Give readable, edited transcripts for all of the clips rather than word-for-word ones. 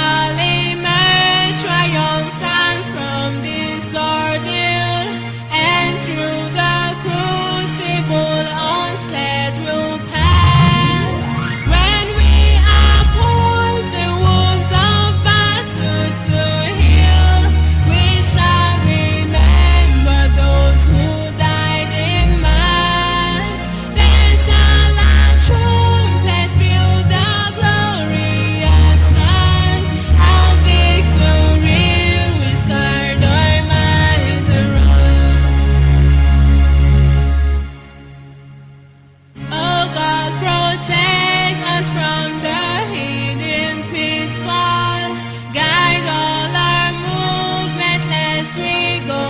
shall emerge triumphant from this ordeal, and through the crucible unscathed will pass. When we are poised the wounds of battle to heal, we shall remember those who died in mass. Then shall our trumpets peal the glorious sound of victory. We scarred our minds around. Oh God, protect us from the hidden pitfall. Guide all our movement lest we go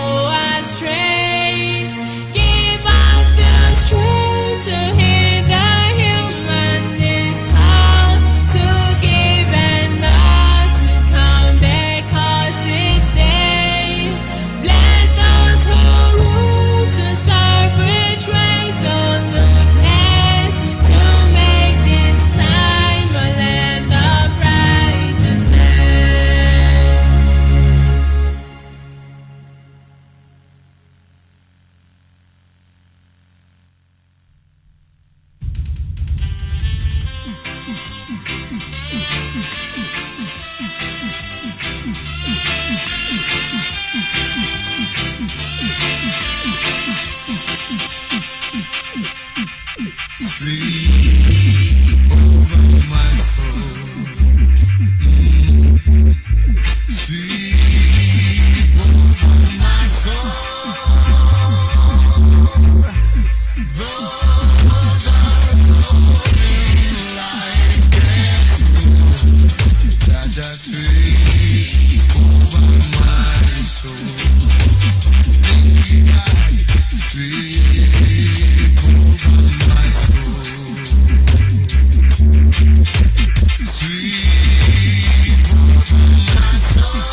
astray. Give us the strength to hear the humanist call, to give and not to count their cost each day. Bless those who rule to serve with resoluteness, to make this climb a land of righteousness. Sleep over my soul. Sleep over my soul. Those are rolling like death. Jaja, sleep over my soul. Sleep over my soul. Sleep over my soul.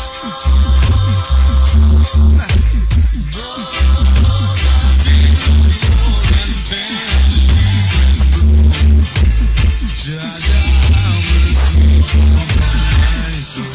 Jaja will sleep over my soul.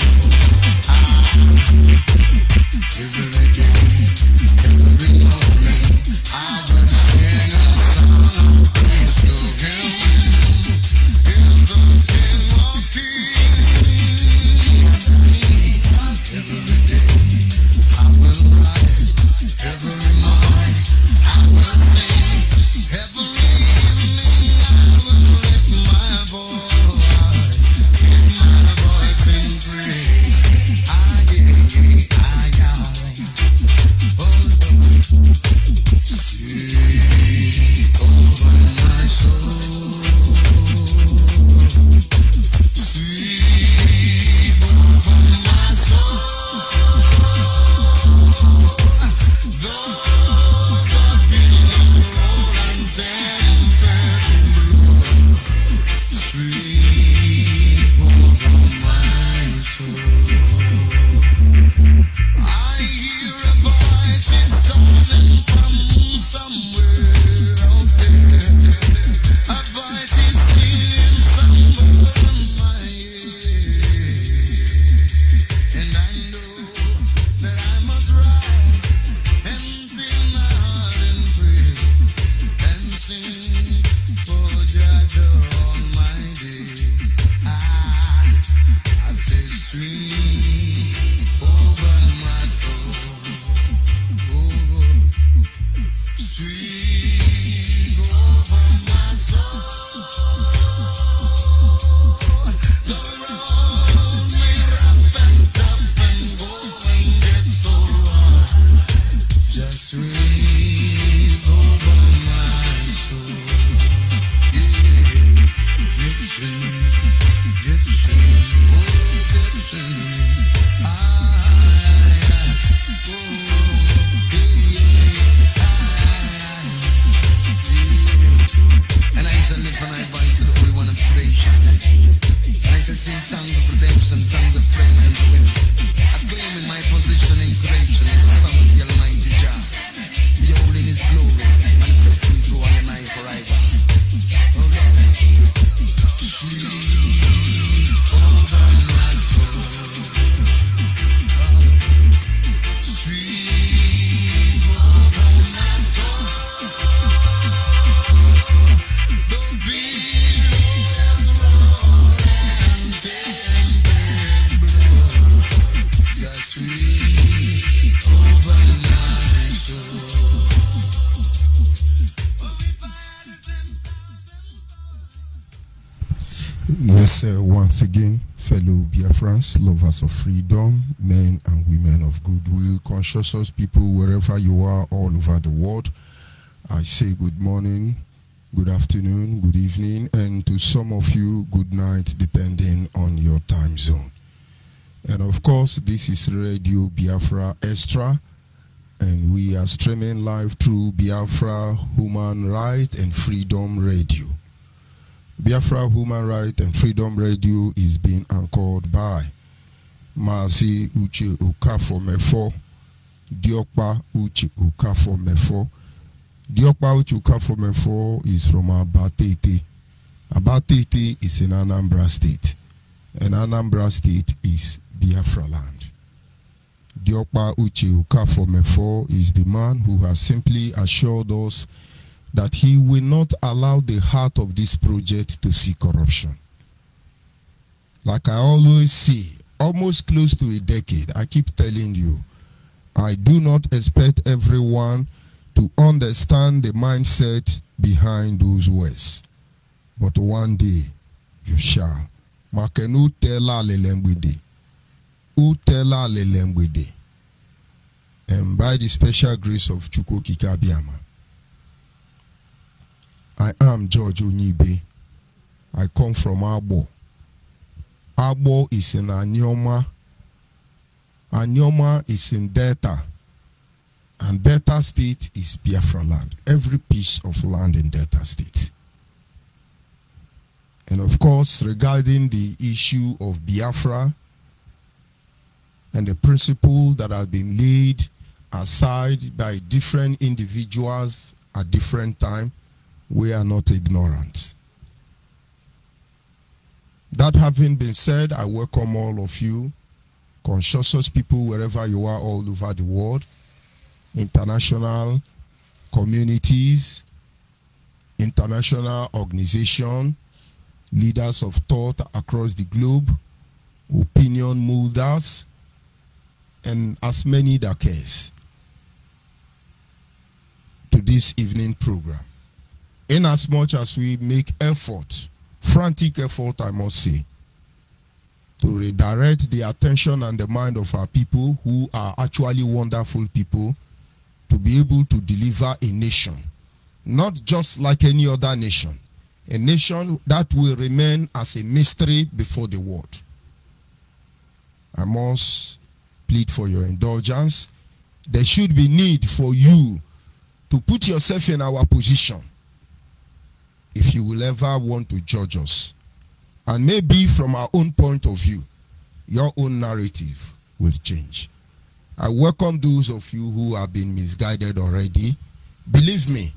Yes, once again, fellow Biafrans, lovers of freedom, men and women of goodwill, conscious people wherever you are all over the world, I say good morning, good afternoon, good evening, and to some of you, good night, depending on your time zone. And of course, this is Radio Biafra Extra, and we are streaming live through Biafra Human Right and Freedom Radio. Biafra Human Right and Freedom Radio is being anchored by Mazi Uche Okafo-Mefo, Diokpa Uche Okafo-Mefo. Diokpa Uche Okafo-Mefo is from Abatete. Abatete is in Anambra State, and Anambra State is Biafra land. Diokpa Uche Okafo-Mefo is the man who has simply assured us that he will not allow the heart of this project to see corruption. Like I always say, almost close to a decade, I keep telling you, I do not expect everyone to understand the mindset behind those words. But one day, you shall. Makenu tela lelembwede. Utela lelembwede. And by the special grace of Chukwu Kikabiama, I am George Onyibe. I come from Abo. Abo is in Anyoma. Anyoma is in Delta. And Delta State is Biafra land. Every piece of land in Delta State. And of course, regarding the issue of Biafra and the principle that have been laid aside by different individuals at different times, we are not ignorant. That having been said, I welcome all of you, conscious people wherever you are all over the world, international communities, international organizations, leaders of thought across the globe, opinion molders, and as many that cares, to this evening program. In as much as we make effort, frantic effort, I must say, to redirect the attention and the mind of our people who are actually wonderful people to be able to deliver a nation, not just like any other nation, a nation that will remain as a mystery before the world. I must plead for your indulgence. There should be need for you to put yourself in our position if you will ever want to judge us. And maybe from our own point of view, your own narrative will change. I welcome those of you who have been misguided already. Believe me,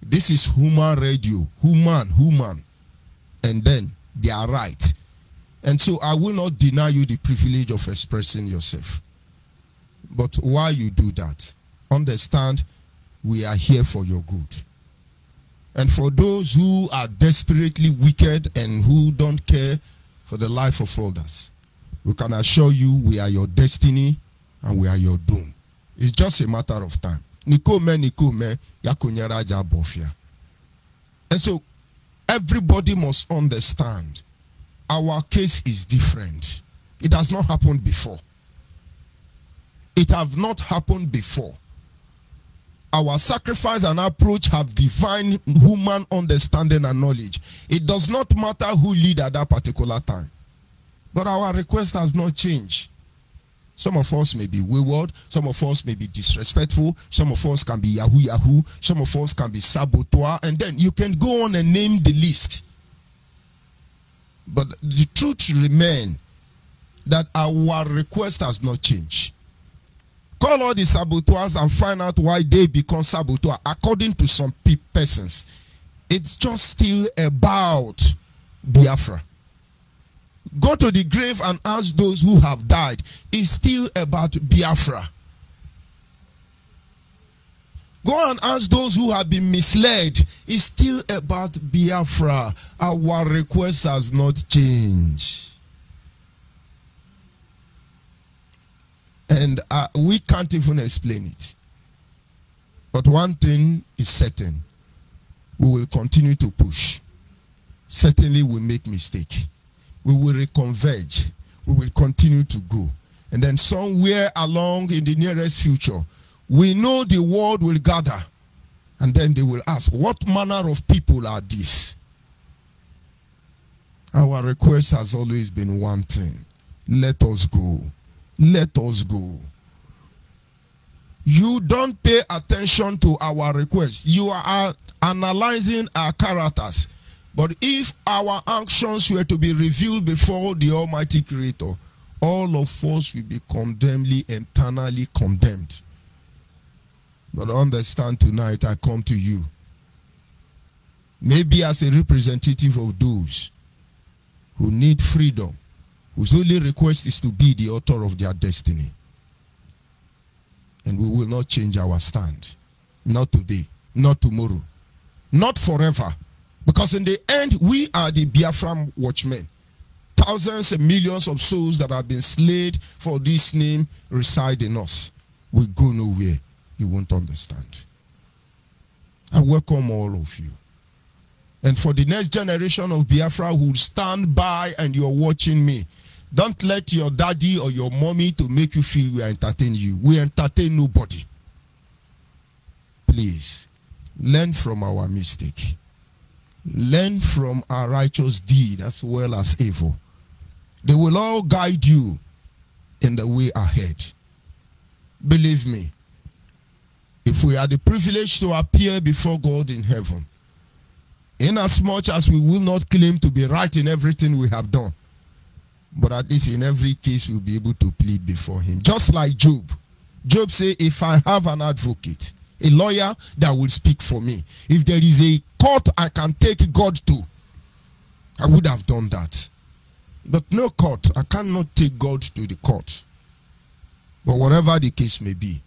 this is human radio, human, and then they are right. And so I will not deny you the privilege of expressing yourself. But while you do that, understand we are here for your good. And for those who are desperately wicked and who don't care for the life of others, we can assure you we are your destiny and we are your doom. It's just a matter of time. Nikome, yakunyaraja bofia. And so everybody must understand our case is different. It has not happened before. It have not happened before. Our sacrifice and approach have divine human understanding and knowledge. It does not matter who lead at that particular time. But our request has not changed. Some of us may be wayward, some of us may be disrespectful, some of us can be yahoo, some of us can be saboteur, and then you can go on and name the list. But the truth remains that our request has not changed. Call all the saboteurs and find out why they become saboteurs according to some persons. It's just still about Biafra. Go to the grave and ask those who have died. It's still about Biafra. Go and ask those who have been misled. It's still about Biafra. Our request has not changed. And we can't even explain it. But one thing is certain. We will continue to push. Certainly we make mistake. we will reconverge. We will continue to go. And then somewhere along in the nearest future, we know the world will gather. And then they will ask, what manner of people are these? Our request has always been one thing. Let us go. Let us go. You don't pay attention to our request. You are analyzing our characters. But if our actions were to be revealed before the Almighty Creator, all of us will be condemnedly, eternally condemned. But understand tonight, I come to you. Maybe as a representative of those who need freedom, whose only request is to be the author of their destiny. And we will not change our stand. Not today, not tomorrow, not forever. Because in the end, we are the Biafra watchmen. Thousands and millions of souls that have been slayed for this name reside in us. We go nowhere. You won't understand. I welcome all of you. And for the next generation of Biafra who stand by and you're watching me, don't let your daddy or your mommy to make you feel we entertain you. We entertain nobody. Please, learn from our mistake. Learn from our righteous deed as well as evil. They will all guide you in the way ahead. Believe me, if we are the privilege to appear before God in heaven, inasmuch as we will not claim to be right in everything we have done, but at least in every case we'll be able to plead before him. Just like Job. Job said, if I have an advocate, a lawyer that will speak for me, if there is a court I can take God to, I would have done that. But no court. I cannot take God to the court. But whatever the case may be,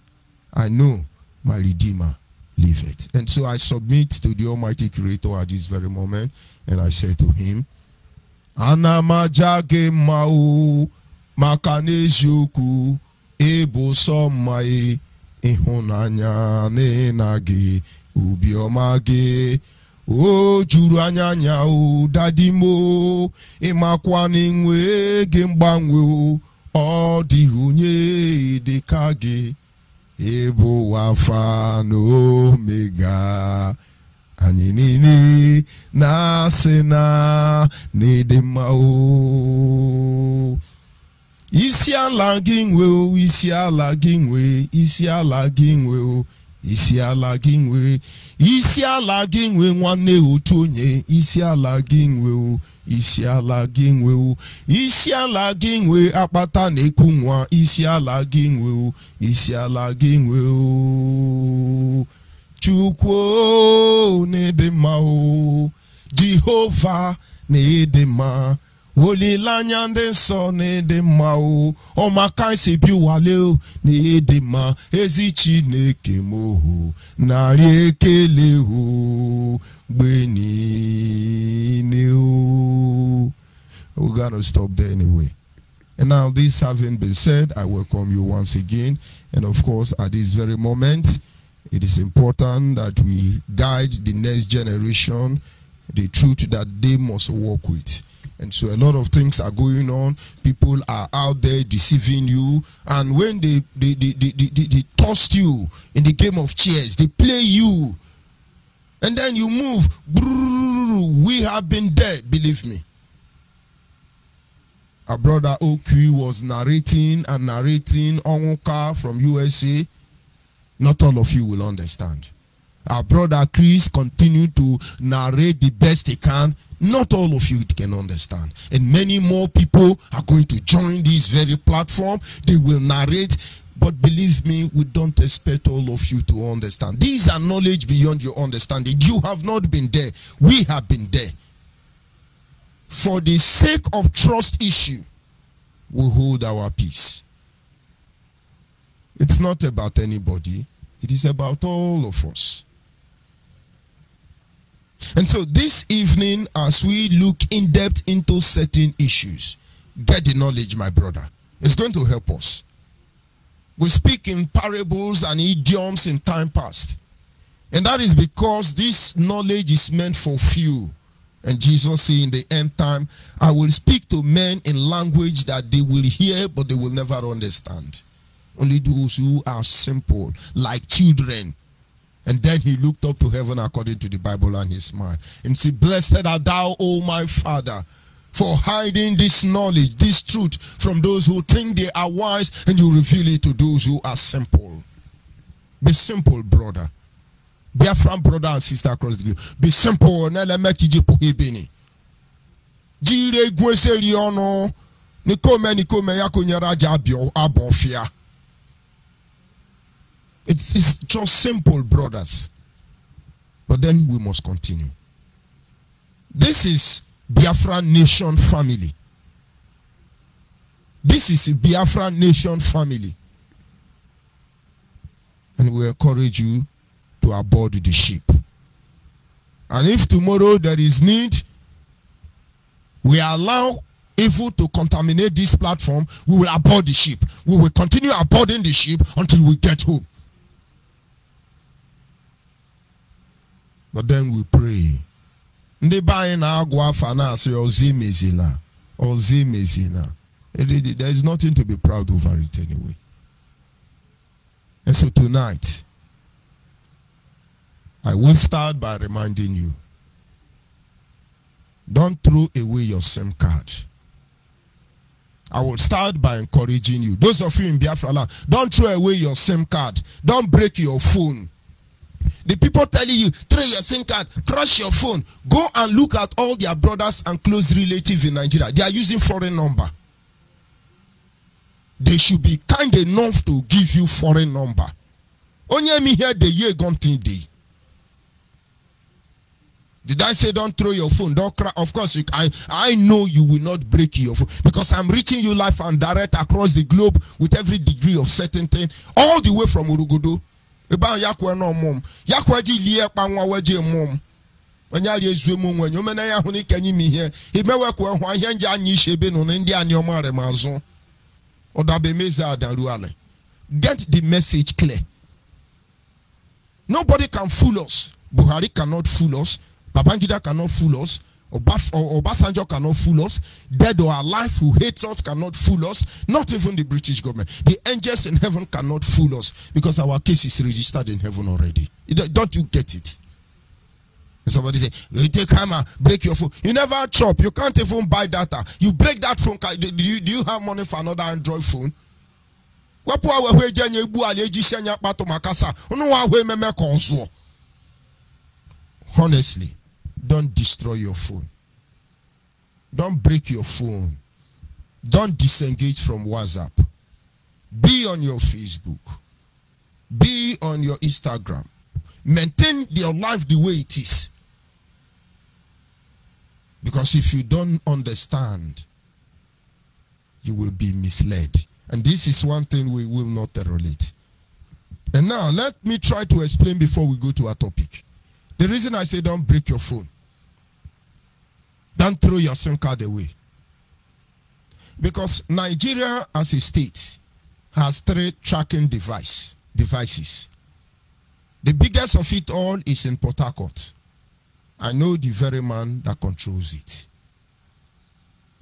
I know my Redeemer liveth. And so I submit to the Almighty Creator at this very moment, and I say to him, Anamajage mau makanejuku ebo somai ihunanya nenage ubiomage o juru anyanya o dadimo imakwani nwe gembanwe o dihunye dekage ebo wafa no omega Anyinini na sena nedemao. Isi ala gingwe o, isi ala gingwe, isi ala gingwe o, isi ala gingwe, isi ala gingwe nwane otonye, isi ala gingwe o, isi ala gingwe o, isi ala gingwe akpata nekunwa, isi ala gingwe o, isi ala gingwe o. Chukwu nedema o, Jehovah nedema, olilanya ndị nsọ nedema o, ọmaka isi biwale o nedema, ezi Chineke mo narị ekele o gbenine o. We're gonna stop there anyway. And now, this having been said, I welcome you once again, and of course at this very moment it is important that we guide the next generation the truth that they must walk with. And so a lot of things are going on. People are out there deceiving you. And when they toss you in the game of chess, they play you. And then you move. We have been there, believe me. Our brother OQ was narrating Onwuka from USA. Not all of you will understand. Our brother Chris continued to narrate the best he can. Not all of you can understand. And many more people are going to join this very platform. They will narrate. But believe me, we don't expect all of you to understand. These are knowledge beyond your understanding. You have not been there. We have been there. For the sake of trust issue, we hold our peace. It's not about anybody. It is about all of us. And so this evening, as we look in depth into certain issues, get the knowledge, my brother. It's going to help us. We speak in parables and idioms in time past. And that is because this knowledge is meant for few. And Jesus said in the end time, I will speak to men in language that they will hear, but they will never understand. Only those who are simple, like children. And then he looked up to heaven according to the Bible and he smiled. And said, blessed art thou, O my Father, for hiding this knowledge, this truth from those who think they are wise, and you reveal it to those who are simple. Be simple, brother. Biafran brother and sister across the globe. Be simple. Nele mekiji pohibini. Jire gweseri ono. Nikome yako nyaraja abonfia. It's just simple, brothers. But then we must continue. This is Biafra nation family. This is a Biafra nation family. And we encourage you to aboard the ship. And if tomorrow there is need, we allow evil to contaminate this platform, we will aboard the ship. We will continue aboarding the ship until we get home. But then we pray. There is nothing to be proud over it anyway. And so tonight, I will start by reminding you, don't throw away your SIM card. I will start by encouraging you. Those of you in Biafra land, don't throw away your SIM card. Don't break your phone. The people telling you, throw your SIM card, crush your phone. Go and look at all their brothers and close relatives in Nigeria. They are using foreign number. They should be kind enough to give you foreign number. Only me here the year gone day. Did I say don't throw your phone? Don't cry. Of course, I know you will not break your phone because I'm reaching you live and direct across the globe with every degree of certainty, all the way from Urugudu. About yakwe no mom. Yakwe ji liye pangwa weje mom. When you use mom when you mena ya huni kenyi mi here. He me work when henja anyi shebe no ndi ani omare mazon. Odabe meza adaruale. Get the message clear. Nobody can fool us. Buhari cannot fool us. Babangida cannot fool us. Obasanjo cannot fool us. Dead or alive who hates us cannot fool us. Not even the British government. The angels in heaven cannot fool us because our case is registered in heaven already. Don't you get it? And somebody say, you take hammer, break your phone. You never chop. You can't even buy data. You break that phone. Do you have money for another Android phone? Honestly, don't destroy your phone. Don't break your phone. Don't disengage from WhatsApp. Be on your Facebook. Be on your Instagram. Maintain your life the way it is. Because if you don't understand, you will be misled. And this is one thing we will not tolerate. And now, let me try to explain before we go to our topic. The reason I say don't break your phone, don't throw your SIM card away. Because Nigeria as a state has 3 tracking devices. The biggest of it all is in Port Harcourt. I know the very man that controls it.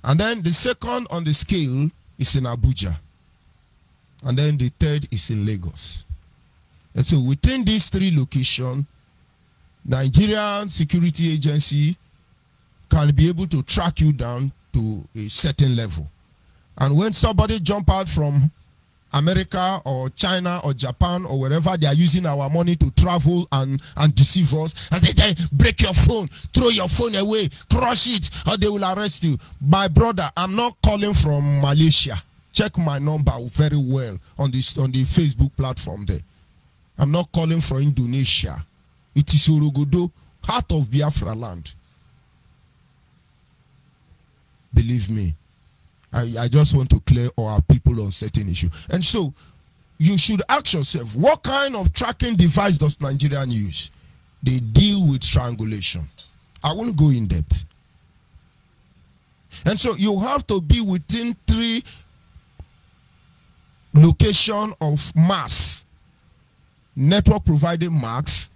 And then the second on the scale is in Abuja. And then the third is in Lagos. And so within these 3 locations, Nigerian security agency can be able to track you down to a certain level. And when somebody jump out from America or China or Japan or wherever they are using our money to travel and deceive us, and say, break your phone, throw your phone away, crush it, or they will arrest you. My brother, I'm not calling from Malaysia. Check my number very well on the Facebook platform there. I'm not calling from Indonesia. It is Orogodo, heart of Biafra land. Believe me. I just want to clear our people on certain issue. And so, you should ask yourself, what kind of tracking device does Nigeria use? They deal with triangulation. I won't go in depth. And so, you have to be within 3 locations of mass, network providing marks,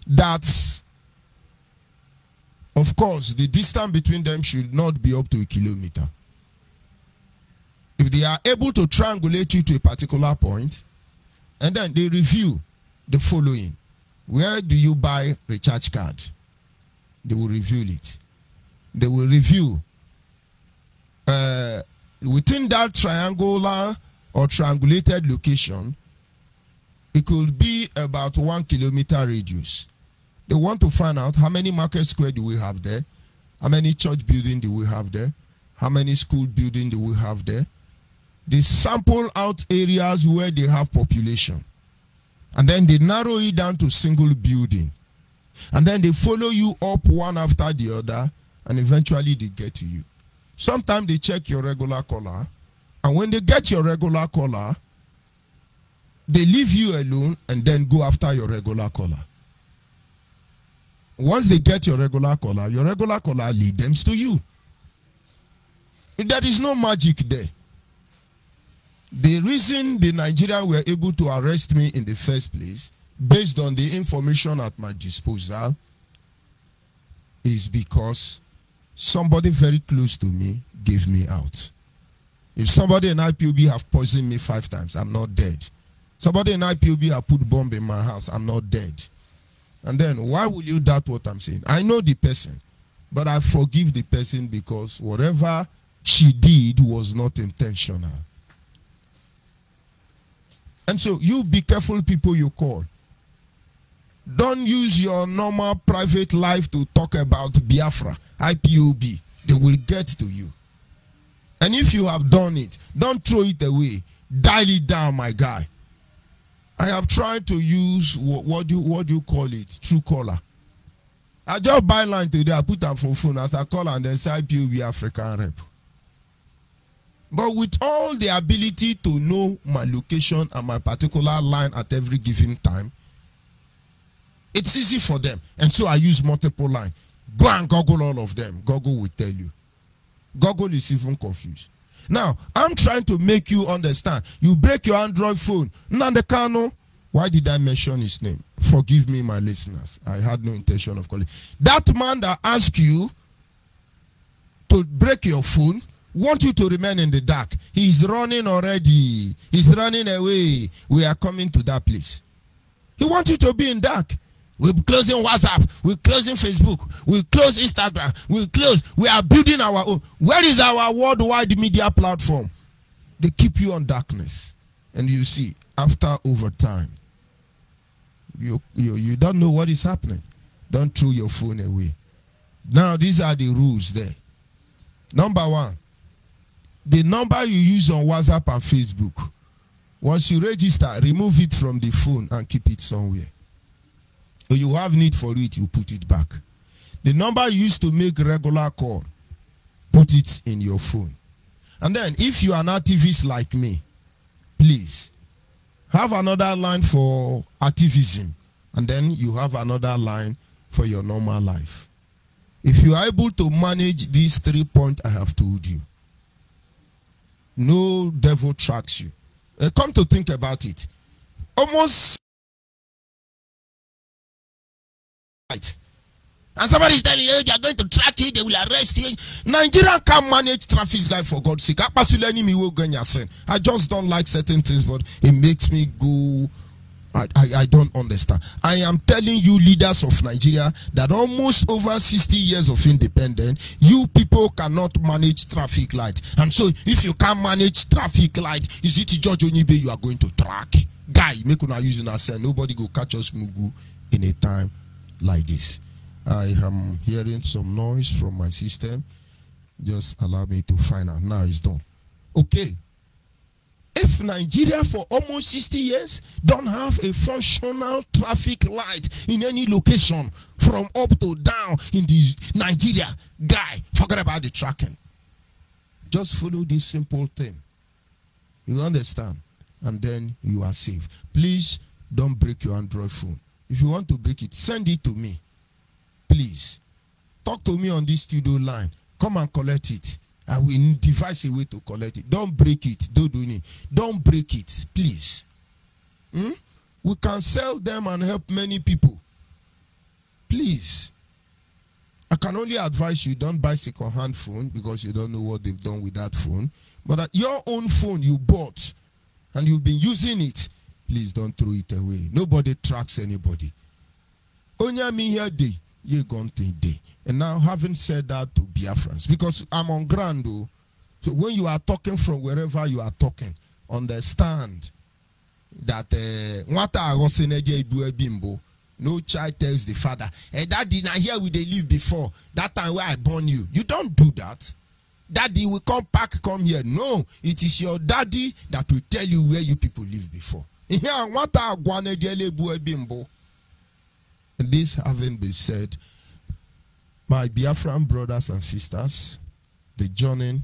that Of course, the distance between them should not be up to a kilometer. If they are able to triangulate you to a particular point, and then they review the following. Where do you buy recharge card? They will reveal it. They will review within that triangular or triangulated location, it could be about 1 kilometer radius. They want to find out how many market square do we have there, how many church building do we have there, how many school building do we have there. They sample out areas where they have population, and then they narrow it down to single building, and then they follow you up one after the other, and eventually they get to you. Sometimes they check your regular caller, and when they get your regular caller, they leave you alone and then go after your regular caller. Once they get your regular caller leads them to you. There is no magic there. The reason the Nigerians were able to arrest me in the first place, based on the information at my disposal, is because somebody very close to me gave me out. If somebody in IPOB have poisoned me 5 times, I'm not dead. Somebody in IPOB have put bomb in my house, I'm not dead. And then why will you doubt what I'm saying? I know the person, but I forgive the person because whatever she did was not intentional. And so you be careful people you call. Don't use your normal private life to talk about Biafra, IPOB. They will get to you. And if you have done it, don't throw it away. Dial it down, my guy. I have tried to use what do you call it? True caller. I just buy line today, I put up for phone as I call and then say IPOB African rep. But with all the ability to know my location and my particular line at every given time, it's easy for them. And so I use multiple lines. Go and Google all of them. Google will tell you. Google is even confused. Now, I'm trying to make you understand. You break your Android phone. Nandekano. Why did I mention his name? Forgive me, my listeners. I had no intention of calling. That man that asked you to break your phone want you to remain in the dark. He's running already. He's running away. We are coming to that place. He wants you to be in dark. We're closing WhatsApp. We're closing Facebook. We close Instagram. We are building our own. Where is our worldwide media platform? They keep you on darkness. And you see, after over time, you don't know what is happening. Don't throw your phone away. Now, these are the rules there. Number 1, the number you use on WhatsApp and Facebook, once you register, remove it from the phone and keep it somewhere. So you have need for it, you put it back. The number you used to make regular call, put it in your phone. And then if you are an activist like me, please have another line for activism, and then you have another line for your normal life. If you are able to manage these 3 points I have told you, no devil tracks you. Come to think about it, almost right. And somebody is telling you they are going to track you, they will arrest you. Nigeria can't manage traffic light, for God's sake. I just don't like certain things, but it makes me go. I don't understand. I am telling you, leaders of Nigeria, that almost over 60 years of independence, you people cannot manage traffic light. And so, if you can't manage traffic light, is it Judge Onyibe you are going to track? Guy, make una use una say nobody go catch us mugu in a time like this. I am hearing some noise from my system. Just allow me to find out. Now it's done. Okay. If Nigeria for almost 60 years don't have a functional traffic light in any location from up to down in this Nigeria, guy, forget about the tracking. Just follow this simple thing. You understand? And then you are safe. Please don't break your Android phone. If you want to break it, send it to me. Please. Talk to me on this studio line. Come and collect it. I will devise a way to collect it. Don't break it. Don't break it, please. We can sell them and help many people. Please. I can only advise you don't buy second-hand phone because you don't know what they've done with that phone. But your own phone you bought and you've been using it, please don't throw it away. Nobody tracks anybody. Onya me here day, you gone day. And now, having said that to Biafrans, because I'm on ground, though, so when you are talking from wherever you are talking, understand that no child tells the father, hey, daddy, now here we they live before. That time where I born you. You don't do that. Daddy will come back, come here. No, it is your daddy that will tell you where you people live before. This having been said, my Biafran brothers and sisters, the journey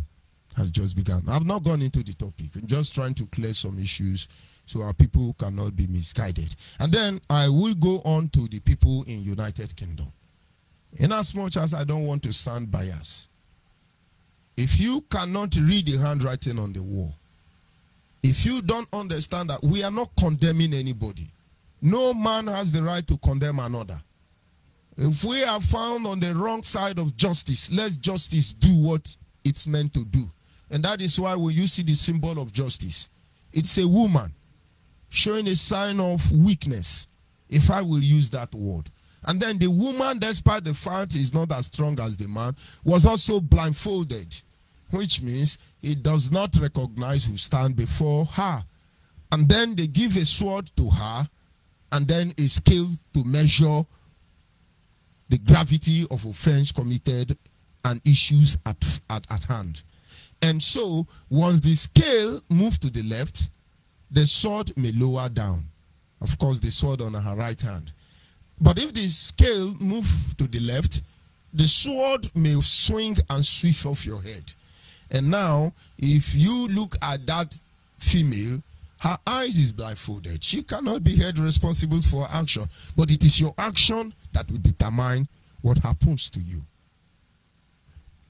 has just begun. I've not gone into the topic. I'm just trying to clear some issues so our people cannot be misguided. And then I will go on to the people in United Kingdom. In as much as I don't want to sound biased, if you cannot read the handwriting on the wall, if you don't understand that we are not condemning anybody, no man has the right to condemn another. If we are found on the wrong side of justice, let justice do what it's meant to do. And that is why when you see the symbol of justice, it's a woman showing a sign of weakness, if I will use that word. And then the woman, despite the fact is not as strong as the man, was also blindfolded, which means he does not recognize who stand before her. And then they give a sword to her, and then a scale to measure the gravity of offense committed and issues at hand. And so, once the scale moves to the left, the sword may lower down. Of course, the sword on her right hand. But if the scale moves to the left, the sword may swing and sweep off your head. And now, if you look at that female, her eyes is blindfolded. She cannot be held responsible for her action. But it is your action that will determine what happens to you.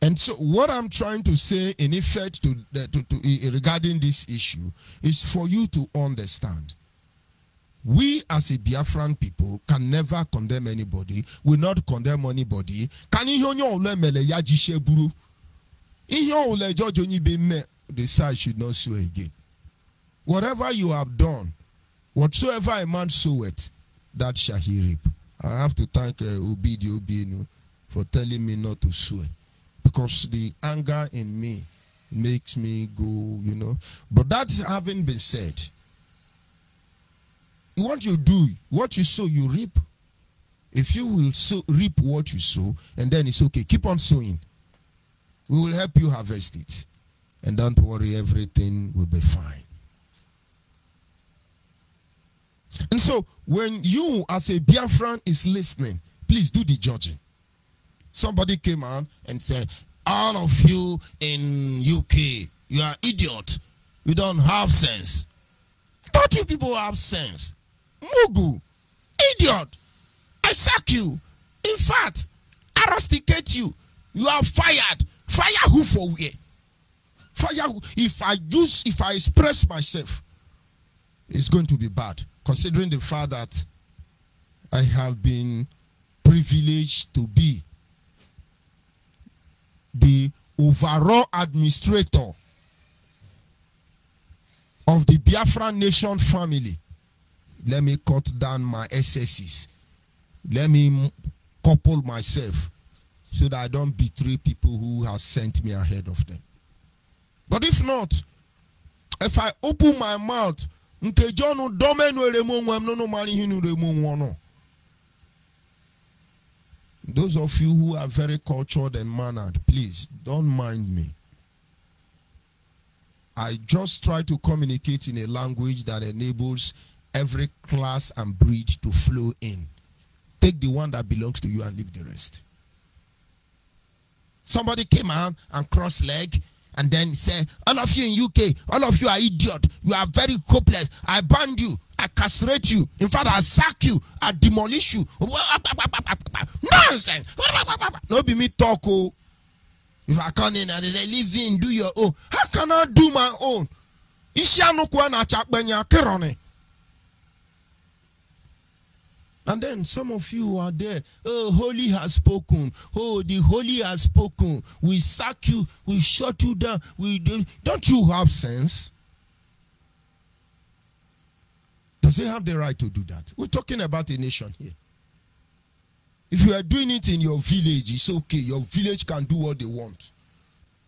And so what I'm trying to say in effect regarding this issue is for you to understand. We as a Biafran people can never condemn anybody, will not condemn anybody. Can the side should not sue again. Whatever you have done, whatsoever a man soweth, that shall he reap. I have to thank Obidi for telling me not to swear. Because the anger in me makes me go, But that having been said, what you do, what you sow, you reap. If you will reap what you sow, and then it's okay. Keep on sowing. We will help you harvest it. And don't worry, everything will be fine. And so, when you as a Biafran is listening, please do the judging. Somebody came out and said, all of you in UK, you are idiot. You don't have sense. Don't you people have sense? Mugu, idiot. I sack you. In fact, I rusticate you. You are fired. Fire who for where? Fire who? If I express myself, it's going to be bad. Considering the fact that I have been privileged to be the overall administrator of the Biafran nation family. Let me cut down my excesses. Let me couple myself so that I don't betray people who have sent me ahead of them. But if not, if I open my mouth, those of you who are very cultured and mannered, please don't mind me. I just try to communicate in a language that enables every class and breed to flow in. Take the one that belongs to you and leave the rest. Somebody came out and crossed leg and then said, all of you in UK, all of you are idiot. You are very hopeless. I ban you. I castrate you. In fact, I sack you. I demolish you. Nonsense. No be me talk. Oh. If I come in and they say, live in, do your own. How can I do my own? And then some of you are there. Oh, Holy has spoken. Oh, the Holy has spoken. We sack you. We shut you down. Don't you have sense? Does he have the right to do that? We're talking about a nation here. If you are doing it in your village, it's okay. Your village can do what they want.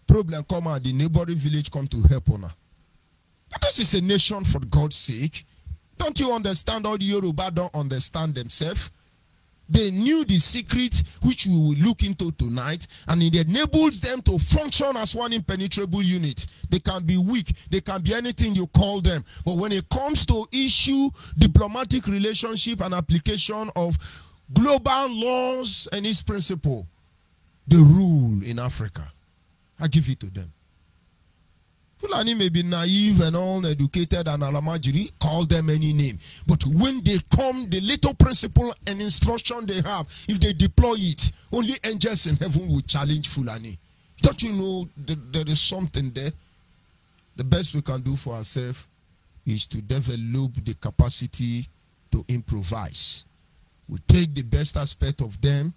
Problem come out, the neighboring village come to help on her. But this is a nation for God's sake. Don't you understand? All the Yoruba don't understand themselves. They knew the secret which we will look into tonight, and it enables them to function as one impenetrable unit. They can be weak, they can be anything you call them. But when it comes to issue diplomatic relationship and application of global laws and its principle, they rule in Africa. I give it to them. Fulani may be naive and uneducated and alamajiri, call them any name. But when they come, the little principle and instruction they have, if they deploy it, only angels in heaven will challenge Fulani. Don't you know there is something there? The best we can do for ourselves is to develop the capacity to improvise. We take the best aspect of them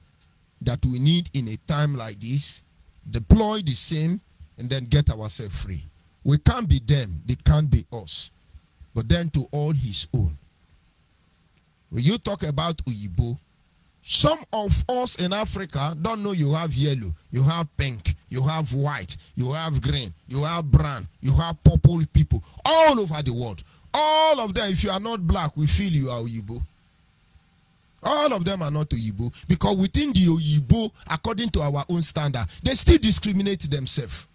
that we need in a time like this, deploy the same, and then get ourselves free. We can't be them, they can't be us. But then to all his own. When you talk about Onyibe, some of us in Africa don't know you have yellow, you have pink, you have white, you have green, you have brown, you have purple people all over the world. All of them, if you are not black, we feel you are Onyibe. All of them are not Onyibe, because within the Onyibe, according to our own standard, they still discriminate themselves.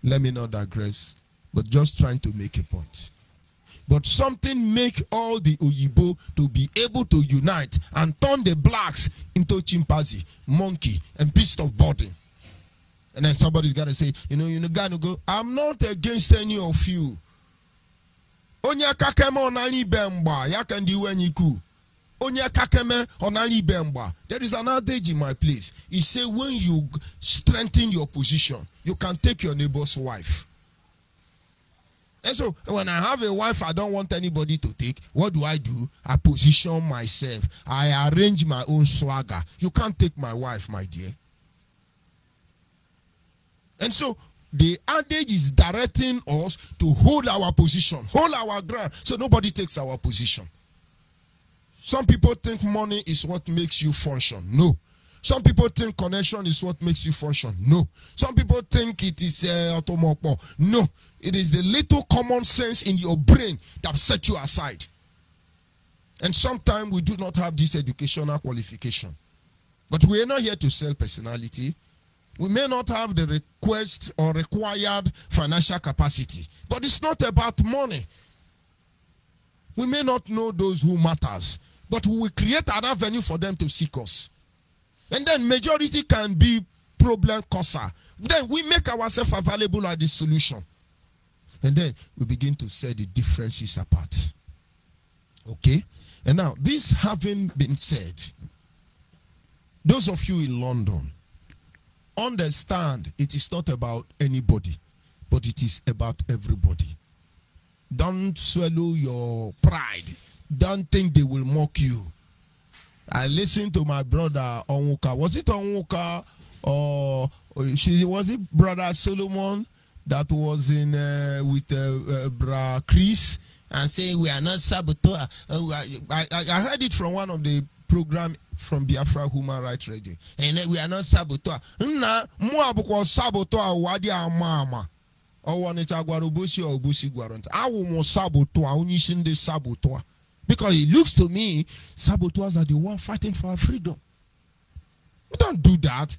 Let me not digress, but just trying to make a point. But something make all the Onyibe to be able to unite and turn the blacks into chimpanzee, monkey, and beast of burden. And then somebody's got to say, you gotta go, I'm not against any of you. Onya kakema onani bemba, yakandi wenyiku. Onya kakeme onani bemba. There is an adage in my place. It says when you strengthen your position, you can take your neighbor's wife. And so when I have a wife I don't want anybody to take, what do? I position myself. I arrange my own swagger. You can't take my wife, my dear. And so the adage is directing us to hold our position, hold our ground, so nobody takes our position. Some people think money is what makes you function. No. Some people think connection is what makes you function. No. Some people think it is automopo. No. It is the little common sense in your brain that set you aside. And sometimes we do not have this educational qualification. But we are not here to sell personality. We may not have the request or required financial capacity. But it's not about money. We may not know those who matters. But we will create an avenue for them to seek us. And then majority can be problem causer. Then we make ourselves available as the solution. And then we begin to set the differences apart. Okay? And now, this having been said, those of you in London, understand it is not about anybody, but it is about everybody. Don't swallow your pride. Don't think they will mock you. I listened to my brother Onwuka. Was it Onwuka or was it brother Solomon that was in with Bra Chris and saying we are not saboteur? I heard it from one of the program from Biafra Human Rights Radio. And we are not saboteur. Nna mo abukwa saboteur wadi amama. O wanita gwarubusi or busi gwaranta. Awu mo saboteur onishinde saboteur. Because it looks to me, saboteurs are the ones fighting for our freedom. We don't do that.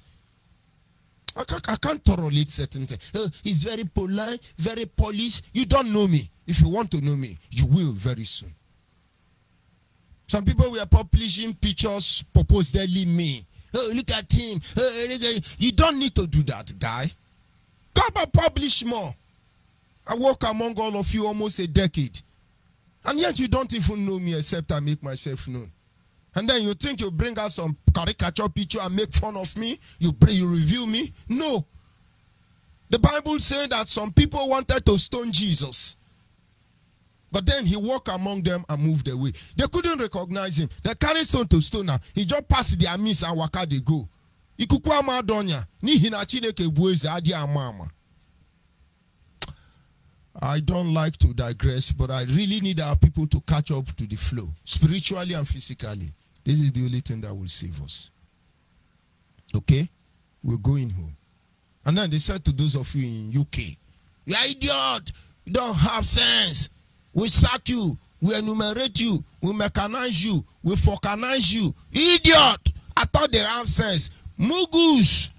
I can't tolerate certain things. He's very polite, very polished. You don't know me. If you want to know me, you will very soon. Some people were publishing pictures, purposely me. Oh, look at him. You don't need to do that, guy. Come and publish more. I work among all of you almost a decade. And yet you don't even know me except I make myself known. And then you think you bring out some caricature picture and make fun of me? You review me? No. The Bible says that some people wanted to stone Jesus. But then he walked among them and moved away. They couldn't recognize him. They carried stone to stone now. He just passed their midst and waka they go. Ikuku amadonya ni hina Chineke bueze adi amama. I don't like to digress, but I really need our people to catch up to the flow, spiritually and physically. This is the only thing that will save us. Okay? We're going home. And then they said to those of you in UK, "You idiot! You don't have sense. We sack you, we enumerate you, we mechanize you, we focanize you. Idiot! I thought they have sense. Mugus!"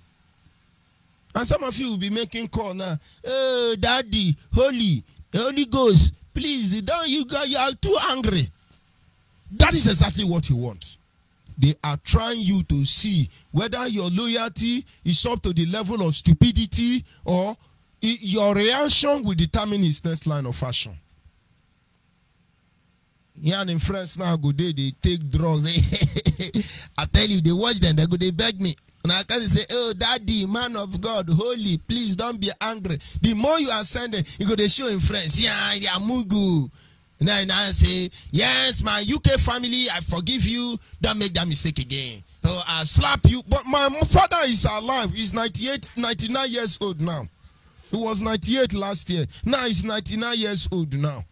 And some of you will be making call now. "Oh, Daddy, Holy Ghost, please, you are too angry." That is exactly what you want. They are trying you to see whether your loyalty is up to the level of stupidity, or your reaction will determine his next line of action. Here and in France now, go there, they take drugs. I tell you, they watch them, they beg me. And I can say, "Oh, Daddy, man of God, holy, please don't be angry." The more you are sending, you go to show in France. Yeah, mugu. And I say, "Yes, my UK family, I forgive you. Don't make that mistake again. Oh, I'll slap you." But my father is alive. He's 99 years old now. He was 98 last year. Now he's 99 years old now.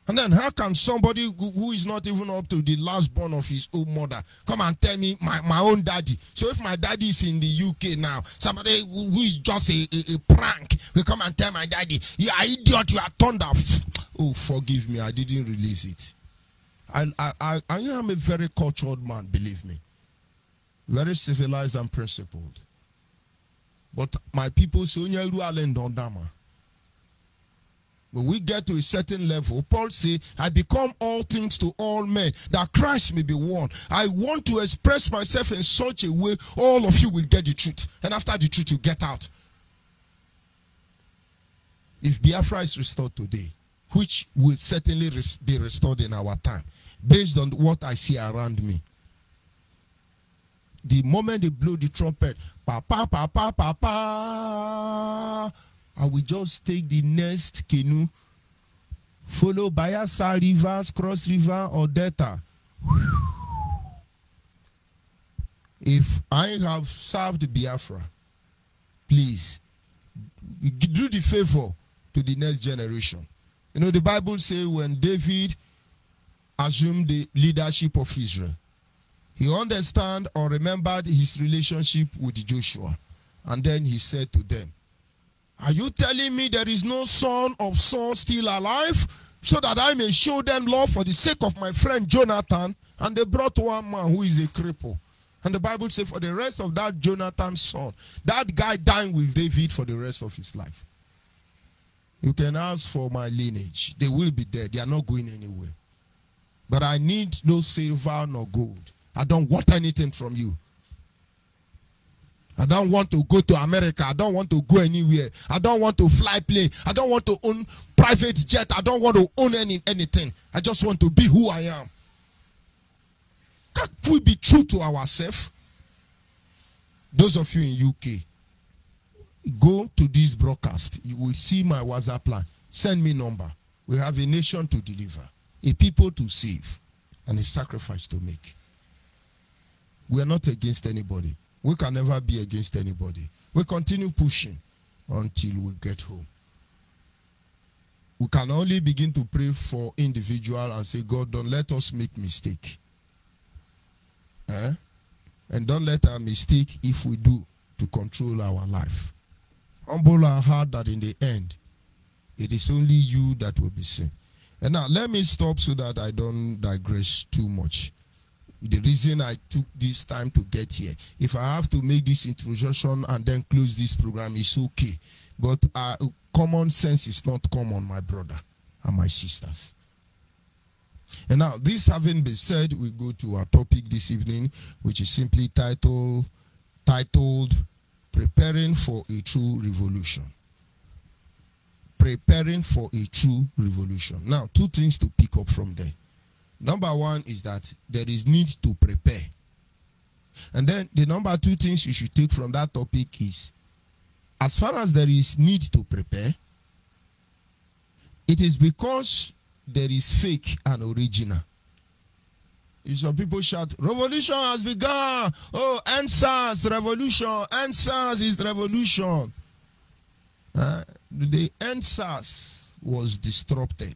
And then how can somebody who is not even up to the last born of his own mother come and tell me my own daddy? So if my daddy is in the UK now, somebody who is just a prank will come and tell my daddy, "You are idiot, you are thunder." Oh, forgive me, I didn't release it. I am a very cultured man, believe me. Very civilized and principled. But my people say, when we get to a certain level, Paul says, "I become all things to all men, that Christ may be one." I want to express myself in such a way, all of you will get the truth. And after the truth, you get out. If Biafra is restored today, which will certainly be restored in our time, based on what I see around me, the moment they blow the trumpet, "Papa, papa, papa," I will just take the next canoe, follow Bayelsa rivers, Cross River, or Delta. If I have served Biafra, please do the favor to the next generation. You know, the Bible says when David assumed the leadership of Israel, he understood or remembered his relationship with Joshua. And then he said to them, "Are you telling me there is no son of Saul still alive, so that I may show them love for the sake of my friend Jonathan?" And they brought one man who is a cripple. And the Bible says for the rest of that Jonathan's son, that guy dying with David for the rest of his life. You can ask for my lineage. They will be dead. They are not going anywhere. But I need no silver nor gold. I don't want anything from you. I don't want to go to America. I don't want to go anywhere. I don't want to fly plane. I don't want to own private jet. I don't want to own anything. I just want to be who I am. Can't we be true to ourselves? Those of you in UK, go to this broadcast. You will see my WhatsApp line. Send me number. We have a nation to deliver, a people to save, and a sacrifice to make. We are not against anybody. We can never be against anybody. We continue pushing until we get home. We can only begin to pray for individual and say, "God, don't let us make mistake. And don't let our mistake, if we do, to control our life. Humble our heart that in the end, it is only you that will be seen." And now, let me stop so that I don't digress too much. The reason I took this time to get here, if I have to make this introduction and then close this program, it's okay. But common sense is not common, my brother and my sisters. And now, this having been said, we go to our topic this evening, which is simply titled "Preparing for a True Revolution." Preparing for a true revolution. Now, two things to pick up from there. Number one is that there is need to prepare. And then the number two things you should take from that topic is, as far as there is need to prepare, it is because there is fake and original. If some people shout, revolution has begun. Oh, answers, revolution. Answers is revolution. The answers was disrupted.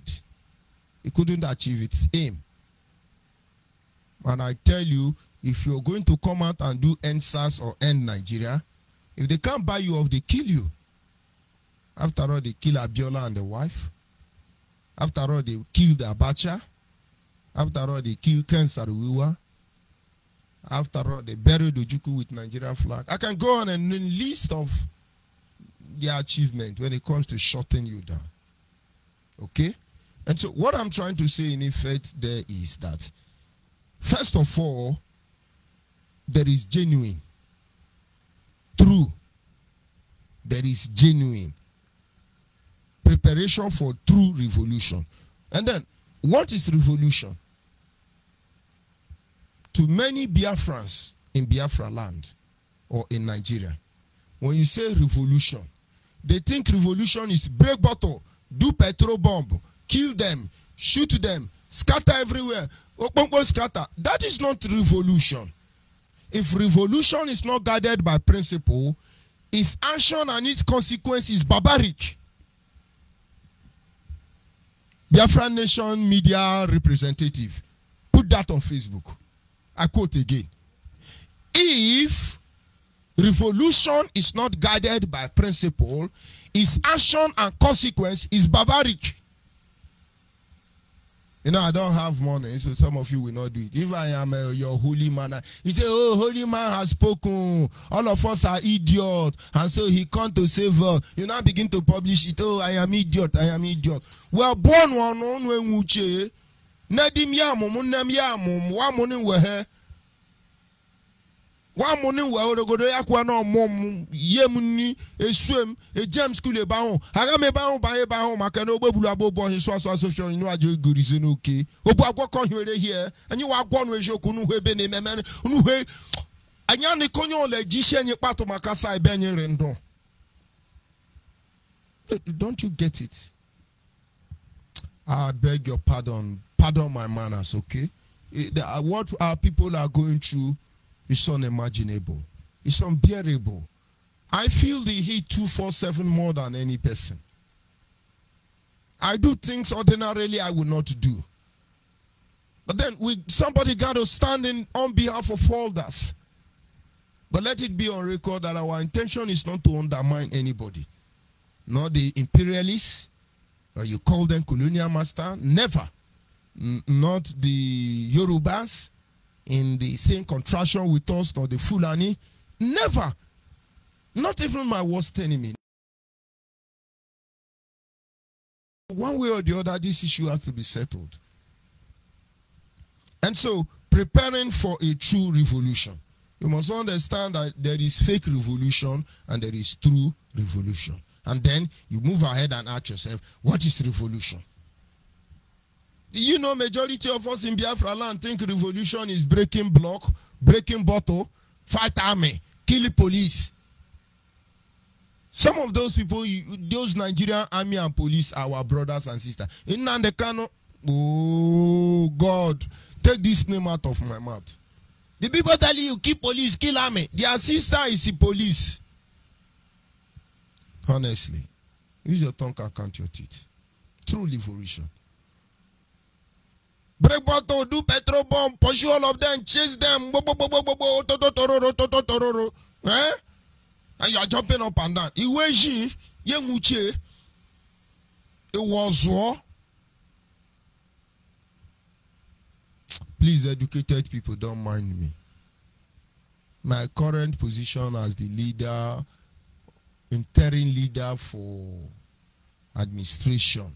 It couldn't achieve its aim. And I tell you, if you're going to come out and do answers or end Nigeria, if they can't buy you off, they kill you. After all, they kill Abiola and the wife. After all, they killed Abacha. After all, they killed Ken Saruwiwa. After all, they buried Ojukwu with Nigerian flag. I can go on and list of their achievement when it comes to shutting you down. Okay? And so what I'm trying to say in effect there is that, first of all, there is genuine. True. There is genuine preparation for true revolution. And then, what is revolution? To many Biafrans in Biafra land or in Nigeria, when you say revolution, they think revolution is break bottle, do petrol bomb, kill them, shoot them, scatter everywhere, scatter. That is not revolution. If revolution is not guided by principle, its action and its consequence is barbaric. Biafra Nation media representative, put that on Facebook. I quote again. If revolution is not guided by principle, its action and consequence is barbaric. You know, I don't have money, so some of you will not do it. If I am your holy man, he say, oh, holy man has spoken. All of us are idiots. And so he come to save us. You now begin to publish it. Oh, I am idiot. I am idiot. We are born one on when we che. Nadim yamum, nam yamum, one morning we here. One morning we are go to Aquano mom, Yemuni, a swim, a jam school about. I got me bound by a bound. I can overbulabo boy, his was social in Rajo good is okay. Opa here, and you are gone with your kunu bene man, who and yan the conyo legician your part of Macasa Benny. Don't you get it? I beg your pardon. Pardon my manners, okay? What our people are going through is unimaginable. It's unbearable. I feel the heat 247 more than any person. I do things ordinarily I would not do. But then somebody got to stand in on behalf of all that. But let it be on record that our intention is not to undermine anybody. Not the imperialists, or you call them colonial master, never. Not the Yorubas in the same contraction with us, nor the Fulani, never. Not even my worst enemy. One way or the other, this issue has to be settled. And so, preparing for a true revolution, you must understand that there is fake revolution and there is true revolution. And then you move ahead and ask yourself, what is revolution? You know, majority of us in Biafra land think revolution is breaking block, breaking bottle, fight army, kill police. Some of those people, those Nigerian army and police are our brothers and sisters. In Nandekano, oh God, take this name out of my mouth. The people tell you kill police, kill army. Their sister is the police. Honestly, use your tongue and count your teeth. True revolution. Break bottle, do petrol bomb, pursue all of them, chase them. Eh? And you are jumping up and down. It was war. Please, educated people, don't mind me. My current position as the leader, interim leader for administration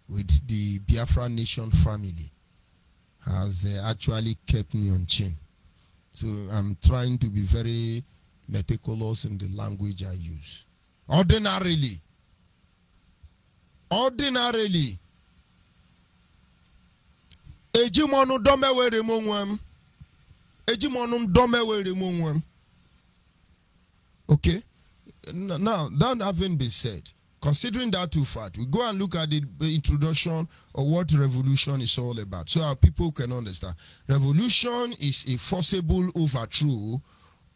with the Biafra Nation family has actually kept me on chain. So I'm trying to be very meticulous in the language I use. Ordinarily. Ejimonu domewe remonwem. Ejimonu domewe remonwem. Okay? Now, that having been said, Considering that too fact, we go and look at the introduction of what revolution is all about, so our people can understand. Revolution is a forcible overthrow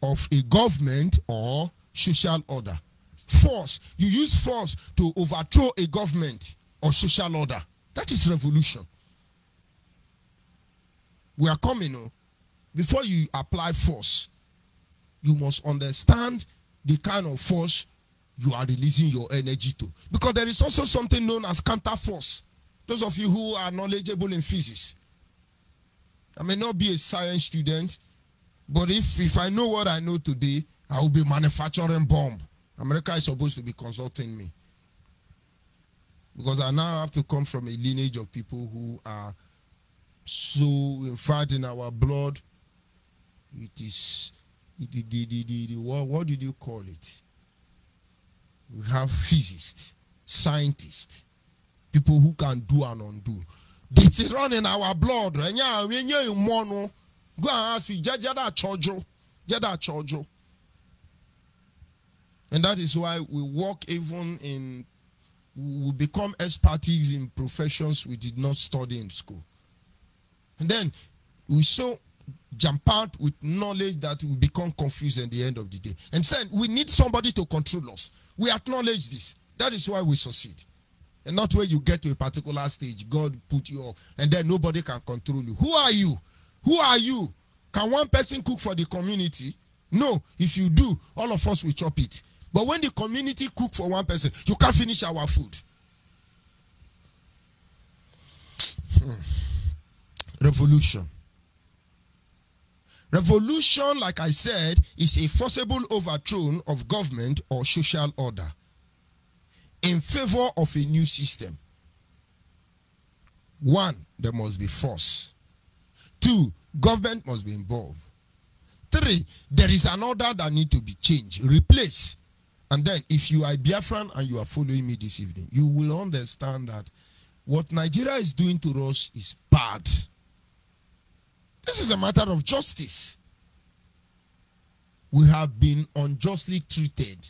of a government or social order. Force. You use force to overthrow a government or social order. That is revolution. We are coming. Before you apply force, you must understand the kind of force you are releasing your energy to. Because there is also something known as counter force. Those of you who are knowledgeable in physics. I may not be a science student, but if I know what I know today, I will be manufacturing bomb. America is supposed to be consulting me. Because I now have to come from a lineage of people who are so, in fact, in our blood, it is, what did you call it? We have physicists, scientists, people who can do and undo. It's run in our blood. Go and ask me, and that is why we work even in, we become experts in professions we did not study in school. And then we so jump out with knowledge that we become confused at the end of the day. And said we need somebody to control us. We acknowledge this. That is why we succeed. And not where you get to a particular stage, God put you up, and then nobody can control you. Who are you? Who are you? Can one person cook for the community? No. If you do, all of us will chop it. But when the community cook for one person, you can't finish our food. Revolution. Revolution, like I said, is a forcible overthrow of government or social order in favor of a new system. 1, there must be force. 2, government must be involved. 3, there is an order that needs to be changed, replaced. And then, if you are Biafran and you are following me this evening, you will understand that what Nigeria is doing to us is bad. This is a matter of justice. We have been unjustly treated.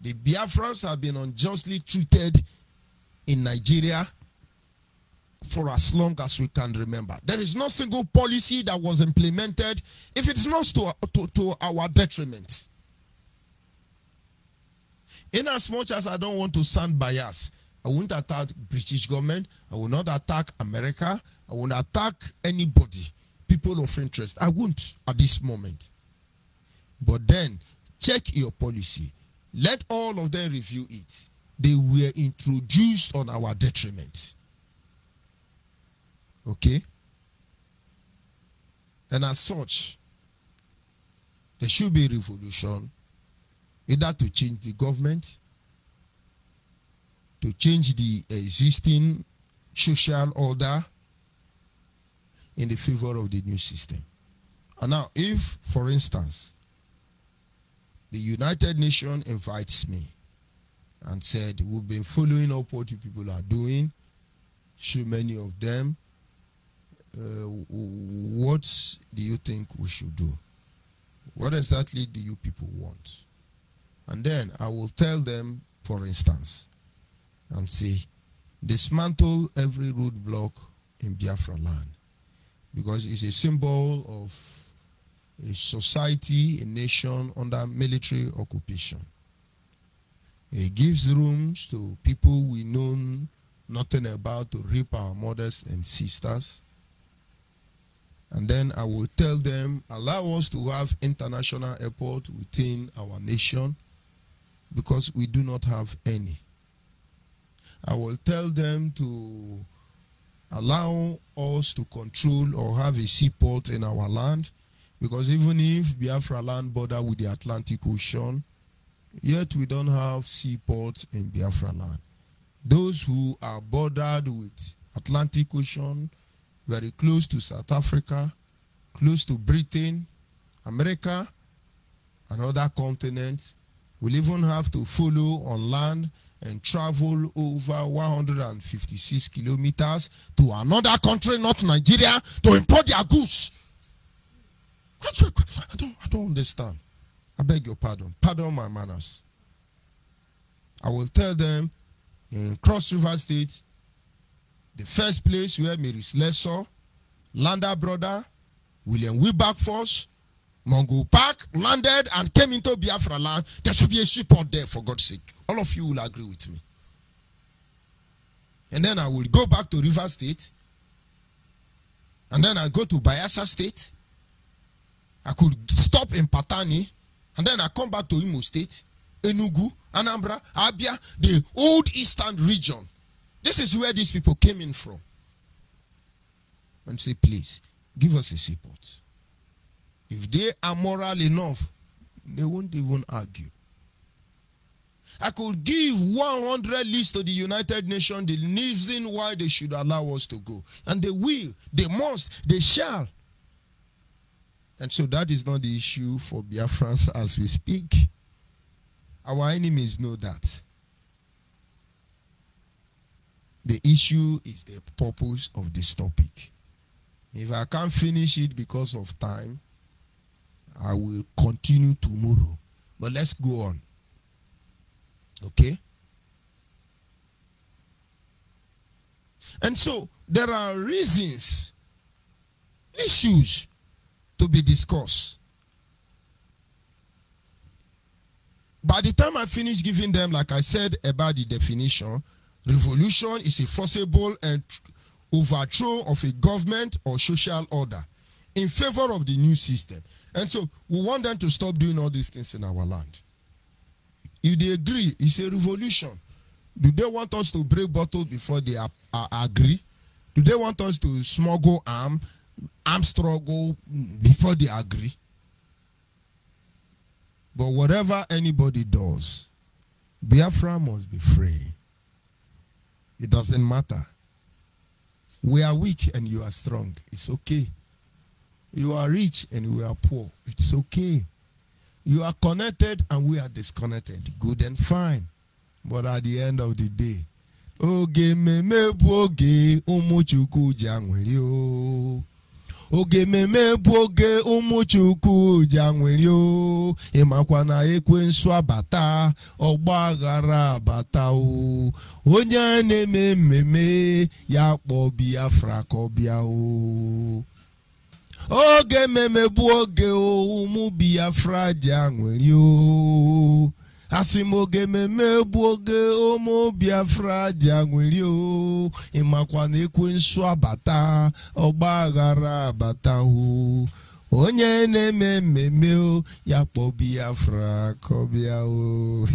The Biafrans have been unjustly treated in Nigeria for as long as we can remember. There is no single policy that was implemented if it is not to our detriment. In as much as I don't want to sound biased, I won't attack British government, I will not attack America, I won't attack anybody, people of interest. I won't at this moment. But then, check your policy. Let all of them review it. They were introduced on our detriment. Okay? And as such, there should be a revolution, either to change the government, to change the existing social order in the favor of the new system. And now, if, for instance, the United Nations invites me and said, we've been following up what you people are doing, so many of them, what do you think we should do? What exactly do you people want? And then I will tell them, for instance, and say, dismantle every roadblock in Biafra land, because it's a symbol of a society, a nation under military occupation. It gives rooms to people we know nothing about to rape our mothers and sisters. And then I will tell them, allow us to have international airport within our nation, because we do not have any. I will tell them to allow us to control or have a seaport in our land, because even if Biafra land border with the Atlantic Ocean, yet we don't have seaports in Biafra land. Those who are bordered with Atlantic Ocean, very close to South Africa, close to Britain, America, and other continents, will even have to follow on land and travel over 156 kilometers to another country, not Nigeria, to import their goods. I don't understand. I beg your pardon. Pardon my manners. I will tell them in Cross River State, the first place where Maurice Lesser, Landa brother, William Wilberforce, Mongo Park landed and came into Biafra land, there should be a seaport there, for God's sake. All of you will agree with me. And then I will go back to River State. And then I go to Bayelsa State. I could stop in Patani. And then I come back to Imo State, Enugu, Anambra, Abia, the old eastern region. This is where these people came in from. And say, please, give us a seaport. If they are moral enough, they won't even argue. I could give 100 lists to the United Nations, the reason why they should allow us to go. And they will, they must, they shall. And so that is not the issue for Biafrans as we speak. Our enemies know that. The issue is the purpose of this topic. If I can't finish it because of time, I will continue tomorrow. But let's go on. Okay? And so, there are reasons, issues to be discussed. By the time I finish giving them, like I said about the definition, revolution is a forcible and overthrow of a government or social order in favor of the new system. And so, we want them to stop doing all these things in our land. If they agree, it's a revolution. Do they want us to break bottles before they agree? Do they want us to smuggle arm struggle before they agree? But whatever anybody does, Biafra must be free. It doesn't matter. We are weak and you are strong. It's okay. You are rich and we are poor. It's okay. You are connected and we are disconnected. Good and fine. But at the end of the day, oge meme bu oge umuchuku jangweli o. Oge meme bu oge umuchuku jangweli o. Imakwa na ekwensu abata, ogbaghara abata o. Onye na-eme mmemme ya kpọ Biafra ka ọ bịa o. Oge meme bu oge o umu Biafra jangweli o. Asimoge meme bu oge umu Biafra jangweli o. Imakwa na ekwensu abata, ogbaghara abata o. Onye na-eme mmemme o ya kpọ Biafra ka ọ bịa o.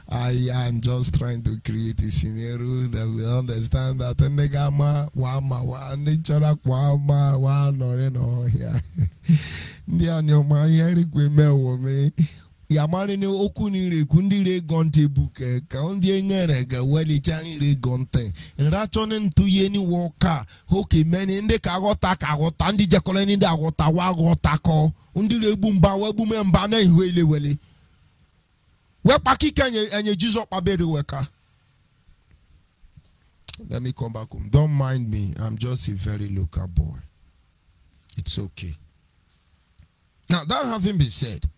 I am just trying to create a scenario that will understand that ndị ga-ama wa ndị chọrọ kwa ama wa nọrị n'ọhịa. Ndị anyọma ihe rikwe mewo me ya mara ni okwu nire ku ndị re gonte buke ka ndị enyere ga welicha nire gonte nrachoni ntuye ni woka hoke meni ndị ka aghọta ndị jekọrọ ndị aghọta wa aghọta ko ndị re egbu mba wa egbu mba na iwe ile wele we pakike enye Jesus kpabere weka. Let me come back home. Don't mind me. I'm just a very local boy. It's okay. Now, that having been said,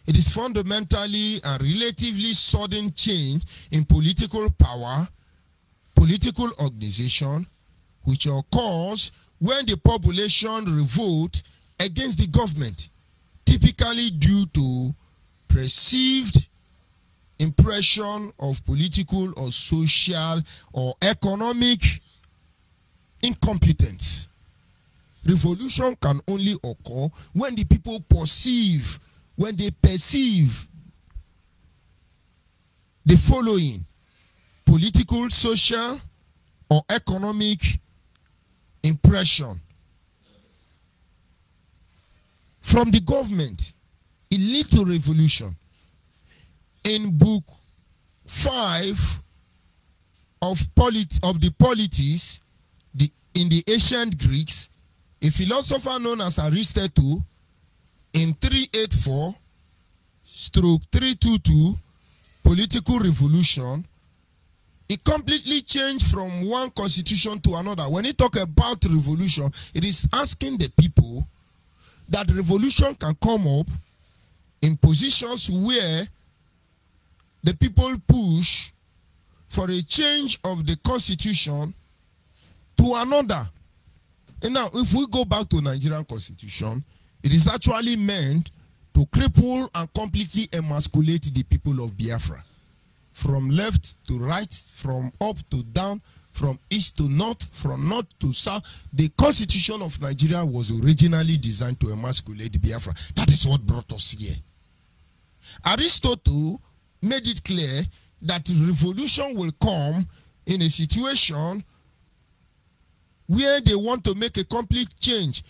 it is fundamentally a relatively sudden change in political power, political organization, which occurs when the population revolt against the government, typically due to perceived impression of political or social or economic incompetence. Revolution can only occur when the people perceive the following: political, social, or economic impression from the government. It leads to revolution. In book 5 of the Polities, in the ancient Greeks, a philosopher known as Aristotle, in 384/322, political revolution, it completely changed from one constitution to another. When he talk about revolution, it is asking the people that revolution can come up in positions where the people push for a change of the constitution to another. And now, if we go back to Nigerian constitution, it is actually meant to cripple and completely emasculate the people of Biafra. From left to right, from up to down, from east to north, from north to south. The constitution of Nigeria was originally designed to emasculate Biafra. That is what brought us here. Aristotle made it clear that revolution will come in a situation where they want to make a complete change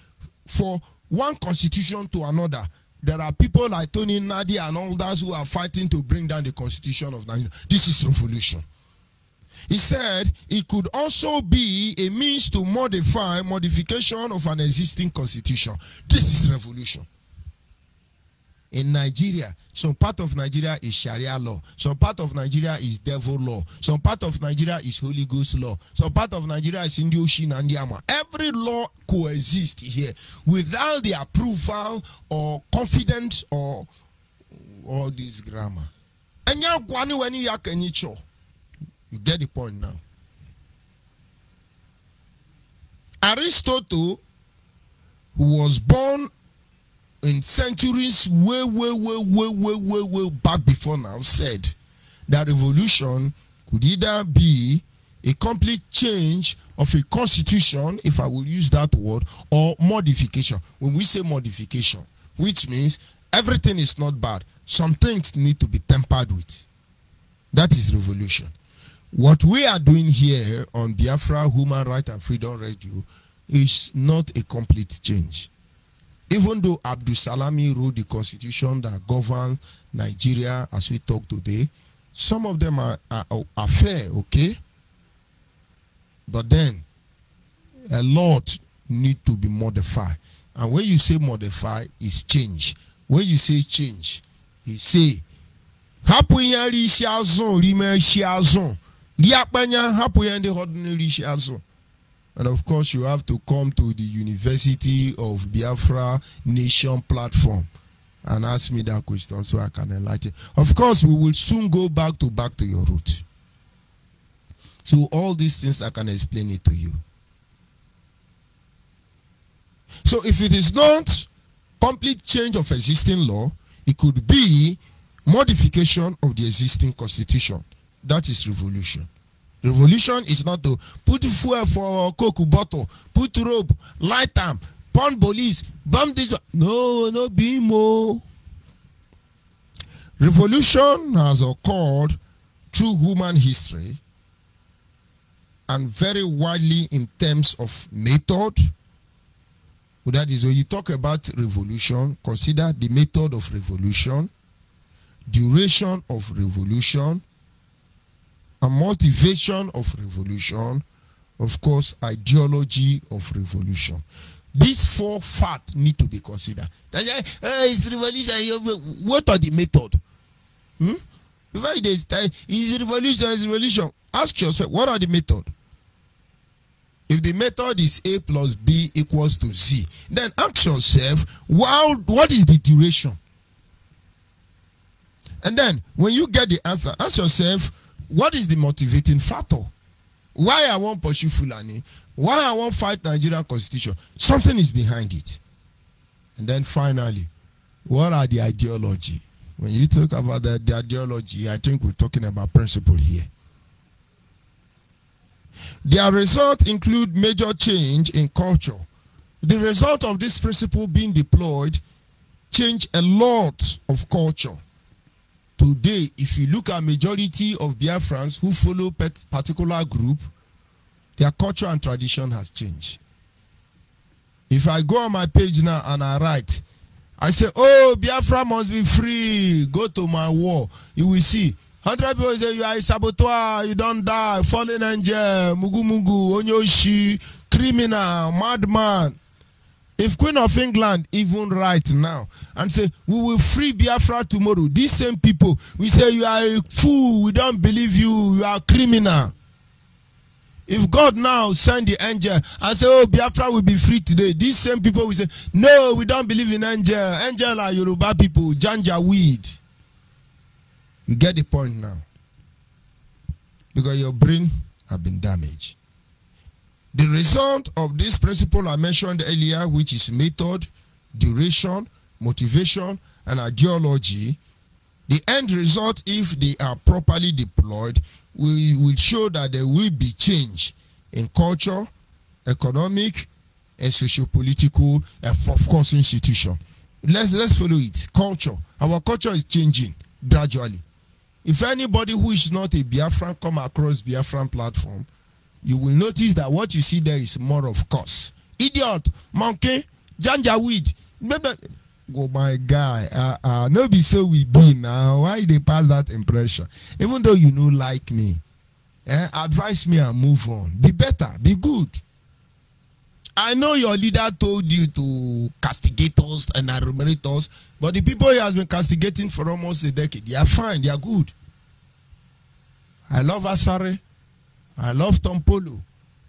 for one constitution to another. There are people like Tony Nadi and others who are fighting to bring down the constitution of Nigeria. This is revolution. He said it could also be a means to modification of an existing constitution. This is revolution. In Nigeria, some part of Nigeria is Sharia law. Some part of Nigeria is devil law. Some part of Nigeria is Holy Ghost law. Some part of Nigeria is Indioshin and Yama. Every law coexists here without the approval or confidence or all this grammar. And you get the point now. Aristotle, who was born in centuries way back before now, said that revolution could either be a complete change of a constitution, if I will use that word, or modification. When we say modification, which means everything is not bad. Some things need to be tempered with. That is revolution. What we are doing here on Biafra Human Right and Freedom Radio is not a complete change. Even though Abdul Salami wrote the constitution that governs Nigeria as we talk today, some of them are fair, okay? But then, a lot need to be modified. And when you say modify, it's change. When you say change, it's say, and of course, you have to come to the University of Biafra Nation platform and ask me that question so I can enlighten. Of course, we will soon go back to your root. So all these things, I can explain it to you. So if it is not complete change of existing law, it could be modification of the existing constitution. That is revolution. Revolution is not to put fuel for coke bottle, put rope, light them, burn police, bomb this. No, no bimo. Revolution has occurred through human history and very widely in terms of method. That is, when you talk about revolution, consider the method of revolution, duration of revolution, a motivation of revolution, of course, ideology of revolution. These four facts need to be considered. It's revolution. What are the method? Is revolution? Ask yourself, what are the method? If the method is A plus B equals to Z, then ask yourself, what is the duration? And then, when you get the answer, ask yourself, what is the motivating factor? Why I won't pursue Fulani? Why I won't fight Nigerian constitution? Something is behind it. And then finally, what are the ideology? When you talk about the ideology, I think we're talking about principle here. Their results include major change in culture. The result of this principle being deployed change a lot of culture. Today, if you look at majority of Biafrans who follow particular group, their culture and tradition has changed. If I go on my page now and I write, I say, oh, Biafra must be free, go to my wall. You will see 100 people say you are a saboteur, you don't die, fallen angel, mugu mugu, onyoshi, criminal, madman. If Queen of England even right now and say, we will free Biafra tomorrow, these same people, we say you are a fool, we don't believe you, you are a criminal. If God now send the angel and say, oh, Biafra will be free today, these same people will say, no, we don't believe in angel. Angel are Yoruba people, janja weed. You get the point now. Because your brain have been damaged. The result of this principle I mentioned earlier, which is method, duration, motivation, and ideology, the end result, if they are properly deployed, will show that there will be change in culture, economic, and socio-political, and of course institution. Let's follow it. Culture. Our culture is changing gradually. If anybody who is not a Biafran come across Biafran platform, you will notice that what you see there is more of course. Idiot, monkey, janjaweed. Oh my guy, no be so we be now. Why they pass that impression? Even though you know like me, advise me and move on. Be better, be good. I know your leader told you to castigate us and enumerate us, but the people he has been castigating for almost a decade, they are fine, they are good. I love Asare. I love Tompolo.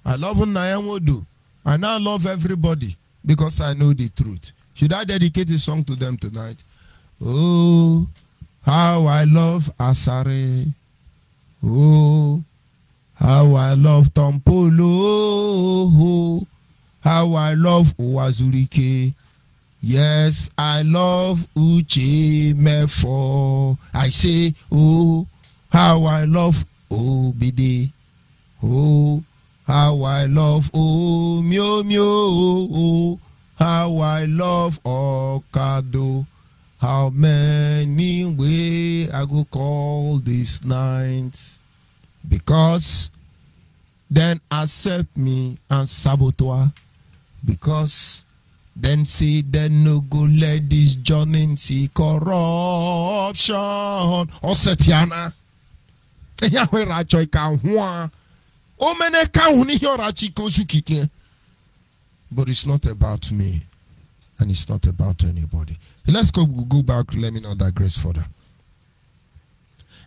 I love Nayamodu. I now love everybody because I know the truth. Should I dedicate a song to them tonight? Oh, how I love Asare. Oh, how I love Tompolo. Oh, how I love Uwazurike. Yes, I love Uche Mefo. I say, oh, how I love Obide. Oh, how I love Mio Mio. Oh, how I love Okado. How many way I go call this night? Because then accept me and saboteur. Because then say then no go let this journey see corruption. O Setiana. Yahweh Rachoy Kahwa. O mene kahuni yorachi konsuki. But it's not about me. And it's not about anybody. Let's go back. Let me not digress further.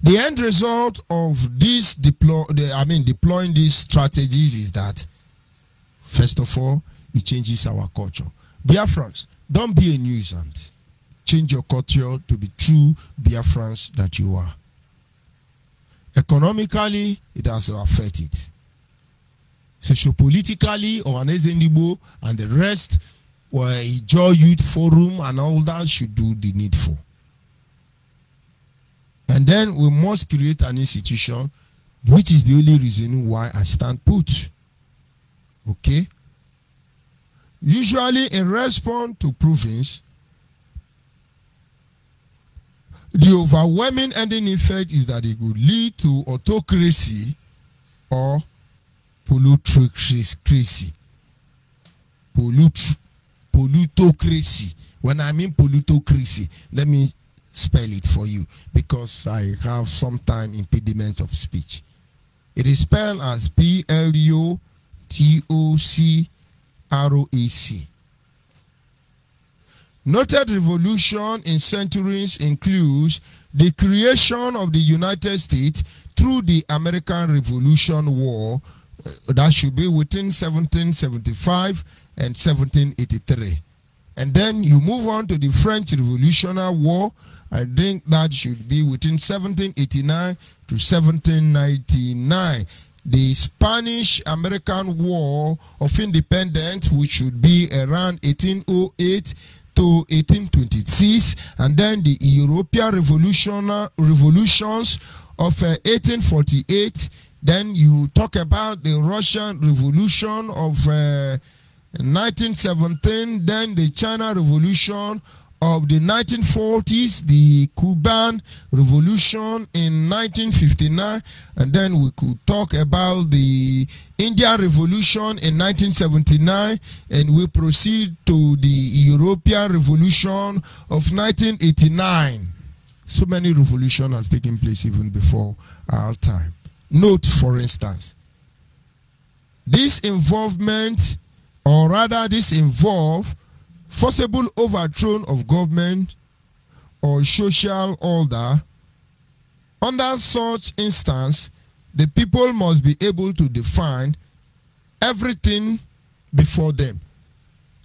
The end result of this deploying these strategies is that, first of all, it changes our culture. Biafrans, don't be a nuisance. Change your culture to be true Biafrans that you are. Economically, it has to affect it. Socio-politically, Ohaneze and the rest, Joy Youth Forum and all that should do the needful. And then we must create an institution, which is the only reason why I stand put. Okay? Usually in response to province, the overwhelming ending effect is that it would lead to autocracy or polutocracy. Polutocracy. When I mean polutocracy, let me spell it for you because I have sometimes impediment of speech. It is spelled as Plutocracy. Noted revolution in centuries includes the creation of the United States through the American Revolution War, that should be within 1775 and 1783. And then you move on to the French Revolutionary War. I think that should be within 1789 to 1799. The Spanish-American War of Independence, which should be around 1808 to 1826, and then the European revolutions of 1848. Then you talk about the Russian Revolution of 1917, then the China Revolution of the 1940s, the Cuban Revolution in 1959, and then we could talk about the Indian Revolution in 1979, and we proceed to the European Revolution of 1989. So many revolutions has taken place even before our time. Note, for instance, this involvement, or rather this involve forcible overthrow of government or social order. Under such instance, the people must be able to define everything before them.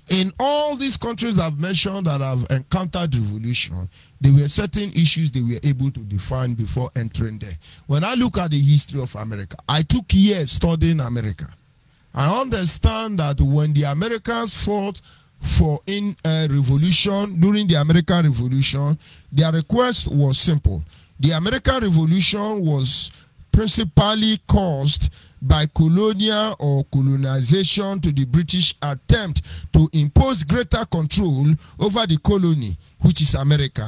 In all these countries I've mentioned that have encountered revolution, there were certain issues they were able to define before entering there. When I look at the history of America, I took years studying America. I understand that when the Americans fought for a revolution, during the American Revolution, their request was simple. The American Revolution was principally caused by colonial or colonization to the British attempt to impose greater control over the colony, which is America,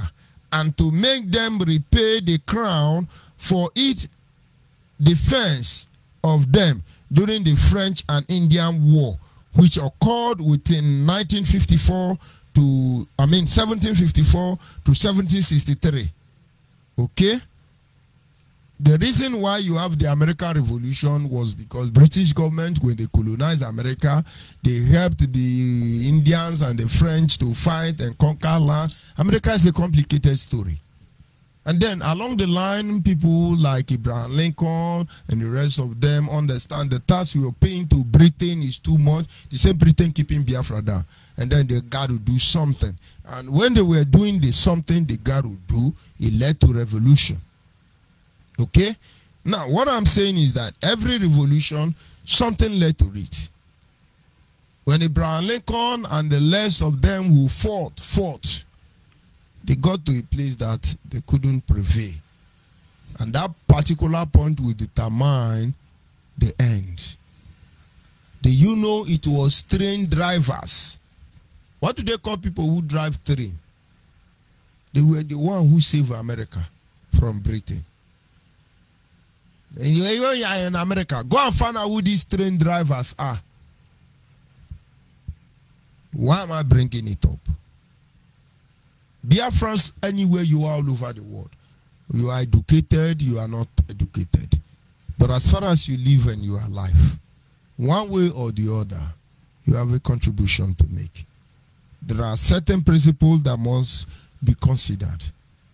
and to make them repay the crown for its defense of them during the French and Indian War, which occurred within 1754 to 1763. Okay? The reason why you have the American Revolution was because British government, when they colonized America, they helped the Indians and the French to fight and conquer land. America is a complicated story. And then along the line, people like Abraham Lincoln and the rest of them understand the tax we are paying to Britain is too much. The same Britain keeping Biafra down. And then they got to do something. And when they were doing the something they got to do, it led to revolution. Okay? Now, what I'm saying is that every revolution, something led to it. When Abraham Lincoln and the rest of them who fought, they got to a place that they couldn't prevail. And that particular point will determine the end. Do you know it was train drivers? What do they call people who drive train? They were the one who saved America from Britain. And you are in America. Go and find out who these train drivers are. Why am I bringing it up? Biafrans, anywhere you are all over the world, you are educated, you are not educated. But as far as you live and you are alive, one way or the other, you have a contribution to make. There are certain principles that must be considered.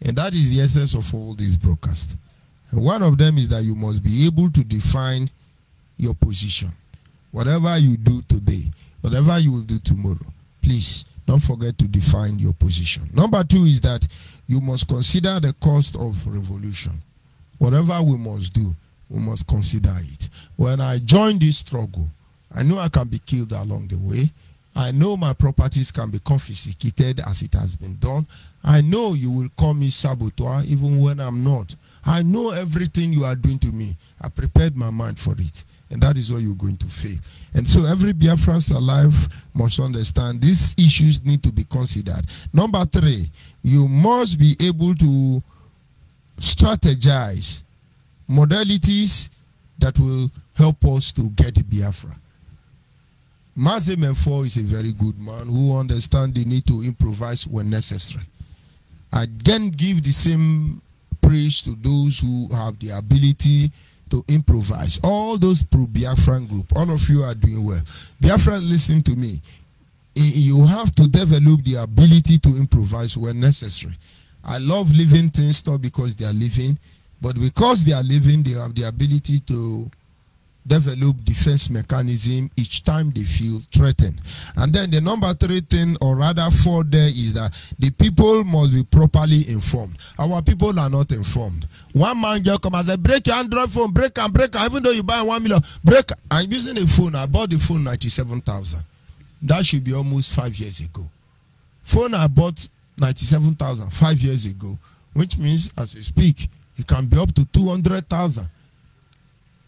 And that is the essence of all these broadcasts. And one of them is that you must be able to define your position. Whatever you do today, whatever you will do tomorrow, please don't forget to define your position. Number two is that you must consider the cost of revolution. Whatever we must do, we must consider it. When I joined this struggle, I know I can be killed along the way. I know my properties can be confiscated as it has been done. I know you will call me saboteur even when I'm not. I know everything you are doing to me. I prepared my mind for it. And that is what you're going to face. And so every Biafran alive must understand these issues need to be considered. Number three, you must be able to strategize modalities that will help us to get Biafra. Mazi Menfor is a very good man who understands the need to improvise when necessary. I then give the same praise to those who have the ability to improvise. All those pro-Biafran group, all of you are doing well. Biafra, listen to me. You have to develop the ability to improvise when necessary. I love living things not because they are living, but because they are living, they have the ability to develop defense mechanism each time they feel threatened. And then the number three thing, or rather four there, is that the people must be properly informed. Our people are not informed. One man just come and say, break your Android phone, break and break, even though you buy 1 million, break. I'm using a phone, I bought the phone 97,000. That should be almost 5 years ago. Phone I bought 97,000 5 years ago, which means as we speak, it can be up to 200,000.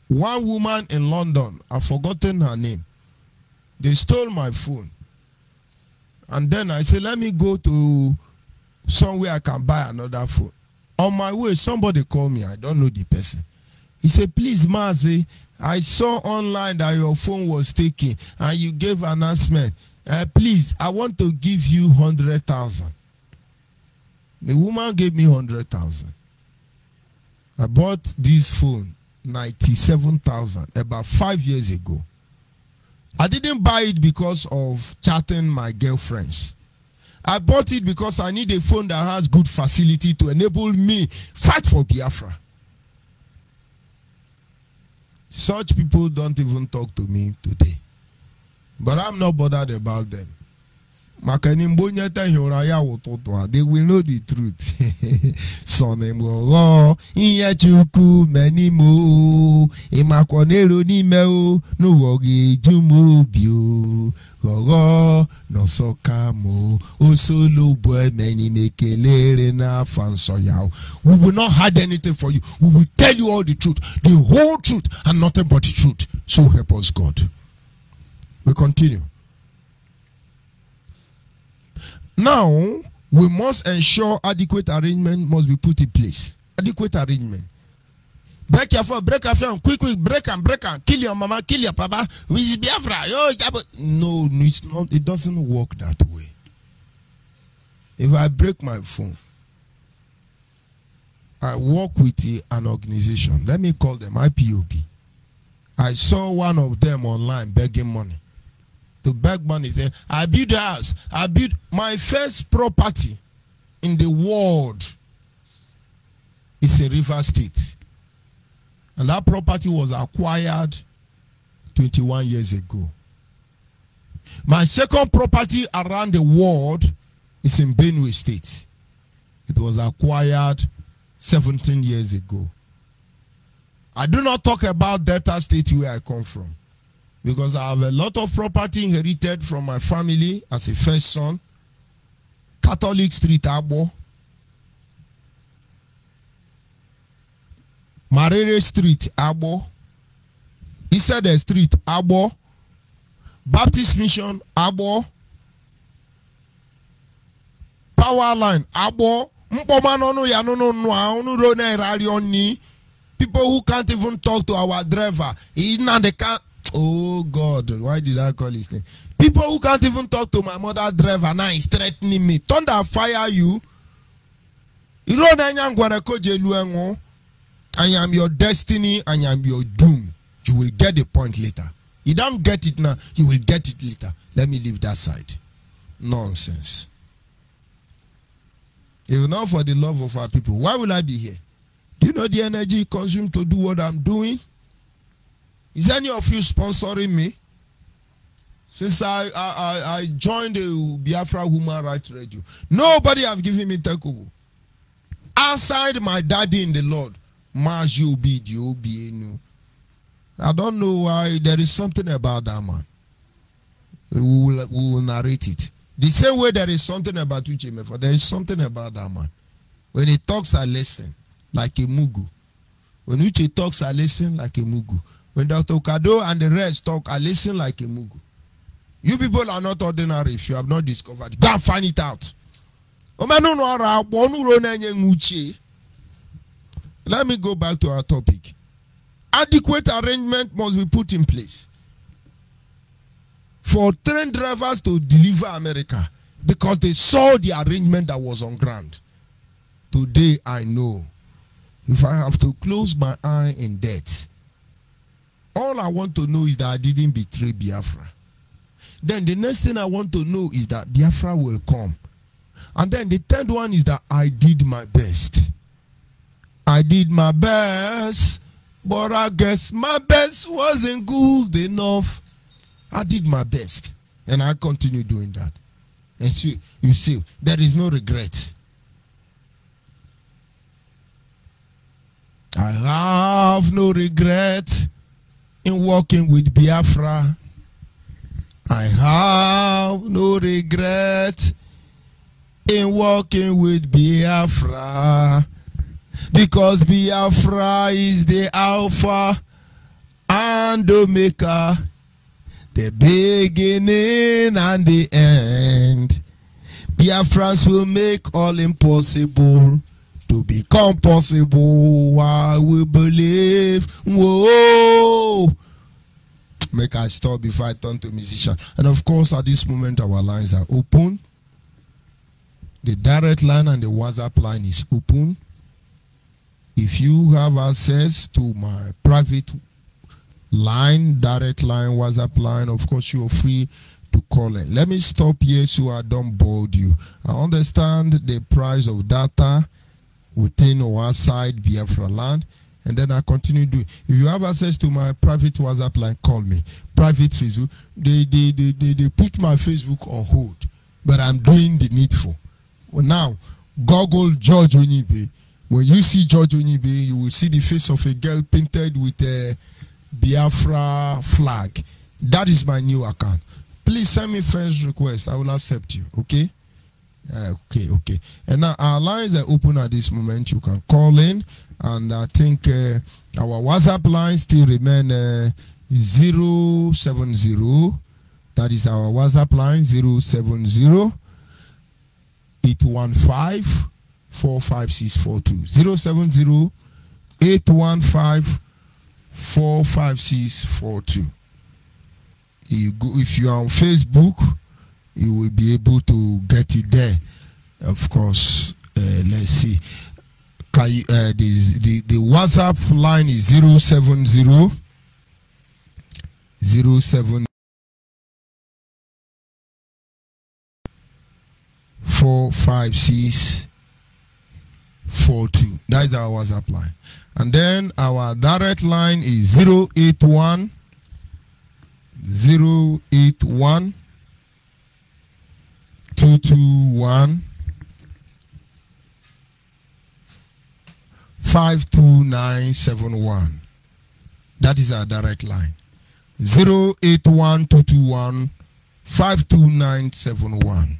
One woman in London, I've forgotten her name, they stole my phone. And then I said, let me go to somewhere I can buy another phone. On my way, somebody called me. I don't know the person. He said, please, Mazi, I saw online that your phone was taken and you gave an announcement. Please, I want to give you 100,000. The woman gave me 100,000. I bought this phone 97,000 about 5 years ago. I didn't buy it because of chatting my girlfriends. I bought it because I need a phone that has good facility to enable me fight for Biafra. Such people don't even talk to me today. But I'm not bothered about them. Makani mbonya ta hora ya wototo. They will know the truth. Son emwo iya chuku many mo. Imakonero ni meo no woge jumo bio. Gogo no soka mo. Osolo boy many mekelere na fanso yao. We will not hide anything for you. We will tell you all the truth, the whole truth, and nothing but the truth. So help us God. We continue. Now, we must ensure adequate arrangement must be put in place. Adequate arrangement. Break your phone, quick, break and kill your mama, kill your papa. With Biafra. No, it's not. It doesn't work that way. If I break my phone, I work with an organization. Let me call them IPOB. I saw one of them online begging money. To beg money, say, I build a house. I built my first property in the world. It's a river state. And that property was acquired 21 years ago. My second property around the world is in Benue State. It was acquired 17 years ago. I do not talk about Delta State where I come from, because I have a lot of property inherited from my family as a first son. Catholic Street, Abo. Marere Street, Abo. Isede Street, Abo. Baptist Mission, Abo. Power Line, Abo. People who can't even talk to our driver. They can't. Oh God, why did I call his name? People who can't even talk to my mother driver now is threatening me. Thunder fire you. I am your destiny, I am your doom. You will get the point later. You don't get it now, you will get it later. Let me leave that side. Nonsense. If not for the love of our people, why will I be here? Do you know the energy consumed to do what I'm doing? Is any of you sponsoring me? Since I joined the Biafra Human Rights Radio, nobody have given me takeover. Outside my daddy in the Lord, I don't know why. There is something about that man. We will narrate it. The same way there is something about Uchemefa, there is something about that man. When he talks, I listen like a mugu. When Uche talks, I listen like a mugu. When Dr. Kado and the rest talk, I listen like a mugu. You people are not ordinary if you have not discovered it. Go and find it out. Let me go back to our topic. Adequate arrangement must be put in place for train drivers to deliver America, because they saw the arrangement that was on ground. Today I know if I have to close my eye in death, all I want to know is that I didn't betray Biafra. Then the next thing I want to know is that Biafra will come. And then the third one is that I did my best. I did my best, but I guess my best wasn't good enough. I did my best, and I continue doing that. And so you see, there is no regret. I have no regret in working with Biafra. I have no regret in working with Biafra, because Biafra is the Alpha and Omega, the beginning and the end. Biafrans will make all impossible to become possible. I will believe. Whoa! Make I stop before I turn to musician. And of course, at this moment, our lines are open. The direct line and the WhatsApp line is open. If you have access to my private line, direct line, WhatsApp line, of course, you are free to call in. Let me stop here so I don't bore you. I understand the price of data within or outside Biafra land, and then I continue doing. If you have access to my private WhatsApp line, call me. Private Facebook, they put my Facebook on hold. but I'm doing the needful. Well, now, Google George Onyibe. When you see George Onyibe, you will see the face of a girl painted with a Biafra flag. That is my new account. Please send me friends request. I will accept you. Okay? Okay. And now our lines are open at this moment. You can call in, and I think our WhatsApp line still remain 070. That is our WhatsApp line 070 815 45642. 070 815 45642. If you are on Facebook, you will be able to get it there. Of course, let's see. Can you, the WhatsApp line is 070 45642. That is our WhatsApp line. And then our direct line is 081 221 52971. That is our direct line. 081 221 52971.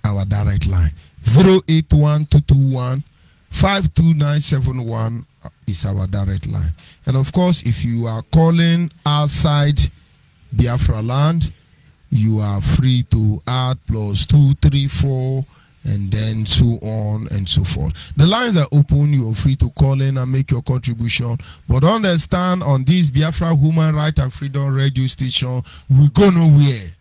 Our direct line. 081 221 52971 is our direct line. And of course, if you are calling outside Biafra land, you are free to add +234 and then so on and so forth. The lines are open. You are free to call in and make your contribution. But understand, on this Biafra Human Right and Freedom radio station, we go nowhere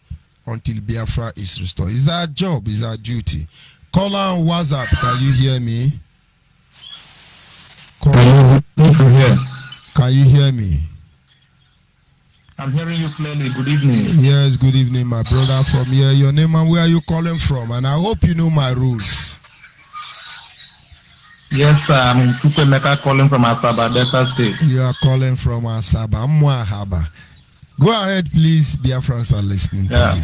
until Biafra is restored. It's our job, it's our duty. Call on WhatsApp. Can you hear me? Can you hear me? I'm hearing you clearly. Good evening. Yes, good evening, my brother. From here, your name and where are you calling from? And I hope you know my rules. Yes, I'm Chukwemeka calling from Asaba, Delta State. You are calling from Asaba, Mwahaba. Go ahead, please. Biafrans are listening to you.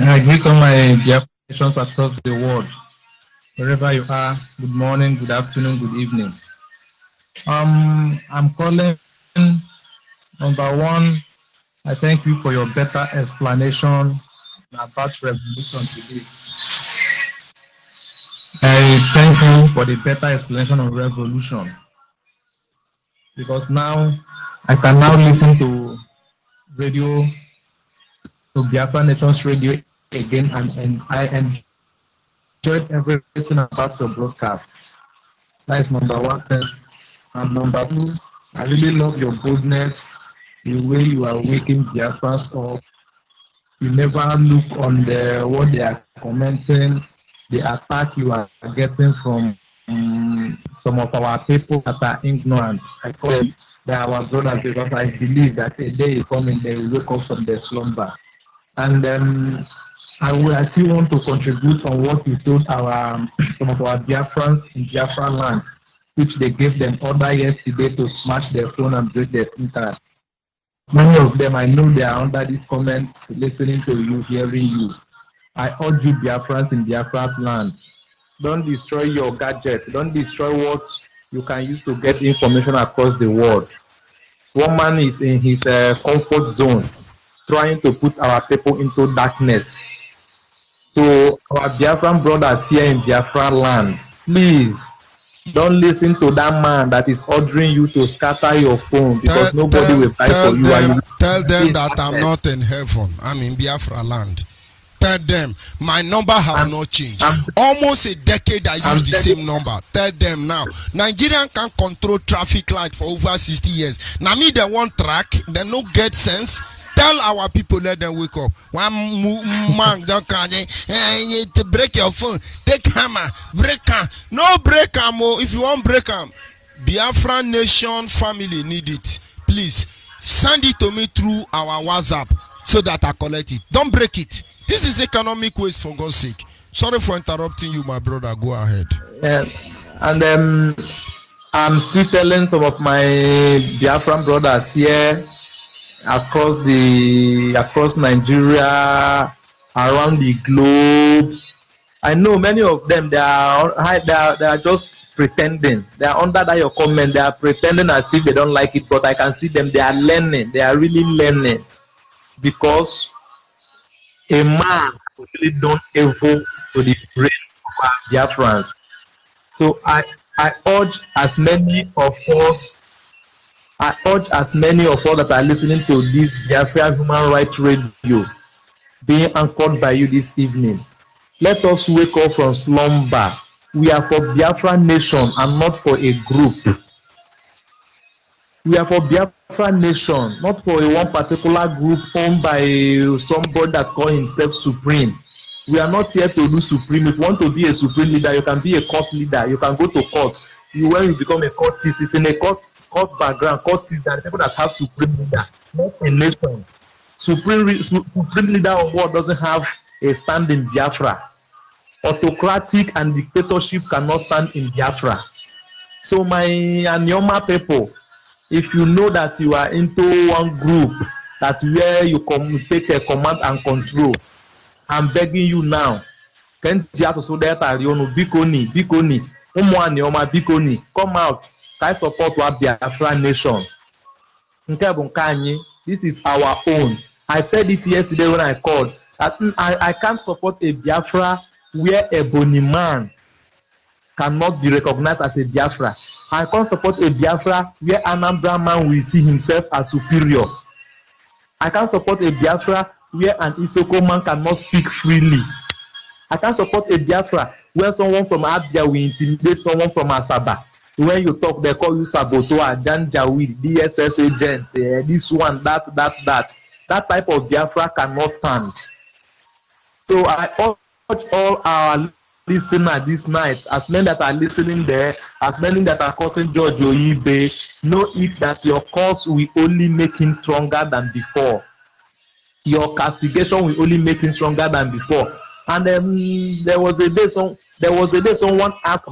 I greet all my Biafrans across the world. Wherever you are, good morning, good afternoon, good evening. I'm calling. Number one, I thank you for your better explanation about revolution today. I thank you for the better explanation of revolution, because now I can now listen to radio, to Biafra Nations Radio again, and I enjoyed everything about your broadcasts. That is number one thing. And number two, I really love your boldness, the way you are waking Biafrans up. You never look on what they are commenting, the attack you are getting from some of our people that are ignorant. I call them our brothers, because I believe that a day is coming, they will wake up from their slumber. And I still want to contribute on what you told some of our Biafrans in Biafra land, which they gave them order yesterday to smash their phone and break their internet. Many of them, I know they are under this comment, listening to you, hearing you. I urge you, Biafrans in Biafra's land, don't destroy your gadget. Don't destroy what you can use to get information across the world. One man is in his comfort zone, trying to put our people into darkness. So our Biafran brothers here in Biafra land, please, don't listen to that man that is ordering you to scatter your phone, because nobody will buy for you. Tell them that I'm not in heaven. I'm in Biafra land. Tell them my number has not changed. Almost a decade I use the same number. Tell them now. Nigerian can control traffic light for over 60 years. Now me they want track, they no get sense. Tell our people, let them wake up. One man don't to break your phone. Take hammer, break am. No break am. If you want break am, Biafra Nation family need it. Please send it to me through our WhatsApp so that I collect it. Don't break it. This is economic waste, for God's sake. Sorry for interrupting you, my brother. Go ahead. Yeah. And I'm still telling some of my Biafran brothers here across Nigeria, around the globe. I know many of them, they are just pretending. They are under that your comment. They are pretending as if they don't like it, but I can see them. They are learning. They are really learning, because a man really don't evolve to the brain of our Biafrans. So I urge as many of us that are listening to this Biafra Human Rights Radio being anchored by you this evening. Let us wake up from slumber. We are for Biafra nation and not for a group. We are for Biafra nation, not for a one particular group owned by somebody that calls himself supreme. We are not here to do supreme. If you want to be a supreme leader, you can be a court leader. You can go to court. When you become a courtist, it's in a court background. Courtist are people that have supreme leader, not a nation. Supreme leader of what doesn't have a stand in Biafra. Autocratic and dictatorship cannot stand in Biafra. So my Anyoma people, if you know that you are into one group, that where you take a command and control, I'm begging you now. Bikoni, come out. Can support our Biafra nation. This is our own. I said it yesterday when I called. I can't support a Biafra where a Boni man cannot be recognized as a Biafra. I can't support a Biafra where an Anambra man will see himself as superior. I can't support a Biafra where an Isoko man cannot speak freely. I can't support a Biafra where someone from Abia will intimidate someone from Asaba. When you talk, they call you Sabotoa, Janjaweed, DSS agent, this one, that. That type of Biafra cannot stand. So I urge all our listeners this night, as many that are listening there, as many that are causing George Onyibe, know it that your cause will only make him stronger than before. Your castigation will only make him stronger than before. And there was a day someone asked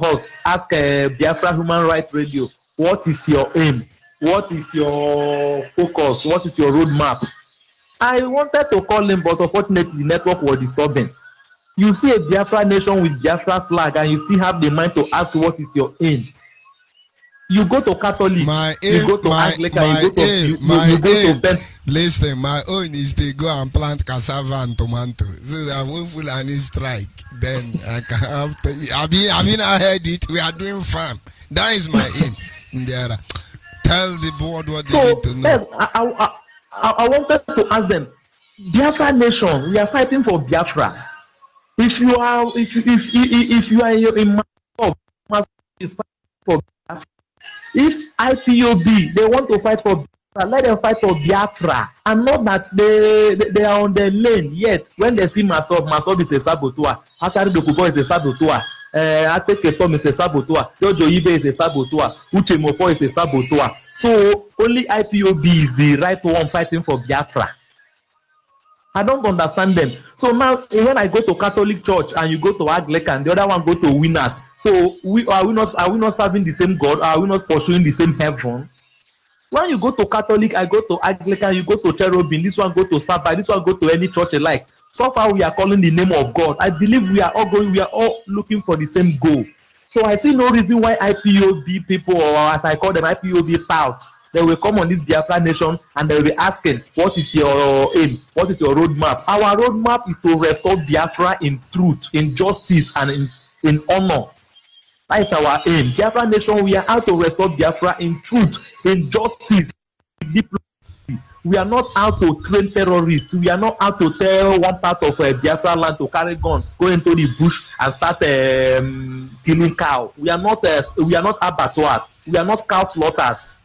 Biafra Human Rights Radio, what is your aim? What is your focus? What is your roadmap? I wanted to call him, but unfortunately the network was disturbing. You see a Biafra nation with Biafra flag and you still have the mind to ask what is your aim. You go to Catholic, you go to Anglican, you go to Pen. Listen, my own is to go and plant cassava and tomato. So I won't full any strike. Then I can have to. I mean, I heard it. We are doing farm. That is my aim. Tell the board what they need to know. Yes, I wanted to ask them. Biafra nation, we are fighting for Biafra. If you are in is fighting for Biafra. If IPOB they want to fight for Biafra, let them fight for Biafra, and not that they are on the lane yet. When they see Masob is a saboteur, Hasari Dokubo is a saboteur, Ateketom is a saboteur, Jojo Ibe is a saboteur, Uche Mofo is a saboteur. So only IPOB is the right one fighting for Biafra. I don't understand them. So now when I go to Catholic Church and you go to Anglican, the other one go to Winners. So are we not serving the same God? Are we not pursuing the same heaven? When you go to Catholic, I go to Anglican, you go to Cherubim, this one go to Sabbath, this one go to any church alike. So far we are calling the name of God. I believe we are all looking for the same goal. So I see no reason why IPOB people, or as I call them, IPOB tout, they will come on this Biafra nation and they will be asking, what is your aim? What is your roadmap? Our roadmap is to restore Biafra in truth, in justice, and in honor. That is our aim. Biafra nation, we are out to restore Biafra in truth, in justice, in diplomacy. We are not out to train terrorists. We are not out to tell one part of Biafra land to carry guns, go into the bush and start killing cow. We are not abattoirs. We are not cow slaughters.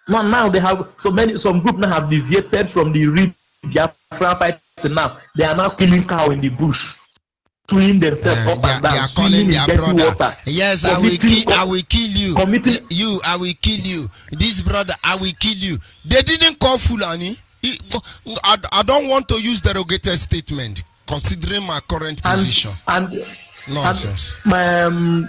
Now they have some group now have deviated from the real Biafra fight now. They are now killing cow in the bush, throwing themselves up and down, swimming in dirty water. Yes, I will kill you. I will kill you. This brother, I will kill you. They didn't call Fulani. I don't want to use derogated statement considering my current position. And nonsense. And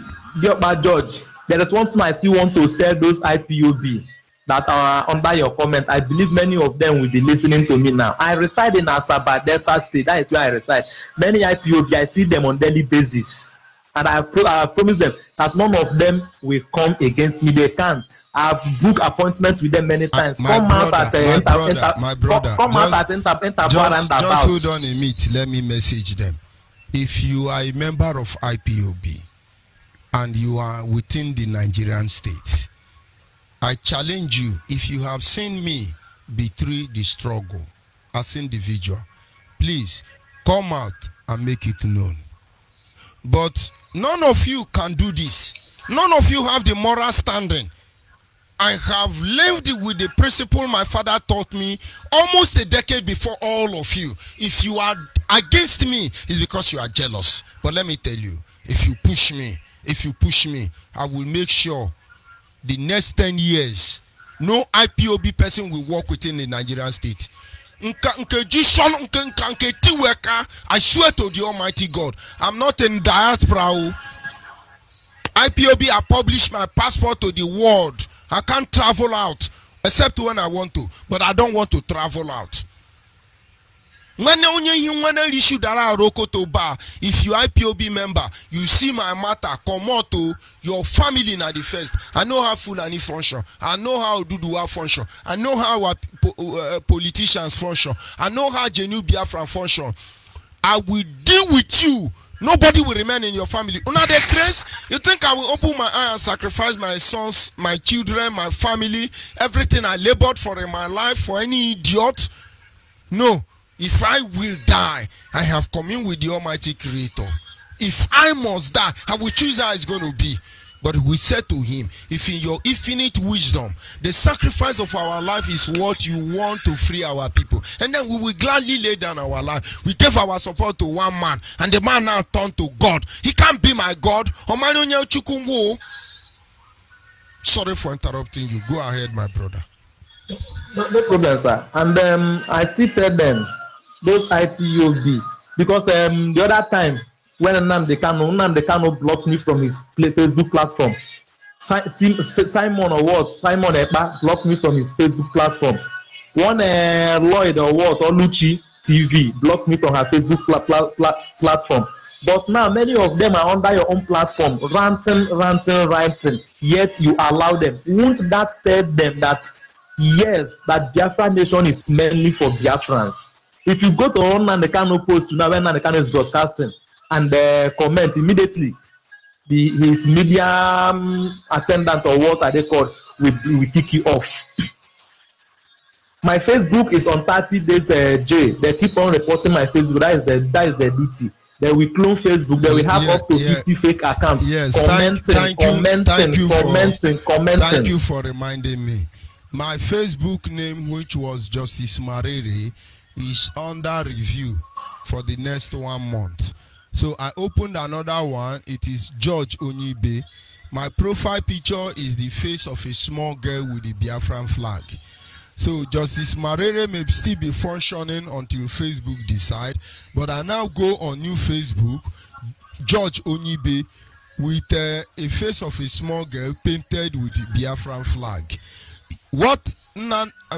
my judge, there is one thing I still want to tell those IPOB. that are under your comment. I believe many of them will be listening to me now. I reside in Asaba, Delta State. That is where I reside. Many IPOB, I see them on daily basis. And I have promised them that none of them will come against me. They can't. I have booked appointments with them many times. My brother, just hold on a minute. Let me message them. If you are a member of IPOB and you are within the Nigerian state, I challenge you, if you have seen me betray the struggle as individual, please come out and make it known. But none of you can do this. None of you have the moral standing. I have lived with the principle my father taught me almost a decade before all of you. If you are against me, it's because you are jealous. But let me tell you, if you push me, I will make sure the next 10 years, no IPOB person will work within the Nigerian state. I swear to the Almighty God, I'm not in diaspora. IPOB, I publish my passport to the world. I can't travel out except when I want to, but I don't want to travel out. If you IPOB member, you see my matter, come out to your family na the first. I know how Fulani function. I know how Duduwa function. I know how our politicians function. I know how Genuine Biafra function. I will deal with you. Nobody will remain in your family. Una the grace, you think I will open my eye and sacrifice my sons, my children, my family, everything I labored for in my life for any idiot? No. If I will die, I have communed with the Almighty Creator. If I must die, I will choose how it's going to be. But we said to him, if in your infinite wisdom, the sacrifice of our life is what you want to free our people, and then we will gladly lay down our life. We gave our support to one man, and the man now turned to God. He can't be my God. Sorry for interrupting you. Go ahead, my brother. No problem, sir. And I still tell them, those IPOB, because the other time when Nnamdi Kanu blocked me from his Facebook platform, Simon or what? Simon Ekpa blocked me from his Facebook platform. One Lloyd or what? Or Luchi TV blocked me from her Facebook platform. But now many of them are under your own platform, ranting, yet you allow them. Won't that tell them that yes, that Biafra nation is mainly for Biafrans? If you go to Nnamdi Kanu post now when Nnamdi Kanu is broadcasting and comment immediately, his media attendant or what are they called will kick you off. My Facebook is on 30 days J. They keep on reporting my Facebook. That is their duty. They will clone Facebook. They will have up to 50 fake accounts. Yes, commenting. Thank you for reminding me. My Facebook name, which was Justice Marere, is under review for the next 1 month. So I opened another one. It is George Onyibe. My profile picture is the face of a small girl with the Biafran flag. So Justice Marere may still be functioning until Facebook decide. But I now go on new Facebook, George Onyibe, with a face of a small girl painted with the Biafran flag.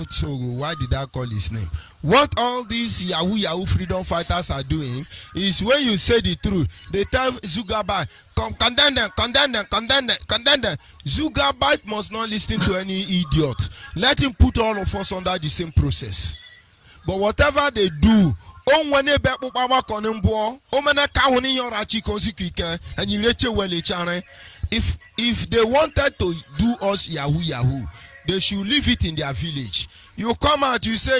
So why did I call his name? What all these Yahoo freedom fighters are doing is when you say the truth, they tell Zugabai, condemn them. Zugabai must not listen to any idiot. Let him put all of us under the same process. But whatever they do, if they wanted to do us Yahoo, they should leave it in their village. You come out, you say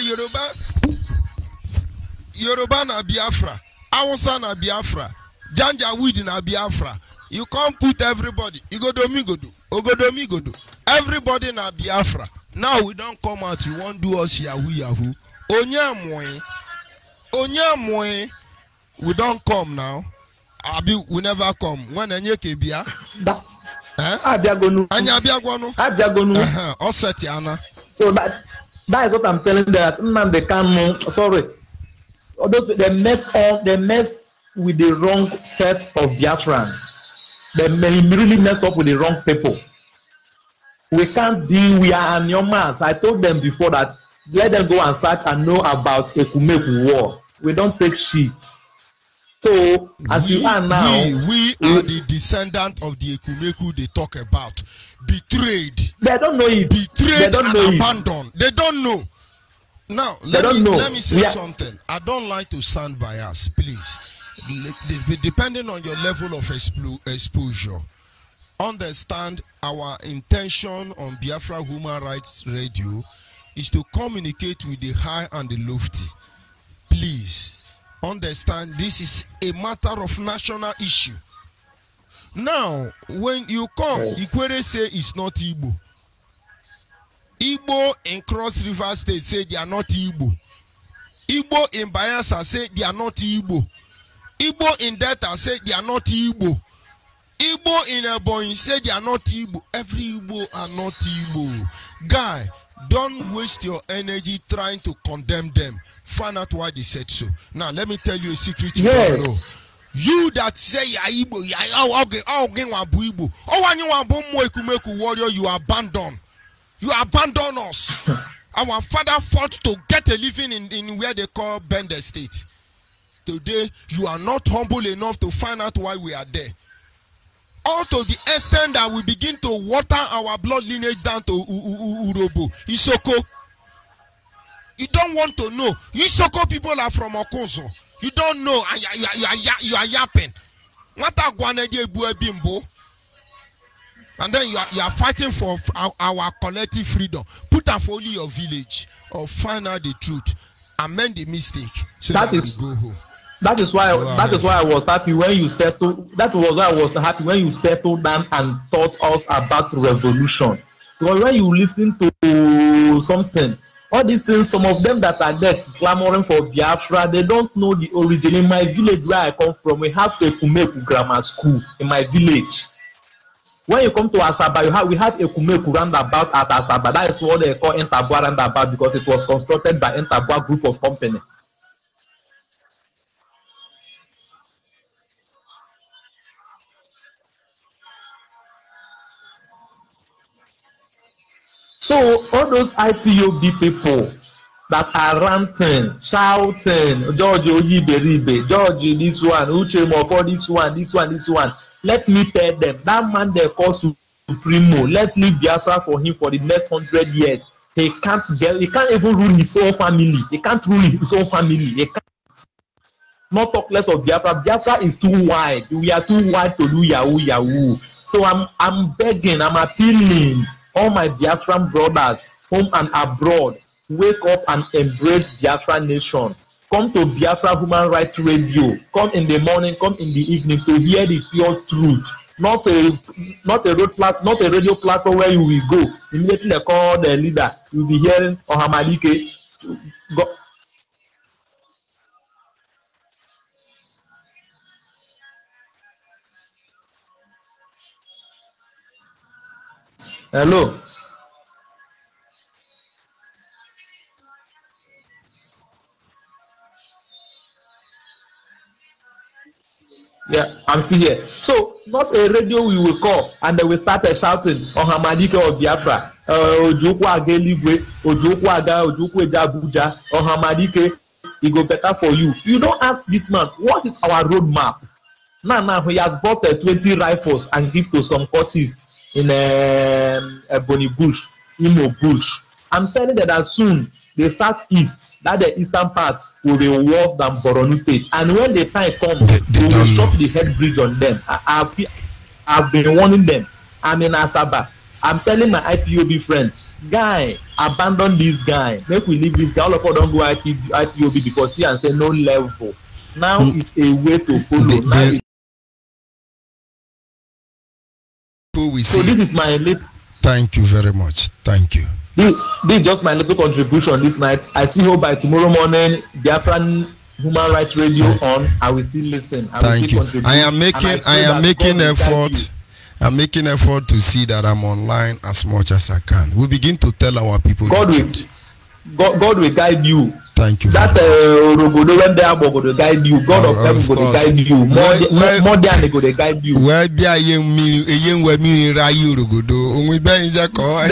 Yoruba na Biafra, Hausa na Biafra, Janjaweed na Biafra. You can't put everybody. Ogodomi. Everybody na Biafra. Now we don't come out, you won't do us Yahoo. Onyamoy. We don't come now. We never come. When Anyeke Bia? Abiagonu. So that is what I'm telling them. That Nnamdi Kanu, sorry, they messed with the wrong set of Biafran. They really messed up with the wrong people. We can't deal. We are anyomas. I told them before that let them go and search and know about Ekumeku war. We don't take shit. So as you are now, we are the descendant of the Ekumeku they talk about. Betrayed. They don't know it. Betrayed they don't and know abandoned. They don't know. Now let me say something. I don't like to sound biased, please. Depending on your level of exposure, understand our intention on Biafra Human Rights Radio is to communicate with the high and the lofty. Please understand this is a matter of national issue. Now, when you come, Ikwere say it's not Igbo. Igbo in Cross River State say they are not Igbo. Igbo in Bayelsa say they are not Igbo. Igbo in Delta say they are not Igbo. Igbo in Ebonyi say they are not Igbo. Every Igbo are not Igbo. Guy, don't waste your energy trying to condemn them. Find out why they said so. Now, let me tell you a secret you don't know. You that say you are Igbo, warrior, you abandon. You abandon us. Our father fought to get a living in where they call Bender State. Today, you are not humble enough to find out why we are there. All to the extent that we begin to water our blood lineage down to Urobo, Isoko. You don't want to know. Isoko people are from Okozo. You don't know, and you are yapping. And then you are fighting for our collective freedom. Put up only your village or find out the truth, amend the mistake, so that we go home. That is why I was happy when you settled. That was why I was happy when you settled down and taught us about revolution. Because when you listen to something, all these things, some of them that are there clamoring for Biafra, they don't know the origin. In my village where I come from, we have a Kumeku grammar school in my village. When you come to Asaba, we have a Kumeku roundabout at Asaba. That is what they call Entabwa roundabout because it was constructed by Entabwa group of company. So all those IPOB people that are ranting, shouting, George Onyibe, George this one, Uche Mofo this one. Let me tell them, that man they call Supremo, let me Biafra for him for the next 100 years. He can't even rule his own family. He can't rule his own family. He can't. Not talk less of Biafra. Biafra is too wide. We are too wide to do yahoo. So I'm begging, I'm appealing. All my Biafran brothers, home and abroad, wake up and embrace Biafra nation. Come to Biafra Human Rights Radio. Come in the morning, come in the evening to hear the pure truth. Not a radio platform where you will go. Immediately they call the leader. You'll be hearing Ohamadike. Hello. Yeah, I'm still here. So, not a radio we will call and then we start shouting on Hamadike or Biafra. Ojukwu Ageligwe, Ojukwu Aga, Ojukwu Abuja, or Hamadike, it go better for you. You don't ask this man, what is our roadmap? Now he has bought 20 rifles and give to some cultists in Ebony Bush, Imo Bush. I'm telling you that soon the southeast, that the eastern part, will be worse than Borno State. And when the time comes, we will stop the head bridge on them. I've been warning them. I'm in Asaba. I'm telling my IPOB friends, guy, abandon this guy. Make we leave this guy. All of us don't go IPOB because he and say no level. Now it's a way to follow. So this is my late. Thank you very much. Thank you. This is just my little contribution this night. I still hope by tomorrow morning, Biafran Human Rights Radio on. I will still listen. Thank you. I am making effort. I'm making effort to see that I'm online as much as I can. We begin to tell our people. God will guide you. Thank you. That Rogodo when they are going to guide you, God of heaven going to guide you. More than they go to guide you. Where be a young women rayu Rogodo? Only Ben is a call.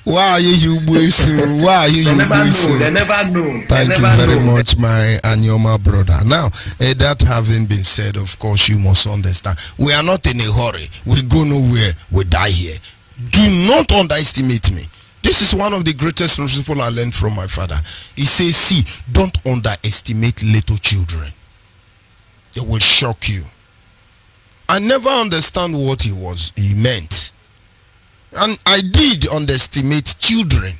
Why are you boys? Why are you boys? They never know. Thank you very much, my Anyoma brother. Now, that having been said, of course, you must understand. We are not in a hurry. We go nowhere. We die here. Do not underestimate me. This is one of the greatest principles I learned from my father. He says, see, don't underestimate little children. They will shock you. I never understand what he meant. And I did underestimate children.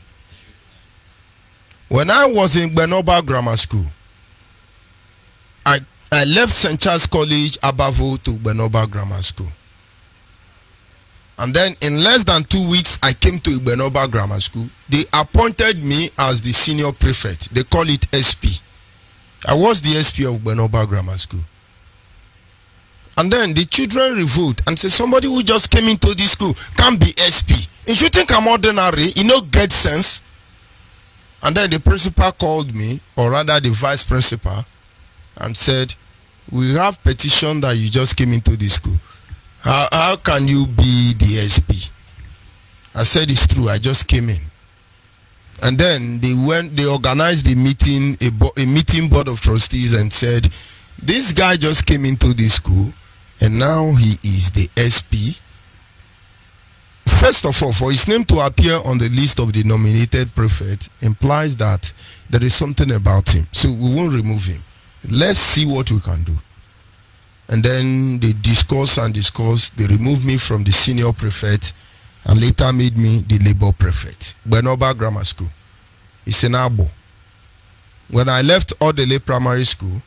When I was in Benoba Grammar School, I left St. Charles College, Abavo, to Benoba Grammar School. And then in less than 2 weeks, I came to Benoba Grammar School. They appointed me as the senior prefect. They call it SP. I was the SP of Benoba Grammar School. And then the children revolt and say, somebody who just came into this school can't be SP. If you think I'm ordinary, you know, get sense. And then the principal called me, or rather the vice principal, and said, we have petition that you just came into this school. How can you be the SP? I said, it's true, I just came in. And then they organized a meeting board of trustees and said, this guy just came into this school and now he is the SP. First of all, for his name to appear on the list of the nominated prefect implies that there is something about him. So we won't remove him. Let's see what we can do. And then they discuss. They removed me from the senior prefect and later made me the labor prefect. Benoba Grammar School. It's in Abo. When I left Odele Primary School,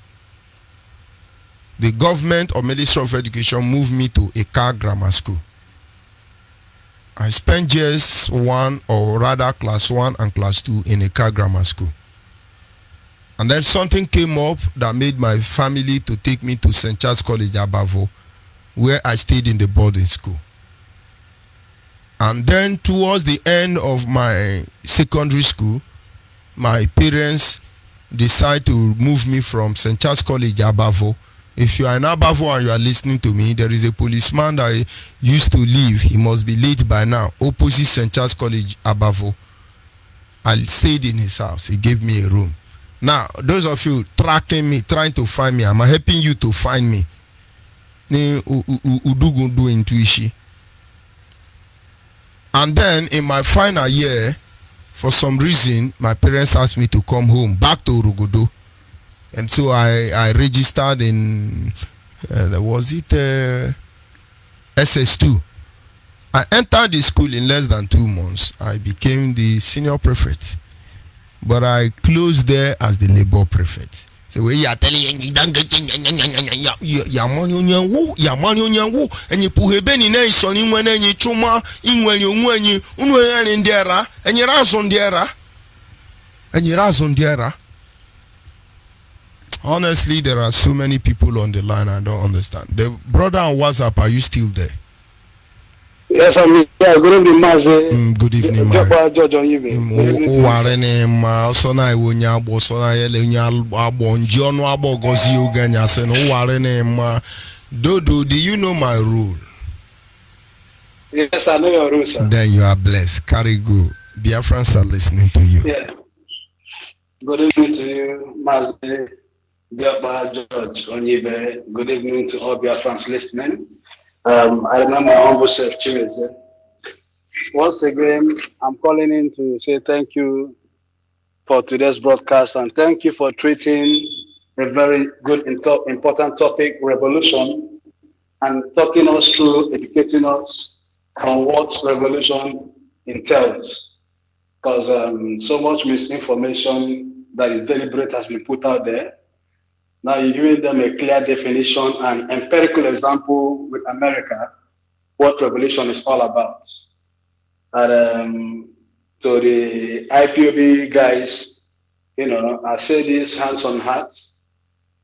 the government or Ministry of Education moved me to Eka Grammar School. I spent JS1, or rather class 1 and class 2 in Eka Grammar School. And then something came up that made my family to take me to St. Charles College, Abavo, where I stayed in the boarding school. And then towards the end of my secondary school, my parents decided to move me from St. Charles College, Abavo. If you are in Abavo and you are listening to me, there is a policeman that used to live. He must be late by now. Opposite St. Charles College, Abavo. I stayed in his house. He gave me a room. Now, those of you tracking me, trying to find me, I'm helping you to find me. And then in my final year, for some reason, my parents asked me to come home, back to Urugudu. And so I registered in, SS2. I entered the school in less than 2 months. I became the senior prefect. But I closed there as the labor prefect. So we are telling you don't get and you put Benny Nation in when you chuma in when you in there and your ass on there and your ass on there. Honestly, there are so many people on the line I don't understand. The brother on WhatsApp, are you still there? Yes, I'm here. Good evening, Maze. Good evening, Judge Onyibe. Dodo, do you know my rule? Yes, I know your rule, sir. Then you are blessed. Carry go. Biafrans are listening to you. Yeah. Good evening to you, Maze. Judge Onyibe. Good evening to all Biafrans listening. I remember my humble self, Chimeze. Once again, I'm calling in to say thank you for today's broadcast and thank you for treating a very good, important topic, revolution, and talking us through, educating us on what revolution entails. Because so much misinformation that is deliberate has been put out there. Now you're giving them a clear definition and empirical example with America, what revolution is all about. And to the IPOB guys, you know, I say this hands on heart.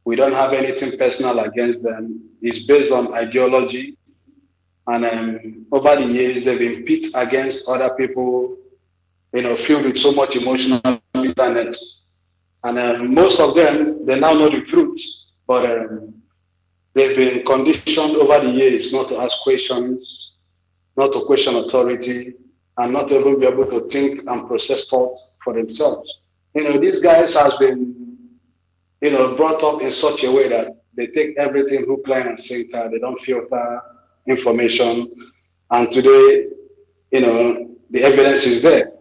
We don't have anything personal against them. It's based on ideology. And over the years, they've been pit against other people, you know, filled with so much emotional internet. And most of them, they now know the truth, but they've been conditioned over the years not to ask questions, not to question authority, and not to even be able to think and process thoughts for themselves. These guys has been, brought up in such a way that they take everything hook, line, and sinker. They don't filter information. And today, the evidence is there.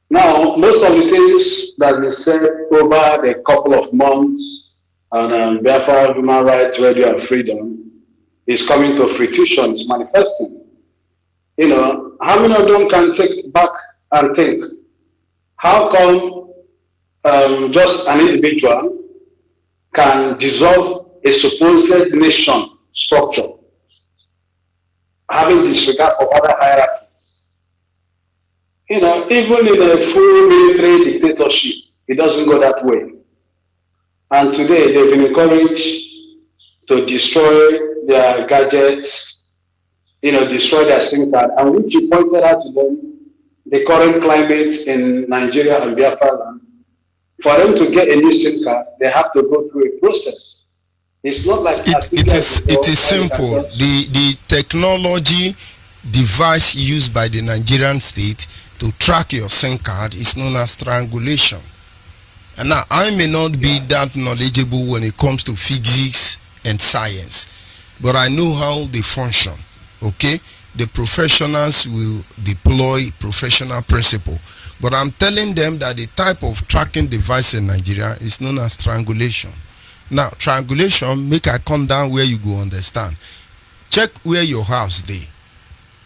Now, most of the things that we said over the couple of months on Biafra Human Rights, Radio and Freedom is coming to fruition, it's manifesting. How many of them can take back and think, how come just an individual can dissolve a supposed nation structure, having disregard of other hierarchies? Even in a full military dictatorship, it doesn't go that way. And today they've been encouraged to destroy their gadgets, destroy their SIM card, and which you pointed out to them, the current climate in Nigeria and Biafra land, for them to get a new SIM card, they have to go through a process. It's not like it is simple. The technology device used by the Nigerian state to track your SIM card is known as triangulation. And now I may not be that knowledgeable when it comes to physics and science, but I know how they function. Okay, the professionals will deploy professional principle, but I'm telling them that the type of tracking device in Nigeria is known as triangulation. Now triangulation, make I come down where you go understand. Check where your house dey.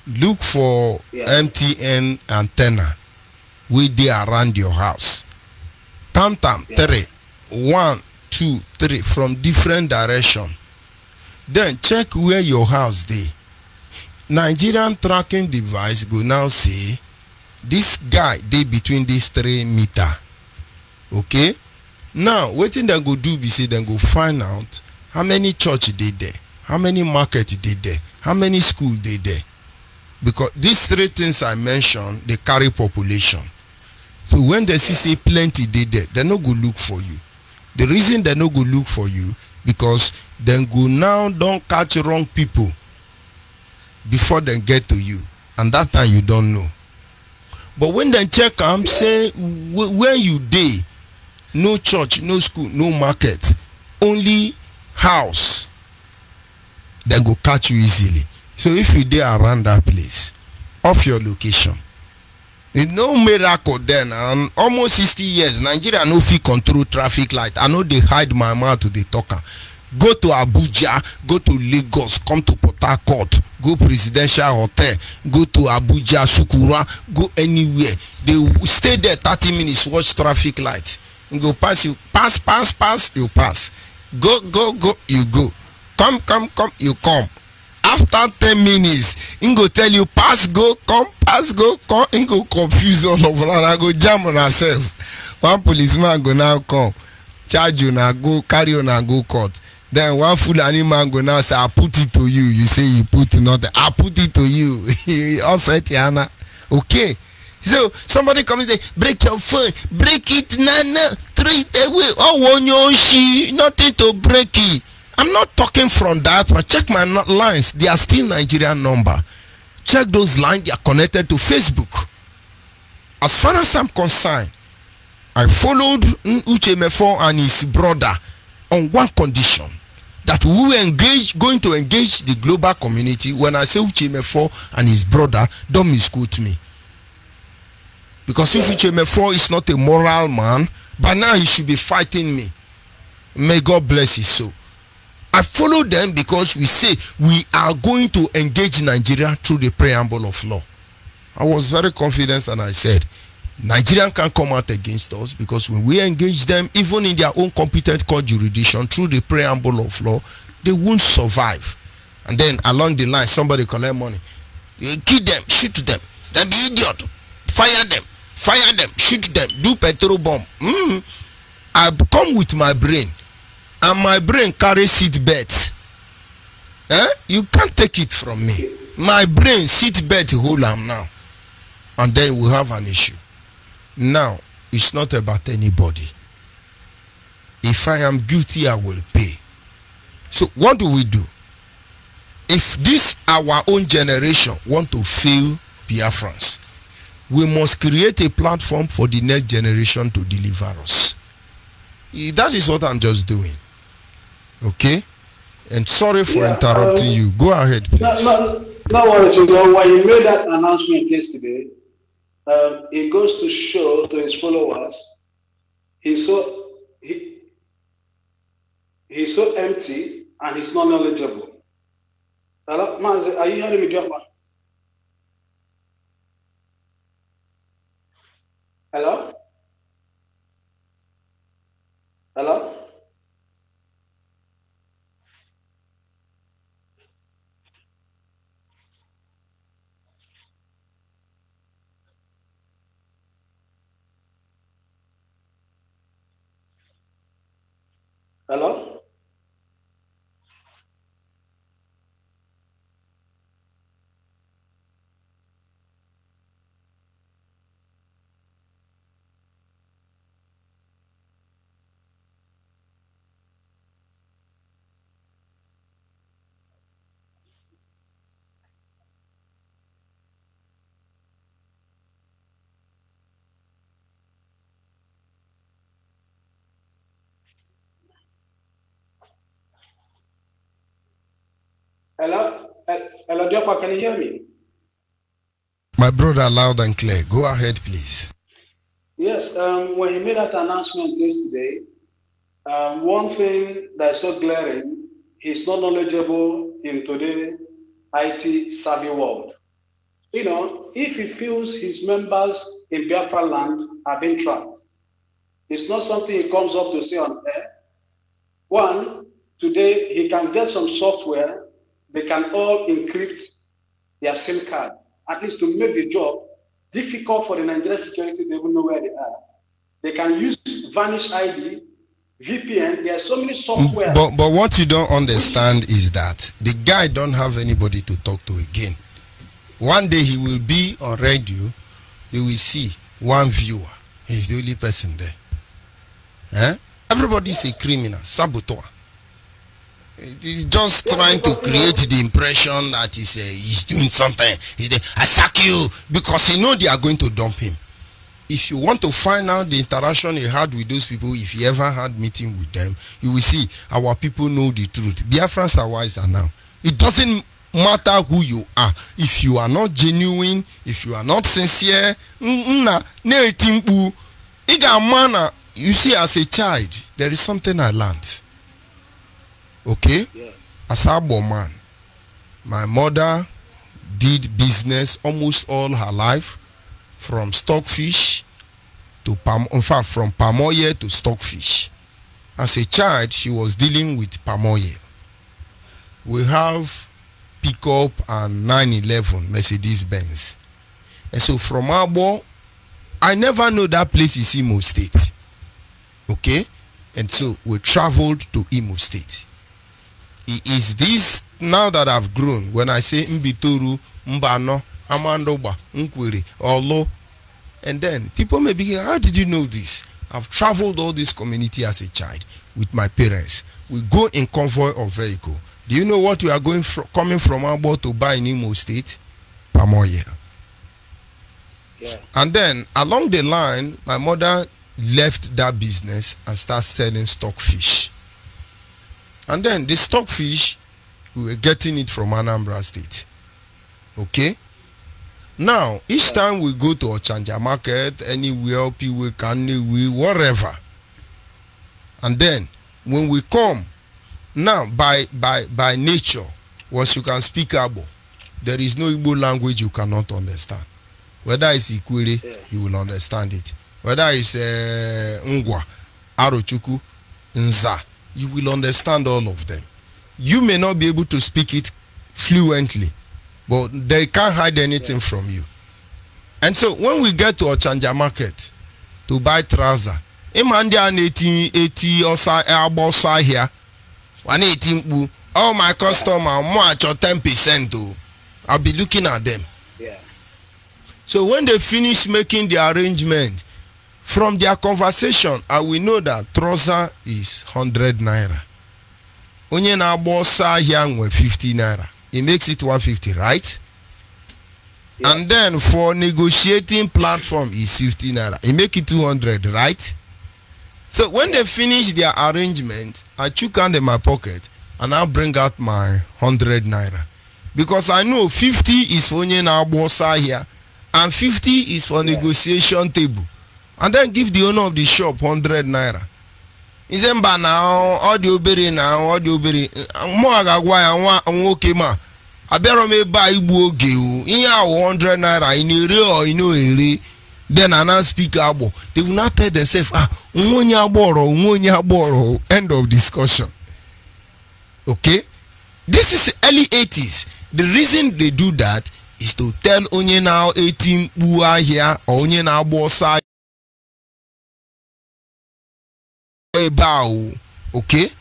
Look for MTN antenna wey dey around your house. Tam 3, 1, 2, 3 from different direction. Then check where your house dey. Nigerian tracking device go now say this guy dey between these 3 meters. Okay, now wetin dem go do be say dem go find out how many church dey there, how many market dey there, how many school dey there. Because these 3 things I mentioned, they carry population. So when they see plenty they there, they no go look for you. The reason they no go look for you, because then go now don't catch wrong people before they get to you, and that time you don't know. But when they check am say where you dey, no church, no school, no market, only house, they go catch you easily. So if you dey around that place, off your location, it's no miracle then. And almost 60 years, Nigeria no fit control traffic light. I know they hide my mouth to the talker. Go to Abuja, go to Lagos, come to Port Harcourt, go Presidential Hotel, go to Abuja, Sukura, go anywhere. They stay there 30 minutes, watch traffic light. You go pass, you pass, you pass. Go, you go. Come, you come. After 10 minutes, he go tell you pass, go, come, pass, go, come. He go confuse all over and I go jam on herself. One policeman go now come, charge you now, go carry you now, go court. Then one fool animal go now say, I put it to you. You say you put nothing. I put it to you. Also, Tiana. Okay. So somebody comes and say, break your phone, break it, nana, throw it away. Oh, one yoshi, nothing to break it. I'm not talking from that, but check my lines. They are still Nigerian number. Check those lines. They are connected to Facebook. As far as I'm concerned, I followed Uchemefo and his brother on one condition, that we were going to engage the global community. When I say Uchemefo and his brother, don't misquote me. Because if Uchemefo is not a moral man, by now he should be fighting me. May God bless his soul. I follow them because we say we are going to engage Nigeria through the preamble of law. I was very confident and I said, Nigerian can come out against us because when we engage them, even in their own competent court jurisdiction, through the preamble of law, they won't survive. And then along the line, somebody collect money. You kill them, shoot them. Then be idiot. Fire them, shoot them, do petrol bomb. I come with my brain. And my brain carries seat belt. You can't take it from me. My brain seat belt hold am now. And then we have an issue. Now, it's not about anybody. If I am guilty, I will pay. So what do we do? If this our own generation want to fail Biafrans, we must create a platform for the next generation to deliver us. That is what I'm just doing. Okay? And sorry for interrupting you. Go ahead, please. No worries. When you made that announcement yesterday, it goes to show to his followers, he's so empty and he's not knowledgeable. Hello, Mazi, are you hearing me, Joppa? Hello? Hello? Hello? Hello? Hello, Joppa, can you hear me? My brother, loud and clear. Go ahead, please. Yes, when he made that announcement yesterday, one thing that's so glaring, he's not knowledgeable in today's IT savvy world. You know, if he feels his members in Biafra land are being trapped, it's not something he comes up to say on air. One, today he can get some software, they can all encrypt their SIM card, at least to make the job difficult for the Nigerian security to even know where they are. They can use Vanish ID, VPN. There are so many software. But what you don't understand is that the guy don't have anybody to talk to again. One day he will be on radio, you will see one viewer. He's the only person there. Everybody is a criminal, saboteur. He's just trying to create the impression that he's doing something. I sack you, because he know they are going to dump him. If you want to find out the interaction he had with those people, if he ever had meeting with them, you will see our people know the truth. Biafrans are wiser now. It doesn't matter who you are. If you are not genuine, if you are not sincere, you see, as a child, there is something I learned. Okay? Yeah. As a man, my mother did business almost all her life, from stockfish to from palm oil to stockfish. As a child, she was dealing with palm oil. We have pickup and 911 Mercedes Benz. And so from Abo, I never know that place is Imo State. Okay? And so we traveled to Imo State. Is this, now that I've grown, when I say Mbitoru, Mbano, Amandoba, Nkwere, Olo, and then people may be, how did you know this? I've traveled all this community as a child with my parents. We go in convoy of vehicle. Do you know what we are coming from Abo to buy in Imo State? Palm oil. Yeah. And then along the line, my mother left that business and started selling stockfish. And then the stockfish, we were getting it from Anambra State. Okay? Now, each time we go to Ochanja market, anywhere, people can, whatever. And then, when we come, now, by nature, once you can speak Abo, there is no Igbo language you cannot understand. Whether it's Ikwere, you will understand it. Whether it's Ngwa, Arochuku, Nza, you will understand all of them. You may not be able to speak it fluently, but they can't hide anything from you. And so when we get to Ochanja market to buy trouser, Imandia 1880 or so here, 118, all my customer much or 10%. I'll be looking at them. Yeah. So when they finish making the arrangement, From their conversation, I will know that trouser is 100 naira. Onye na-agba ọsọ ahịa nwe 50 naira. It makes it 150, right? Yeah. And then for negotiating platform is 50 naira. It make it 200, right? So when they finish their arrangement, I took out in my pocket and I bring out my 100 naira. Because I know 50 is for onye na-agba ọsọ ahịa and 50 is for negotiation table. And then give the owner of the shop 100 naira. He said, "But now, all the obere now, all the obere. More agagwa ya nwoke ma. Abero me buy igbu oge o. Iya 100 naira in ere or in no ere. Then I now speak abo. They will not tell themselves, nwonya aboro. End of discussion. Okay? This is early 80s. The reason they do that is to tell onye now 18 bua here or onye na abo side. Okay,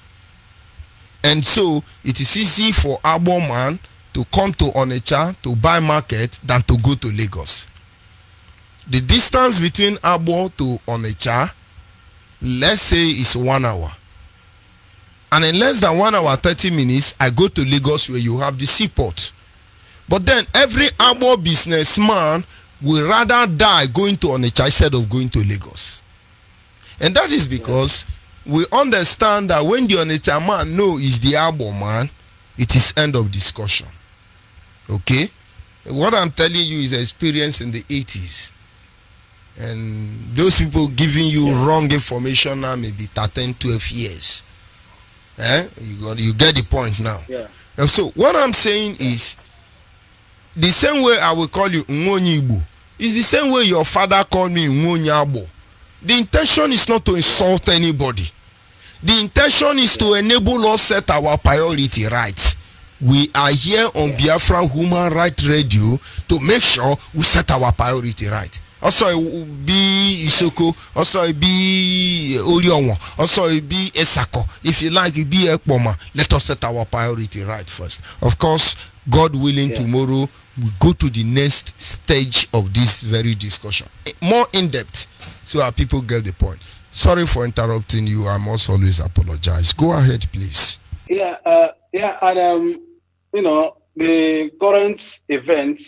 and so it is easy for Abo man to come to Onitsha to buy market than to go to Lagos. The distance between Abo to Onitsha, let's say, is 1 hour, and in less than 1 hour 30 minutes I go to Lagos where you have the seaport. But then every Abo businessman will rather die going to Onitsha instead of going to Lagos, and that is because we understand that when the Onitsha man know is the Abo man, it is end of discussion. Okay? What I'm telling you is experience in the 80s. And those people giving you wrong information now maybe 13, 12 years. You get the point now. Yeah. And so what I'm saying is, the same way I will call you Onyibe is the same way your father called me Abo. The intention is not to insult anybody. The intention is to enable us set our priority right. We are here on Biafra Human Rights Radio to make sure we set our priority right. Also, it will be Isoko. Also, it be Olionwo. Also, it be Esako. If you like, it be Ekpoma. Let us set our priority right first. Of course, God willing, tomorrow we go to the next stage of this very discussion, more in depth, so our people get the point. Sorry for interrupting you. I must always apologize. Go ahead, please. And the current event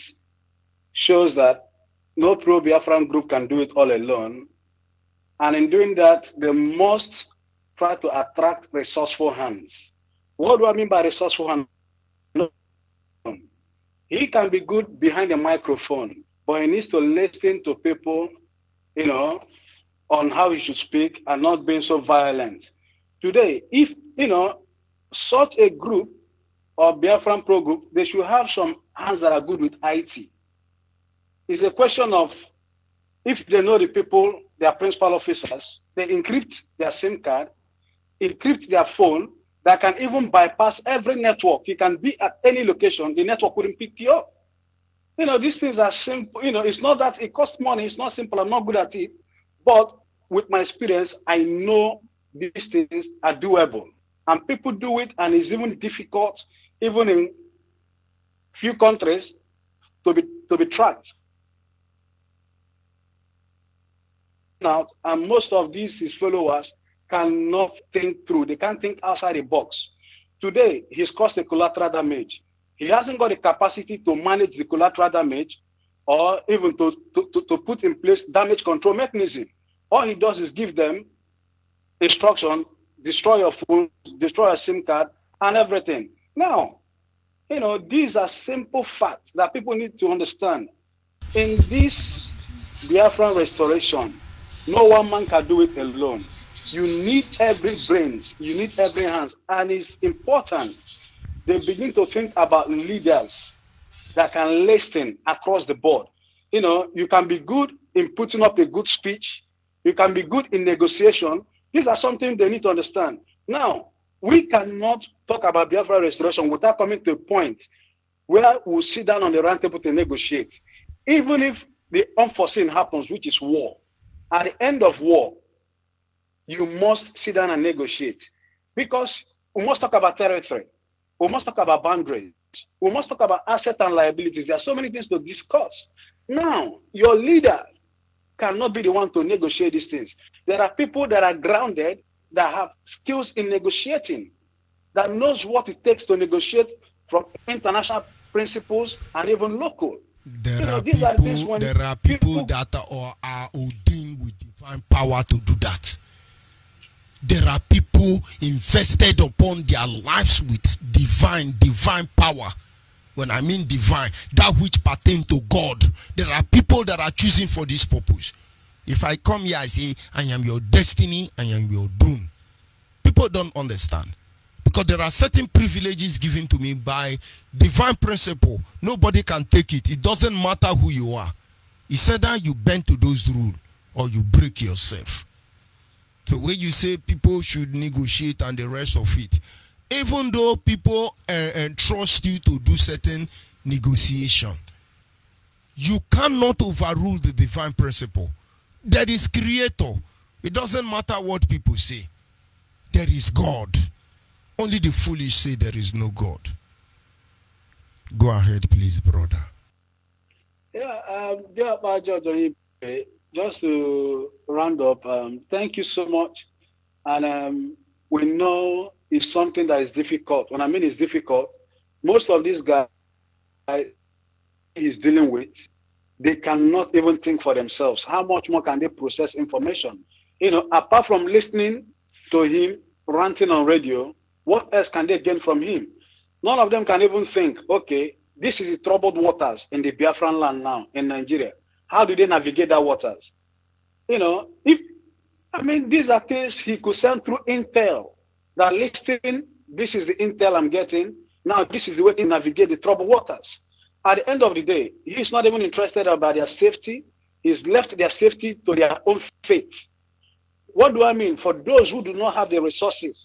shows that no pro-Biafran group can do it all alone. And in doing that, they must try to attract resourceful hands. What do I mean by resourceful hands? He can be good behind the microphone, but he needs to listen to people, on how he should speak and not being so violent. Today, if, such a group or Biafran pro group, they should have some hands that are good with IT. It's a question of, if they know the people, their principal officers, they encrypt their SIM card, encrypt their phone, that can even bypass every network. You can be at any location, the network wouldn't pick you up. These things are simple. It's not that it costs money. It's not simple. I'm not good at it. But with my experience, I know these things are doable. And people do it, and it's even difficult, even in few countries, to be tracked. Now, and most of his followers cannot think through. They can't think outside the box. Today, he's caused a collateral damage. He hasn't got the capacity to manage the collateral damage or even to put in place damage control mechanism. All he does is give them instruction, destroy your phone, destroy your SIM card, and everything. Now, these are simple facts that people need to understand. In this Biafran restoration, no one man can do it alone. You need every brains, you need every hands, and it's important they begin to think about leaders that can listen across the board. You can be good in putting up a good speech, you can be good in negotiation. These are something they need to understand. Now, we cannot talk about Biafra restoration without coming to a point where we'll sit down on the round table to negotiate. Even if the unforeseen happens, which is war, at the end of war, you must sit down and negotiate, because we must talk about territory. We must talk about boundaries. We must talk about assets and liabilities. There are so many things to discuss. Now, your leader cannot be the one to negotiate these things. There are people that are grounded, that have skills in negotiating, that knows what it takes to negotiate from international principles and even local. There are people that are ordained with divine power to do that. There are people invested upon their lives with divine power. When I mean divine, that which pertain to God. There are people that are choosing for this purpose. If I come here, I say, I am your destiny, I am your doom. People don't understand. Because there are certain privileges given to me by divine principle. Nobody can take it. It doesn't matter who you are. It's either you bend to those rules or you break yourself. So when you say people should negotiate and the rest of it, even though people trust you to do certain negotiation, you cannot overrule the divine principle. There is creator. It doesn't matter what people say. There is God. Only the foolish say there is no God. Go ahead, please, brother. Yeah, Judge Onyibe, just to round up, thank you so much. And we know it's something that is difficult. When I mean it's difficult, most of these guys he's dealing with, they cannot even think for themselves. How much more can they process information? You know, apart from listening to him ranting on radio, what else can they gain from him? None of them can even think, okay, this is the troubled waters in the Biafran land now in Nigeria. How do they navigate that waters? You know, these are things he could send through intel. That listing, this is the intel I'm getting. Now this is the way to navigate the troubled waters. At the end of the day, he's not even interested about their safety. He's left their safety to their own fate. What do I mean? For those who do not have the resources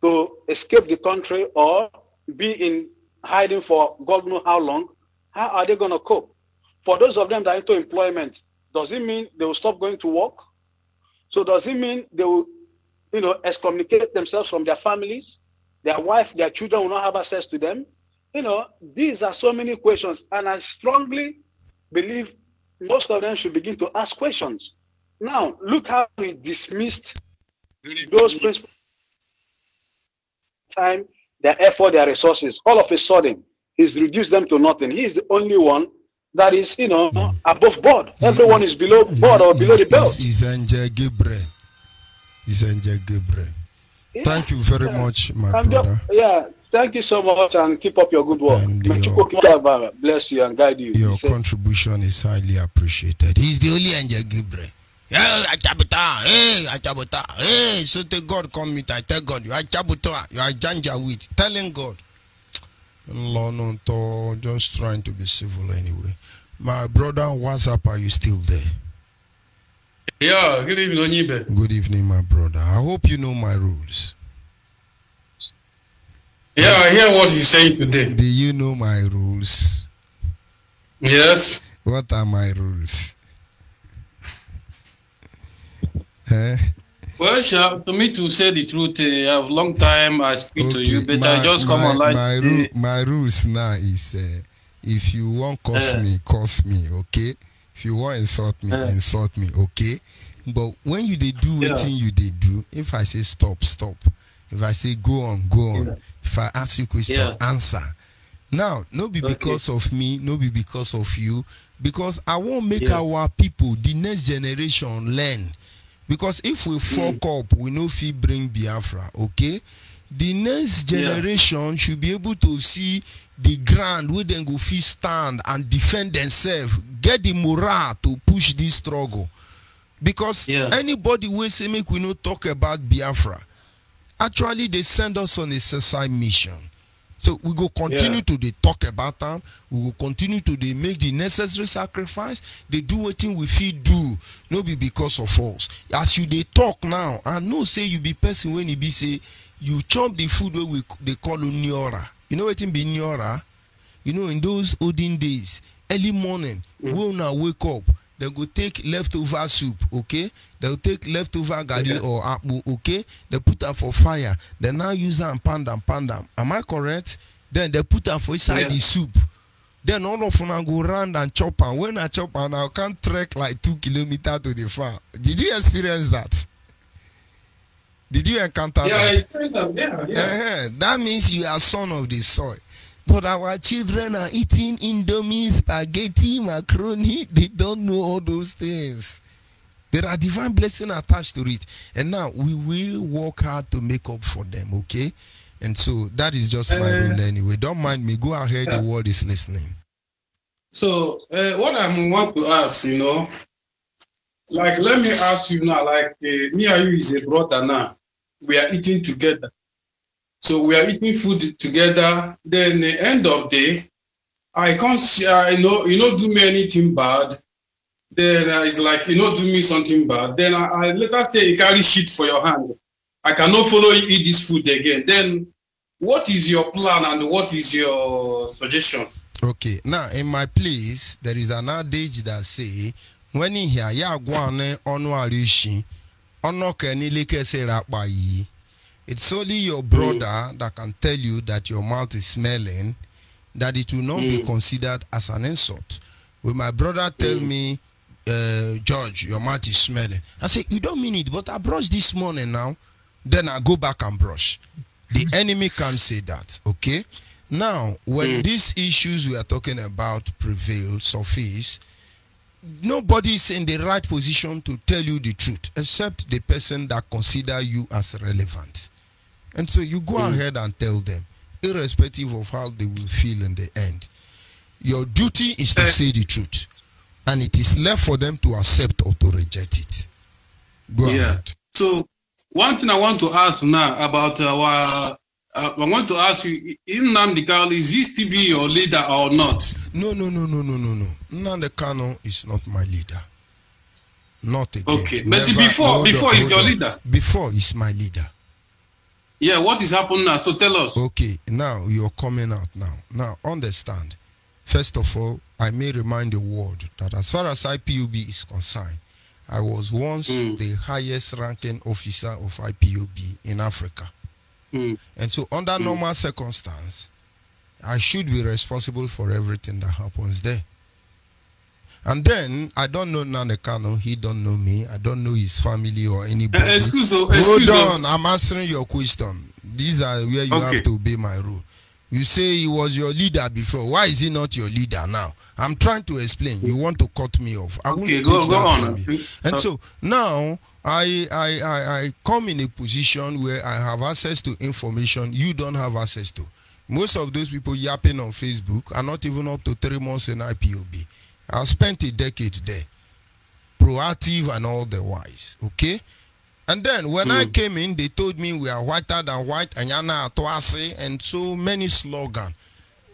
to escape the country or be in hiding for God knows how long, how are they going to cope? For those of them that are into employment, does it mean they will stop going to work? So does it mean they will, excommunicate themselves from their families? Their wife, their children will not have access to them? These are so many questions, and I strongly believe most of them should begin to ask questions. Now, look how he dismissed those principles. Time, their effort, their resources. All of a sudden, he's reduced them to nothing. He is the only one that is, above board. Everyone is below board or below the belt. He's Onyibe. Yeah. Thank you very much, my brother. Thank you so much, and keep up your good work. And Bless you and guide you. Your contribution is highly appreciated. He's the only Onyibe. Hey, so the God come meet. I tell God, you are Chabuta, you are Janjaweed. Telling God, just trying to be civil anyway. My brother, what's up? Are you still there? Yeah, good evening, Onyibe. Good evening, my brother. I hope you know my rules. Yeah, I hear what you say today. Do you know my rules? Yes. What are my rules? Well, to me, to say the truth, I have a long time I speak to you, but I just come online. My rules now is if you want curse me, okay? If you want insult me, okay? But when you they do anything you they do, if I say stop, stop. If I say go on. Yeah. If I ask you question, answer. Now, no be because of me, no be because of you, because I won't make our people, the next generation, learn. Because if we fuck up, we know if we bring Biafra, okay? The next generation should be able to see the ground where they go fit stand and defend themselves, get the morale to push this struggle. Because anybody will say make we no talk about Biafra. Actually, they send us on a suicide mission. So we go continue to they talk about them. We will continue to they make the necessary sacrifice. They do what we feel do. No be because of us. As you they talk now, I know say you be person when you be say you chop the food where they call Nyora. You know what it be Nyora? You know in those olden days, early morning, we now wake up. They go take leftover soup, okay? They'll take leftover gari or apple, okay? They put that for fire. They now use them and pan them. Am I correct? Then they put that for inside the soup. Then all of them go round and chop, and when I chop, and I can't trek like 2 kilometers to the farm. Did you experience that? Did you encounter that? I experienced that. Yeah. That means you are son of the soil. But our children are eating Indomie, spaghetti, macaroni. They don't know all those things. There are divine blessings attached to it. And now we will work hard to make up for them, okay? And so that is just my rule anyway. Don't mind me. Go ahead. The world is listening. So what I want to ask, like, let me ask you now, like, me and you is a brother now. We are eating together. So we are eating food together. Then the end of the day, I can't see, you know, do me anything bad. Then it's like, do me something bad. Then I let us say you carry shit for your hand. I cannot follow you eat this food again. Then what is your plan and what is your suggestion? Okay, now in my place, there is an adage that say, when you hear ya guane onwarishi, onokenilike se rapayi. It's only your brother that can tell you that your mouth is smelling, that it will not be considered as an insult. When my brother tell me, George, your mouth is smelling, I say, you don't mean it, but I brushed this morning now. Then I go back and brush. The enemy can't say that, okay? Now, when these issues we are talking about prevail, surface, nobody is in the right position to tell you the truth, except the person that consider you as relevant. And so you go ahead and tell them, irrespective of how they will feel in the end. Your duty is to say the truth. And it is left for them to accept or to reject it. Go ahead. So, one thing I want to ask now about our, I want to ask you, Nnamdi Kanu, is he still be your leader or not? No. Nnamdi Kanu is not my leader. Not again. Okay, but before he's your leader. Before he's my leader. Yeah, what is happening now? So tell us. Okay, now you're coming out now. Now, understand. First of all, I may remind the world that as far as IPOB is concerned, I was once the highest ranking officer of IPOB in Africa. And so under normal circumstances, I should be responsible for everything that happens there. And then, I don't know Nnamdi Kanu, he don't know me, I don't know his family or anybody. Hold on, I'm answering your question. These are where you have to obey my rule. You say he was your leader before. Why is he not your leader now? I'm trying to explain. You want to cut me off. I won't take go that on. from you. And so now I come in a position where I have access to information you don't have access to. Most of those people yapping on Facebook are not even up to 3 months in IPOB. I spent a decade there, proactive and all the wise. Okay. And then when I came in, they told me we are whiter than white, and yana atoase, and so many slogans.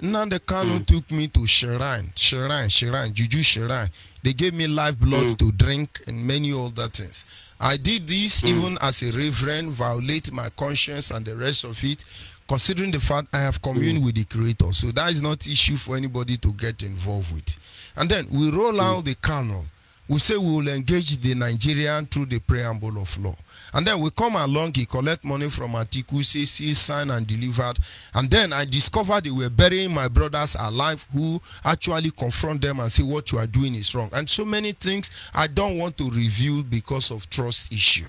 Nnamdi Kanu took me to Shrine, Juju Shrine. They gave me live blood to drink and many other things. I did this even as a reverend, violate my conscience and the rest of it, considering the fact I have communed with the Creator. So that is not issue for anybody to get involved with. And then we roll out the kernel. We say we will engage the Nigerian through the preamble of law. And then we come along, he collect money from Atiku, say, signed and delivered. And then I discovered they were burying my brothers alive who actually confront them and say what you are doing is wrong. And so many things I don't want to reveal because of trust issue.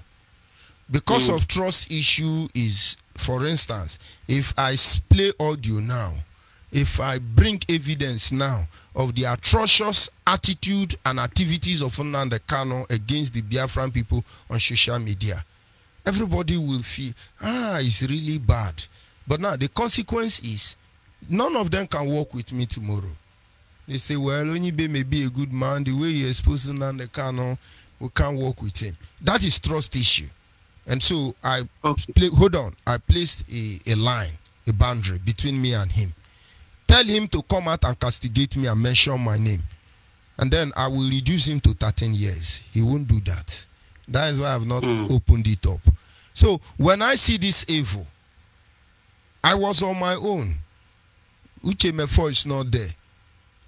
Because of trust issue is, for instance, if I play audio now, if I bring evidence now of the atrocious attitude and activities of Nnamdi Kanu against the Biafran people on social media, everybody will feel, it's really bad. But now the consequence is, none of them can work with me tomorrow. They say, well, Onyibe may be a good man, the way you expose Nnamdi Kanu, we can't work with him. That is trust issue. And so I placed a line, a boundary between me and him. Tell him to come out and castigate me and mention my name. And then I will reduce him to 13 years. He won't do that. That is why I have not opened it up. So when I see this evil, I was on my own. Uche Mefo is not there.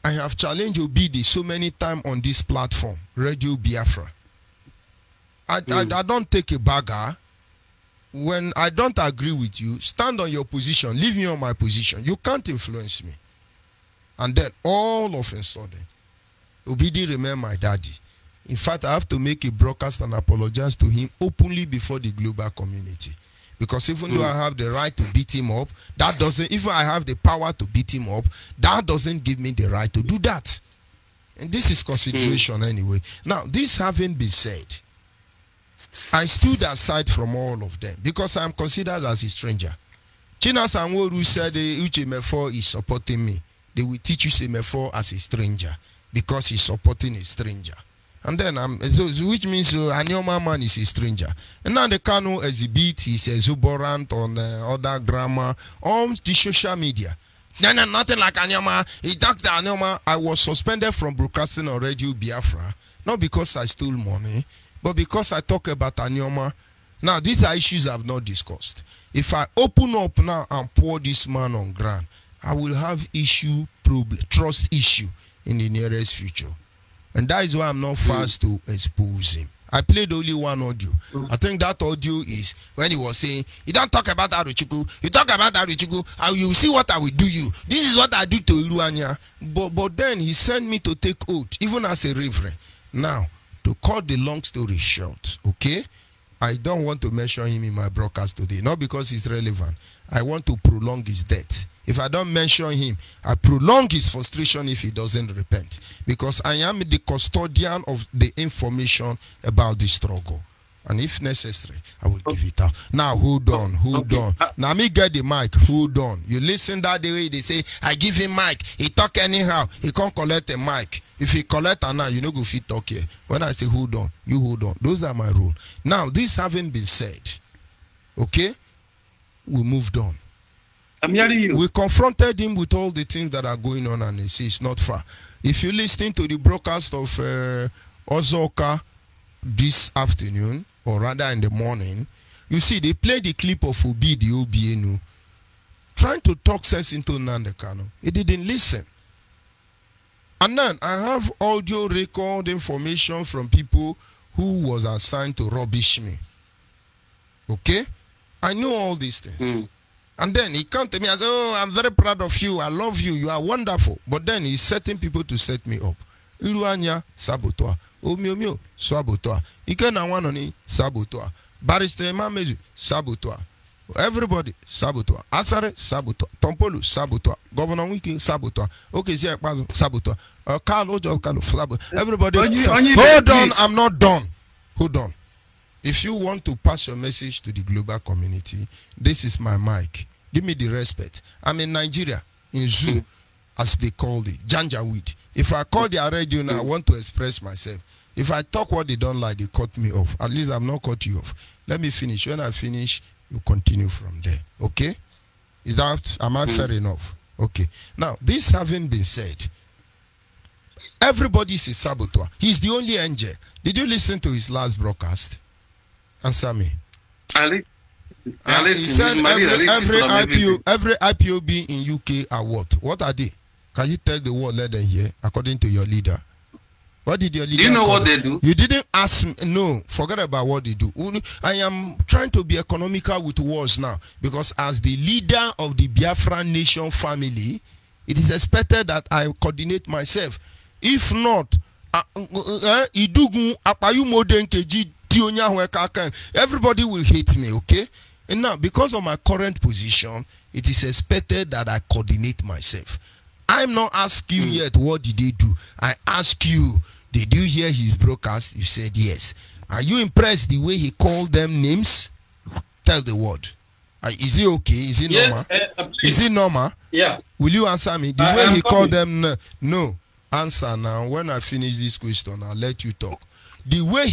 I have challenged Obidi so many times on this platform, Radio Biafra. I don't take a bagger. When I don't agree with you, stand on your position. Leave me on my position. You can't influence me. And then all of a sudden, Obidi remained my daddy. In fact, I have to make a broadcast and apologize to him openly before the global community. Because even though I have the right to beat him up, that doesn't, even I have the power to beat him up, that doesn't give me the right to do that. And this is consideration anyway. Now, this having been said, I stood aside from all of them because I am considered as a stranger. China Sanworu said Uche Mefo is supporting me. They will teach you Semefo as a stranger because he's supporting a stranger. And then which means Anyoma man is a stranger. And now the Kano exhibit is exuberant on other grammar on the social media. No, nothing like Anyoma. He talked to Anyoma. I was suspended from broadcasting on Radio Biafra, not because I stole money, but because I talk about Anyoma. Now, these are issues I've not discussed. If I open up now and pour this man on ground, I will have trust issue in the nearest future. And that is why I'm not fast to expose him. I played only one audio. I think that audio is when he was saying, you don't talk about Aruchuku, you talk about Aruchuku, and you see what I will do you. This is what I do to Iruanya. But then he sent me to take oath, even as a reverend. Now, to cut the long story short, okay? I don't want to mention him in my broadcast today, not because he's relevant. I want to prolong his death. If I don't mention him, I prolong his frustration if he doesn't repent. Because I am the custodian of the information about the struggle. And if necessary, I will give it out. Now, hold on. Now, me get the mic. Hold on. You listen that the way they say, I give him mic. He talk anyhow. He can't collect a mic. If he collect now, you know go fit talk here. When I say hold on, you hold on. Those are my rules. Now, this having been said, okay, we moved on. I'm hearing you. We confronted him with all the things that are going on, and he says it's not far. If you listen to the broadcast of Ozoka this afternoon, or rather in the morning, you see they played the clip of Obi the Obienu trying to talk sense into Nnamdi Kanu. He didn't listen. And then I have audio record information from people who was assigned to rubbish me. Okay? I know all these things. And then he come to me and say, oh, I'm very proud of you. I love you. You are wonderful. But then he's setting people to set me up. Iluanya, saboteur. Omio, saboteur. Ikena Wanoni, saboteur. Barrister Mamezu, saboteur. Everybody, saboteur. Asare, saboteur. Tompolu, saboteur. Governor Wiki, saboteur. Okay, saboteur. Carlo, saboteur. Everybody, hold on, I'm not done. Hold on. If you want to pass your message to the global community, this is my mic. Give me the respect. I'm in Nigeria, in Zoo, as they called it, Janjaweed. If I call their radio now, I want to express myself. If I talk what they don't like, they cut me off. At least I'm not cut you off. Let me finish. When I finish, you continue from there. Okay? Is that, am I fair enough? Okay. Now, this having been said, everybody is a saboteur. He's the only angel. Did you listen to his last broadcast? Answer me. He said every IPOB in UK are what? What are they? Can you tell the world, let them hear, according to your leader? What did your leader do? You know what they do? You didn't ask me. No, forget about what they do. I am trying to be economical with words now, because as the leader of the Biafra nation family, it is expected that I coordinate myself. If not, everybody will hate me, okay? And now, because of my current position, it is expected that I coordinate myself. I'm not asking you yet, what did they do? I ask you, did you hear his broadcast? You said yes. Are you impressed the way he called them names? Tell the world. Is it okay? Is it normal? Yes, is it normal? Yeah. Will you answer me? The way he called them, no. Answer now. When I finish this question, I'll let you talk. The way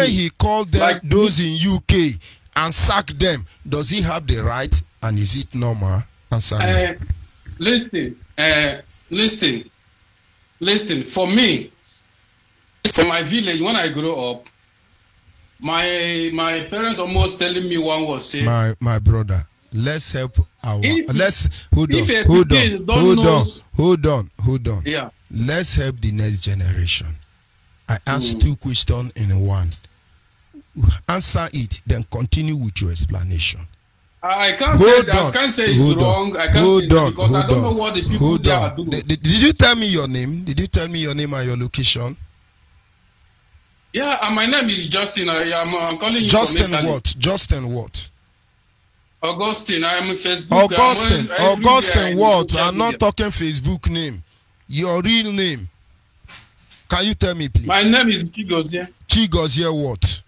he called them, like those in UK, and sacked them, does he have the right, and is it normal? Answer me. Listen. For me, for my village, when I grew up, my parents almost telling me one was saying, my brother, let's help our hold on. Yeah. Let's help the next generation. I asked two questions in one. Answer it, then continue with your explanation. I can't Hold say, I on. can't say it's Hold on. wrong. I can't Hold say that on. because I Hold don't know on. what the people Hold there on. are doing. Did you tell me your name? Did you tell me your name and your location? Yeah, and my name is Justin. I'm calling you Justin from Italy. what? Justin what? Augustine. I'm on Facebook. Augustine. I'm Augustine what? social I'm not media. talking Facebook name. Your real name. Can you tell me, please? My name is Chigozie. Chigozie what?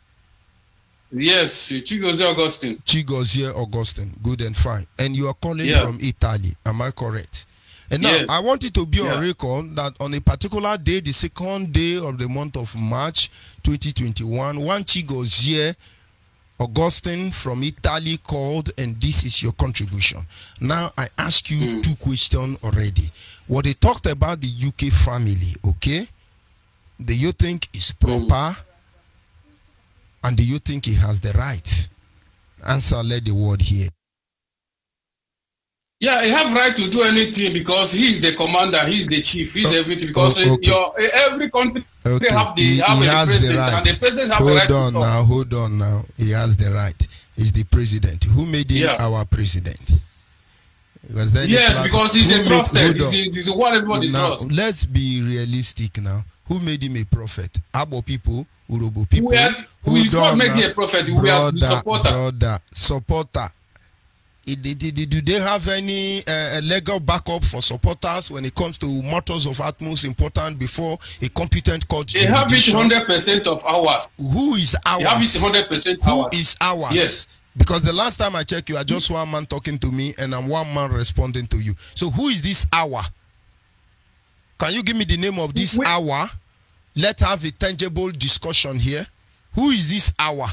Yes, Chigozie Augustine. Chigozie Augustine. Good and fine. And you are calling Yeah. from Italy. Am I correct? And now, Yes. I want it to be Yeah. on record that on a particular day, the second day of the month of March 2021, one Chigozie Augustine from Italy called, and this is your contribution. Now, I ask you two questions already. What they talked about the UK family, okay? Do you think is proper? And do you think he has the right? Answer, let the word here. Yeah, he have right to do anything because he is the commander, he is the chief, he is everything. Because okay. every country Okay. have He a has the president, right. and the president have the Hold right on to talk. now, hold on now. He has the right. He's the president. Who made him our president? Because then Yes, because he's a trusted. hold on. He's what everybody Now, trusts. let's be realistic now. Who made him a prophet? Abo people, Urobo people. We is not making a prophet. We are the supporter. Supporter. Do they have any legal backup for supporters when it comes to matters of utmost importance before a competent court? They have it 100% of ours. Who is ours? They have it 100% ours. Who is ours? Yes. Because the last time I checked, you are just one man talking to me and I'm one man responding to you. So who is this hour? Can you give me the name of this hour? Let's have a tangible discussion here. Who is this hour?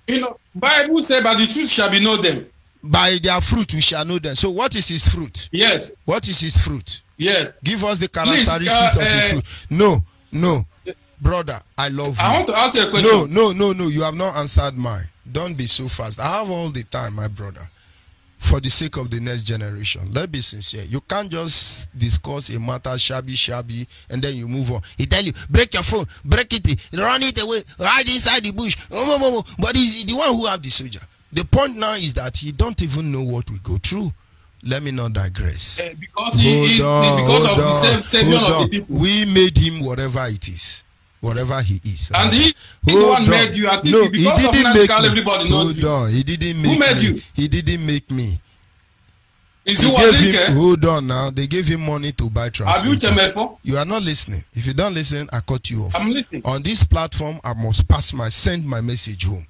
You know, Bible says, "But the truth shall be known them." By their fruit we shall know them. So what is his fruit? Yes. What is his fruit? Yes. Give us the characteristics of his fruit. No. Brother, I love you. I want to ask you a question. No. You have not answered mine. Don't be so fast. I have all the time, my brother. For the sake of the next generation. Let's be sincere. You can't just discuss a matter shabby, and then you move on. He tell you, break your phone, break it, run it away, hide inside the bush. But he's the one who have the soldier. The point now is that he don't even know what we go through. Let me not digress. Because of the savior of the people. We made him whatever it is. Whatever he is. And he the one made you. I think because of medical, everybody knows you. Hold on. He didn't make Who made you? He didn't make me. Hold on now. They gave him money to buy transmitter. You are not listening. If you don't listen, I cut you off. I'm listening. On this platform, I must send my message home.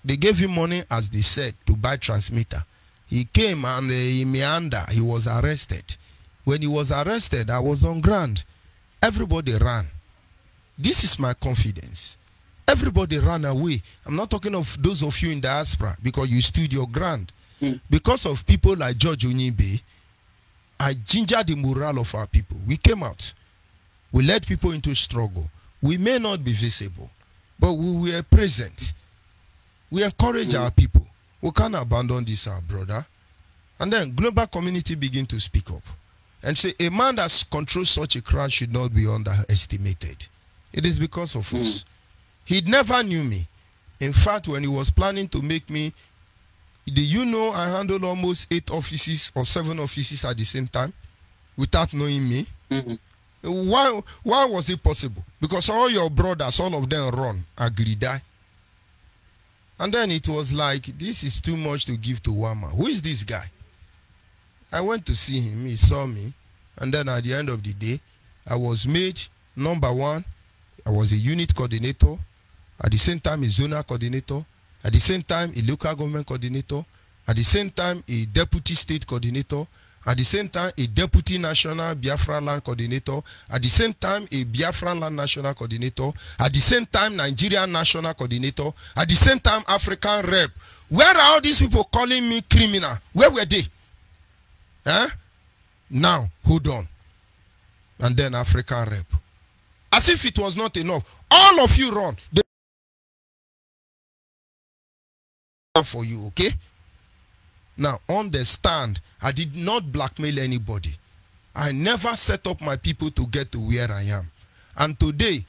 They gave him money, as they said, to buy transmitter. He came and he meander. He was arrested. When he was arrested, I was on ground. Everybody ran. This is my confidence. Everybody ran away. I'm not talking of those of you in diaspora because you stood your ground. Because of people like George Onyibe, I gingered the morale of our people. We came out. We led people into struggle. We may not be visible, but we were present. We encourage our people. We can't abandon this, our brother. And then global community begin to speak up and say a man that controls such a crowd should not be underestimated. It is because of us. He never knew me. In fact, when he was planning to make me, do you know I handled almost 8 offices or 7 offices at the same time without knowing me? Why was it possible? Because all your brothers, all of them run, agree die. And then it was like, this is too much to give to one man. Who is this guy? I went to see him. He saw me. And then at the end of the day, I was made number 1. I was a unit coordinator. At the same time, a zonal coordinator. At the same time, a local government coordinator. At the same time, a deputy state coordinator. At the same time, a deputy national Biafra land coordinator. At the same time, a Biafra land national coordinator. At the same time, Nigerian national coordinator. At the same time, African rep. Where are all these people calling me criminal? Where were they? Now, hold on. And then African rep. As if it was not enough. All of you run. They for you, okay? Now, understand, I did not blackmail anybody. I never set up my people to get to where I am. And today,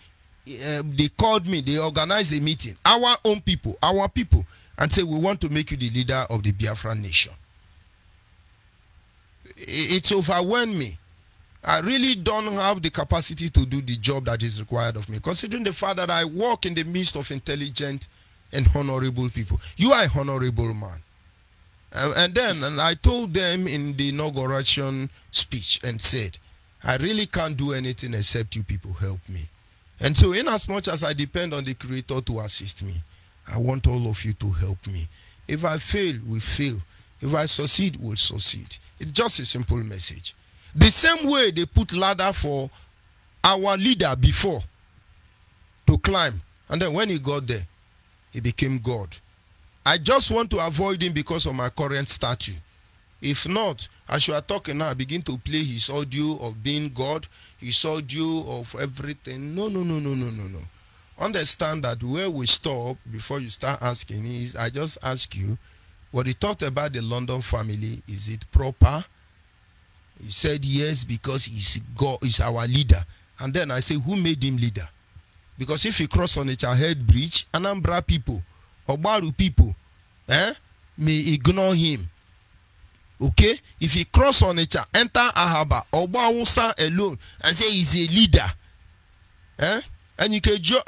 they called me, they organized a meeting. Our own people, our people. and say, we want to make you the leader of the Biafra nation. It's overwhelmed me. I really don't have the capacity to do the job that is required of me, considering the fact that I work in the midst of intelligent and honorable people. You are a honorable man. And I told them in the inauguration speech and said, I really can't do anything except you people help me. And so in as much as I depend on the Creator to assist me, I want all of you to help me. If I fail, we fail. If I succeed, we'll succeed. It's just a simple message. The same way they put ladder for our leader before to climb. And then when he got there, he became God. I just want to avoid him because of my current statue. If not, as you are talking now, I begin to play his audio of being God, his audio of everything. No. Understand that where we stop before you start asking is, I just ask you, what he talked about the London family, is it proper? He said yes, because he's God, he's our leader. And then I say, who made him leader? Because if he cross on a head bridge, Anambra people, Obaru people, may ignore him. Okay? If he cross on it, enter Ahaba, Obawusa alone, and say he's a leader. And you can just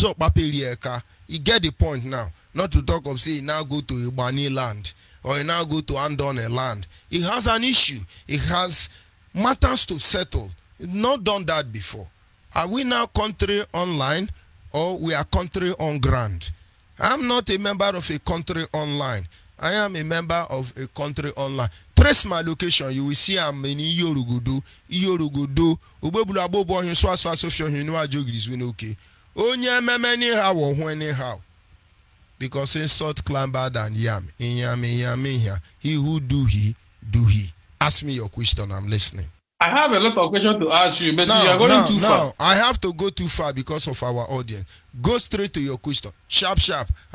up papelieka. You get the point now. Not to talk of say now go to Ibani land or now go to Andone land. He has an issue. He has matters to settle. He's not done that before. Are we now country online or we are country on ground? I'm not a member of a country online. I am a member of a country online. Trace my location. You will see I'm in Iyorugudu. Ubebula abobo hin so asofio hin no ajogris we no okay. Onye memeni how or anyhow. Because insult clamber than yam. In yam here. He who do he. Ask me your question. I'm listening. I have a lot of questions to ask you, but you are going too far. I have to go too far because of our audience. Go straight to your question. Sharp,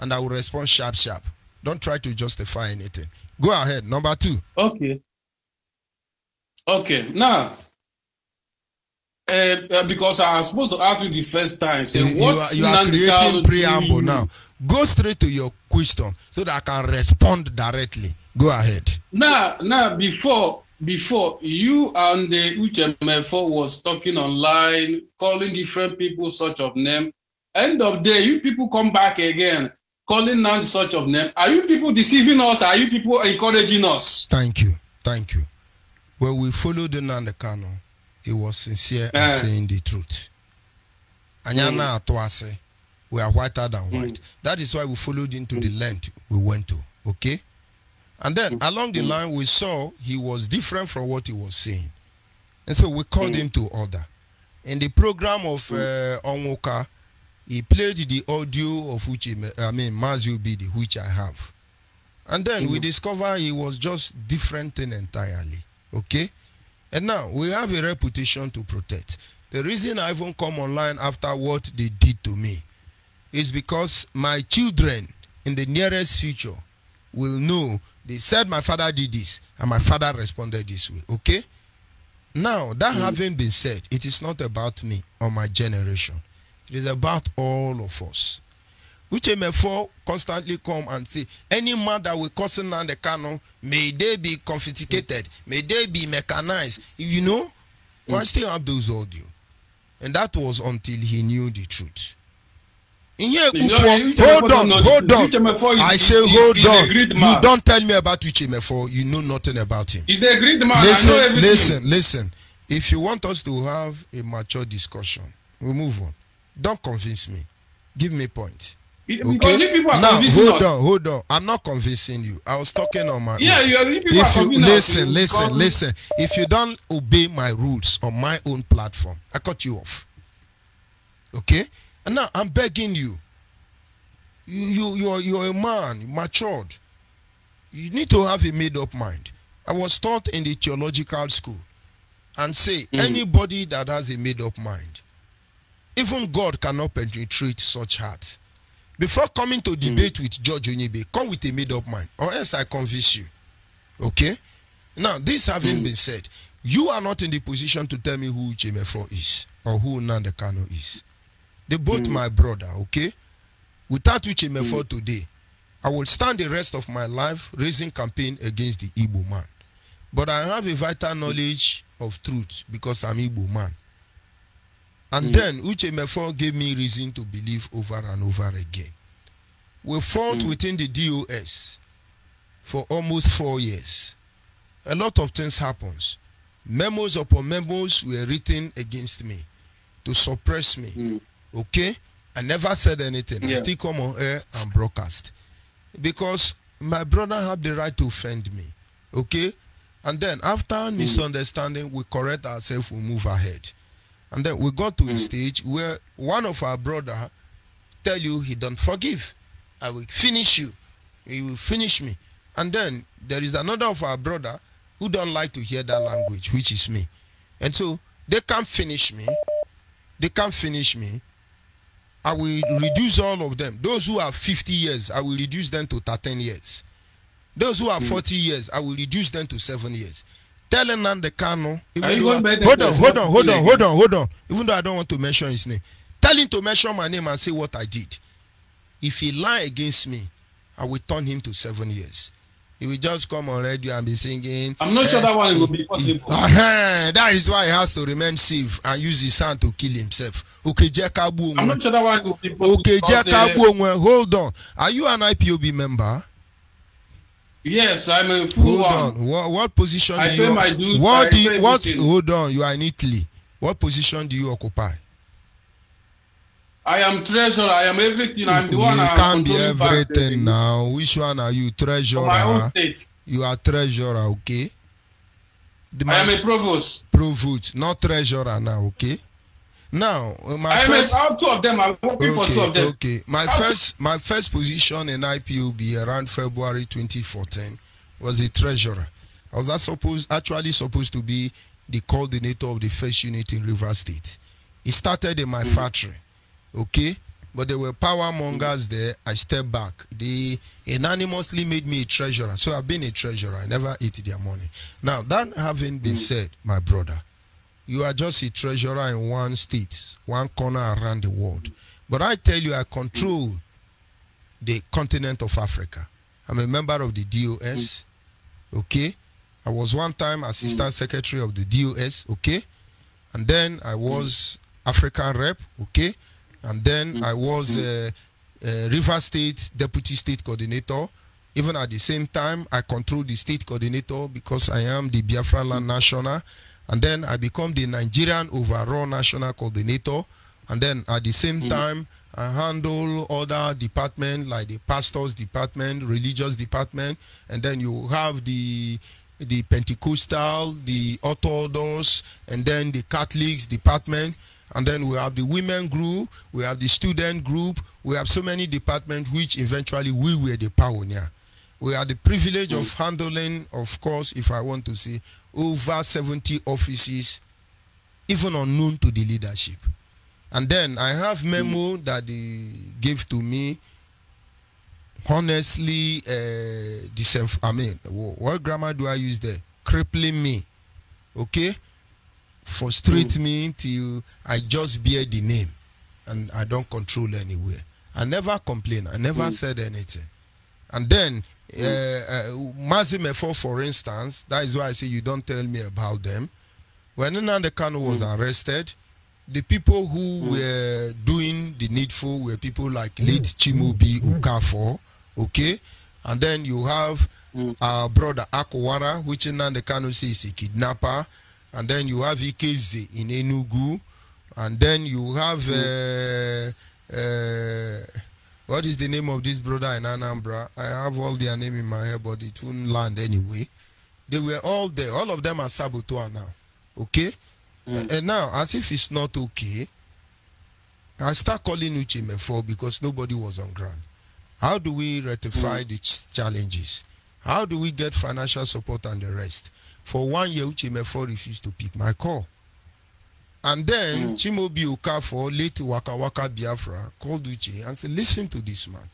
and I will respond sharp. Don't try to justify anything. Go ahead. Number 2. Okay. Now, because I was supposed to ask you the first time. Say, you are creating preamble now. Go straight to your question so that I can respond directly. Go ahead. Now, before you and the UCMF was talking online, calling different people such of name. End of day, you people come back again, calling now such of name. Are you people deceiving us? Are you people encouraging us? Thank you. When we followed the Nandekano, he was sincere and saying the truth. Anyana atoase, we are whiter than white. That is why we followed into the land we went to. Okay? And then along the line, we saw he was different from what he was saying. And so we called him to order. In the program of Onwoka, he played the audio of Mazu Bidi, which I have. And then we discovered he was just different thing entirely. Okay? And now we have a reputation to protect. The reason I even come online after what they did to me is because my children in the nearest future will know they said my father did this and my father responded this way. Okay? Now, that having been said, it is not about me or my generation. It is about all of us. Which MFO constantly come and say, any man that will cousin on the canon, may they be confiscated, may they be mechanized. You know, I still have those audio. And that was until he knew the truth. Hold on. I say hold on. You don't tell me about Uchemefo. You know nothing about him. He's a great man. Listen. If you want us to have a mature discussion, we'll move on. Don't convince me. Give me a point. Okay? Now, hold on. I'm not convincing you. I was talking on my listen. If you don't obey my rules on my own platform, I cut you off. Okay? And now I'm begging you. You're a man, matured. You need to have a made-up mind. I was taught in the theological school and say anybody that has a made-up mind, even God cannot penetrate such heart. Before coming to debate with Judge Onyibe, come with a made-up mind, or else I convince you. Okay? Now, this having been said, you are not in the position to tell me who Uchemefo is or who Nandekano is. They both my brother, okay? Without Uche Mefo today, I will stand the rest of my life raising campaign against the Igbo man. But I have a vital knowledge of truth because I'm Igbo man. And then Uche Mefo gave me reason to believe over and over again. We fought within the DOS for almost 4 years. A lot of things happens. Memos upon memos were written against me to suppress me. Okay? I never said anything. I still come on air and broadcast. Because my brother had the right to offend me. Okay? And then after misunderstanding, we correct ourselves, we move ahead. And then we got to a stage where one of our brother tell you he don't forgive. I will finish you. He will finish me. And then there is another of our brother who don't like to hear that language, which is me. And so they can't finish me. They can't finish me. I will reduce all of them. Those who are 50 years, I will reduce them to 13 years. Those who are 40 years, I will reduce them to 7 years. Telling Nnamdi Kanu, hold on. Even though I don't want to mention his name, tell him to mention my name and say what I did. If he lie against me, I will turn him to 7 years. He will just come on radio and be singing. I'm not sure that one will be possible. That is why he has to remain safe and use his hand to kill himself. Okay, I'm not sure that one will be possible. Okay, hold on. Are you an IPOB member? Yes, I'm a full Hold one. on. What position I do pay you? my dues. Hold on. You are in Italy. What position do you occupy? I am treasurer. I am everything. I'm the one. You can't be everything back now. Which one are you? Treasurer. my own state. You are treasurer, okay? I am a provost. Provost, not treasurer now, okay? Now, two of them. I'm working for two of them. Okay, my first position in IPOB around February 2014 was a treasurer. I was actually supposed to be the coordinator of the first unit in Rivers State. It started in my factory, okay? But there were power mongers there. I stepped back. They unanimously made me a treasurer. So I've been a treasurer. I never ate their money. Now, that having been said, my brother, you are just a treasurer in one state, one corner around the world. But I tell you, I control the continent of Africa. I'm a member of the DOS, okay? I was one time assistant secretary of the DOS, okay? And then I was African rep, okay? And then I was River State deputy state coordinator. Even at the same time, I control the state coordinator because I am the Biafra land national. And then I become the Nigerian overall national coordinator. And then at the same time, I handle other departments like the pastors department, religious department. And then you have the Pentecostal, the Orthodox, and then the Catholics department. And then we have the women group, we have the student group, we have so many departments which eventually we were the pioneer. We had the privilege of handling, of course, if I want to say, over 70 offices, even unknown to the leadership. And then I have memo that they gave to me, honestly, what grammar do I use there? Crippling me, okay? Frustrate me till I just bear the name and I don't control anywhere. I never complain. I never said anything. And then Mazimefo, for instance, that is why I say you don't tell me about them. When Nnamdi Kanu was arrested, the people who were doing the needful were people like late Chimobi Okafor, okay? And then you have our brother Akowara, which Nnamdi Kanu says is a kidnapper. And then you have Ikeze in Enugu. And then you have, what is the name of this brother in Anambra? I have all their name in my head, but it won't land anyway. They were all there. All of them are saboteur now. Okay? And now, as if it's not okay, I start calling Uche Mefo because nobody was on ground. How do we rectify the challenges? How do we get financial support and the rest? For 1 year, Uche Mefo refused to pick my call. And then Chimobi Okafor, late Waka Waka Biafra, called Uche and said, listen to this man.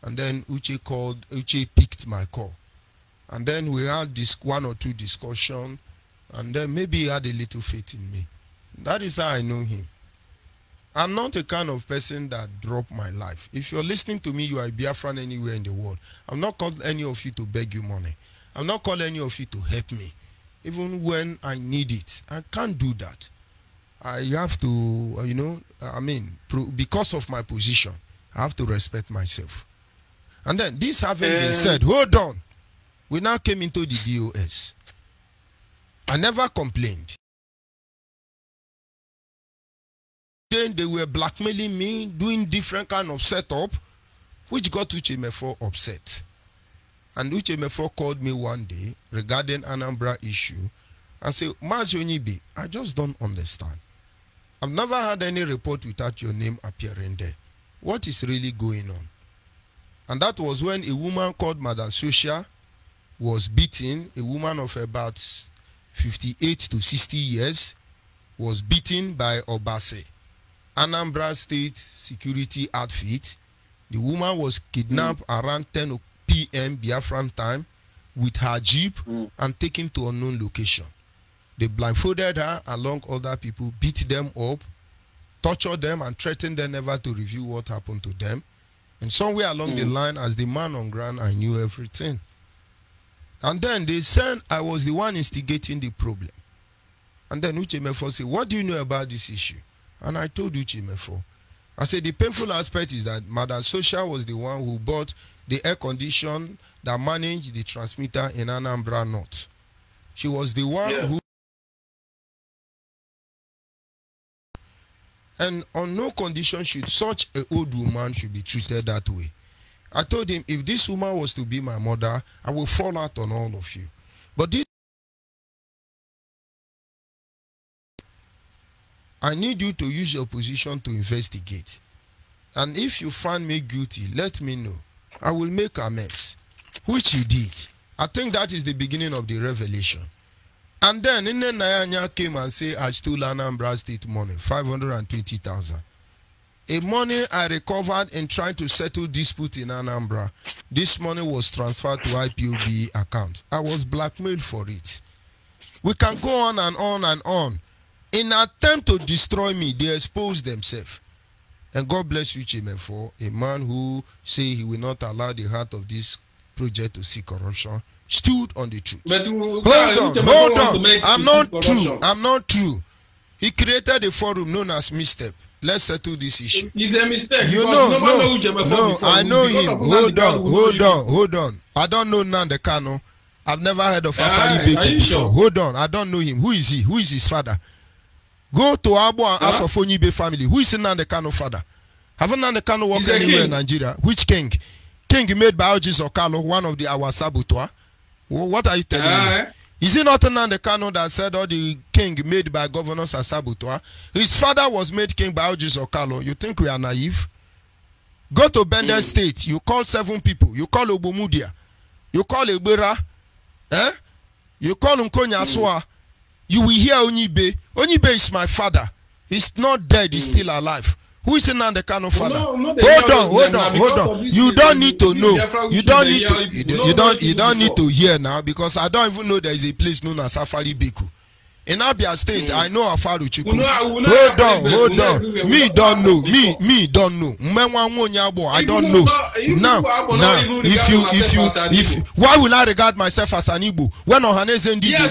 And then Uche picked my call. And then we had this 1 or 2 discussions, and then maybe he had a little faith in me. That is how I know him. I'm not a kind of person that drop my life. If you're listening to me, you are a Biafran anywhere in the world. I'm not calling any of you to beg you money. I'm not calling any of you to help me. Even when I need it, I can't do that. I have to, because of my position, I have to respect myself. And then, this having been said, hold on. We now came into the DOS. I never complained. Then they were blackmailing me, doing different kind of setup, which got Uchemefo upset. And Uchemefo called me one day regarding Anambra issue and said, Onyibe, I just don't understand. I've never had any report without your name appearing there. What is really going on? And that was when a woman called Madam Sosha was beaten, a woman of about 58 to 60 years, was beaten by Obase, Anambra State Security Outfit. The woman was kidnapped around 10 p.m. Biafran time with her jeep and taken to unknown location. They blindfolded her along other people, beat them up, tortured them, and threatened them never to reveal what happened to them. And somewhere along the line, as the man on ground, I knew everything. And then they said I was the one instigating the problem. And then Uchemefo said, what do you know about this issue? And I told Uchemefo. I said, the painful aspect is that Madam Sosha was the one who bought the air condition that managed the transmitter in Anambra North. She was the one who... And on no condition should such an old woman should be treated that way. I told him, if this woman was to be my mother, I will fall out on all of you. But this, I need you to use your position to investigate. And if you find me guilty, let me know. I will make amends, which you did. I think that is the beginning of the revelation. And then Nne Nayanya came and said, I stole Anambra State money, 520,000. A money I recovered in trying to settle dispute in Anambra. This money was transferred to IPOB account. I was blackmailed for it. We can go on and on and on. In an attempt to destroy me, they exposed themselves. And God bless you, Uchemefo, a man who say he will not allow the heart of this project to see corruption, stood on the truth. But hold on. I'm not true. He created a forum known as Misstep. Let's settle this issue. It's a mistake. You I know him. Hold on. I don't know Nnamdi Kanu. I've never heard of Afari Beko before. Sure? Hold on. I don't know him. Who is he? Who is his father? Go to Abo and ask for Onyibe family. Who is Nnamdi Kanu father? Haven't Nnamdi Kanu worked anywhere in Nigeria? Which king? King made by Ojis Okalo, one of our saboteur. What are you telling me? Is it not Nnamdi Kanu that said all the king made by governors are saboteur? His father was made king by Ojis Okalo. You think we are naive? Go to Bender State. You call 7 people. You call Obomudia. You call Ebera. You call Nkonya Aswa. You will hear Onyibe. Onyibe is my father. He's not dead. He's still alive. Who is Nnamdi Kanu father? Hold on. You don't need to know. You don't need to hear now, because I don't even know there is a place known as Afari Beko. In Abia State, I know Afaru Chukwu. Hold on. Me don't know. Me don't know. I don't know. Now, if why will I regard myself as an Igbo when Ohaneze Ndibo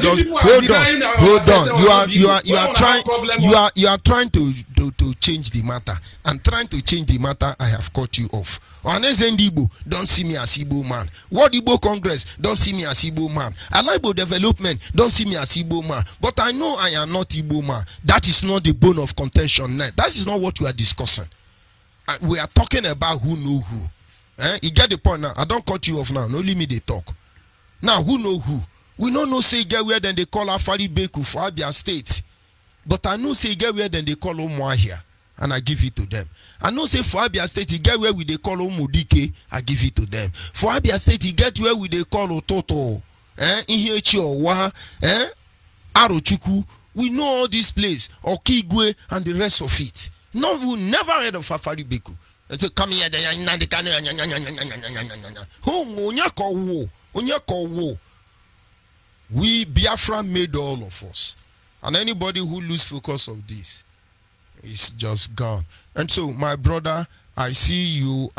does? Hold on. You are trying to change the matter. And trying to change the matter, I have cut you off. Ohaneze Ndibo don't see me as Igbo man. World Igbo Congress don't see me as Igbo man. Alaibo Development don't see me as Igbo man. But I know I am not Igbo man. That is not the bone of contention. That is not what we are discussing. We are talking about who know who. You get the point now. I don't cut you off now. No, let me they talk. Now, who know who? We don't know say get where then they call Afari Beko for Abia State. But I know say get where then they call Omwa here. And I give it to them. I know say for Abia State, you get where we they call Omudike, I give it to them. For Abia State, you get where we they call Ototo, Ihechi Owa, Arochuku. We know all this place, Okigwe, and the rest of it. No, we never heard of Afari Beko. Say, come here, we Biafra made all of us. And anybody who lose focus of this, is just gone. And so, my brother, I see you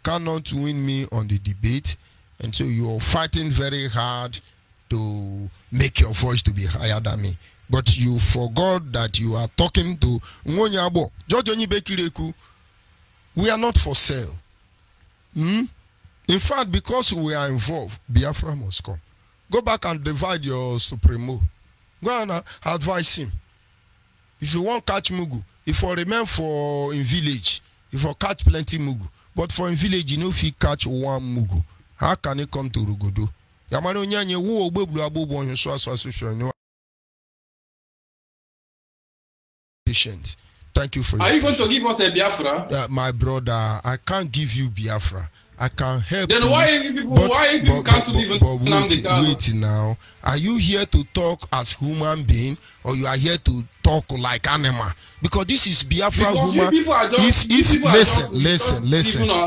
cannot win me on the debate, and so you are fighting very hard to make your voice to be higher than me. But you forgot that you are talking to Ngonyabo. George Onyibe Kireku. We are not for sale. In fact, because we are involved, Biafra must come. Go back and divide your Supremo. Go and advise him. If you want catch Mugu, if you remain for in village, if you catch plenty Mugu, but for in village, you know if you catch one Mugu, how can he come to Rugodo? Yamano nyanye wo obeblu abobo on so no patient. Thank you for your. Are you going to give us a Biafra? My brother, I can't give you Biafra. I can help. Then you. why people can't live wait now. Are you here to talk as human being, or you are here to talk like animal? Because this is Biafra because human.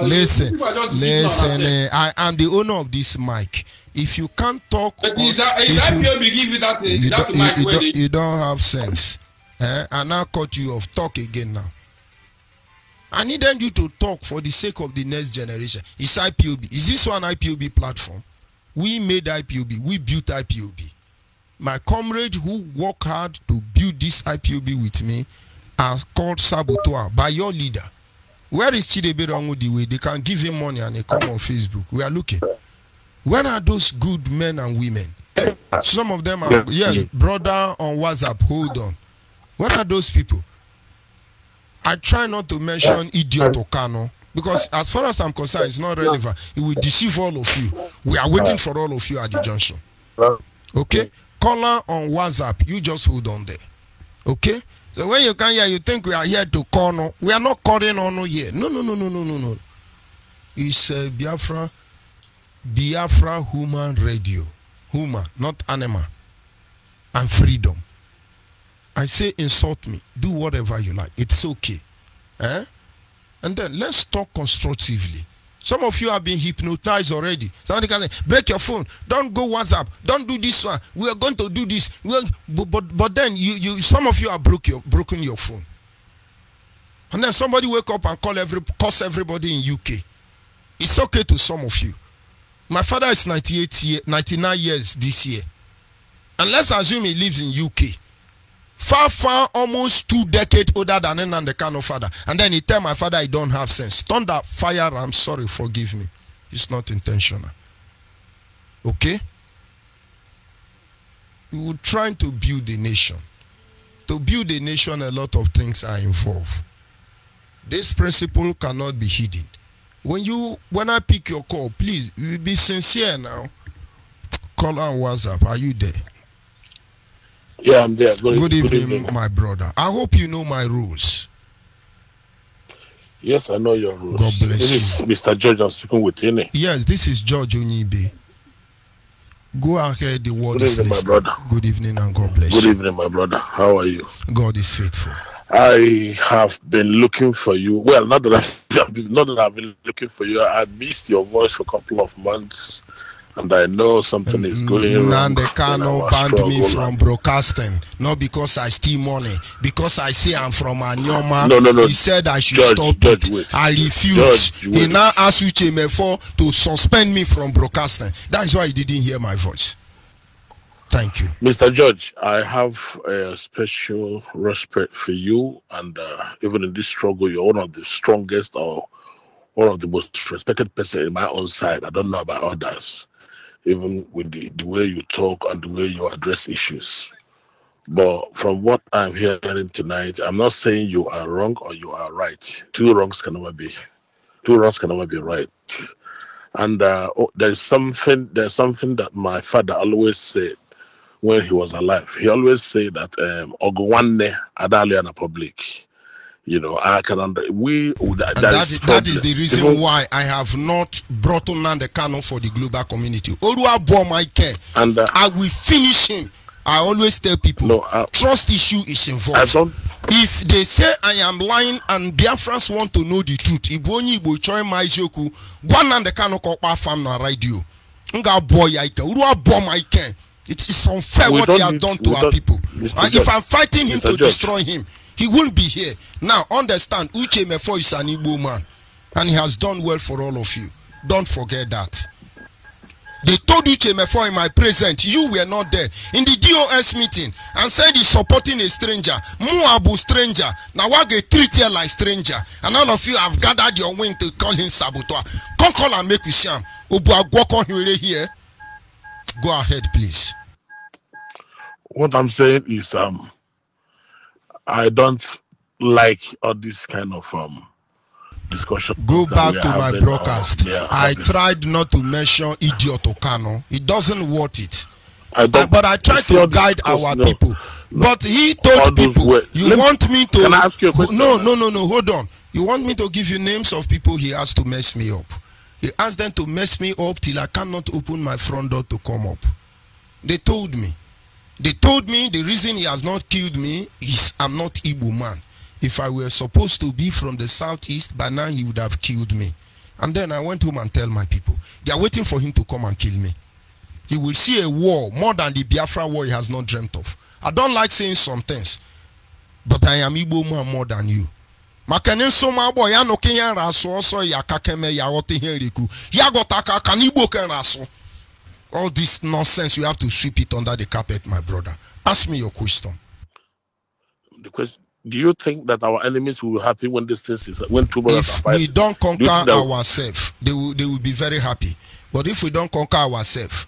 Listen. I am the owner of this mic. If you can't talk, but is IPOB give you that mic? You don't have sense. And I cut you off. Talk again now. I needed you to talk for the sake of the next generation. It's IPOB. Is this one IPOB platform? We made IPOB. We built IPOB. My comrade who worked hard to build this IPOB with me are called saboteur by your leader. Where is Chidebe Rangudiwe? They can give him money and they come on Facebook. We are looking. Where are those good men and women? Some of them are, yes, brother on WhatsApp, hold on. What are those people? I try not to mention idiot Okano because as far as I'm concerned, it's not relevant. It will deceive all of you. We are waiting for all of you at the junction. Okay? Caller on WhatsApp, you just hold on there. Okay? So when you come here, you think we are here to call. No, we are not calling on here. No. It's Biafra human radio. Human, not animal. And freedom. I say insult me, do whatever you like. It's okay. And then let's talk constructively. Some of you have been hypnotized already. Somebody can say, break your phone. Don't go WhatsApp. Don't do this one. We are going to do this. But then some of you have broken your phone. And then somebody wake up and curse everybody in UK. It's okay to some of you. My father is 99 years this year. And let's assume he lives in UK. Far, almost 2 decades older than the kind of father. And then he tell my father he don't have sense. Thunder, fire, I'm sorry, forgive me. It's not intentional. Okay? We were trying to build a nation. To build a nation, a lot of things are involved. This principle cannot be hidden. When I pick your call, please be sincere now. Call on WhatsApp. Are you there? Yeah, I'm there. Good evening, my brother. I hope you know my rules. Yes, I know your rules. God bless you. This is Mr. George I'm speaking with you. Yes, this is George Onyibe. Go ahead, the word is listening. Good evening, my brother. Good evening and God bless you. Good evening, my brother. How are you? God is faithful. I have been looking for you. Well, not that I've been looking for you. I missed your voice for a couple of months. And I know something is going wrong. Nandekano banned me from broadcasting, not because I steal money, because I say I'm from Anyoma. No. He said I should stop it. Wait. I refused. He now asked Uchemefo to suspend me from broadcasting. That is why he didn't hear my voice. Thank you. Mr. George, I have a special respect for you, and even in this struggle, you're one of the strongest or one of the most respected person in my own side. I don't know about others. Even with the way you talk and the way you address issues. But from what I'm hearing tonight, I'm not saying you are wrong or you are right. Two wrongs can never be right. And there's something that my father always said when he was alive. He always said that Ogwanne Adali and public. You know, I can that is the reason why I have not brought on the canon for the global community. And I will finish him. I always tell people, trust issue is involved. If they say I am lying and Biafrans want to know the truth, Ibonyi Ibo Choi Maizoku, one and the canon called Farm na radio. Nga boy I can. It is unfair We what he don't has need- done we to our don't- people. Mr. If Judge. I'm fighting him Mr. to Judge. destroy him, he won't be here. Now, understand, Uche Mefo is an Igbo man, and he has done well for all of you. Don't forget that. They told Uche Mefo in my presence, you were not there, in the DOS meeting, and said he's supporting a stranger, Muabu stranger. Now why they treat you like stranger? And all of you have gathered your wing to call him saboteur. Come call and make you see him. Here. Go ahead, please. What I'm saying is, I don't like all this kind of discussion. Go that back we are to my having, broadcast. yeah, I having. tried not to mention Idiot Okano. It doesn't worth it. But I tried see all to this guide stuff, our no, people. no. But he All told those people, words. you Let me- want me to... Can I ask you a question? No, hold on. You want me to give you names of people he has to mess me up. He asked them to mess me up till I cannot open my front door to come up. They told me. They told me the reason he has not killed me is I'm not Igbo man. If I were supposed to be from the southeast, by now he would have killed me. And then I went home and tell my people, they are waiting for him to come and kill me. He will see a war more than the Biafra war he has not dreamt of. I don't like saying some things, but I am Igbo man more than you. Makene soma boy ya no kenya raso so ya kakeme ya wote henriku. Ya gotaka kan Igbo ken raso. All this nonsense, you have to sweep it under the carpet, my brother. Ask me your question. The question: do you think that our enemies will be happy when this thing is when two brothers are If fighting? we don't Do you conquer think that- ourselves, they will be very happy. But if we don't conquer ourselves,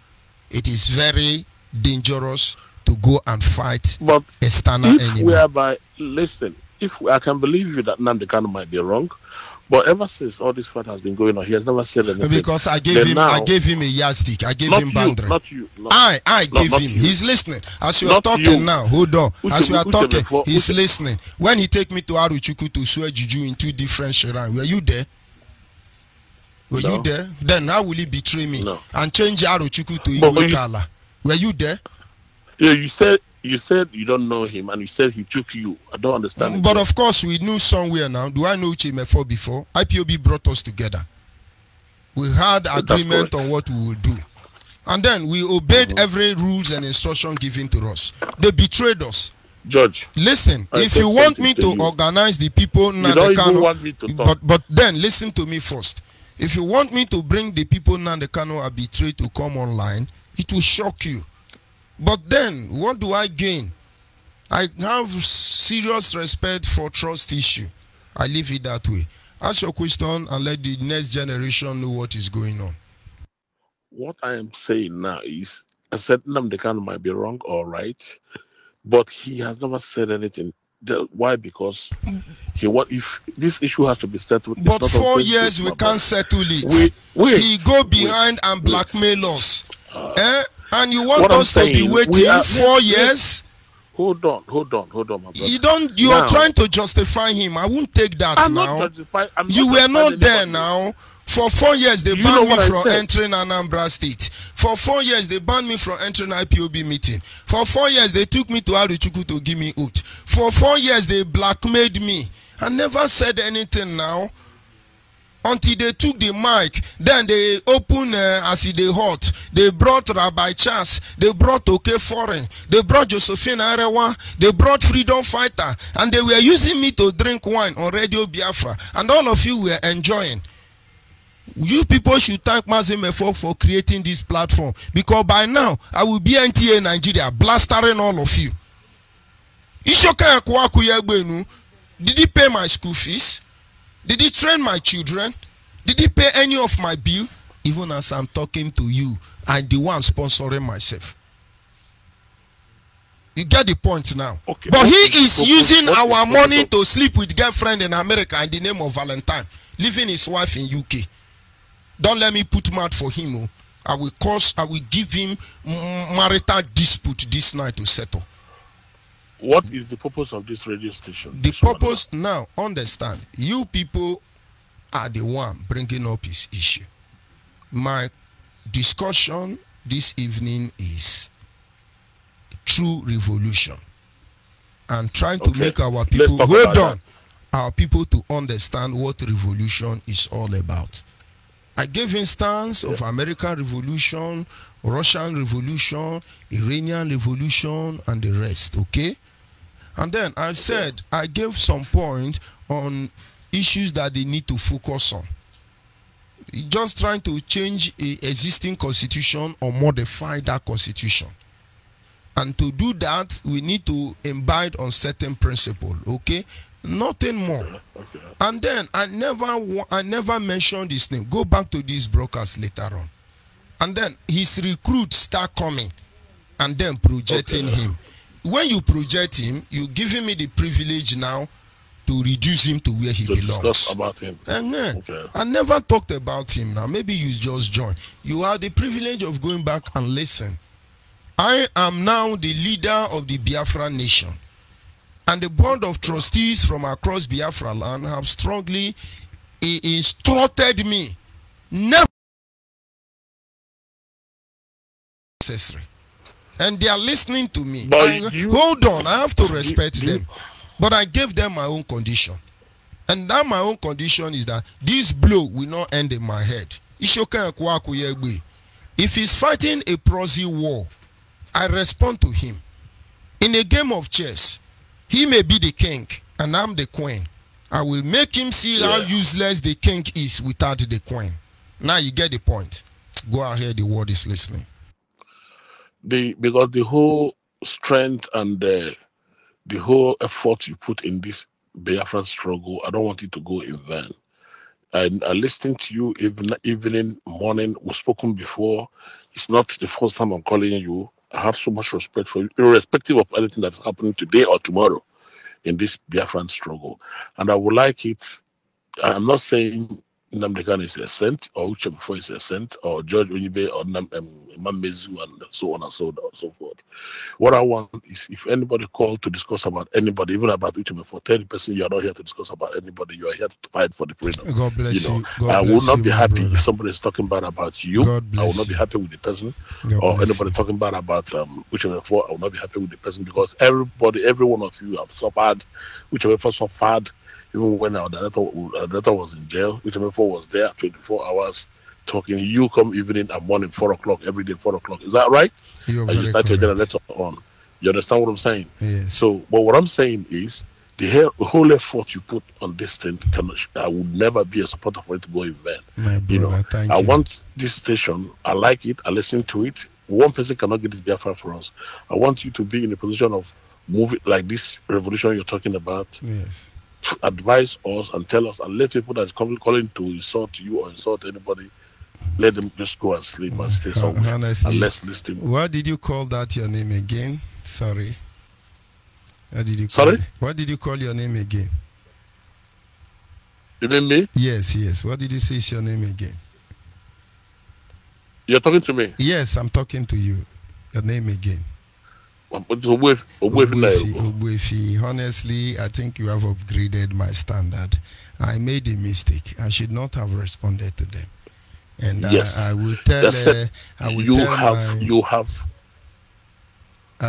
it is very dangerous to go and fight But external if enemy. we are by listen, I can believe you that Nnamdi Kanu might be wrong, but ever since all this fight has been going on, he has never said anything. Because I gave Then him now- I gave him a yardstick. I gave not him you, boundary. not you. Not, I gave not him. you. He's listening. As you are Not talking you. now, hold on. As you are Uche talking, before- he's Uche- listening. When he take me to Aruchuku to swear juju in two different shrines, were you there? Were you No. there? Then how will he betray me No. and change Aruchuku to But when you- Iwekala? Were you there? Yeah, you said you don't know him, and you said he took you. I don't understand. But of course, we knew somewhere now. Do I know Uche Mefo before? IPOB brought us together. We had That's agreement correct. on what we would do. And then we obeyed every rules and instruction given to us. They betrayed us. Judge, Listen, I if said you want me something to to you. organize the people, you don't even want me to talk. but then listen to me first. If you want me to bring the people Nandekano are betrayed to come online, it will shock you. But then, what do I gain? I have serious respect for trust issue. I leave it that way. Ask your question and let the next generation know what is going on. What I am saying now is, I said Nnamdi Kanu might be wrong or right, but he has never said anything. Why? Because if this issue has to be settled. it's But not on 4 Facebook, years we my can't brother. settle it. Wait, He go behind and blackmail us. And you want what I'm us to be saying, we waiting are- 4 years? Hold on, my brother. You are Now- trying to justify him. I won't take that I'm now. not justifying. You were not there now. For 4 years, they You know banned me what I from said. entering Anambra State. For 4 years, they banned me from entering IPOB meeting. For 4 years, they took me to Aruchuku to give me oath. For 4 years, they blackmailed me. I never said anything now. Until they took the mic, then they opened as they hot. They brought Rabbi Chas, they brought OK Foreign, they brought Josephine Arewa, they brought Freedom Fighter, and they were using me to drink wine on Radio Biafra, and all of you were enjoying. You people should thank Mazemefo for creating this platform, because by now I will be NTA Nigeria blastering all of you. Ishoka Ekwaku Yegbenu, did he pay my school fees? Did he train my children? Did he pay any of my bill? Even as I'm talking to you, I'm the one sponsoring myself. You get the point now. Okay, But what he is- is using what is- our what money is- to sleep with girlfriend in America in the name of Valentine, leaving his wife in UK. Don't let me put mouth for him. Oh. I will give him marital dispute this night to settle. What is the purpose of this radio station? The This one? purpose now, understand, you people are the one bringing up his issue. My discussion this evening is true revolution and trying to Okay. make our Let's people talk about our people to understand what revolution is all about. I gave instance of American Revolution, Russian Revolution, Iranian Revolution, and the rest, okay? And then I said, I gave some point on issues that they need to focus on. Just trying to change an existing constitution or modify that constitution. And to do that, we need to imbibe on certain principle, okay? Nothing more. Okay. And then I never mentioned his name. Go back to this broadcast later on. And then his recruits start coming and then projecting him. When you project him, you giving me the privilege now to reduce him to where he belongs. Discuss about him. I never talked about him now. Maybe you just joined. You have the privilege of going back and listen. I am now the leader of the Biafra nation. And the board of trustees from across Biafra land have strongly instructed me never necessary. And they are listening to me. Hold on, I have to respect them. But I gave them my own condition. And that my own condition is that this blow will not end in my head. If he's fighting a proxy war, I respond to him. In a game of chess, he may be the king and I'm the queen. I will make him see how useless the king is without the queen. Now you get the point. Go ahead, the world is listening. Because the whole strength and the whole effort you put in this Biafran struggle, I don't want it to go in vain. And I listened to you evening, morning. We've spoken before. It's not the first time I'm calling you. I have so much respect for you, irrespective of anything that's happening today or tomorrow in this Biafran struggle. And I would like it. I'm not saying Nnamdi Kanu is a saint, or Uche before is a saint, or George Onyibe, or Imam Mezu, and so on and so forth. What I want is if anybody called to discuss about anybody, even about Uche before, 30%, you are not here to discuss about anybody. You are here to fight for the freedom. God bless you. I will not be happy if somebody is talking bad about you. I will not be happy with the person. Or anybody talking bad about Uche before, I will not be happy with the person, because every one of you have suffered. Uche before suffered. Even when our director was in jail, which before was there 24 hours talking. You come evening and morning, 4 o'clock, every day, 4 o'clock. Is that right? You're and you start your generator on. You understand what I'm saying? Yes. So, but what I'm saying is the whole effort you put on this thing, I would never be a supporter for it to go in vain. My brother, I want this station. I like it. I listen to it. One person cannot get this Biafra for us. I want you to be in a position of moving like this revolution you're talking about. Yes. Advise us and tell us, and let people that's calling to insult you or insult anybody, let them just go and sleep and stay somewhere. Honestly, and let's listen. What did you call that your name again? Sorry. What did you Sorry? What did you call your name again? You mean me? Yes. What did you say is your name again? You're talking to me? Yes, I'm talking to you. Your name again. Obwefi. Honestly, I think you have upgraded my standard. I made a mistake. I should not have responded to them. And yes. I will tell. I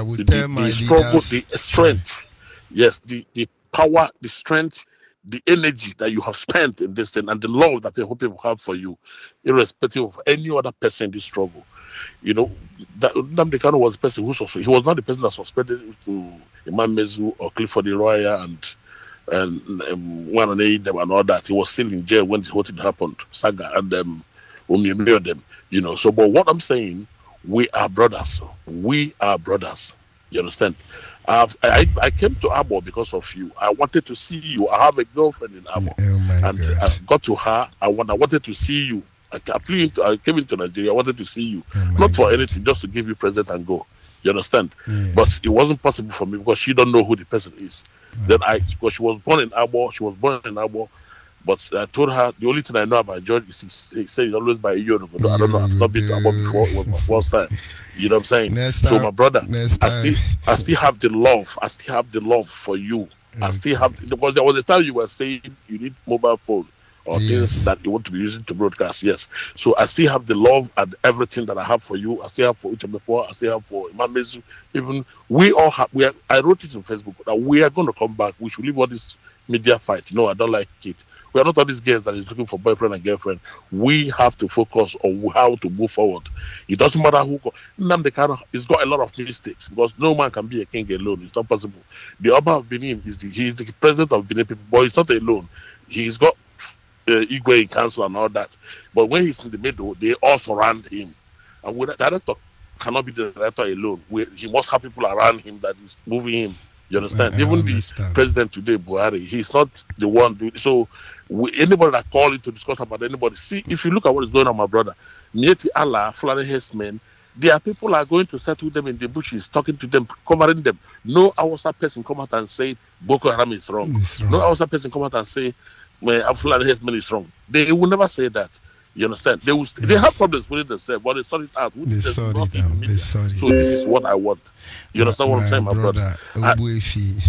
will tell my struggle, leaders. the strength. Yes, the power, the strength, the energy that you have spent in this thing, and the love that people have for you, irrespective of any other person in this struggle. You know, that Nnamdi Kanu was the person who suspended. He was not the person that suspended Imam Mezu or Clifford Iroya and one and them and all that. He was still in jail when what had happened. Saga and Onyibe them. You know. So, but what I'm saying, we are brothers. We are brothers. You understand? I came to Abo because of you. I wanted to see you. I have a girlfriend in Abo, and God. I got to her. I wanted to see you. I came into Nigeria. I wanted to see you, not for anything, just to give you present and go. You understand? Yes. But it wasn't possible for me because she don't know who the person is. Then because she was born in Abo, but I told her the only thing I know about George is he said he's always by Europe. I don't know. I've not been to Abo before. It was my first time. You know what I'm saying? So my brother, I still have the love. I still have the love for you. I still have, because there was a time you were saying you need mobile phone or things that you want to be using to broadcast. Yes. So I still have the love and everything that I have for you. I still have for Uche before. I still have for Imam Mezu. Even we all have. I wrote it on Facebook that we are going to come back. We should leave all this media fight. No, I don't like it. We are not all these girls that is looking for boyfriend and girlfriend. We have to focus on how to move forward. It doesn't matter who. Nnamdi Kanu has got a lot of mistakes because no man can be a king alone. It's not possible. The Oba of Benin is the president of Benin people, but he's not alone. He's got Igwe in council and all that. But when he's in the middle, they all surround him. And with the director cannot be the director alone. He must have people around him that is moving him. You understand? I Even understand. the president today, Buhari, he's not the one doing so. Anybody that call in to discuss about anybody, see, if you look at what is going on, my brother, Mieti Allah, Fulani Hesmen, there are people are going to settle them in the bushes, talking to them, covering them. No Hausa person come out and say Boko Haram is wrong. It's wrong. No Hausa person come out and say Fulani Hesmen is wrong. They will never say that. You understand? They will. They have problems with themselves, but they sort it out. They sort it out. They sort it So this is what I want. You understand what I'm saying, my brother? Obuefi.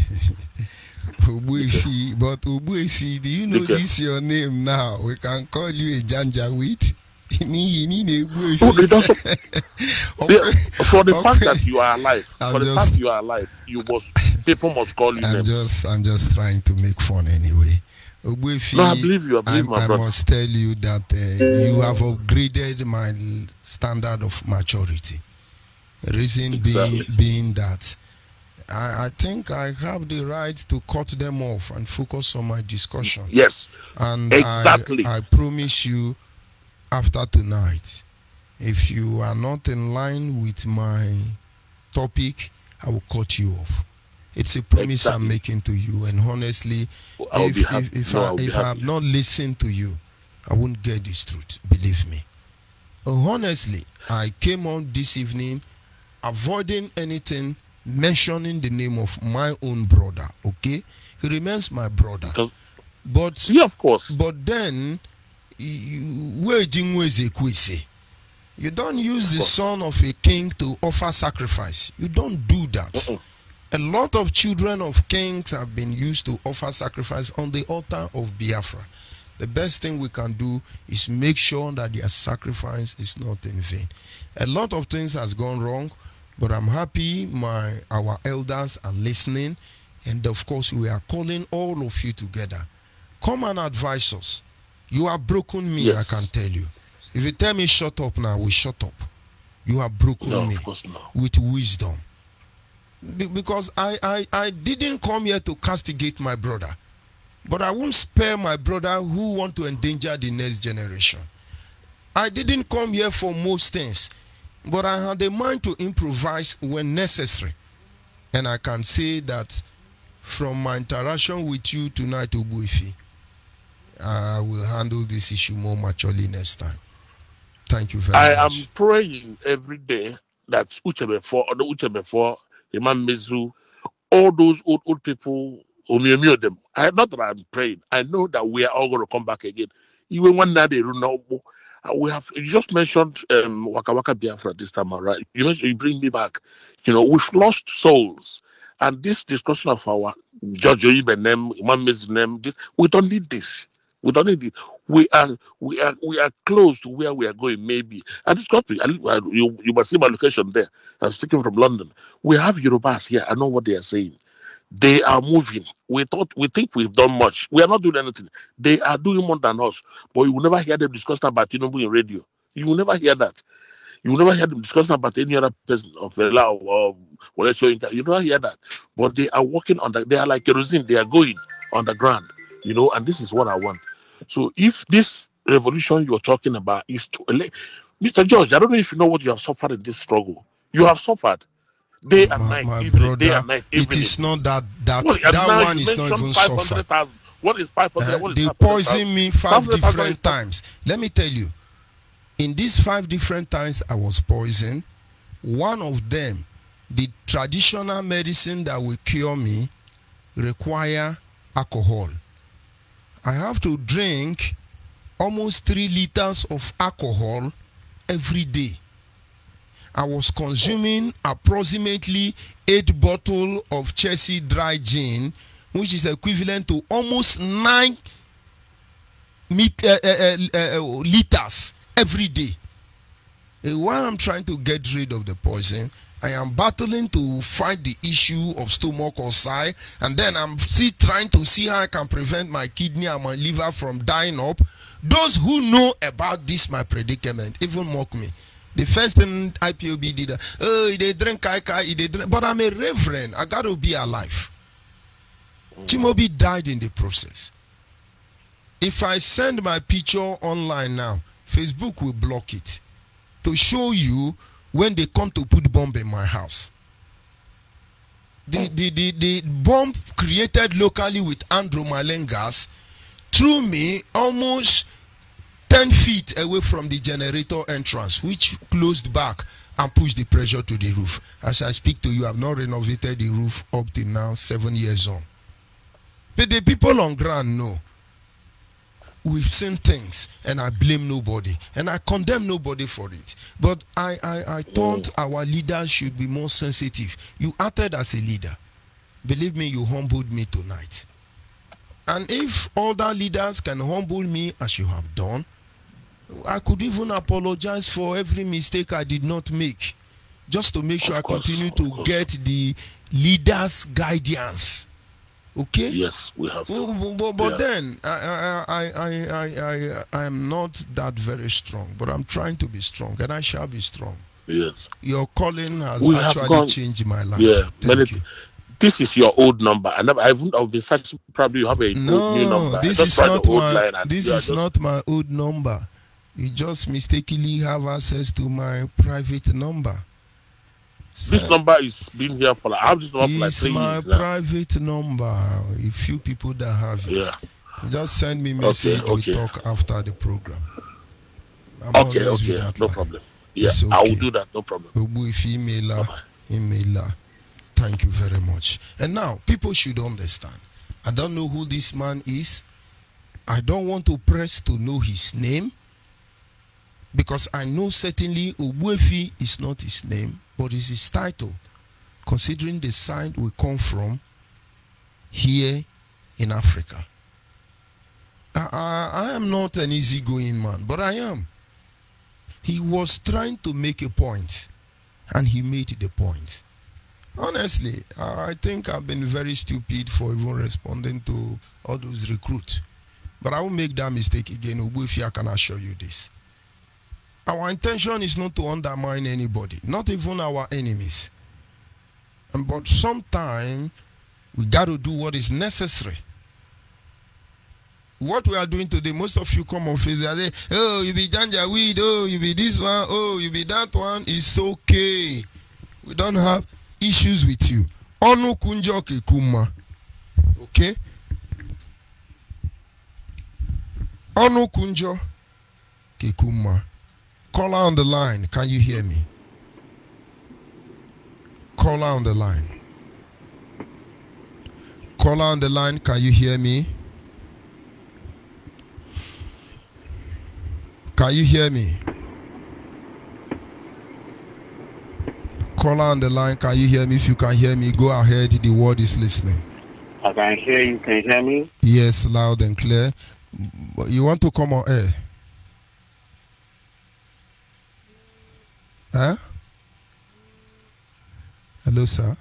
Obuefi, but Obuefi, do you know Okay. this your name now? We can call you a Janjaweed. Oh, it doesn't. For the fact that you are alive, you must. People must call you. I'm just trying to make fun anyway. Obuefi, No, I believe you. I believe my I brother. must tell you that you have upgraded my standard of maturity. The reason being that I think I have the right to cut them off and focus on my discussion. Yes, And exactly. I promise you, after tonight, if you are not in line with my topic, I will cut you off. It's a promise I'm Exactly. making to you, and honestly, I will be happy. if No, I I will be have happy. not listened to you, I won't get this truth. Believe me. Honestly, I came on this evening avoiding anything mentioning the name of my own brother. Okay, he remains my brother, Because- but Yeah, of course. but then you don't use the son of a king to offer sacrifice. You don't do that. Mm-mm. A lot of children of kings have been used to offer sacrifice on the altar of Biafra. The best thing we can do is make sure that their sacrifice is not in vain. A lot of things has gone wrong, but I'm happy our elders are listening, and of course we are calling all of you together. Come and advise us. You have broken me, Yes. I can tell you. If you tell me shut up now, we shut up. You have broken No, me of course not. with wisdom. Because I didn't come here to castigate my brother, but I won't spare my brother who want to endanger the next generation. I didn't come here for most things, but I had a mind to improvise when necessary. And I can say that from my interaction with you tonight, Obuefi, I will handle this issue more maturely next time. Thank you very I am much. praying every day that Uchebe before Imam Mezu, all those old people, Omiyomi them. Not that I'm praying. I know that we are all going to come back again. Even when they we have. You just mentioned Waka Waka Biafra this time, right? You bring me back. We've lost souls, and this discussion of our Judge Onyibe name, Imam Mezu name, we don't need this. We don't need it. We are close to where we are going, maybe. And it's country, you must see my location there. I'm speaking from London. We have Yorubas here. I know what they are saying. They are moving. We think we've done much. We are not doing anything. They are doing more than us. But you will never hear them discussing about Tinubu in radio. You will never hear that. You will never hear them discussing about any other person of Vela or whatever. You never hear that. But they are working on that. They are like kerosene. They are going on the ground. And this is what I want. So if this revolution you're talking about is to elect, Mr. George, I don't know if you know what you have suffered in this struggle. You have suffered day and night, My evening, brother, day and night, it evening. is not that Now one you is not mentioned even suffered. 500,000. What is 500? What is They 500,000? poisoned me 5 500,000 different is- times. Let me tell you, in these 5 different times I was poisoned, one of them, the traditional medicine that will cure me, require alcohol. I have to drink almost 3 liters of alcohol every day. I was consuming approximately 8 bottles of Chelsea dry gin, which is equivalent to almost 9 liters every day. While I'm trying to get rid of the poison, I am battling to fight the issue of stomach ulcer, and then I'm still trying to see how I can prevent my kidney and my liver from dying up. Those who know about this, my predicament, even mock me. The first thing IPOB did, oh, they drink kai, they drink, but I'm a reverend. I got to be alive. Timobi died in the process. If I send my picture online now, Facebook will block it to show you when they come to put bomb in my house. The bomb created locally with andromaline gas threw me almost 10 feet away from the generator entrance, which closed back and pushed the pressure to the roof. As I speak to you, I've not renovated the roof up till now, 7 years on. But the people on ground know. We've seen things, and I blame nobody, and I condemn nobody for it. But I thought our leaders should be more sensitive. You acted as a leader. Believe me, you humbled me tonight. And if other leaders can humble me as you have done, I could even apologize for every mistake I did not make, just to make sure I continue to get the leaders' guidance. Okay. Yes, we have to. But then I am not that very strong, but I'm trying to be strong, and I shall be strong. Yes. Your calling has We actually changed my life. Yeah. Thank you. This is your old number. I've been searching. Probably you have a new number. This is not my. This is not my old number. You just mistakenly have access to my private number. This number is been here for like, I have this number for like 3 years now. It's my private number. A few people that have it. Yeah. Just send me message. Okay. We talk after the program. Okay. No problem. Yeah, okay. I will do that. No problem. Emailer. Thank you very much. And now, people should understand. I don't know who this man is. I don't want to press to know his name, because I know certainly Ogbuefi is not his name, but it's his title, considering the side we come from here in Africa. I am not an easygoing man, but I am. He was trying to make a point, and he made the point. Honestly, I think I've been very stupid for even responding to all those recruits. But I won't make that mistake again. Ogbuefi, I can assure you this. Our intention is not to undermine anybody, not even our enemies. But sometimes we got to do what is necessary. What we are doing today, most of you come on Facebook and say, oh, you be Janjaweed, oh, you be this one, oh, you be that one. It's okay. We don't have issues with you. Onu kunjo kekuma. Okay? Onu kunjo kekuma. Caller on the line, can you hear me? Caller on the line. Caller on the line, can you hear me? Can you hear me? Caller on the line, can you hear me? If you can hear me, go ahead. The word is listening. I can hear you. Can you hear me? Yes, loud and clear. But you want to come on air? Huh? Hello, sir.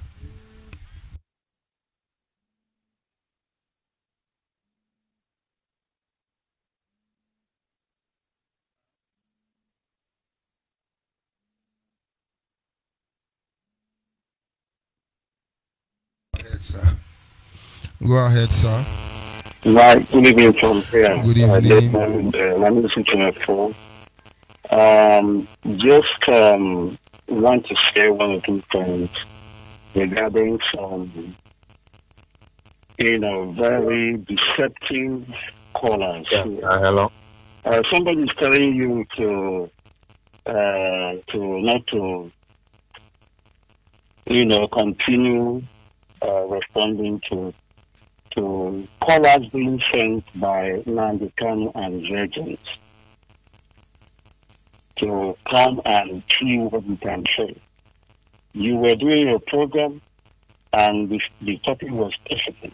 Go ahead, sir. Right. Good evening from here. Good evening. Let me listen to my phone. Just want to say one or two things regarding some, very deceptive callers. Hello. Somebody is telling you to not to, continue responding to callers being sent by Nnamdi Kanu and his agents to come and see what we can say. You were doing your program, and the topic was specific.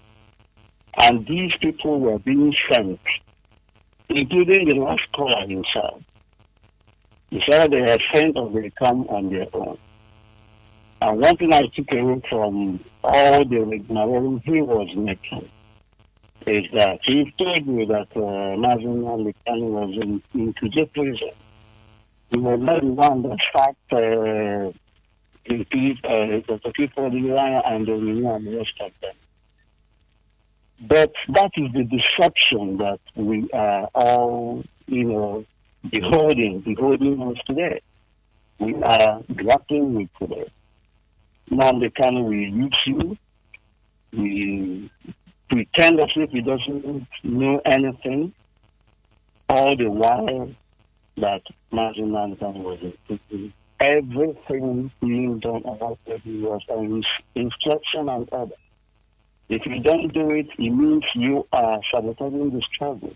And these people were being sent, including the last caller himself. He said they had sent or they come on their own. And one thing I took away from all the rigmarole he was making is that he told me that Mazin Alikani was in Kuje prison. He was not the one that started the people, the Iran and the Union and the rest of them. But that is the deception that we are all, beholding us today. We are grappling with today. Now they can we use you, we pretend as if he doesn't know anything, all the while that Mazin was in prison. Everything being done about what he was on his instruction and order. If you don't do it, it means you are sabotaging the struggle.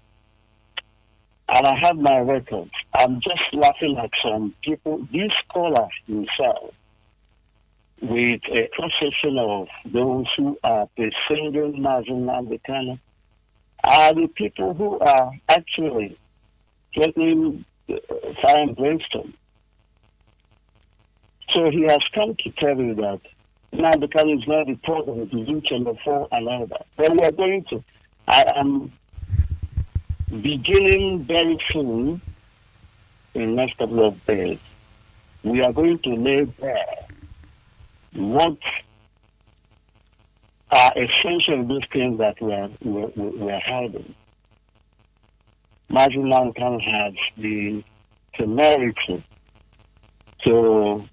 And I have my records. I'm just laughing at some people, these scholars themselves, with a cross-section of those who are persuading Mazin Alikani, are the people who are actually getting fire and brimstone. So he has come to tell you that Alikani is not the problem, it is in Chamber 4 and all that. But we are going to, I am beginning very soon, in the next couple of days, we are going to lay bare what are essential those things that we are hiding. Mazin Alikani has the temerity to,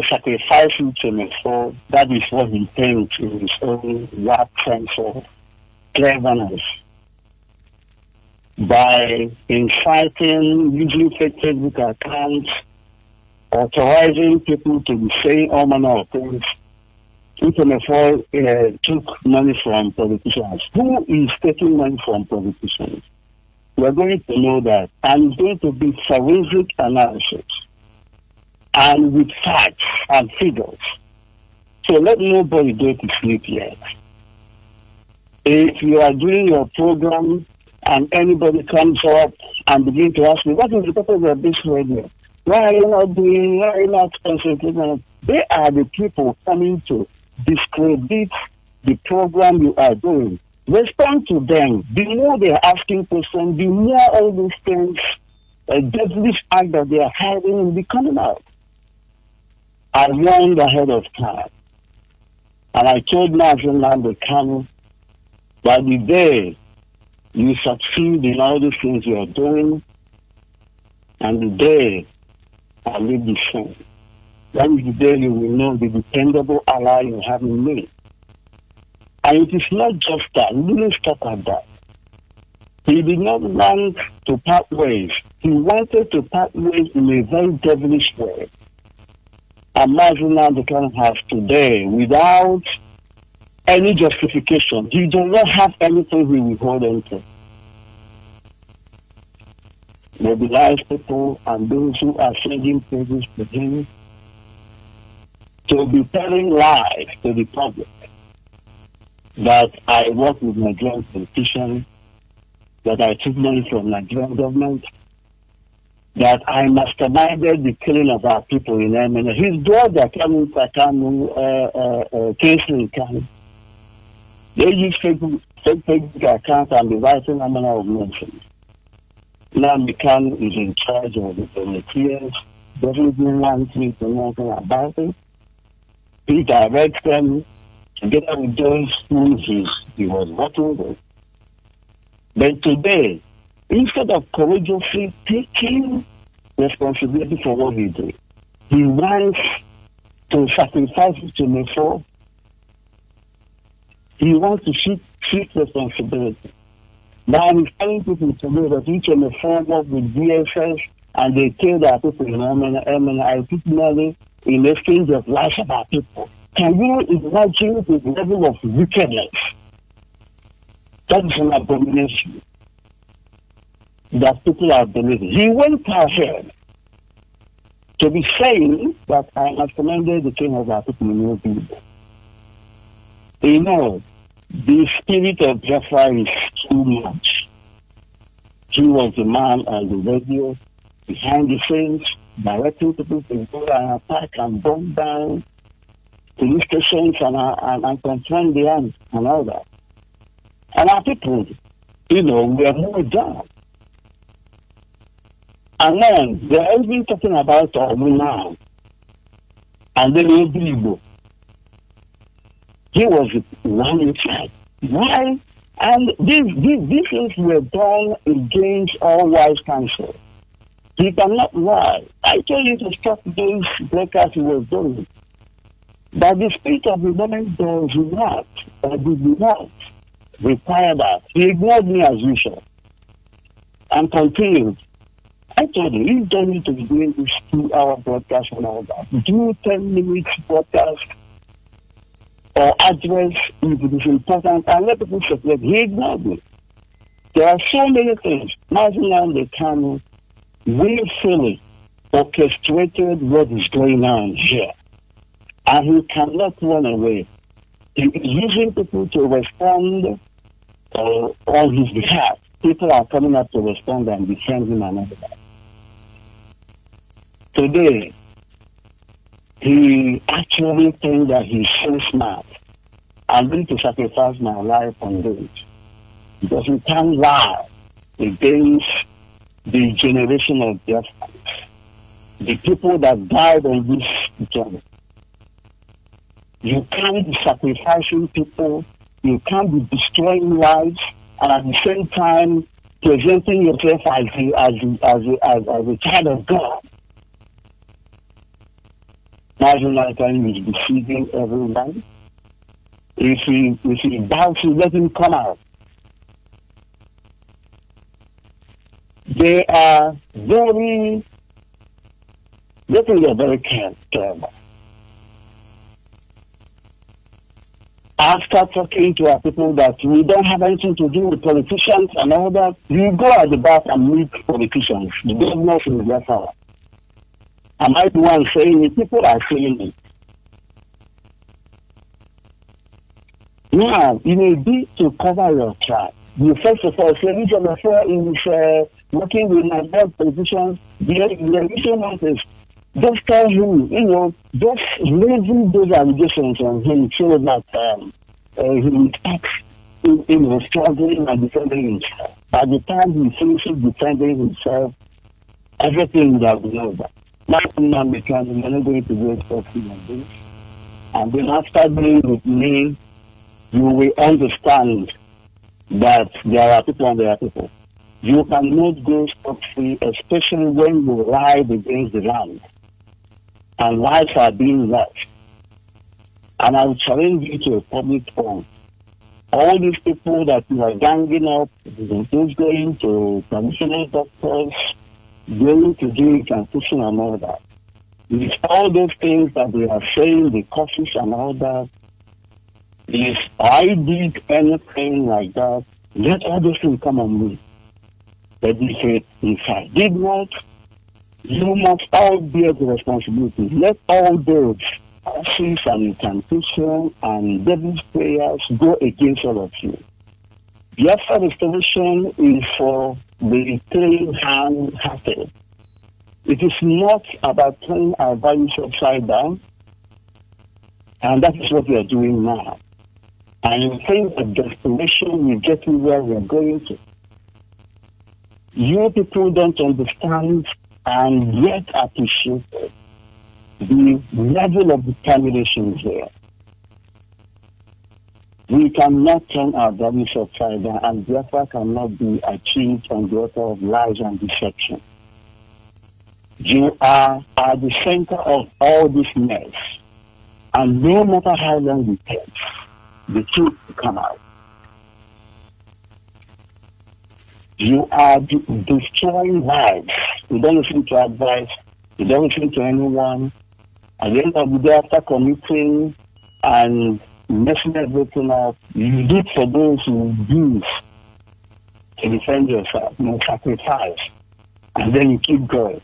sacrificing to me. So that is what he thinks in his own wide sense of cleverness. By inciting, using fake Facebook accounts, authorizing people to be saying all manner of things, took money from politicians. Who is taking money from politicians? We are going to know that, and it's going to be forensic analysis, and with facts and figures. So let nobody go to sleep yet. If you are doing your program and anybody comes up and begin to ask me, what is the purpose of this radio? Why are you not concentrating? They are the people coming to discredit the program you are doing. Respond to them. The more they are asking questions, the more all these things, a devilish act that they are hiding will be coming out. I warned ahead of time. And I told Mazin Alikani that the day you succeed in all the things you are doing, and the day I leave the scene, that is the day you will know the dependable ally you have in me. And it is not just that. We didn't stop at that. He did not want to part ways. He wanted to part ways in a very devilish way. And Mazin Alikani has today, without any justification, he does not have anything he will hold on to. Mobilize people and those who are sending pages to him to be telling lies to the public that I work with Nigerian politicians, that I took money from Nigerian government, that I masterminded the killing of our people in Yemen. His brother, Kingsley Kanu, they use Facebook accounts and be writing a manner of mentions. Now Kanu is in charge of the volunteers, doesn't even want me to know anything about it. He directs them together with those who he was working with. But today, instead of courageously taking responsibility for what he did, he wants to sacrifice it to me for. He wants to seek responsibility. Now he's telling people to know that each and every form of with DSS and they kill their people in I put money in exchange of lives of our people. Can you imagine the level of wickedness? That is an abomination that people are believing. He went ahead to be saying that I have commanded the king of our people in your people. You know, the spirit of Biafra is too much. He was the man on the radio, behind the scenes, directing people to go and attack and bomb down police stations and confront the arms and all that. And our people, we are moved down. And then they're even talking about Omu now. And then Igbo. He was one inside. Why? And these things were done against all wise counsel. He cannot lie. I told you to stop those broadcasts he was doing. But the spirit of the moment does not, or did not require that. He ignored me as usual and continued. I told him, you don't need to be doing this 2-hour broadcast and all that. Do 10 minutes broadcast or address if it is important and let people separate. He ignored me. There are so many things. Now they can willfully orchestrated what is going on here. And he cannot run away. He is using people to respond on his behalf. People are coming up to respond and defend him and all that. Today, he actually thinks that he's so smart. I'm going to sacrifice my life on this. Because he can't lie against the generation of Biafra, the people that died on this journey. You can't be sacrificing people, you can't be destroying lives, and at the same time presenting yourself as a child of God. National Time is deceiving everyone. If he doubts you, let him come out. They are very careful. After talking to our people that we don't have anything to do with politicians and all that, you go at the back and meet politicians, the governors in Biafra. Am I the one saying it? People are saying it. Now, you may be to cover your tracks. You first of all say, this is working with my board politicians. The reason is just tell him, just raising those allegations on him so that he will start, struggling and defending himself. By the time he finishes defending himself, everything will have been over. Now, you're not going to go talking like this. And then after being with me, you will understand that there are people and there are people. You cannot go scot-free, especially when you ride against the land. And lives are being lost. And I will challenge you to a public forum. All these people that you are ganging up, those going to traditional doctors, going to do transition and all that. It's all those things that they are saying, the causes and all that. If I did anything like that, let all those things come on me. But if I did not, you must all bear the responsibility. Let all those causes and incantation and devil's prayers go against all of you. Biafra restoration is for the clean-handed. It is not about turning our values upside down, and that is what we are doing now. And you think the destination will get you where we are going to. You people don't understand and yet appreciate the level of determination here. We cannot turn our values upside down, and therefore cannot be achieved on the altar of lies and deception. You are at the center of all this mess, and no matter how long it takes, the truth will come out. You are destroying lives. You don't listen to advice. You don't listen to anyone. At the end of the day, after committing and messing everything up, you look for those who use to defend yourself, sacrifice, and then you keep going.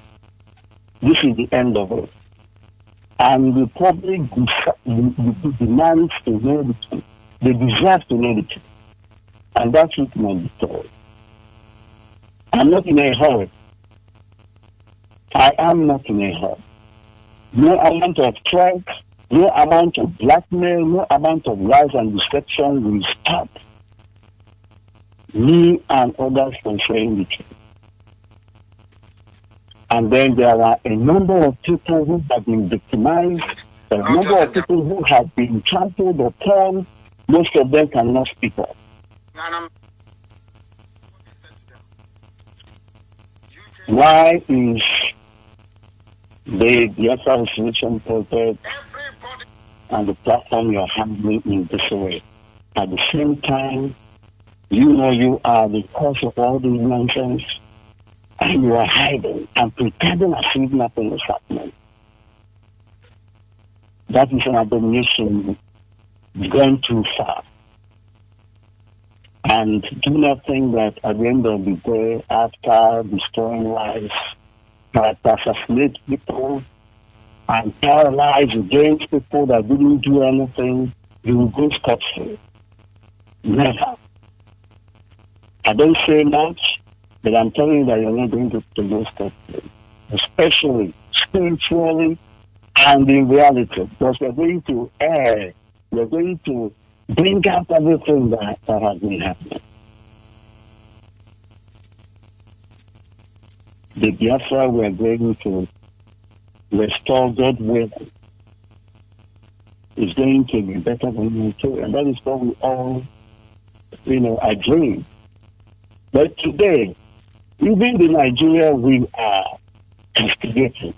This is the end of it. And the public demands to know the truth. They deserve to know the truth. And that's what must be told. I'm not in a hurry. I am not in a hurry. No amount of threat, no amount of blackmail, no amount of lies and deception will stop me and others from saying the truth. And then there are a number of people who have been victimized, a number of people who have been trampled upon. Most of them cannot speak up. Why is the Biafra Resolution Project and the platform you're handling in this way? At the same time, you know you are the cause of all these nonsense, and you are hiding and pretending as if nothing is happening. That is an abomination gone too far. And do not think that at the end of the day, after destroying lives, that assassinate people and paralyze against people that didn't do anything, you will go scot-free. Never. I don't say much, but I'm telling you that you're not going to go scot-free, especially spiritually and in reality, because we're going to err, we're going to bring out everything that has been happening. The Biafra we're going to restore, God willing, is going to be better than Nigeria. And that is what we all, agree. But today, even in Nigeria, we are castigating.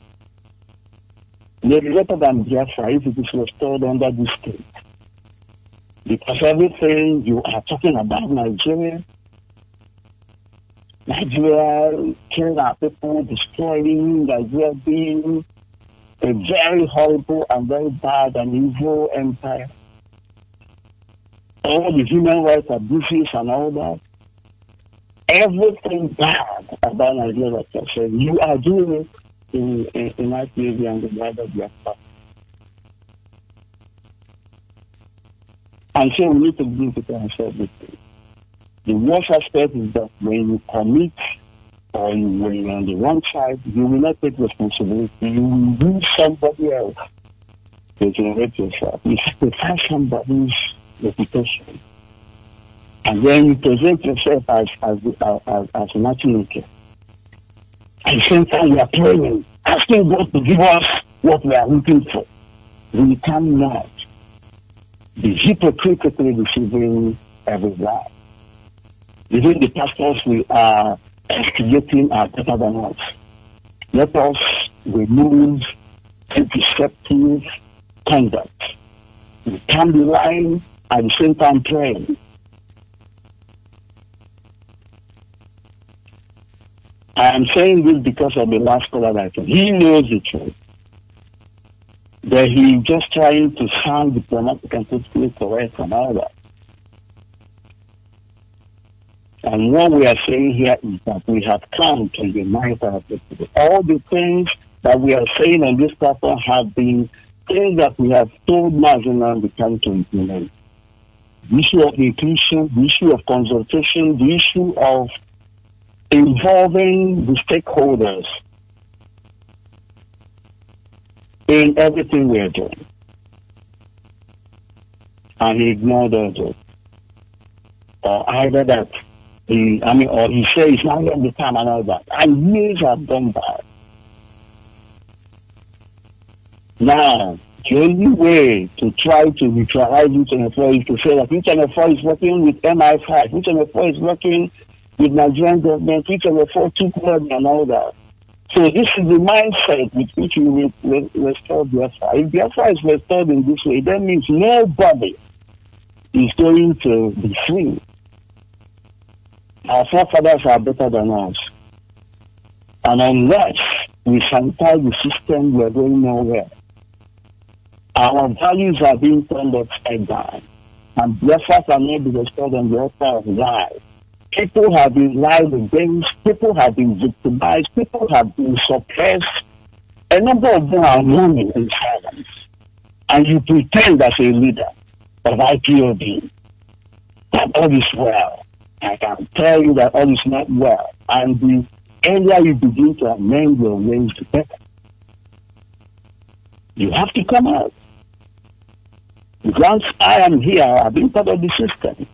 May be better than Biafra if it is restored under this state. Because everything you are talking about Nigeria killing our people, destroying, Nigeria being a very horrible and very bad and evil empire. All the human rights abuses and all that. Everything bad about Nigeria that you're saying, you are doing it in IPAB and the wider Biafra. And so we need to be to ourselves this thing. The worst aspect is that when you commit or when you're on the wrong side, you will not take responsibility. You will use somebody else to generate yourself. You sacrifice somebody's reputation. And then you present yourself as a matchmaker. At the same time, you are praying, asking God to give us what we are looking for. We cannot be hypocritically deceiving everyone. Even the pastors we are instigating are better than us. Let us remove deceptive conduct. We can't be lying at the same time praying. I am saying this because of the last caller that I said. He knows the truth. But he's just trying to sound diplomatic and politically correct and all that. And what we are saying here is that we have come to unite our people. All the things that we are saying on this platform have been things that we have told Mazinan the time to implement. The issue of inclusion, the issue of consultation, the issue of involving the stakeholders in everything we are doing. And he ignored all those. Or either that, or he says it's not the time and all that. And years have gone by. Now, the only way to try to neutralize U24 is to say that U24 is working with MI5, U24 is working with Nigerian government, U24 took money and all that. So this is the mindset with which we will restore Biafra. If Biafra is restored in this way, that means nobody is going to be free. Our forefathers are better than us. And unless we sanitize the system, we are going nowhere. Our values are being turned upside down. And Biafra cannot be restored on the altar of life. People have been lied against, people have been victimized, people have been suppressed. A number of them are mourning in silence. And you pretend as a leader of IPOB that all is well. I can tell you that all is not well. And the earlier you begin to amend your ways, the better. You have to come out. Because I am here, I've been part of the system.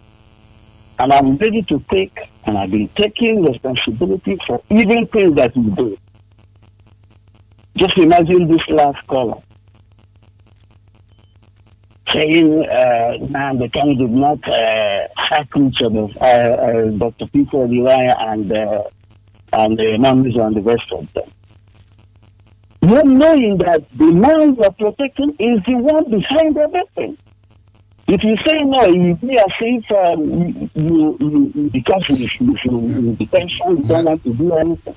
And I'm ready to take, and I've been taking responsibility for even things that we do. Just imagine this last caller saying, now the county did not hack each other, Dr. People, Eliya, and the members and the rest of them. Not knowing that the man you are protecting is the one behind everything. If you say no, you be as if you because you detention, you don't want to do anything.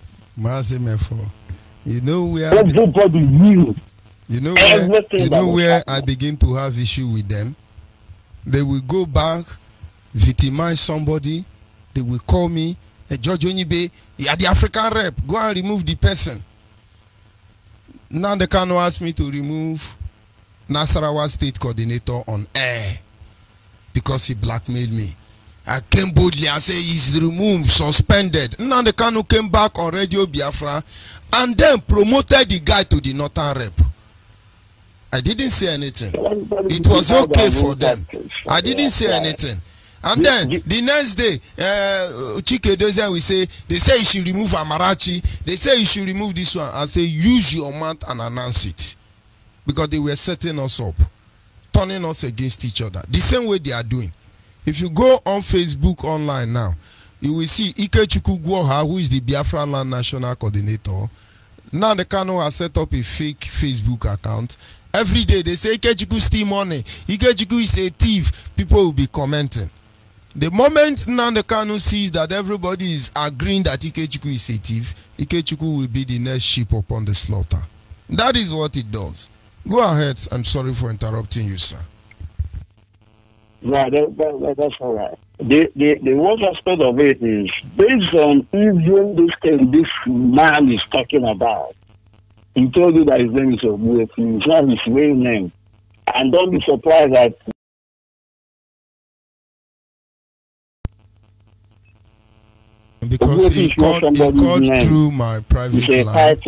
You know where everybody knew. You know where I begin to have issue with them? They will go back, victimize somebody. They will call me, Judge Onyibe, you are the African rep. Go and remove the person. Now they can ask me to remove Nasarawa State Coordinator on air because he blackmailed me. I came boldly and said he's removed, suspended. Now the Kanu came back on Radio Biafra and then promoted the guy to the Northern rep. I didn't say anything. It was okay for them. I didn't say anything. And then the next day, Chike Dozen will say, they say you should remove Amarachi. They say you should remove this one. I say, use your mouth and announce it. Because they were setting us up, turning us against each other. The same way they are doing. If you go on Facebook online now, you will see Ikechukwu Gwoha, who is the Biafra Land National Coordinator. Now the Kano has set up a fake Facebook account. Every day they say Ikechukwu steal money. Ikechukwu is a thief. People will be commenting. The moment Nnamdi Kanu sees that everybody is agreeing that Ikechukwu is a thief, Ikechukwu will be the next sheep upon the slaughter. That is what it does. Go ahead. I'm sorry for interrupting you, sir. Yeah, that's all right. The worst aspect of it is based on even this thing this man is talking about. He told you that his name is Obuefi. It's not his real name. And don't be surprised that because he called through my private line,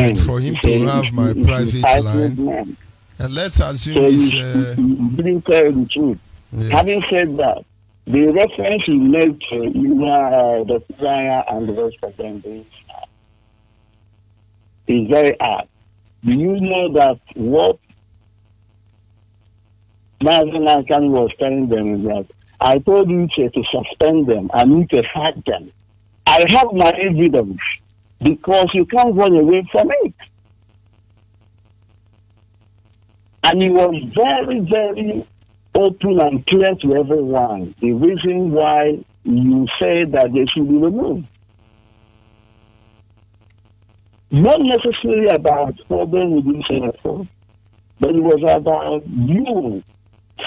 and for him to have my private line, and let's assume he didn't tell the truth. Yeah. Having said that, the reference he made to the Eliya and the rest of them is very hard. Do you know that what National County was telling them is that I told you to suspend them, I need to sack them. I have my evidence because you can't run away from it. And he was very, very open and clear to everyone. The reason why you say that they should be removed. Not necessarily about problem with this NFL, but it was about you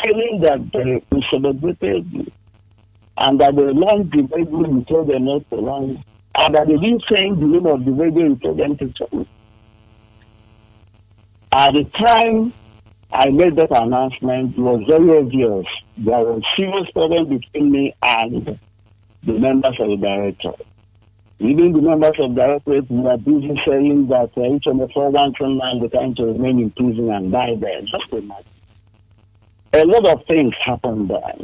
feeling that they celebrated you. And that they launched the radio, you told them not to launch. And that they didn't change the name of the radio, you told them to change. At the time I made that announcement, it was very obvious. There was serious problem between me and the members of the directorate. Even the members of the directorate were busy saying that each of the 419 the time to remain in prison and die there. Just imagine. A lot of things happened there.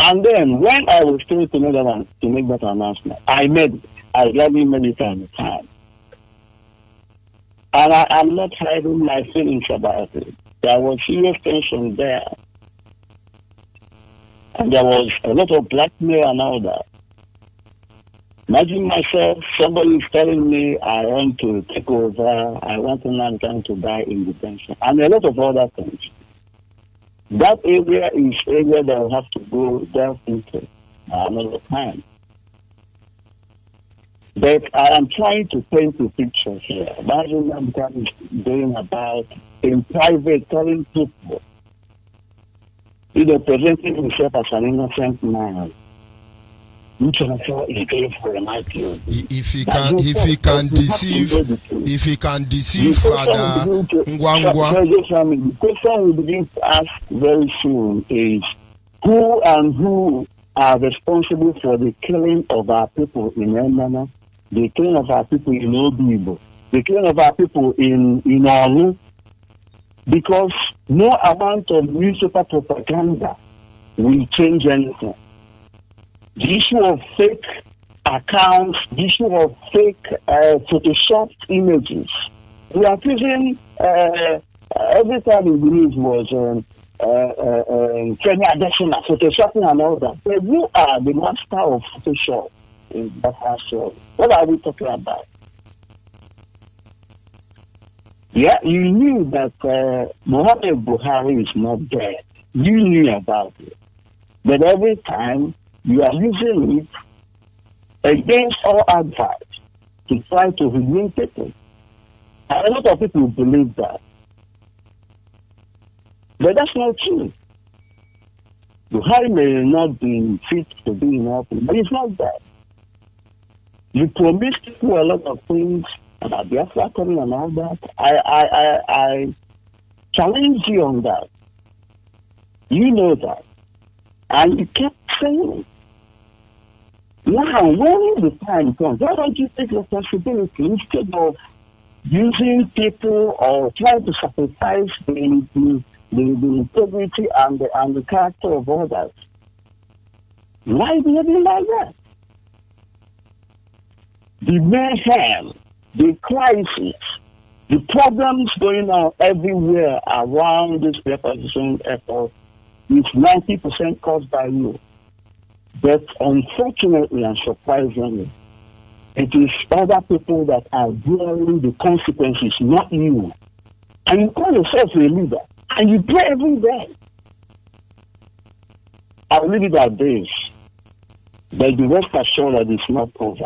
And then when I was told to make that announcement, I gladly made it at the time. And I'm not hiding my feelings about it. There was serious tension there. And there was a lot of blackmail and all that. Imagine myself, somebody is telling me I want to take over, I want to die in detention, and a lot of other things. That area is area that I have to go delve into another time. But I am trying to paint a picture here. Imagine what is doing about in private telling people, presenting himself as an innocent man. If he can deceive Father Ngwangwa. The question we begin to ask very soon is who and who are responsible for the killing of our people in Emana, the killing of our people in Obibo, the killing of our people in Olu, because no amount of newspaper propaganda will change anything. The issue of fake accounts, the issue of fake photoshopped images. We are facing every time in the news was training additional photoshopping and all that. But you are the master of Photoshop in Biafra. So what are we talking about? Yeah, you knew that Muhammad Buhari is not dead. You knew about it. But every time you are using it against all advice to try to remain people. And a lot of people believe that. But that's not true. Buhari may not be fit to be in office, but it's not that. You promised people a lot of things about Biafra coming and all that. I challenge you on that. You know that. And you kept saying it. Now, when the time comes, why don't you take responsibility instead of using people or trying to sacrifice the integrity and the character of others? Why behaving like that? The mayhem, the crisis, the problems going on everywhere around this preposition effort is 90% caused by you. But unfortunately and surprisingly, it is other people that are bearing the consequences, not you. And you call yourself a leader, and you pray every day. I'll leave it at this. But the rest assured that it's not over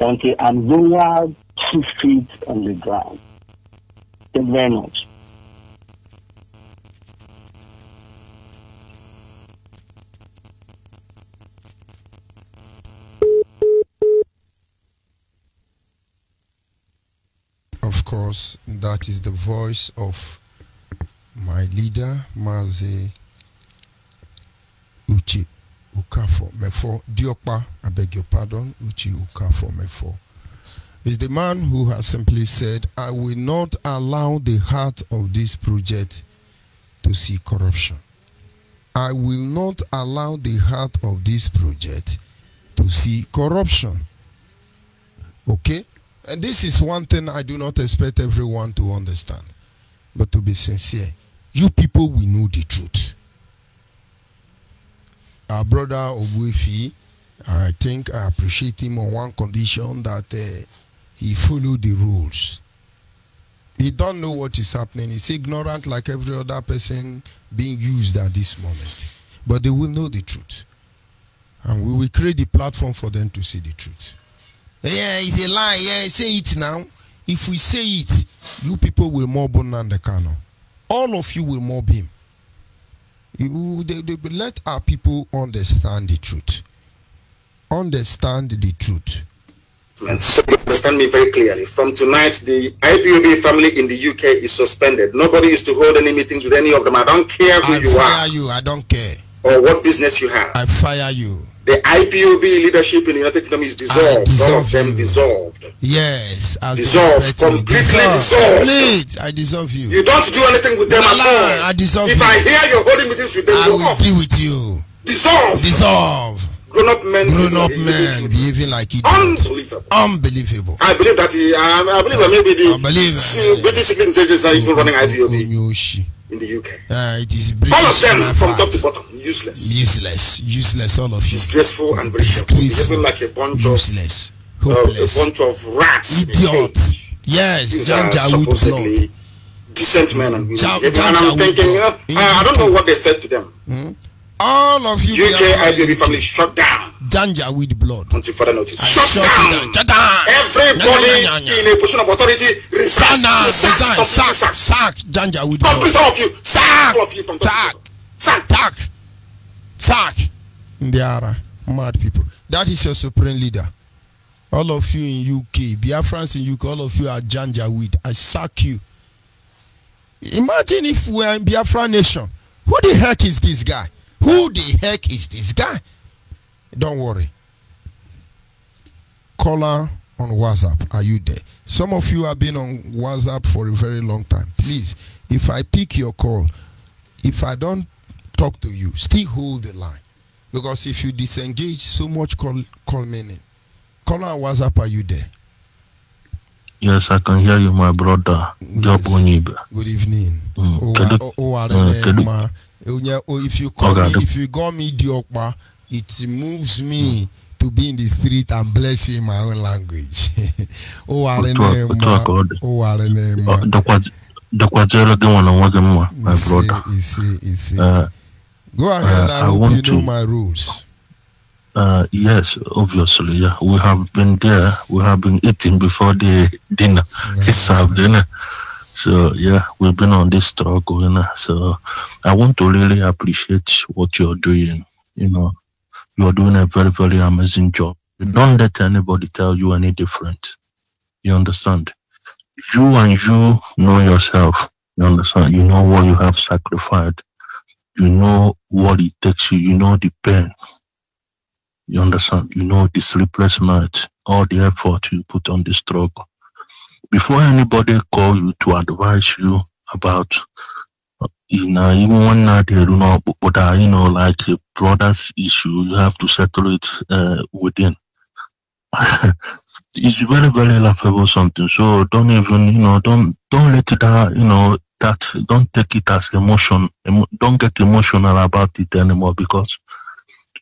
until I'm lowered 6 feet on the ground. Thank you very much. Of course, that is the voice of my leader, Mazi Uche Ukafo Mefo Diokpa, I beg your pardon, Uche Ukafo Mefo, is the man who has simply said, I will not allow the heart of this project to see corruption. I will not allow the heart of this project to see corruption. Okay? And this is one thing I do not expect everyone to understand. But to be sincere, you people will know the truth. Our brother Obuefi, I think I appreciate him on one condition, that he followed the rules. He don't know what is happening. He's ignorant like every other person being used at this moment. But they will know the truth. And we will create the platform for them to see the truth. Yeah, it's a lie. Yeah, say it now. If we say it, you people will mob Nandekano. All of you will mob him. They let our people understand the truth. Understand the truth. So you understand me very clearly. From tonight, the IPOB family in the UK is suspended. Nobody is to hold any meetings with any of them. I don't care who you are. I fire you. I don't care. Or what business you have. I fire you. The IPOB leadership in the United Kingdom is dissolved. All of them dissolved. Yes. Dissolved. Completely dissolved. Complete. I dissolve you. You don't do anything with them at all. I dissolve if you. I hear you're holding meetings with them, I will deal with you. Dissolve. Dissolve. Grown-up men behaving like idiots. Unbelievable. I believe that I believe that maybe the British secret agents are even running IPOB in the UK. It is British. All of them from top to bottom, useless. Useless, all of you. Disgraceful and very behaving like a bunch useless. of a bunch of rats. Idiots. Yes, these are supposedly decent men and women. And I'm thinking, I don't know what they said to them. All of you UK IPOB family shut down. Janja with blood. Until further notice. Shut down. Everybody in a position of authority resign. Sack. Janja with blood. Complete all of you. Sack. All of you from Sack. Ndiara. Mad people. That is your supreme leader. All of you in UK, Biafrans in UK, all of you are Janja with. I sack you. Imagine if we are in Biafra nation. Who the heck is this guy? Who the heck is this guy? Don't worry. Caller on WhatsApp, are you there? Some of you have been on WhatsApp for a very long time. Please, if I pick your call, if I don't talk to you, still hold the line. Because if you disengage, so much call me in. Caller on WhatsApp, are you there? Yes, I can hear you, my brother. Job Onyibe. Good evening. If you call me Diokpa, it moves me to be in the spirit and bless you in my own language. My brother. Go ahead, I hope you know my rules. Yes, obviously, yeah. We have been there. We have been eating before the dinner. It's served dinner. So yeah, we've been on this struggle, you know. So I want to really appreciate what you're doing. You know, you're doing a very, very amazing job. Don't let anybody tell you any different. You understand? You know yourself. You understand? You know what you have sacrificed. You know what it takes you. You know the pain. You understand? You know the sleepless night, all the effort you put on the struggle. Before anybody call you to advise you about, even when they do not, but like a brother's issue, you have to settle it within. It's very, very laughable something. So don't even, don't let that, that don't take it as emotion. Don't get emotional about it anymore, because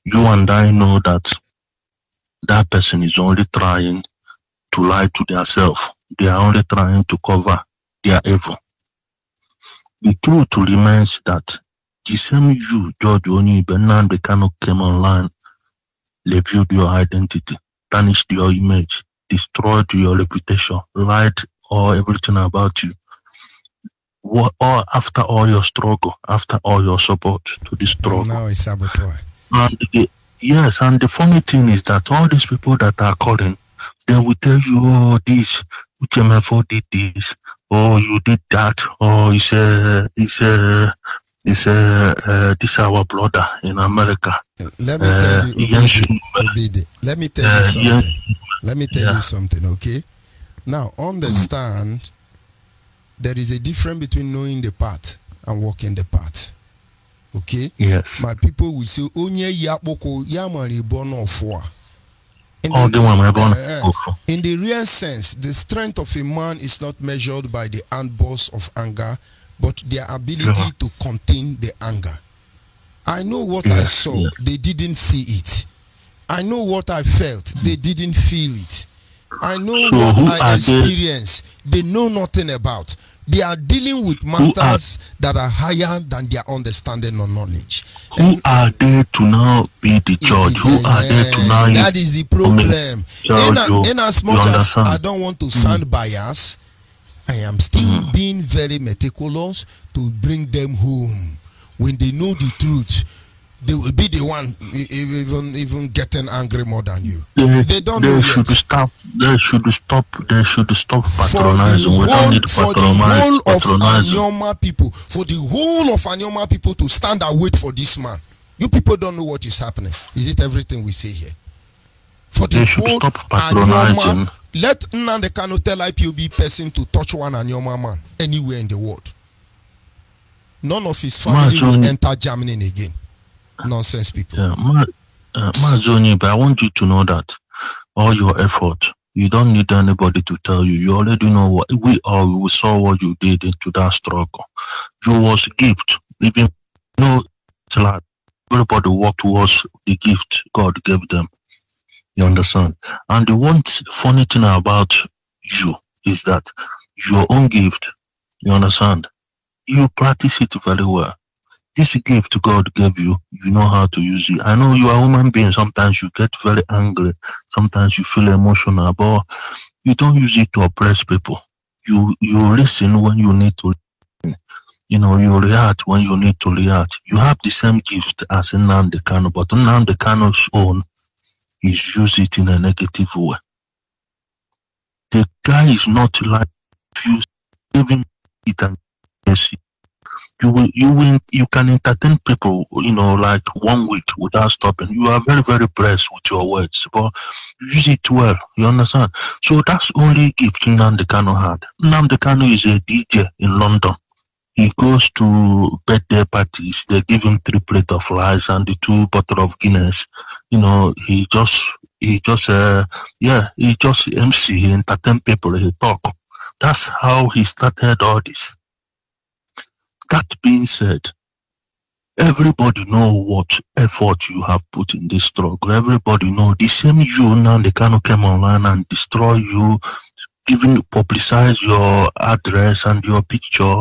you and I know that that person is only trying to lie to themselves. They are only trying to cover their evil. The truth remains that the same you, George Onyibe, now they cannot come online, revealed your identity, tarnished your image, destroyed your reputation, lied or everything about you. Or after all your struggle, after all your support to this struggle. Now it's saboteur. And the funny thing is that all these people that are calling, they will tell you, oh, this, Uchemefo did this, oh, you did that, oh, this our brother in America. Let me tell you, let me tell you something. Let me tell you something, okay? Now, understand, there is a difference between knowing the path and walking the path. Okay? Yes. My people will say, Onye yapoko yamari bono foa. In the real sense, the strength of a man is not measured by the outburst of anger, but their ability to contain the anger. I know what I saw, they didn't see it. I know what I felt, they didn't feel it. I know what I experienced, they know nothing about. They are dealing with masters that are higher than their understanding or knowledge. Who are they to now be the judge? Who are they to now? That is the problem. In as much as I don't want to sound biased, I am still being very meticulous to bring them home. When they know the truth, they will be the one even getting angry more than you. They don't know should yet. Stop. They should stop patronizing. We don't need For the whole of Anyoma people, for the whole of Anyoma people to stand and wait for this man. You people don't know what is happening. Is it everything we say here? For the whole Anyoma, let Nnamdi Kanu tell IPOB person to touch one Anyoma man anywhere in the world. None of his family will enter Germany again. Nonsense people. Yeah, but I want you to know that all your effort, you don't need anybody to tell you. You already know what we saw what you did into that struggle. You was a gift. Even everybody worked towards the gift God gave them. You understand? And the one funny thing about you is that your own gift, you understand, you practice it very well. This gift God gave you, you know how to use it. I know you are a human being. Sometimes you get very angry. Sometimes you feel emotional, but you don't use it to oppress people. You listen when you need to listen. You react when you need to react. You have the same gift as Nnamdi Kanu, but Nnamdi Kanu's own is use it in a negative way. The guy is not like you, giving it and mercy. you can entertain people, like 1 week without stopping. You are very, very blessed with your words, but use it well. You understand? So that's only gift Nnamdi Kanu had. Nnamdi Kanu is a DJ in London. He goes to birthday parties. They give him 3 plates of rice and the 2 bottles of Guinness. He just MC, he entertain people, he talk. That's how he started all this. That being said, everybody know what effort you have put in this struggle. Everybody know the same you now they cannot come online and destroy you, even publicize your address and your picture,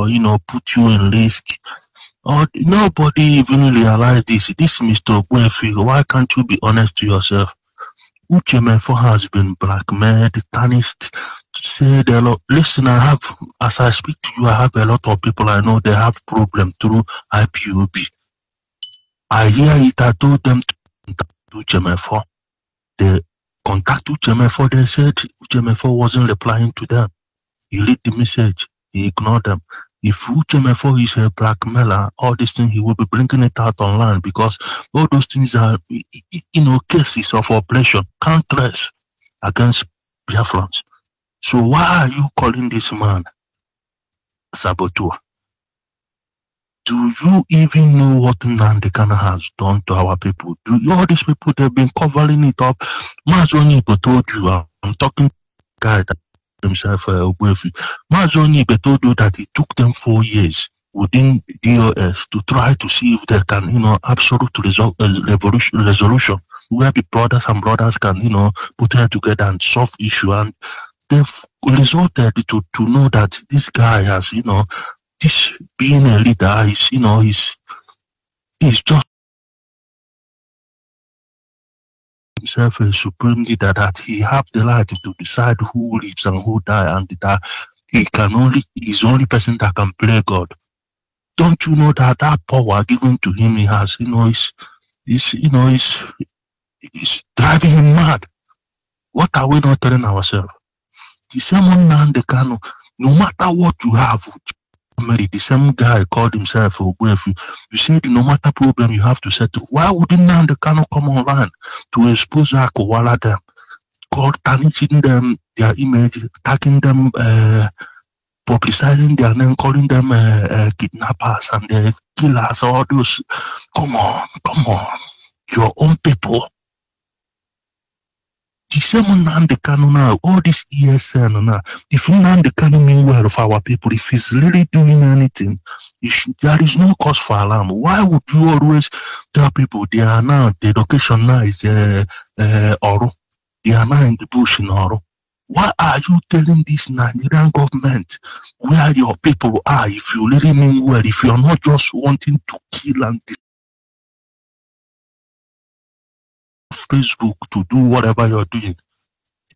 put you in risk. Or nobody even realize this. This Mr. Buenfigo, why can't you be honest to yourself? Uche Menfo has been blackmailed, tarnished, said a lot. Listen, as I speak to you, I have a lot of people I know they have problem through IPOB. I hear it, I told them to contact Uche Menfo. They contact Uche Menfo, they said Uche Menfo wasn't replying to them. He read the message, he ignored them. If Uche Menfo is a blackmailer, all these things, he will be bringing it out online because all those things are, cases of oppression, countless against Biafrans. So why are you calling this man saboteur? Do you even know what Nnamdi Kanu has done to our people? All these people, they've been covering it up. Onyibe told you, I'm talking to a guy that himself, Onyibe told you that it took them 4 years within DOS to try to see if they can, absolute resolution where the brothers and brothers can, put her together and solve issue. And they've resulted to know that this guy has, this being a leader is, he's just himself a supreme leader, that he have the right to decide who lives and who die, and that he's the only person that can play God. Don't you know that power given to him, he has, is driving him mad? What are we not telling ourselves? The same Nnamdi Kanu, no matter what you have, the same guy called himself Ogbuefi. You said no matter problem you have to settle. Why wouldn't Nnamdi Kanu come online to expose Akowala them, tarnishing them, their image, attacking them, publicizing their name, calling them kidnappers and killers, all those? Come on, your own people. The same Nnamdi Kanu now, all this ESN now, if Nnamdi Kanu mean well of our people, if he's really doing anything, there is no cause for alarm. Why would you always tell people they are now, the location now is Oro, they are now in the bush in Oro? Why are you telling this Nigerian government where your people are if you really mean well, if you are not just wanting to kill and Facebook to do whatever you're doing?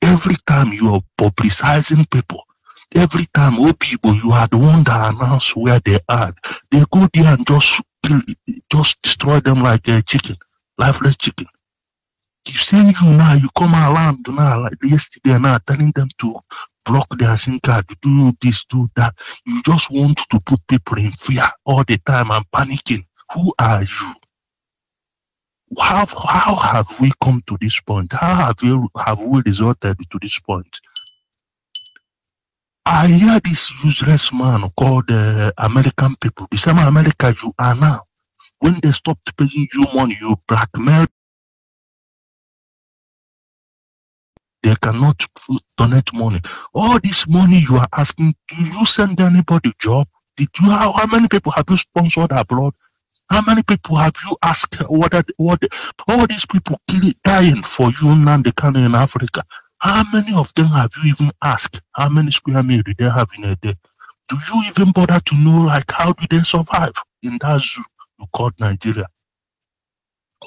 Every time you are publicizing people, every time people, you are the one that announce where they are. They go there and just destroy them like a chicken, lifeless chicken. You see you now, you come around now like yesterday now, telling them to block their SIM card, do this, do that. You just want to put people in fear all the time and panicking. Who are you? How have we come to this point? How have we resorted to this point? I hear this useless man called American people. The same America you are now. When they stopped paying you money, you blackmail. They cannot donate money. All this money you are asking, do you send anybody job? How many people have you sponsored abroad? How many people have you asked what all these people dying for you, Nnamdi Kanu, in Africa? How many of them have you even asked? How many square meals do they have in a day? Do you even bother to know, like, how do they survive in that zoo you called Nigeria?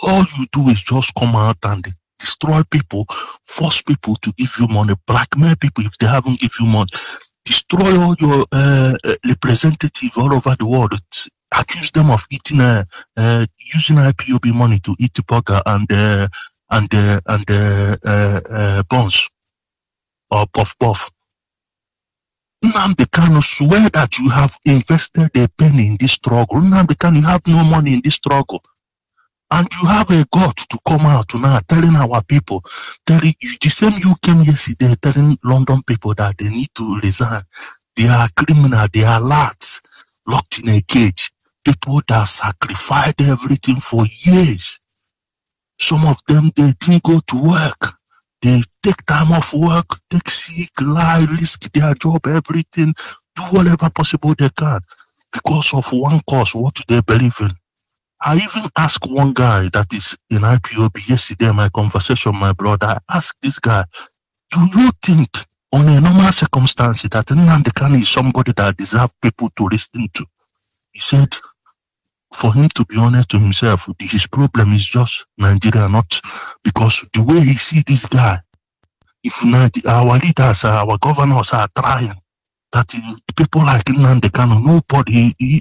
All you do is just come out and destroy people, force people to give you money, blackmail people if they haven't give you money, destroy all your representatives all over the world. Accuse them of eating, using IPOB money to eat burger and buns or puff. Nnamdi Kanu swear that you have invested a penny in this struggle. Nnamdi Kanu, you have no money in this struggle. And you have a God to come out now telling our people, telling you, the same you came yesterday telling London people that they need to resign. They are criminal, they are lads locked in a cage. People that sacrificed everything for years. Some of them, they didn't go to work. They take time off work, take sick, lie, risk their job, everything, do whatever possible they can. Because of one cause, what do they believe in? I even asked one guy that is in IPOB yesterday, my conversation, my brother, I asked this guy, do you think on a normal circumstance that Nnamdi Kanu is somebody that deserves people to listen to? He said, for him to be honest to himself, his problem is just Nigeria, not because the way he see this guy, if our leaders, our governors are trying, that people like Nnamdi Kanu,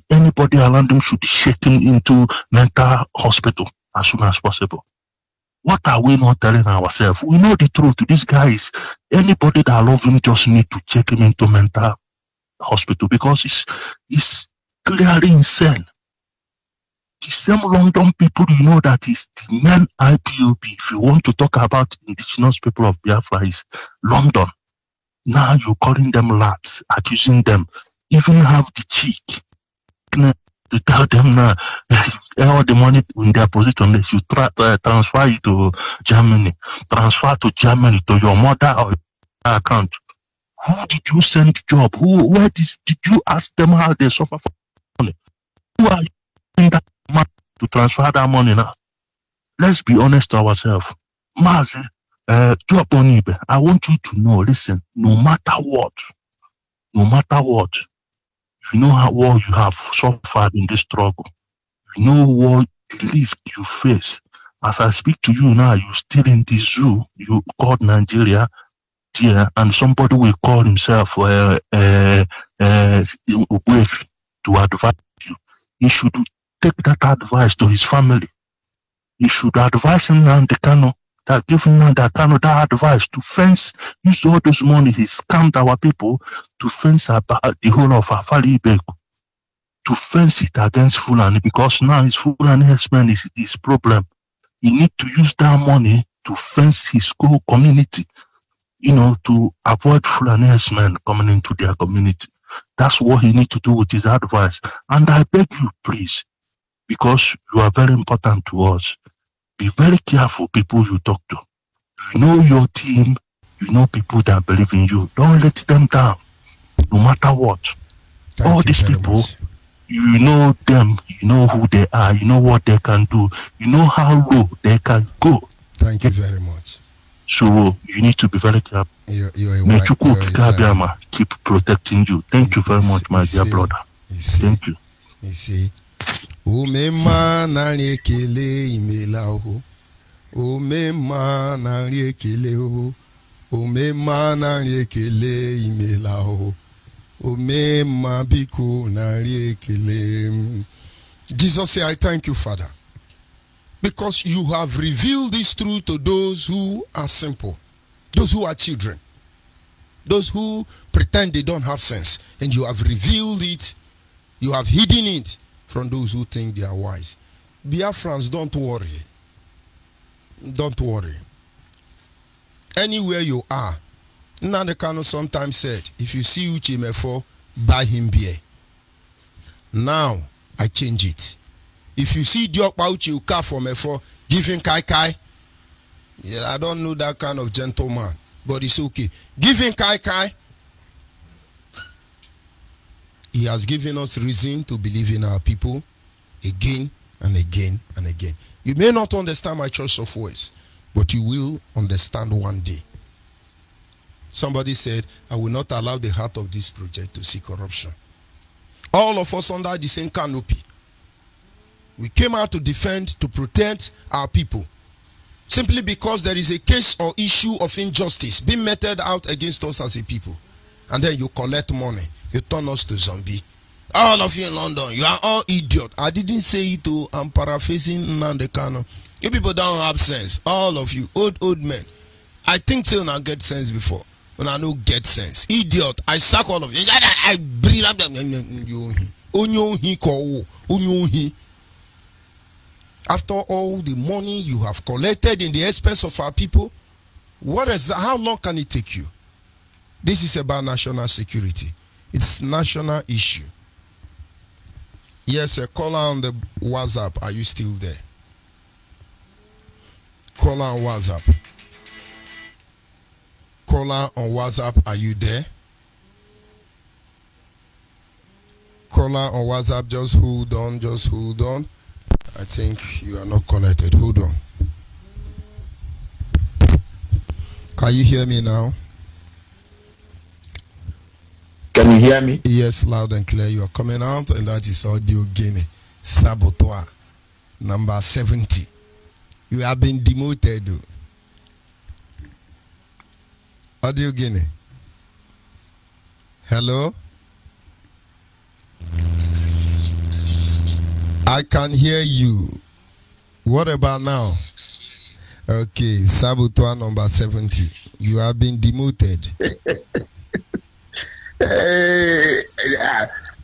anybody around him should shake him into mental hospital as soon as possible. What are we not telling ourselves? We know the truth. This guy is, anybody that loves him just need to check him into mental hospital because he's clearly insane. The same London people, you know, that is the main IPOB. If you want to talk about indigenous people of Biafra, is London. Now you're calling them lads, accusing them, even have the cheek to tell them now all the money in their position, they should transfer it to Germany, transfer to Germany to your mother or your account. Who did you send job? Where did you ask them how they suffer for money? Who are you in that money to transfer that money now? Let's be honest to ourselves. Mazi, job Onyibe, I want you to know, listen, no matter what, you know what you have suffered in this struggle. You know what the risk you face. As I speak to you now, you're still in the zoo. You called Nigeria, yeah, and somebody will call himself Ubefi to advise you. He should take that advice to his family. He should advise him now, the Kanu, that give him that Kanu that advice to fence, use all this money he scammed our people to fence about the whole of Afali Ibeku, to fence it against Fulani, because now his Fulani herdsmen is his problem. He need to use that money to fence his whole community, you know, to avoid Fulani herdsmen coming into their community. That's what he need to do with his advice. And I beg you, please, because you are very important to us, be very careful people you talk to. You know your team, you know people that believe in you. Don't let them down, no matter what. All these people, you know them, you know who they are, you know what they can do, you know how low they can go. Thank you very much. So you need to be very careful. May Chukwu keep protecting you. Thank you very much, my dear brother. Thank you. You see. Umema na ekele imela o. Umema na ekele o. Umema na ekele imela o. Umema biko na ekele. Jesus said, I thank you, Father, because you have revealed this truth to those who are simple, those who are children, those who pretend they don't have sense, and you have revealed it, you have hidden it from those who think they are wise. Biafrans, don't worry. Don't worry. Anywhere you are, Nnamdi Kanu sometimes said, if you see Uche Mefo, buy him beer. Now, I change it. If you see Diokpa Uche Uka for Mefo, give him Kai Kai. Yeah, I don't know that kind of gentleman, but it's okay. Give him Kai Kai. He has given us reason to believe in our people again and again and again. You may not understand my choice of words, but you will understand one day. Somebody said, I will not allow the heart of this project to see corruption. All of us under the same canopy. We came out to defend, to protect our people. Simply because there is a case or issue of injustice being meted out against us as a people. And then you collect money. You turn us to zombie. All of you in London, you are all idiot. I didn't say it to, I'm paraphrasing Nnamdi Kanu. You people don't have sense. All of you, old men. I think till now get sense before. when I no get sense. Idiot. I sack all of you. I bring up them. After all the money you have collected in the expense of our people, what is that? How long can it take you? This is about national security. It's national issue. Yes, a caller on the WhatsApp. Are you still there? Caller on WhatsApp. Caller on WhatsApp, are you there? Caller on WhatsApp, just hold on, just hold on. I think you are not connected. Hold on. Can you hear me now? Can you hear me? Yes, loud and clear. You are coming out, and that is Audio Guinea. Saboteur, number 70. You have been demoted. Audio Guinea. Hello? I can hear you. What about now? Okay, Saboteur number 70. You have been demoted.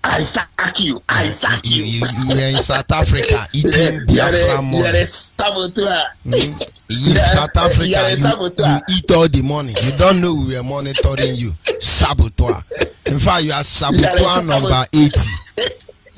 I sack you. I sack you. You are in South Africa eating Biafra money. You are a saboteur. In South Africa, you eat all the money. You don't know we are monitoring you. Saboteur. In fact, you are saboteur number 80.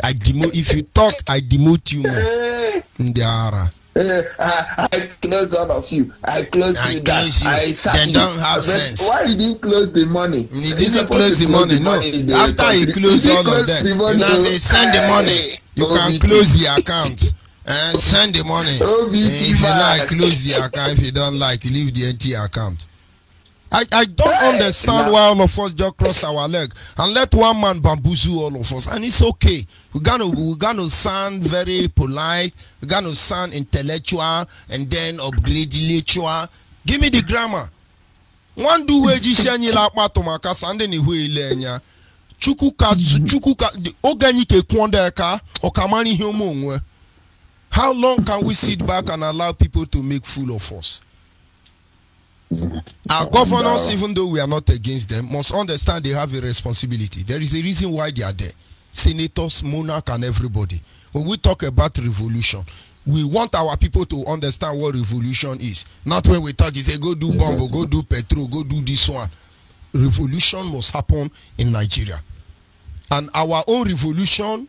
If you talk, I demote you more. I close all of you. I close you down. I sack then you. Don't have sense. Why you didn't close the money? He didn't close the money. No. After he closed all of them, you now say send the money. You can close the account and send the money. If you like, close the account. If you don't like, you leave the empty account. I don't understand why all of us just cross our leg and let one man bamboozle all of us, and it's okay. We're gonna sound very polite, we're gonna sound intellectual, and then upgrade intellectual. Give me the grammar. One do weji shenyi la patomaka sande ni huilenya. Chukuka oganike kwondeka okamani hiomongwe. How long can we sit back and allow people to make fool of us? Our governors, even though we are not against them, must understand they have a responsibility. There is a reason why they are there. Senators, monarch, and everybody. When we talk about revolution, we want our people to understand what revolution is. Not when we talk, say go do bomb, go do petrol, go do this one. Revolution must happen in Nigeria. And our own revolution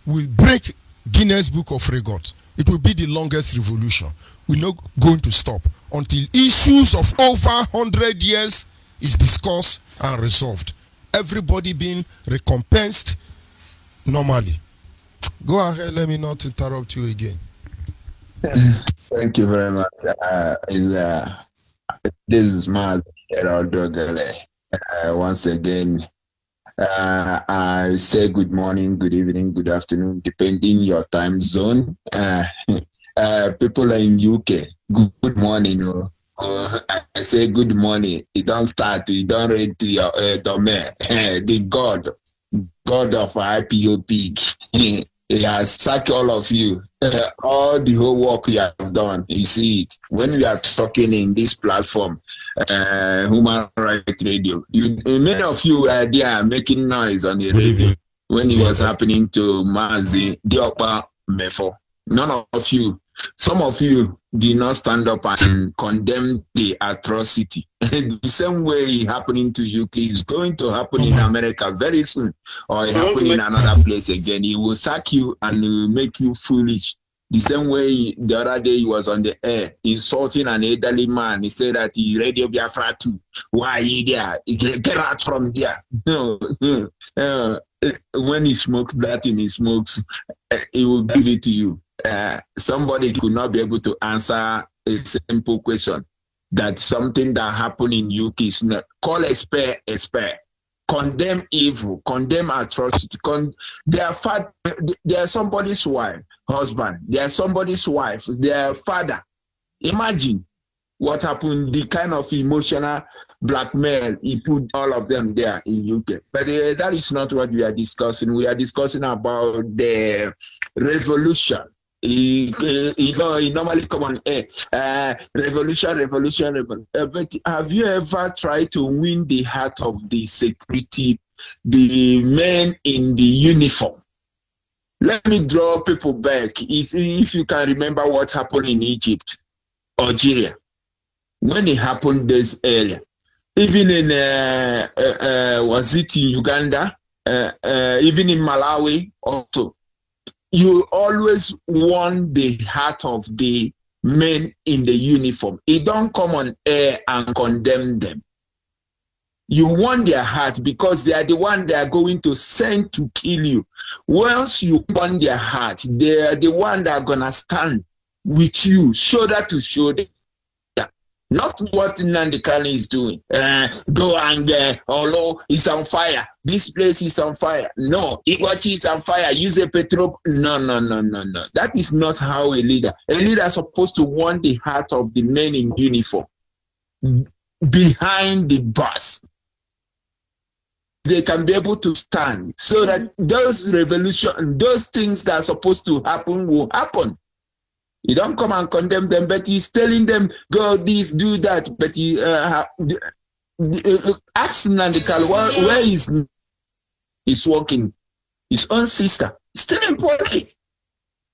will break Guinness Book of Records. It will be the longest revolution. We're not going to stop until issues of over 100 years is discussed and resolved. Everybody being recompensed normally. Go ahead, let me not interrupt you again. Thank you very much. This is Maz once again. I say good morning, good evening, good afternoon, depending your time zone. People are in UK, good morning. I say good morning. You don't start, you don't read to your domain. The God of IPOP, he has sacked all of you. All the whole work you have done, you see it. When we are talking in this platform, Human Rights Radio, many of you were there making noise on the radio when it was happening to Mazi Diopa Mefo. None of you, some of you did not stand up and condemn the atrocity. The same way happening to UK is going to happen in America very soon, or happen in another place again. He will sack you and will make you foolish. The same way the other day he was on the air insulting an elderly man. He said that he Radio Biafra too. Why are you there? Get out from there. No. When he smokes that in his smokes, he will give it to you. Somebody could not be able to answer a simple question. That something that happened in UK is not. Call a spare a spare. Condemn evil, condemn atrocity. They are somebody's wife, husband. They are somebody's wife, their father. Imagine what happened, the kind of emotional blackmail he put all of them there in UK. But that is not what we are discussing. We are discussing about the revolution. He normally come on air. Revolution. But have you ever tried to win the heart of the security, the men in the uniform? Let me draw people back. If you can remember what happened in Egypt, Algeria, when it happened this earlier, even in was it in Uganda, even in Malawi also, you always won the heart of the men in the uniform. It don't come on air and condemn them. You won their heart because they are the one they are going to send to kill you. Once you won their heart, they are the one that are gonna stand with you, shoulder to shoulder. Not what Nnamdi Kanu is doing. Go and although it's on fire. This place is on fire. No, Iguachi is on fire. Use a petrol. No. That is not how a leader. A leader is supposed to want the heart of the men in uniform behind the bus. They can be able to stand so that those revolution, those things that are supposed to happen will happen. You don't come and condemn them, but he's telling them, go this, do that. But he ask Nnamdi Kanu where he's working. His own sister is still in police.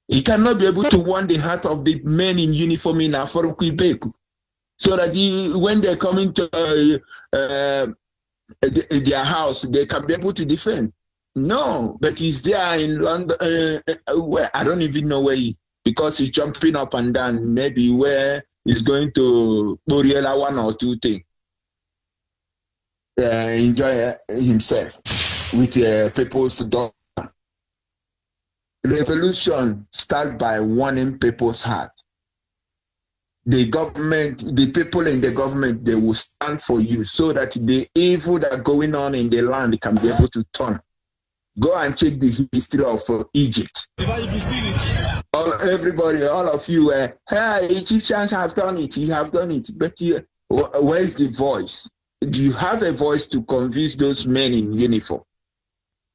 He cannot be able to win the heart of the men in uniform in Afro-Quebec. So that when they're coming to their house, they can be able to defend. No, but he's there in London. Where I don't even know where he is. Because he's jumping up and down, maybe where he's going to Boriela one or two things. Enjoy himself with people's daughter. Revolution starts by warning people's heart. The government, the people in the government, they will stand for you so that the evil that is going on in the land can be able to turn. Go and check the history of Egypt. Everybody, all of you, hey, Egyptians have done it, you have done it. But where's the voice? Do you have a voice to convince those men in uniform?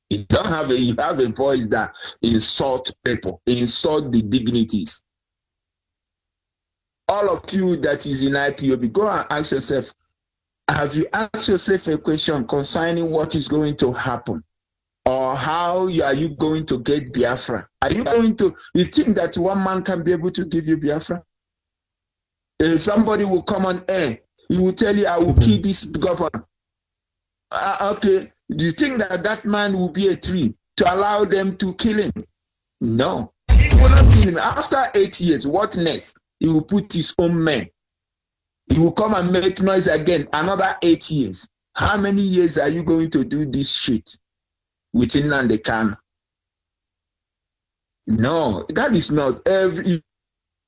You don't have you have a voice that insult people, insult the dignities. All of you that is in IPOB, go and ask yourself, have you asked yourself a question concerning what is going to happen? Or how are you going to get Biafra? Are you going to, you think that one man can be able to give you Biafra? If somebody will come on air, he will tell you, I will kill this governor. Okay, do you think that that man will be a tree to allow them to kill him? No. He will not kill him. After 8 years, what next? He will put his own men. He will come and make noise again, another 8 years. How many years are you going to do this shit? Within Nnamdi Kanu? No, that is not everything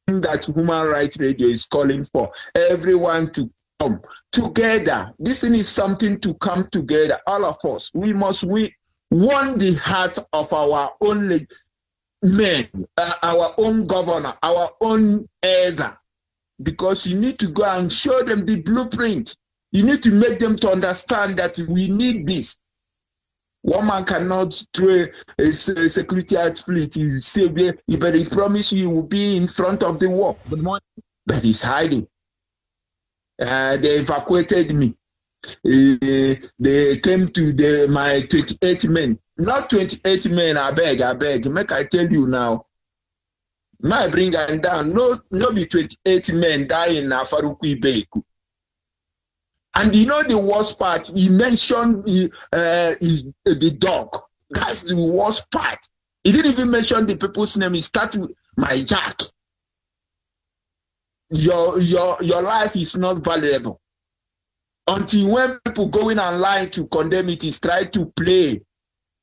that Human Rights Radio is calling for. Everyone to come together. This thing is something to come together. All of us, we must win the heart of our own men, our own governor, our own elder. Because you need to go and show them the blueprint. You need to make them to understand that we need this. One man cannot throw a security outfit. He say, but he promise you will be in front of the wall. Good morning. But he's hiding. They evacuated me. They came to my 28 men. Not 28 men, I beg. Make I tell you now. My bring them down. No be 28 men die in Afro-Quebec. And you know the worst part, he mentioned is the dog. That's the worst part. He didn't even mention the people's name. He started with my Jack. Your life is not valuable. Until when people go in and lie to condemn it, he's trying to play.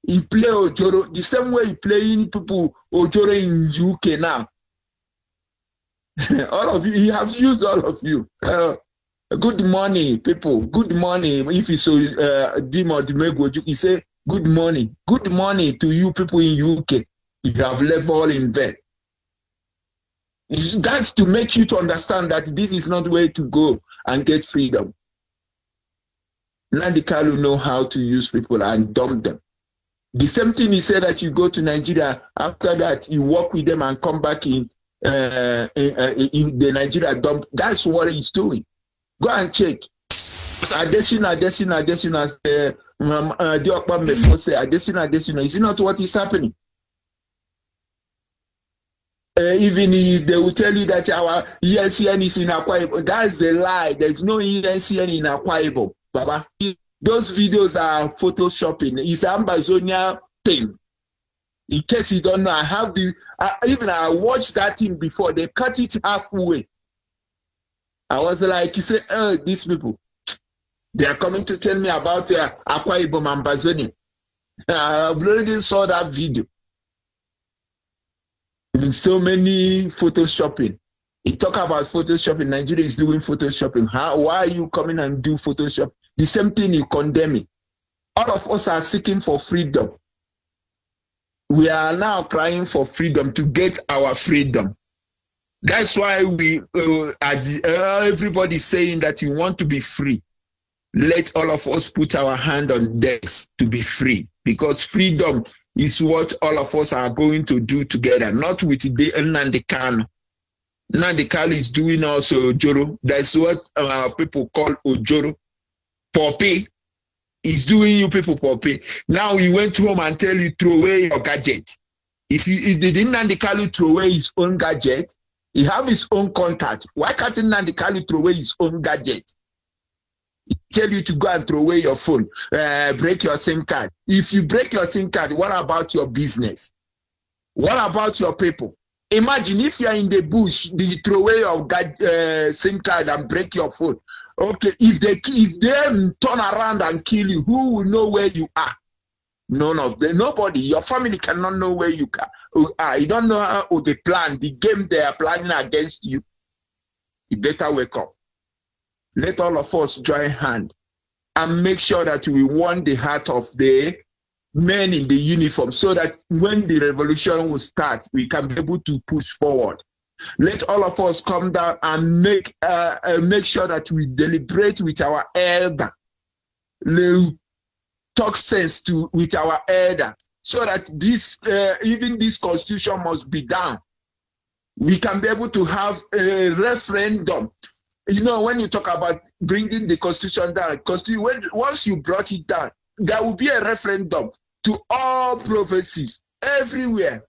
He play Ojoro the same way he playing people Ojoro in UK now. All of you, he has used all of you. Good morning, people. Good morning. If you so Dimo Dimego, you say good morning. Good morning to you people in UK. You have left all in vain. That's to make you to understand that this is not the way to go and get freedom. Nnamdi Kanu know how to use people and dump them. The same thing he said that you go to Nigeria, after that you work with them and come back in the Nigeria dump. That's what he's doing. Go and check. Adesina, is it not what is happening? Even if they will tell you that our ENCN is in Akwa Ibom, that's a lie. There's no ENCN in Akwa Ibom, Baba. Those videos are photoshopping. It's an Ambazonia thing. In case you don't know, I have the even I watched that thing before. They cut it halfway. I was like, you say, oh, these people, they are coming to tell me about Akwa Ibom and Ambazonia. I already saw that video. So many photoshopping. You talk about photoshopping. Nigeria is doing photoshopping. Why are you coming and do Photoshop? The same thing you condemning. All of us are seeking for freedom. We are now crying for freedom to get our freedom. That's why we everybody saying that you want to be free. Let all of us put our hand on decks to be free, because freedom is what all of us are going to do together, not with the Nnamdi Kanu. Nnamdi Kanu is doing also Ojoro. That's what people call Ojoro. Poppy is doing you people Poppy. Now he went home and tell you throw away your gadget. If Nnamdi Kanu throw away his own gadget, he have his own contact. Why can't Nnamdi Kanu throw away his own gadget? He tell you to go and throw away your phone, break your SIM card. If you break your SIM card, what about your business? What about your people? Imagine if you are in the bush, you throw away your SIM card and break your phone. Okay, if they turn around and kill you, who will know where you are? None of them. Nobody. Your family cannot know where you are. You don't know how they plan, the game they are planning against you. You better wake up. Let all of us join hand and make sure that we won the heart of the men in the uniform, so that when the revolution will start, we can be able to push forward. Let all of us come down and make sure that we deliberate with our elder, talk sense with our elder, so that this even this constitution must be done. We can be able to have a referendum. You know, when you talk about bringing the constitution down, once you brought it down, there will be a referendum to all provinces everywhere.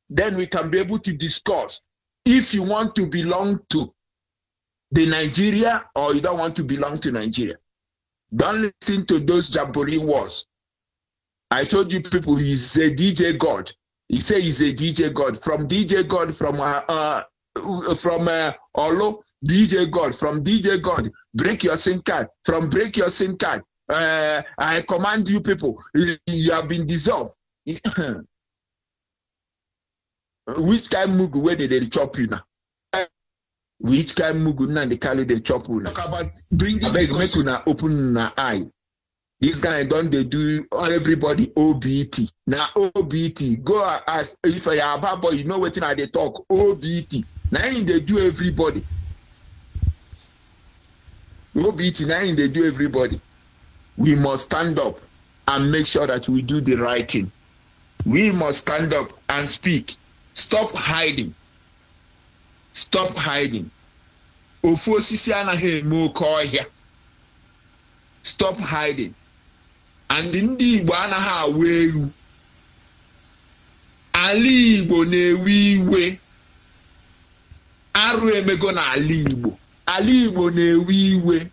Then we can be able to discuss if you want to belong to the Nigeria or you don't want to belong to Nigeria. Don't listen to those jamboree wars. I told you people, he's a DJ God. He says he's a DJ God. From DJ God, from Olo, DJ God, from DJ God, break your SIM card. From break your SIM card, I command you people, you have been dissolved. Which kind mugu where did they chop you now? Which kind mugu now they carry the chop you now? Talk about bringing I beg make una open na eye. This guy don't they do everybody OBT. Now OBT, go ask if I have a boy, you know what they talk OBT. Now they do everybody. OBT now they do everybody. We must stand up and make sure that we do the right thing. We must stand up and speak. Stop hiding. Stop hiding. Stop hiding. And indeed, wanaha weru. Ali Igbo na-ewe iwe. Arụ emego na Ali Igbo. Ali Igbo na-ewe iwe.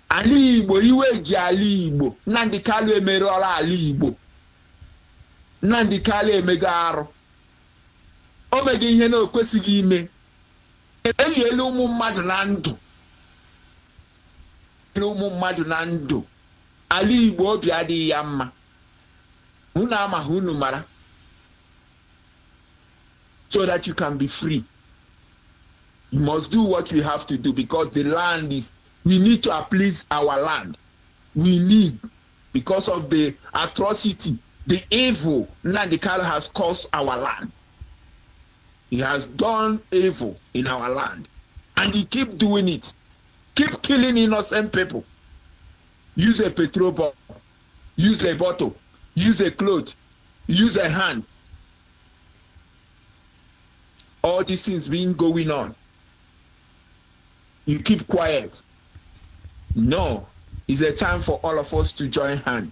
Ali Igbo iwe ji Ali Igbo. Nnamdi Kanu emerụọla Ali Igbo. Nnamdi Kanu emego arụ. O mege ihe na okwesịghị ime. Elielu ụmụ mmadụ na ndụ. Ụmụ mmadụ na ndụ. Ali Igbo obi adịghị ya mma. Unu amaghị unu mara. So that you can be free. You must do what we have to do, because the land is, we need to appease our land. We need, because of the atrocity, the evil Nnamdi Kanu has caused our land. He has done evil in our land. And he keep doing it. Keep killing innocent people. Use a petrol bomb. Use a bottle. use a cloth, use a hand. All these things being going on. You keep quiet. No, it's a time for all of us to join hands.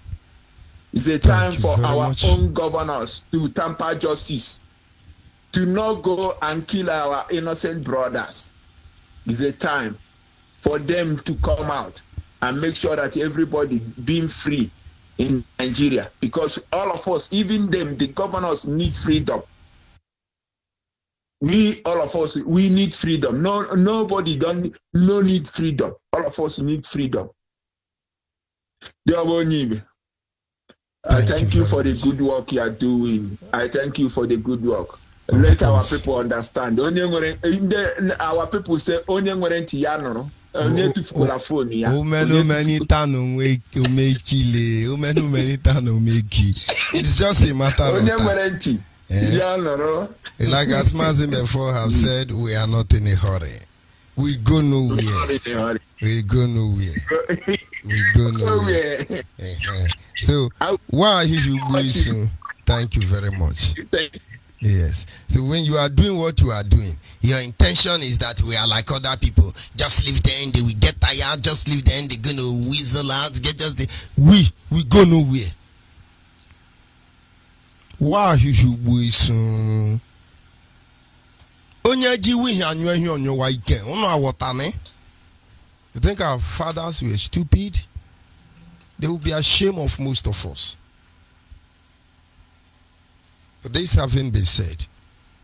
It's a time for our own governors to tamper justice, to not go and kill our innocent brothers. It's a time for them to come out and make sure that everybody being free in Nigeria, because all of us, even them, the governors, need freedom. All of us, we need freedom. Nobody no need freedom. All of us need freedom. Onyibe, I thank you for the good work you are doing. I thank you for the good work. Let our people understand. Our people say, "Onye nwere ntị ya nụrụ." Onye tụfukwara phone ya. It's just a matter of time. Like as Mazim before have said, we are not in a hurry. We go nowhere. We go nowhere. We go nowhere. So, why you so? Thank you very much. Yes. So when you are doing what you are doing, your intention is that we are like other people. Just leave the end, we get tired. Just leave the end, they're gonna weasel out. We go nowhere. Why you so? You think our fathers were stupid? They will be ashamed of most of us. But this having been said,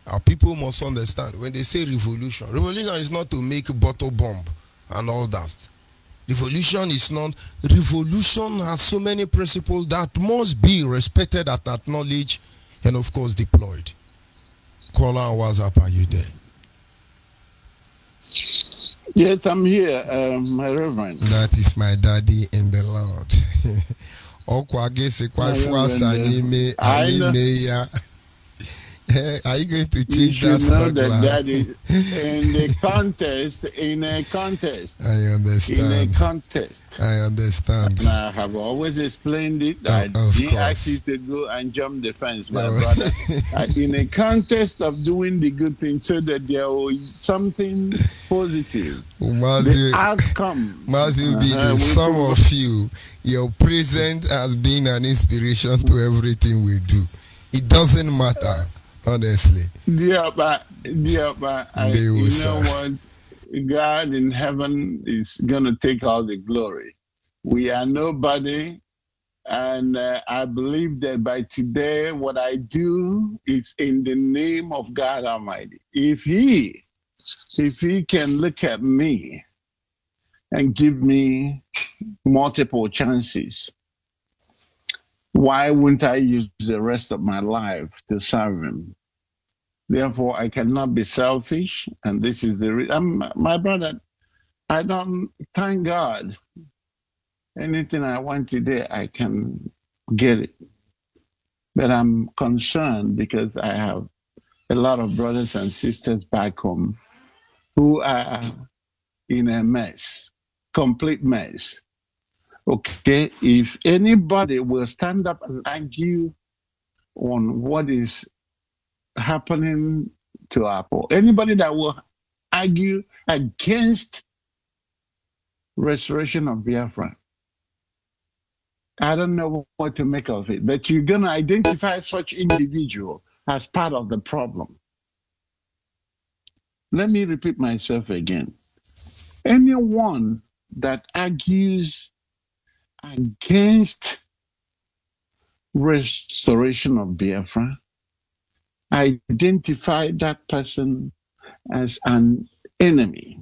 our people must understand when they say revolution is not to make a bottle bomb and all that. Revolution is not. Revolution has so many principles that must be respected and acknowledged and, of course, deployed. Caller on WhatsApp, are you there? Yes, I'm here, my Reverend. That is my daddy in the Lord. Are you going to change that stock line? Daddy, in a contest. I understand. In a contest. I understand. And I have always explained it. I didn't ask you to go and jump the fence, my brother. In a contest of doing the good thing so that there was something positive. The outcome. Some of you, your presence has been an inspiration to everything we do. It doesn't matter. Honestly. But you know what? God in heaven is going to take all the glory. We are nobody. And I believe that by today, what I do is in the name of God Almighty. If he can look at me and give me multiple chances, why wouldn't I use the rest of my life to serve him? Therefore, I cannot be selfish, and this is the reason. My brother, I don't, thank God, anything I want today, I can get it. But I'm concerned because I have a lot of brothers and sisters back home who are in a mess, complete mess. Okay, if anybody will stand up and argue on what is happening to our poor, anybody that will argue against restoration of Biafra, I don't know what to make of it, but you're going to identify such individual as part of the problem. Let me repeat myself again. Anyone that argues against restoration of Biafra, identify that person as an enemy.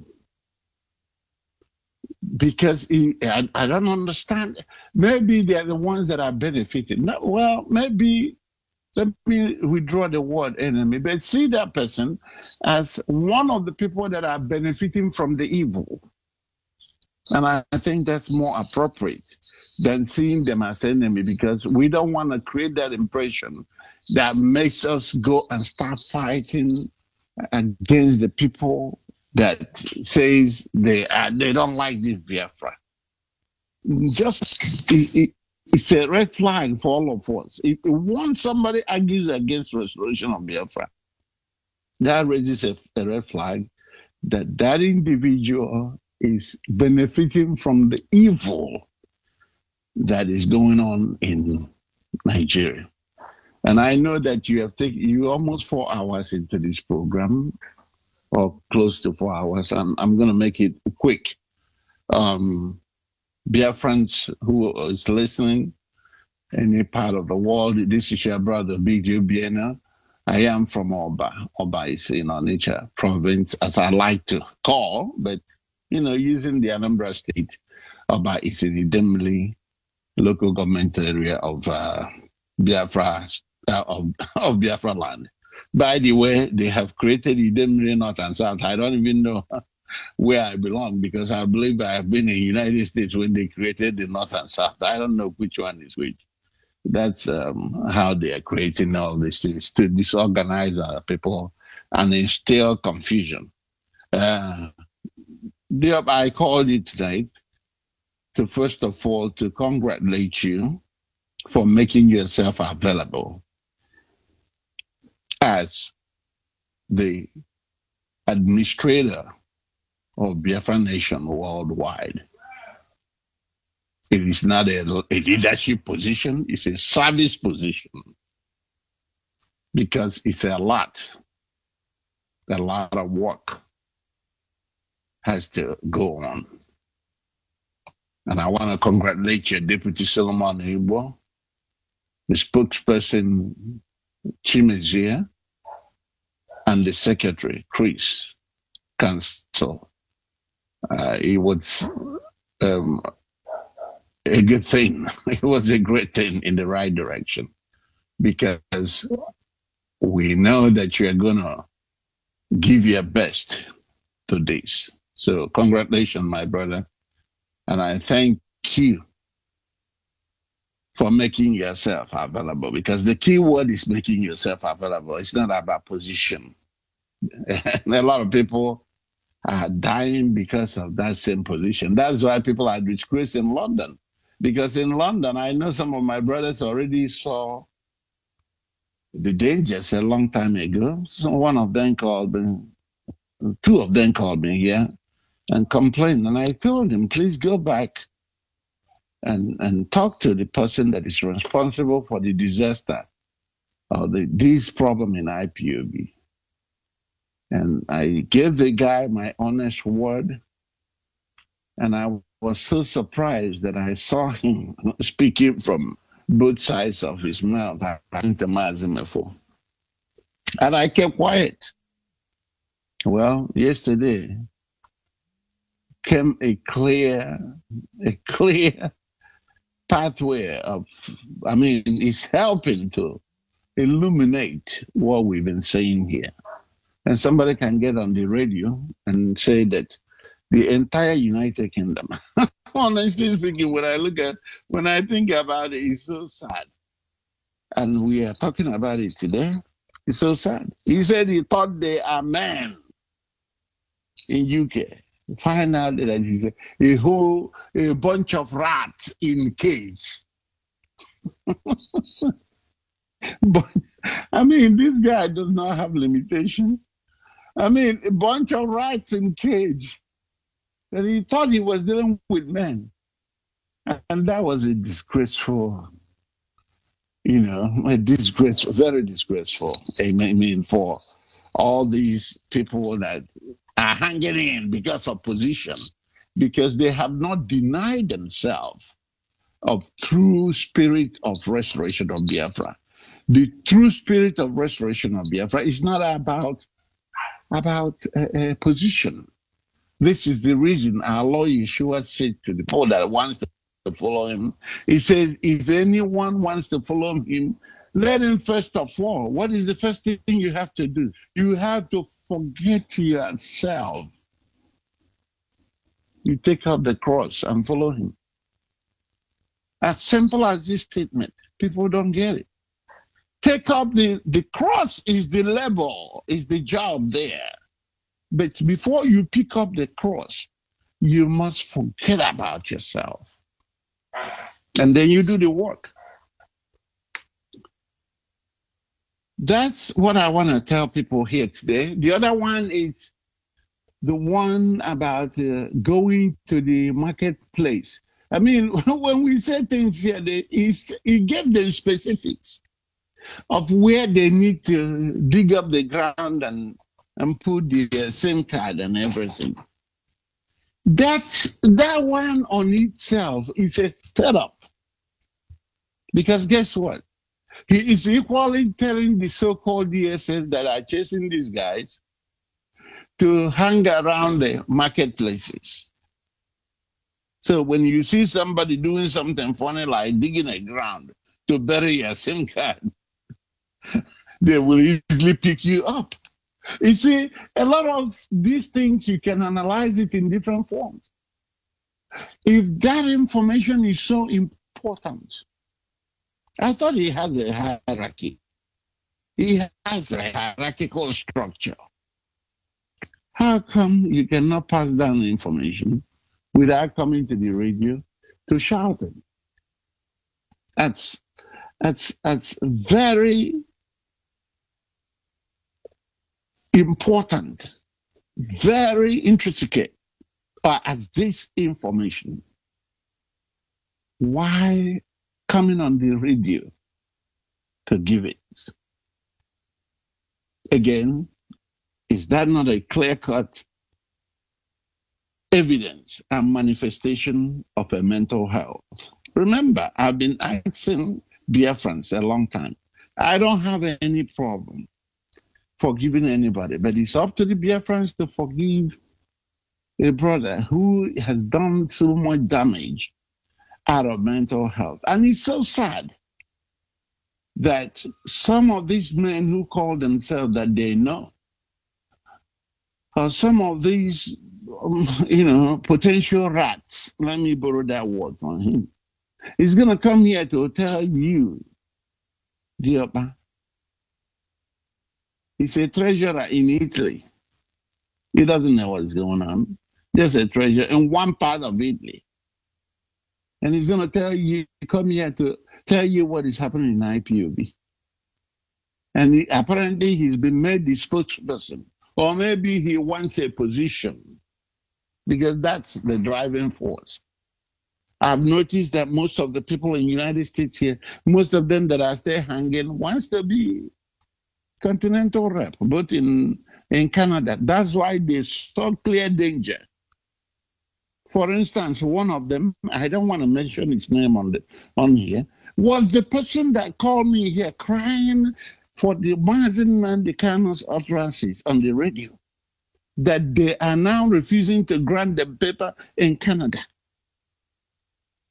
Because I don't understand. Maybe they're the ones that are benefiting. No, well, maybe, let me withdraw the word enemy, but see that person as one of the people that are benefiting from the evil. And I think that's more appropriate than seeing them as enemy, because we don't want to create that impression that makes us go and start fighting against the people that says they don't like this Biafra. Just it It's a red flag for all of us. If once somebody argues against restoration of Biafra, that raises a red flag that that individual is benefiting from the evil that is going on in Nigeria. And I know that you have taken you almost 4 hours into this program, or close to 4 hours, and I'm going to make it quick. Biafrans who is listening, any part of the world, this is your brother, Big Jubiana. I am from Oba. Oba is in Onitsha province, as I like to call, but, using the Anambra state, Oba is in the Idemili local government area of Biafra, of Biafra land. By the way, they have created Idemili North and South. I don't even know where I belong, because I believe I have been in the United States when they created the North and South. I don't know which one is which. That's how they are creating all this to disorganize our people and instill confusion. I called you tonight to, first of all, to congratulate you for making yourself available as the administrator of Biafra Nation worldwide. It is not a leadership position, it's a service position, because it's a lot of work has to go on. And I want to congratulate you, Deputy Solomon Igbo, the spokesperson, Chimezia, and the secretary, Chris Council. It was a good thing. It was a great thing in the right direction, because we know that you are going to give your best to this. So congratulations, my brother. And I thank you for making yourself available, because the key word is making yourself available. It's not about position. And a lot of people are dying because of that same position. That's why people are disgraced in London. Because in London, I know some of my brothers already saw the dangers a long time ago. So one of them called me, two of them called me here and complained. And I told him, please go back and talk to the person that is responsible for the disaster or this problem in IPOB. And I gave the guy my honest word. And I was so surprised that I saw him speaking from both sides of his mouth. And I kept quiet. Well, yesterday came a clear pathway of, it's helping to illuminate what we've been saying here. And somebody can get on the radio and say that the entire United Kingdom, honestly speaking, when I think about it, it's so sad. And we are talking about it today. It's so sad. He said he thought they are men in UK. Find out that he's a bunch of rats in cage. But this guy does not have limitation. A bunch of rats in cage. And he thought he was dealing with men. And that was a disgraceful, very disgraceful. For all these people that are hanging in because of position, because they have not denied themselves of true spirit of restoration of Biafra. The true spirit of restoration of Biafra is not about a position. This is the reason our Lord Yeshua said to the people that wants to follow him, he says, if anyone wants to follow him, let him first of all, what is the first thing you have to do? You have to forget yourself. You take up the cross and follow him. As simple as this statement, people don't get it. Take up the cross is the label, is the job there. But before you pick up the cross, you must forget about yourself. And then you do the work. That's what I want to tell people here today. The other one is the one about going to the marketplace. I mean, when we say things here, it gave them specifics of where they need to dig up the ground and put the SIM card and everything. That one on itself is a setup. Because guess what? He is equally telling the so-called DSS that are chasing these guys to hang around the marketplaces. So when you see somebody doing something funny like digging a ground to bury your SIM card, they will easily pick you up. You see, a lot of these things, you can analyze it in different forms. If that information is so important, I thought he has a hierarchy. He has a hierarchical structure. How come you cannot pass down information without coming to the radio to shout it? That's very important, very intricate as this information. Why coming on the radio to give it? Again, is that not a clear-cut evidence and manifestation of a mental health? Remember, I've been asking Biafrans a long time. I don't have any problem forgiving anybody, but it's up to the Biafrans to forgive a brother who has done so much damage out of mental health. And it's so sad that some of these men who call themselves that they know, or some of these, potential rats, let me borrow that word from him, is going to come here to tell you, Diopa, he's a treasurer in Italy. He doesn't know what's going on. Just a treasurer in one part of Italy. And he's going to tell you, come here to tell you what is happening in IPOB. And apparently he's been made the spokesperson. Or maybe he wants a position, because that's the driving force. I've noticed that most of the people in the United States here, most of them that are still hanging, wants to be continental rep, both in Canada. That's why there's so clear danger. For instance, one of them, I don't want to mention his name on here, was the person that called me here crying for the Mazen Mandekano's utterances on the radio, that they are now refusing to grant the paper in Canada,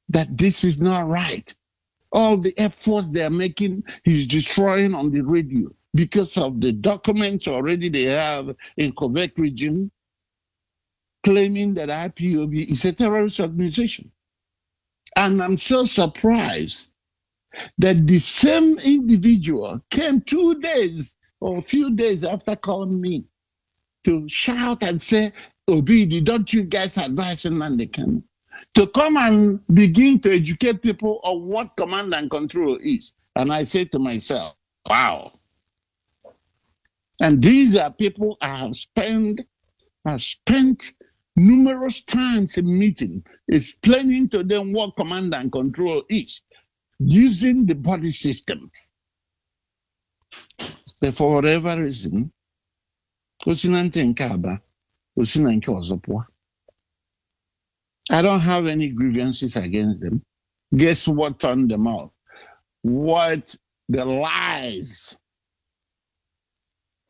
that this is not right. All the efforts they are making, he's destroying on the radio because of the documents already they have in Quebec region, claiming that IPOB is a terrorist organization. And I'm so surprised that the same individual came 2 days or a few days after calling me to shout and say, Obidi, don't you guys advise Nnamdi to come and begin to educate people on what command and control is? And I say to myself, wow. And these are people I have spent numerous times in meeting, explaining to them what command and control is, using the body system. But for whatever reason, I don't have any grievances against them. Guess what turned them out? What the lies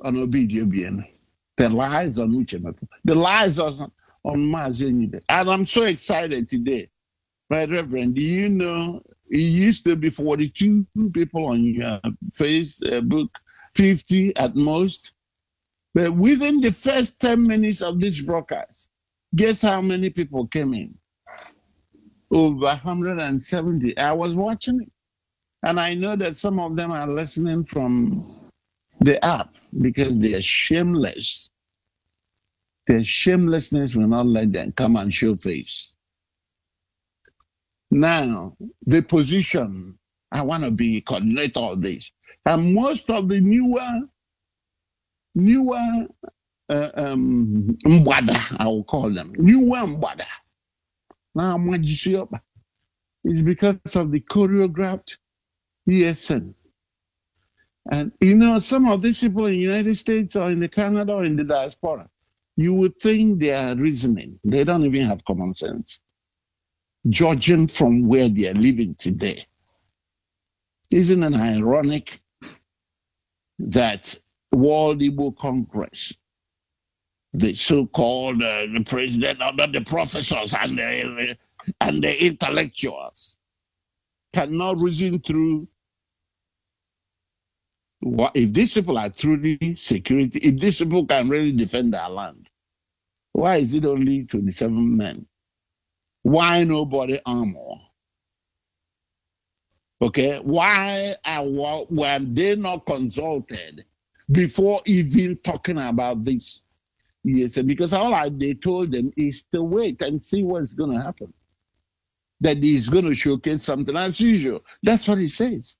on Obidi, the lies on Uchemefu, the lies on Onyibe. And I'm so excited today. My Reverend, do you know, it used to be 42 people on your Facebook, 50 at most. But within the first 10 minutes of this broadcast, guess how many people came in? Over 170. I was watching it. And I know that some of them are listening from the app because they are shameless. Their shamelessness will not let them come and show face. Now, the position, I want to be coordinator of this. And most of the newer Mbada, I will call them, newer Mbada. Now, it's because of the choreographed ESN. And you know, some of these people in the United States or in the Canada or in the diaspora, you would think they are reasoning. They don't even have common sense. Judging from where they are living today. Isn't it ironic that World Igbo Congress, the so-called the president, or the professors and the intellectuals, cannot reason through what if these people are truly security, if these people can really defend their land, why is it only 27 men? Why nobody armor? Okay, why were they not consulted before even talking about this? Yes, because they told them is to wait and see what's going to happen. That he's going to showcase something as usual. That's what he says.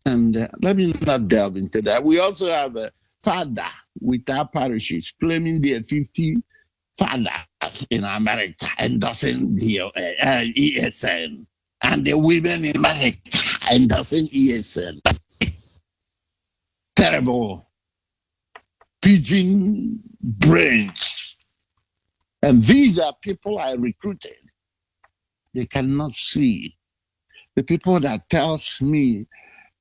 And let me not delve into that. We also have a father with our parishes claiming they are 50 fathers in America endorsing the ESN, and the women in America endorsing ESN. Terrible pigeon brains. And these are people I recruited. They cannot see. The people that tells me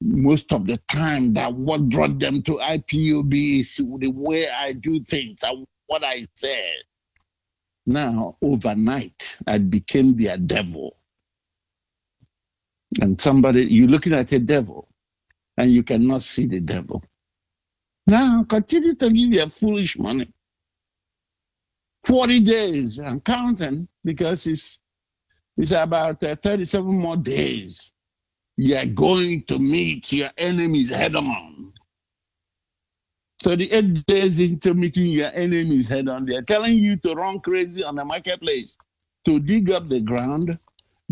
most of the time that what brought them to IPOB is the way I do things and what I said. Now, overnight, I became their devil. And you're looking at a devil, and you cannot see the devil. Now, continue to give your foolish money. 40 days, I'm counting, because it's about 37 more days. You're going to meet your enemies head on. 38 days into meeting your enemies head on, they're telling you to run crazy on the marketplace, to dig up the ground,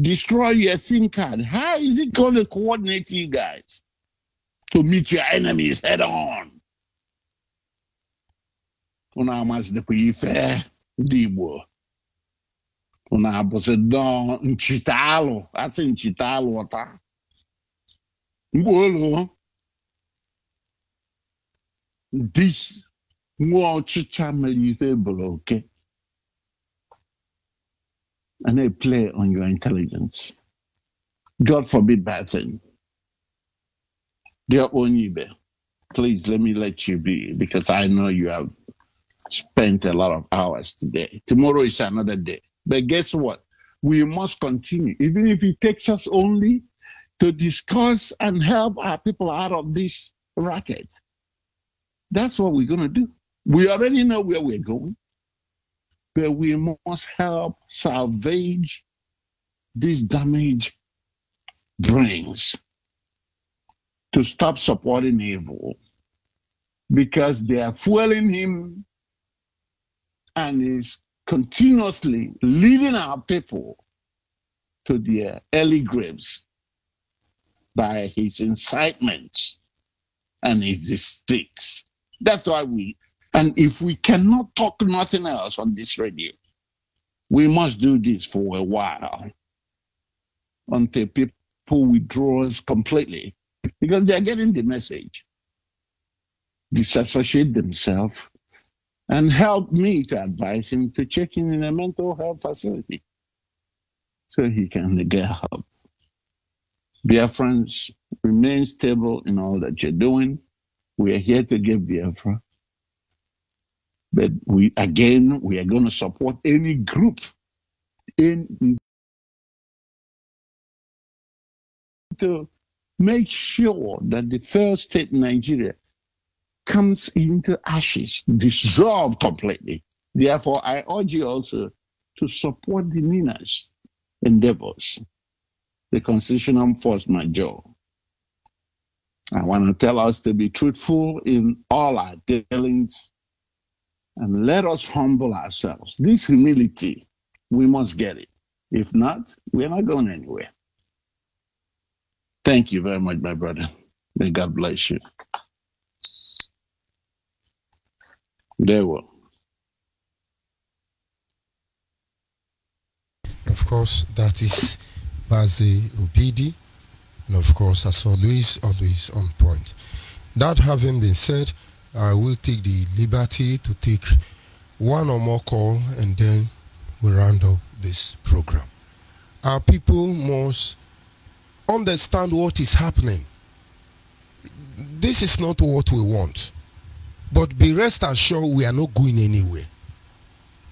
destroy your SIM card. How is it going to coordinate you guys to meet your enemies head on? Una mas de kuife dibo. Una posedon nchitalo, that's nchitalo ata. Ngolo. This more chicha melitable, okay? And they play on your intelligence. God forbid bad thing. Dear Onyibe, please let me let you be, because I know you have spent a lot of hours today. Tomorrow is another day. But guess what? We must continue, even if it takes us only to discuss and help our people out of this racket. That's what we're going to do. We already know where we're going, but we must help salvage this damage brings to stop supporting evil, because they are fueling him and is continuously leading our people to their early graves by his incitements and his deceits. That's why and if we cannot talk nothing else on this radio, we must do this for a while until people withdraw completely, because they're getting the message. Disassociate themselves and help me to advise him to check in a mental health facility so he can get help. Dear friends, remain stable in all that you're doing. We are here to give Biafra. But we are going to support any group to make sure that the failed state Nigeria comes into ashes, dissolved completely. Therefore, I urge you also to support the Nina's endeavors, the constitutional force majeure. I want to tell us to be truthful in all our dealings, and let us humble ourselves. This humility, we must get it. If not, we're not going anywhere. Thank you very much, my brother. May God bless you. There will. Of course, that is Mazi Obidi. And of course, as always on point. That having been said, I will take the liberty to take one or more call and then we round up this program. Our people must understand what is happening. This is not what we want. But be rest assured we are not going anywhere.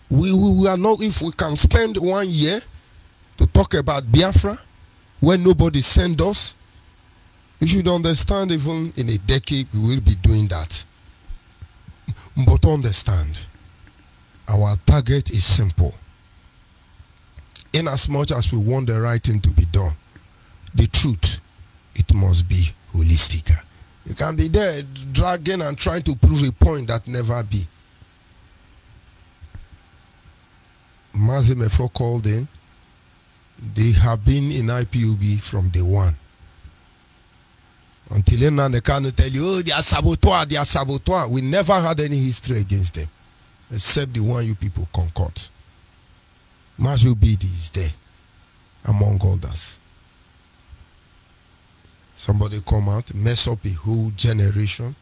We are not, if we can spend 1 year to talk about Biafra when nobody sent us, you should understand even in a decade we will be doing that. But understand, our target is simple. In as much as we want the right thing to be done, the truth, it must be holistic. You can be there dragging and trying to prove a point that never be. Mazimefo called in. They have been in IPOB from day one. Until now, they can't tell you, oh, they are saboteur, they are saboteur. We never had any history against them, except the one you people concord. Majubidi is there, among others. Somebody come out, mess up a whole generation.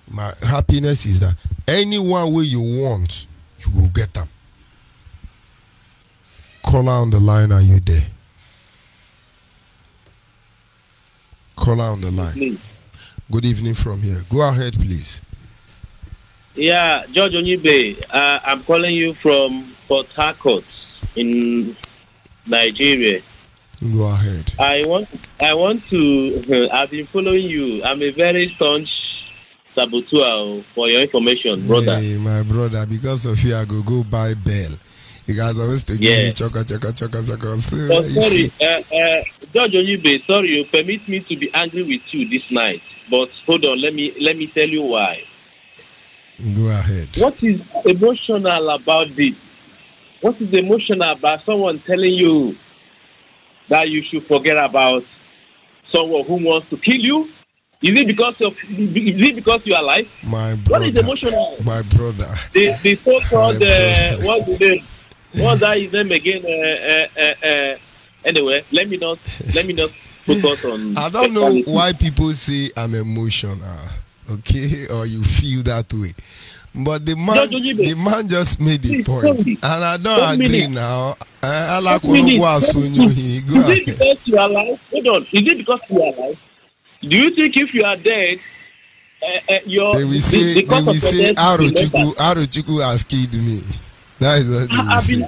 My happiness is that anyone way you want, you will get them. Caller on the line, are you there? Caller on the line. Good evening from here. Go ahead, please. Yeah, George Onyibe, I'm calling you from Port Harcourt in Nigeria. Go ahead. I want to, I've been following you. I'm a very staunch saboteur for your information, brother. Hey, my brother, because of you, I go buy Bell. You guys always give me chocolate. So, sorry, George Onyibe, sorry, you permit me to be angry with you this night. But hold on, let me tell you why. Go ahead. What is emotional about this? What is emotional about someone telling you that you should forget about someone who wants to kill you? Is it because you are alive? My brother. What is emotional? My brother. The so-called what's that his name again? Anyway, let me not focus on. I don't know why people say I'm emotional, okay, or you feel that way. But the man just made the point, and I don't agree now. I like Is it because you are alive? Hold on. Is it because you are alive? Do you think if you are dead, they will say Aruchuku have killed me? That is what they will say.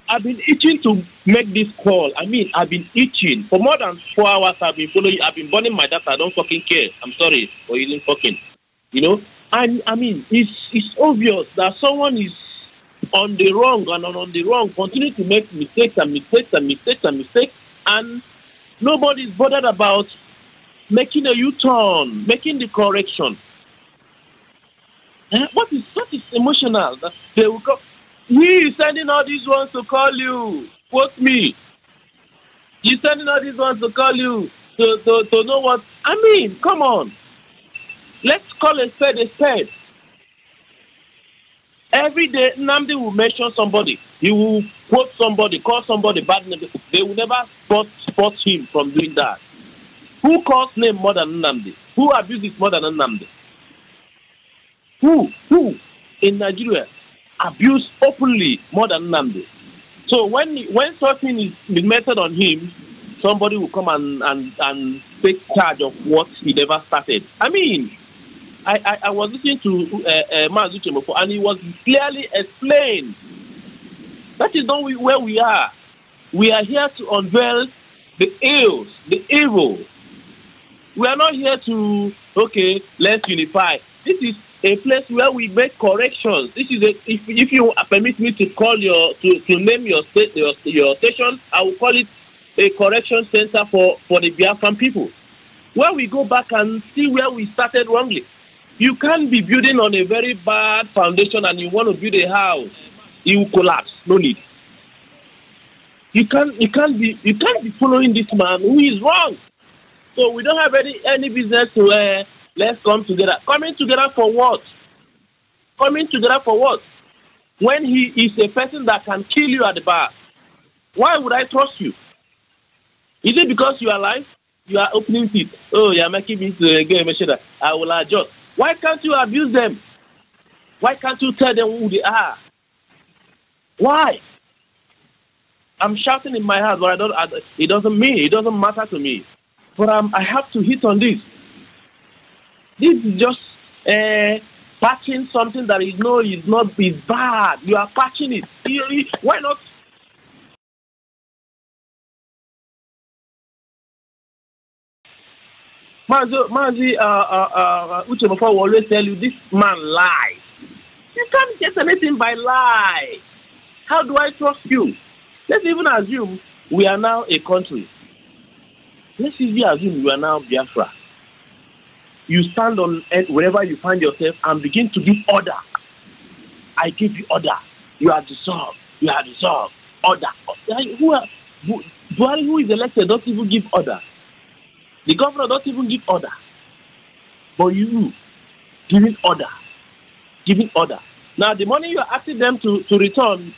I've been itching to make this call. I mean, I've been itching for more than 4 hours. I've been following. I've been burning my data. I don't fucking care. I'm sorry for using fucking. You know, and I mean, it's obvious that someone is on the wrong and on the wrong, continue to make mistakes, and nobody's bothered about making a U-turn, making the correction. What is emotional? That they will come. He is sending all these ones to call you. Quote me. He's sending all these ones to call you to know what. I mean, come on. Let's call a spade a spade. Every day, Nnamdi will mention somebody. He will quote somebody, call somebody bad name. They will never spot him from doing that. Who calls name more than Nnamdi? Who abuses more than Nnamdi? Who in Nigeria abuse openly more than Nnamdi? So when something is meted on him, somebody will come and take charge of what he never started. I mean, I was listening to Mazuche before, and he was clearly explained. That is not where we are. We are here to unveil the ills, the evil. We are not here to, okay, let's unify. This is a place where we make corrections. This is if you permit me to call to name your station, I will call it a correction center for the Biafran people, where we go back and see where we started wrongly. You can't be building on a very bad foundation and you want to build a house. It will collapse. No need. You can't be following this man who is wrong. So we don't have any business to let's come together. Coming together for what? Coming together for what? When he is a person that can kill you at the bar, why would I trust you? Is it because you are alive? You are opening it. Oh, you are making me game. I will adjust. Why can't you abuse them? Why can't you tell them who they are? Why? I'm shouting in my heart, but it doesn't matter to me. But I have to hit on this. This is just patching something that is bad. You are patching it. Why not? Mazi Uchemofo will always tell you this man lies. You can't get anything by lie. How do I trust you? Let's even assume we are now a country. Let's even assume we are now Biafra. You stand on wherever you find yourself and begin to give order. I give you order. You are dissolved. You are dissolved. Order. Buhari, who is elected, doesn't even give order. The governor doesn't even give order. But you giving order. Giving order. Now, the money you are asking them to return,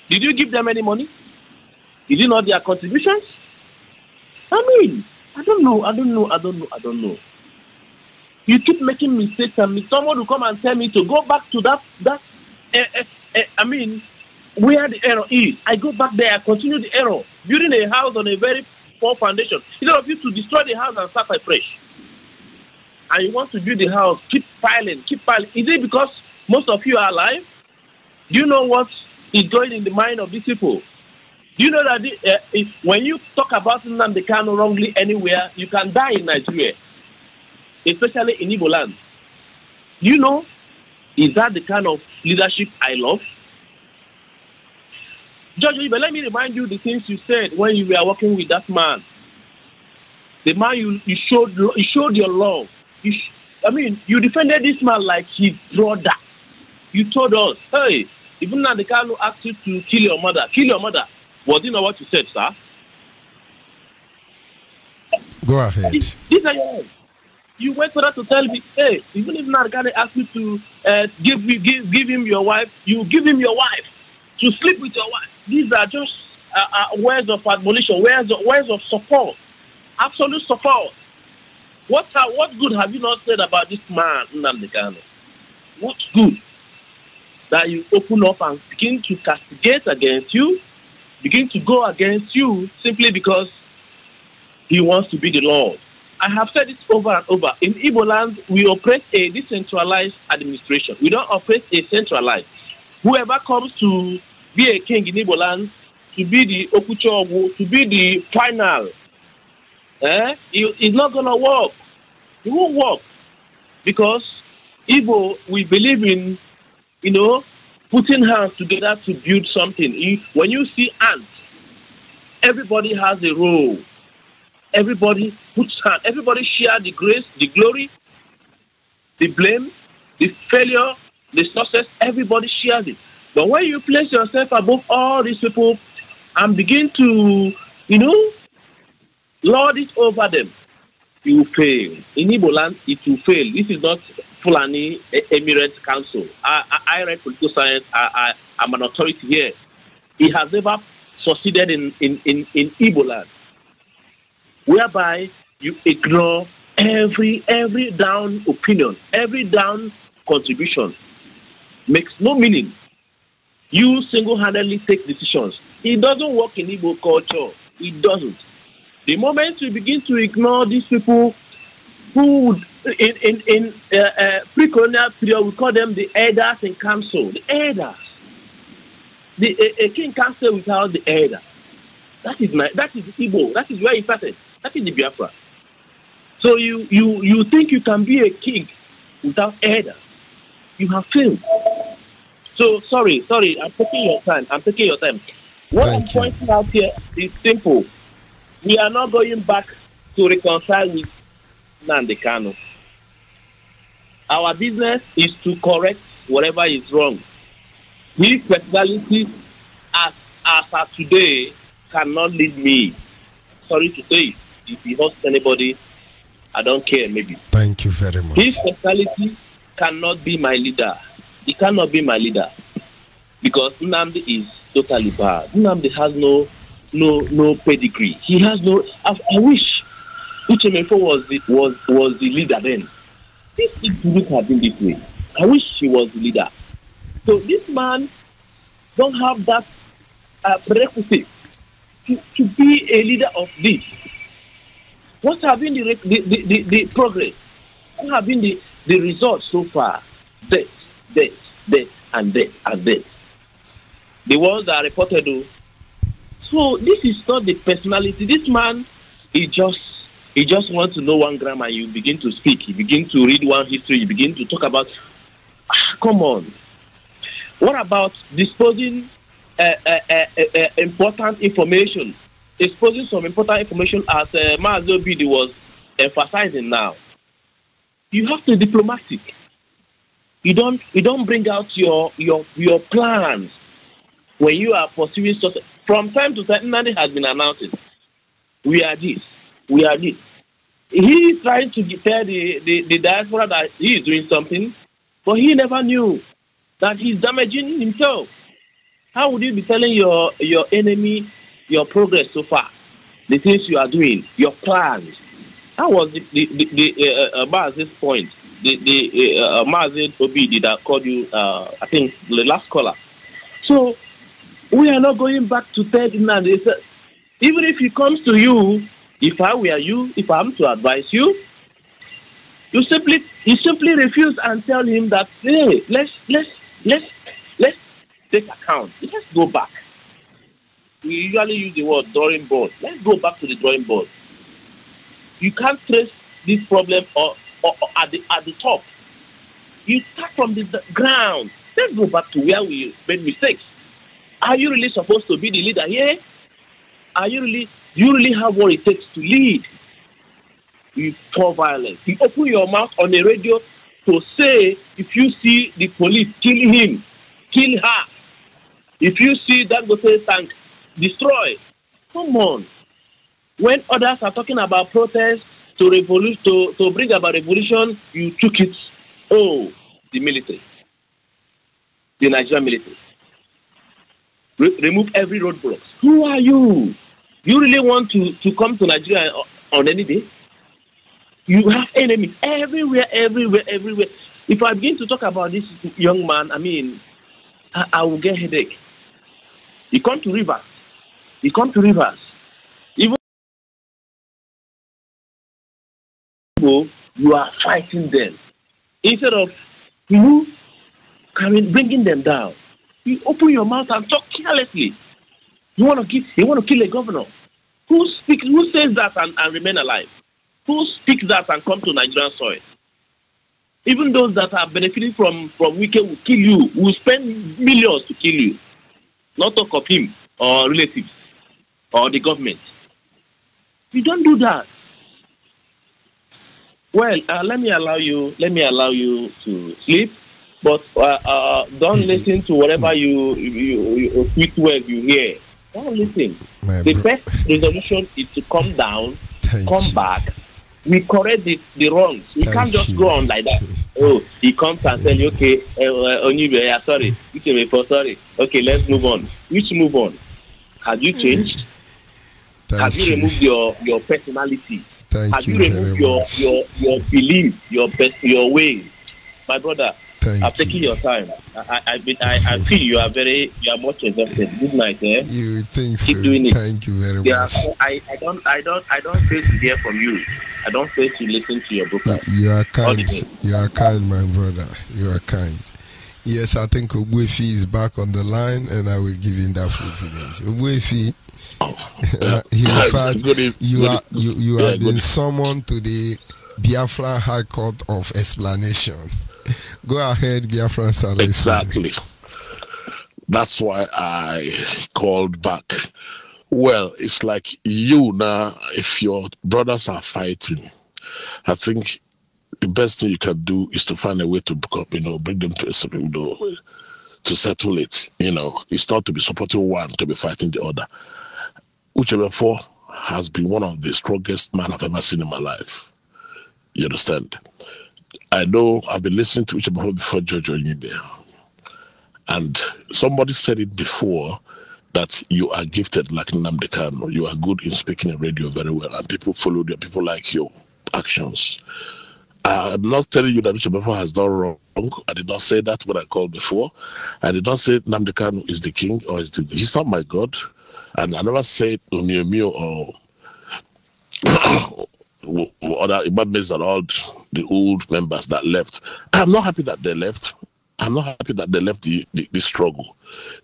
did you give them any money? Is it not their contributions? I mean, I don't know. You keep making mistakes, and someone will come and tell me to go back to that where the error is. I go back there, I continue the error. Building a house on a very poor foundation. Instead of you to destroy the house and start afresh. And you want to build the house, keep piling. Is it because most of you are alive? Do you know what is going in the mind of these people? Do you know that when you talk about Nnamdi Kanu wrongly anywhere, you can die in Nigeria, especially in Igbo land? Do you know? Is that the kind of leadership I love? George, but let me remind you the things you said when you were working with that man. The man you showed your love. You defended this man like his brother. You told us, hey, even now the Kanu asked you to kill your mother. Was it not what you said, sir? Go ahead. These are your words. You went for that to tell me, hey, even if Nargane asked you to give him your wife, you give him your wife to sleep with your wife. These are just words of admonition, words of support, absolute support. What good have you not said about this man, Nnamdi Kanu? What good? That you open up and begin to castigate against you, begin to go against you simply because he wants to be the Lord. I have said it over and over. In Igbo land, we operate a decentralized administration. We don't operate a centralized. Whoever comes to be a king in Igbo land, to be the Okuchogu, to be the final, it's not going to work. It won't work. Because Igbo, we believe in, putting hands together to build something. When you see ants, everybody has a role. Everybody puts hands. Everybody share the grace, the glory, the blame, the failure, the success. Everybody shares it. But when you place yourself above all these people and begin to, lord it over them, you will fail. In Igbo land, it will fail. This is not Fulani Emirates Council. I read political science. I'm an authority here. It has never succeeded in Igbo land, whereby you ignore every down opinion, every down contribution. Makes no meaning. You single-handedly take decisions. It doesn't work in Igbo culture. It doesn't. The moment we begin to ignore these people who, in pre-colonial period, we call them the elders in council. The elders. A king can't stay without the elder. That is Igbo. That is where he started. That is the Biafra. So you think you can be a king without elder? You have failed. So sorry, I'm taking your time. What I'm pointing out here is simple. We are not going back to reconcile with Nnamdi Kanu. Our business is to correct whatever is wrong. His personality as of today cannot lead me. Sorry to say, if he hurts anybody, I don't care, maybe. Thank you very much. His personality cannot be my leader. He cannot be my leader. Because Nnamdi is totally bad. Nnamdi has no pedigree. He has no. I wish Uchemefo was the leader then. This wouldn't have been this way. I wish he was the leader. So this man don't have that prerequisite to be a leader of this. What have been the progress? What have been the results so far? Death, and death. The ones that are reported though. So this is not the personality. This man, he just wants to know 1 gram, and you begin to speak. You begin to read one history. You begin to talk about. Come on. What about disposing important information? Exposing some important information as Mazo Bidi was emphasizing now. You have to be diplomatic. You don't bring out your plans when you are pursuing something. From time to time, Nnamdi has been announcing, we are this. He is trying to tell the diaspora that he is doing something, but he never knew that he's damaging himself. How would you be telling your enemy your progress so far, the things you are doing, your plans? That was the Maz's point. The Maz's Obidi that called you, I think, the last caller. So we are not going back to third Nnamdi. Even if he comes to you, if I were you, if I'm to advise you, you simply refuse and tell him that, hey, let's take account. Let's go back. We usually use the word drawing board. Let's go back to the drawing board. You can't trace this problem or at the top. You start from the ground. Let's go back to where we made mistakes. Are you really supposed to be the leader here? You really have what it takes to lead? You pour violence. You open your mouth on the radio to say, if you see the police, kill him, kill her. If you see that go say tank, destroy. Come on. When others are talking about protests to bring about revolution, you took it. Oh, the military, the Nigerian military. Remove every roadblock. Who are you? You really want to come to Nigeria on any day? You have enemies everywhere. If I begin to talk about this young man, I mean, I will get headache. You come to rivers. Even you are fighting them. Instead of bringing them down, you open your mouth and talk carelessly. You want to kill a governor. Who says that and remain alive? Who speaks that and come to Nigerian soil? Even those that are benefiting from Wike will kill you, will spend millions to kill you. Not talk of him or relatives or the government. You don't do that. Well, let me allow you to sleep, but don't listen to whatever you sweet words you hear. Don't listen. The best resolution is to come down, come back. We correct the wrongs. We can't just go on like that. Oh, he comes and tell you, okay, Onyibe, sorry. Sorry. Okay, let's move on. Which move on? Have you changed? Have you removed your personality? Have you removed your belief, your ways? My brother, I've taken your time. I feel you are much exhausted. Good night, eh? You think Keep so? doing it. Thank you very much. I don't fail to hear from you. I don't fail to listen to your book. You are kind. You are kind, my brother. You are kind. Yes, I think Ogbuefi is back on the line, and I will give him that full privilege. Ogbuefi, in fact, you have been summoned to the Biafra High Court of Explanation. Go ahead, Biafra Saleh. Exactly. That's why I called back. Well, it's like you now, if your brothers are fighting, I think the best thing you can do is to find a way to bring them to to settle it. It's not to be supporting one, to be fighting the other. Onyibe has been one of the strongest men I've ever seen in my life. You understand? I know I've been listening to Onyibe before George Onyibe. And somebody said it before that you are gifted like Nnamdi Kanu. You are good in speaking in radio very well, and people follow you, people like your actions. I'm not telling you that Onyibe has done wrong. I did not say that when I called before. I did not say Nnamdi Kanu is the king or is the. He's not my God. And I never said Onyibe or other Imamis and all the old members that left. I'm not happy that they left. I'm not happy that they left the struggle.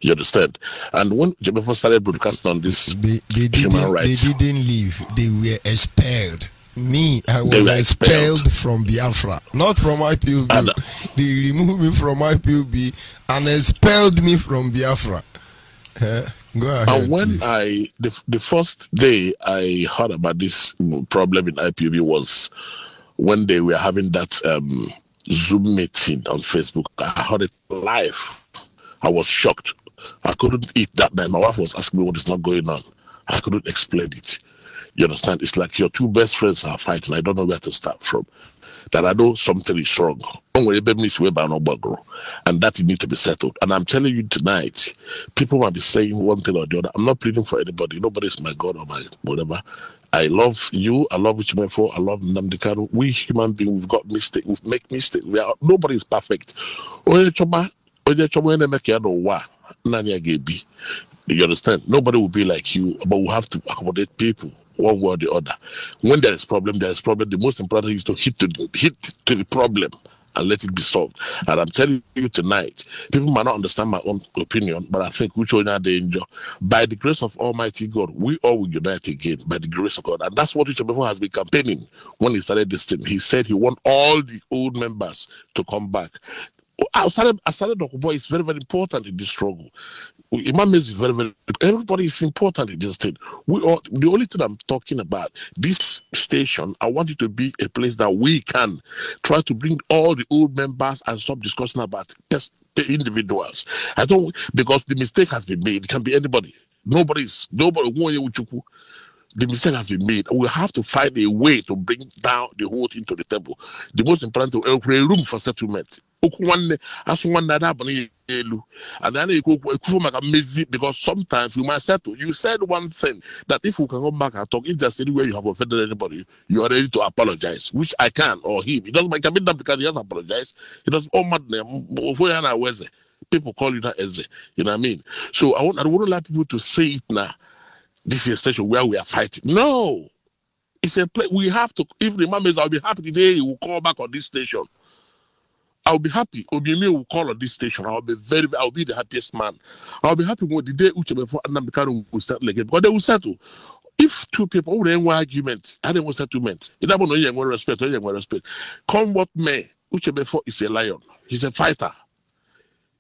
You understand? And when Onyibe started broadcasting on this human rights, they didn't leave. They were expelled. Me, I was expelled from Biafra, not from IPOB. They removed me from IPOB and expelled me from Biafra. Go ahead. And when please. the first day I heard about this problem in IPOB was when they were having that Zoom meeting on Facebook. I heard it live. I was shocked. I couldn't eat that night. My wife was asking me what is not going on. I couldn't explain it. You understand? It's like your two best friends are fighting. I don't know where to start from. That I know something is wrong. And that need to be settled. And I'm telling you tonight, people might be saying one thing or the other. I'm not pleading for anybody. Nobody's my God or my whatever. I love you. I love Onyibe. I love Nnamdi Kanu. We human beings, we've got mistakes. We make mistakes. Nobody is perfect. You understand? Nobody will be like you, but we have to accommodate people one way or the other. When there is problem, there is problem. The most important thing is to hit to the problem and let it be solved. And I'm telling you tonight, people might not understand my own opinion, but I think by the grace of Almighty God, we all will unite again by the grace of God. And that's what Onyibe has been campaigning when he started this thing. He said he wants all the old members to come back. I started Okubo is very, very important in this struggle. Imam is very, very. Everybody is important in this thing. The only thing I'm talking about, this station, I want it to be a place that we can try to bring all the old members and stop discussing about the individuals. I don't, because the mistake has been made. It can be anybody. Nobody. The mistake has been made. We have to find a way to bring down the whole thing to the table. The most important thing, create room for settlement. And then because sometimes you might settle. You said one thing that if we can go back and talk, if there's anywhere you have offended anybody, you are ready to apologize, which I can or him. It doesn't make that because he has apologized. It does all madness. People call you that Eze. You know what I mean? So I wouldn't like people to say it now. This is a station where we are fighting. No, it's a place we have to. If the man is, I'll be happy today. He will call back on this station. I'll be happy. Obieme will call on this station. I'll be the happiest man. I'll be happy when the day Onyibe for Nnamdi Kanu will settle again, because they will settle. If two people who have argument, I don't want settlement. It doesn't know respect. Come what may, Onyibe is a lion. He's a fighter.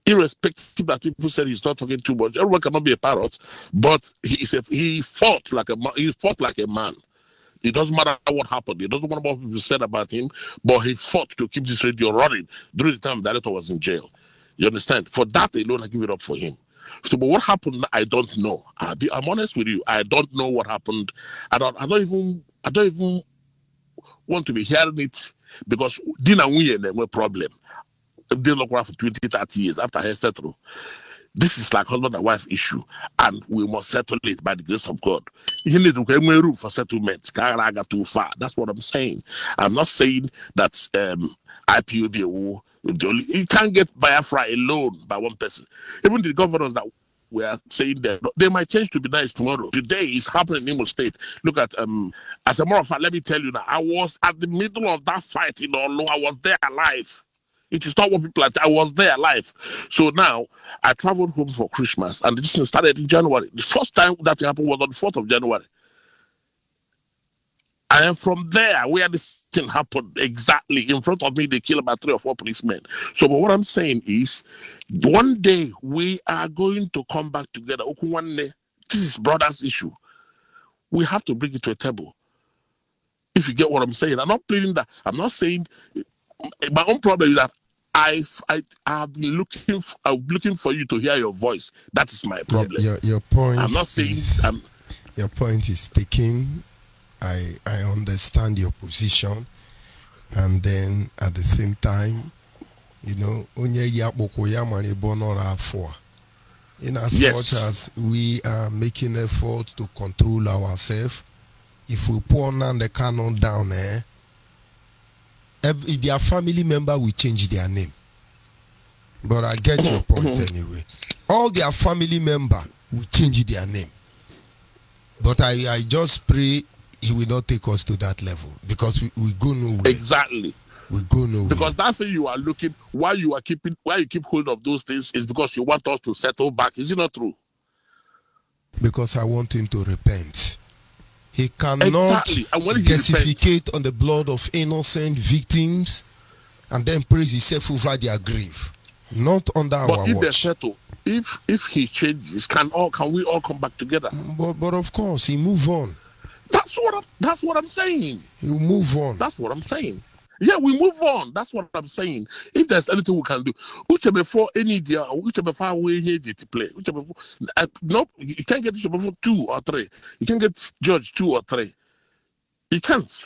Irrespective that people said he's not talking too much, everyone cannot be a parrot, but he fought like a man. He fought like a man. It doesn't matter what happened. It doesn't matter what people said about him, but he fought to keep this radio running during the time the director was in jail. You understand? For that alone, I give it up for him. So, but what happened, I don't know. I'm honest with you. I don't know what happened. I don't even want to be hearing it, because Dina Nwunye were problem. They look around for 20, 30 years after he settled. This is like husband and wife issue, and we must settle it by the grace of God. You need to give room for settlements. Too far. That's what I'm saying. I'm not saying that IPOB you can't get Biafra alone by one person. Even the governors that we are saying that they might change to be nice tomorrow. Today is happening in Imo State. Look at as a matter of fact, let me tell you now, I was at the middle of that fight in Olo. I was there alive. It is not what people I was there alive. So now I traveled home for Christmas, and this thing started in January. The first time that happened was on the 4th of January. I am from there where this thing happened exactly in front of me. They killed about 3 or 4 policemen. So, but what I'm saying is, one day we are going to come back together. This is brothers' issue. We have to bring it to a table. If you get what I'm saying, I'm not pleading that. I'm not saying my own problem is that I've been looking for you to hear your voice. That is my problem. Your point. I'm not saying Your point is taken. I understand your position, and then at the same time, you know, in as much as we are making effort to control ourselves, if we pour the canon down there, their family member will change their name. But I get your point anyway. All their family member will change their name. But I just pray he will not take us to that level, because we go nowhere. Exactly. We go nowhere. Because that's thing you are looking, why you keep hold of those things is because you want us to settle back. Is it not true? Because I want him to repent. He cannot gasificate on the blood of innocent victims and then praise himself over their grief. Not under our watch. But if they settle, if he changes, can we all come back together? But of course, he move on. That's what I'm saying. You move on. That's what I'm saying. Yeah, we move on. That's what I'm saying. If there's anything we can do, before any idea, before we here to play, no, you can't get before 2 or 3. You can get judge 2 or 3. You can't.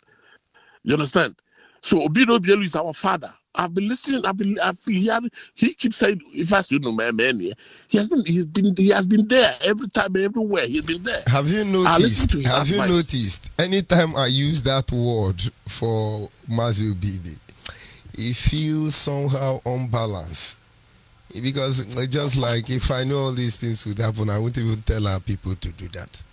You understand? So Obido Bielu is our father. I've been listening. He keeps saying, if I should know my man here, he has been there every time, everywhere. He's been there. Have you noticed? Anytime I use that word for Mazi Obidi, it feels somehow unbalanced. Because just like if I know all these things would happen, I wouldn't even tell our people to do that.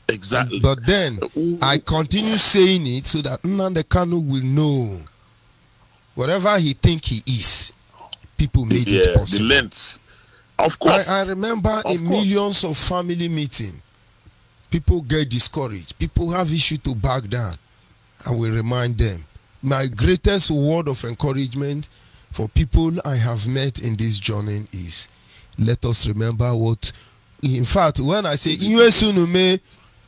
Exactly. But then I continue saying it so that Nnamdi Kanu will know whatever he think he is, people made it possible. The length. Of course. I remember in millions of family meetings, people get discouraged. People have issue to back down. I will remind them. My greatest word of encouragement for people I have met in this journey is, let us remember what, in fact, when I say,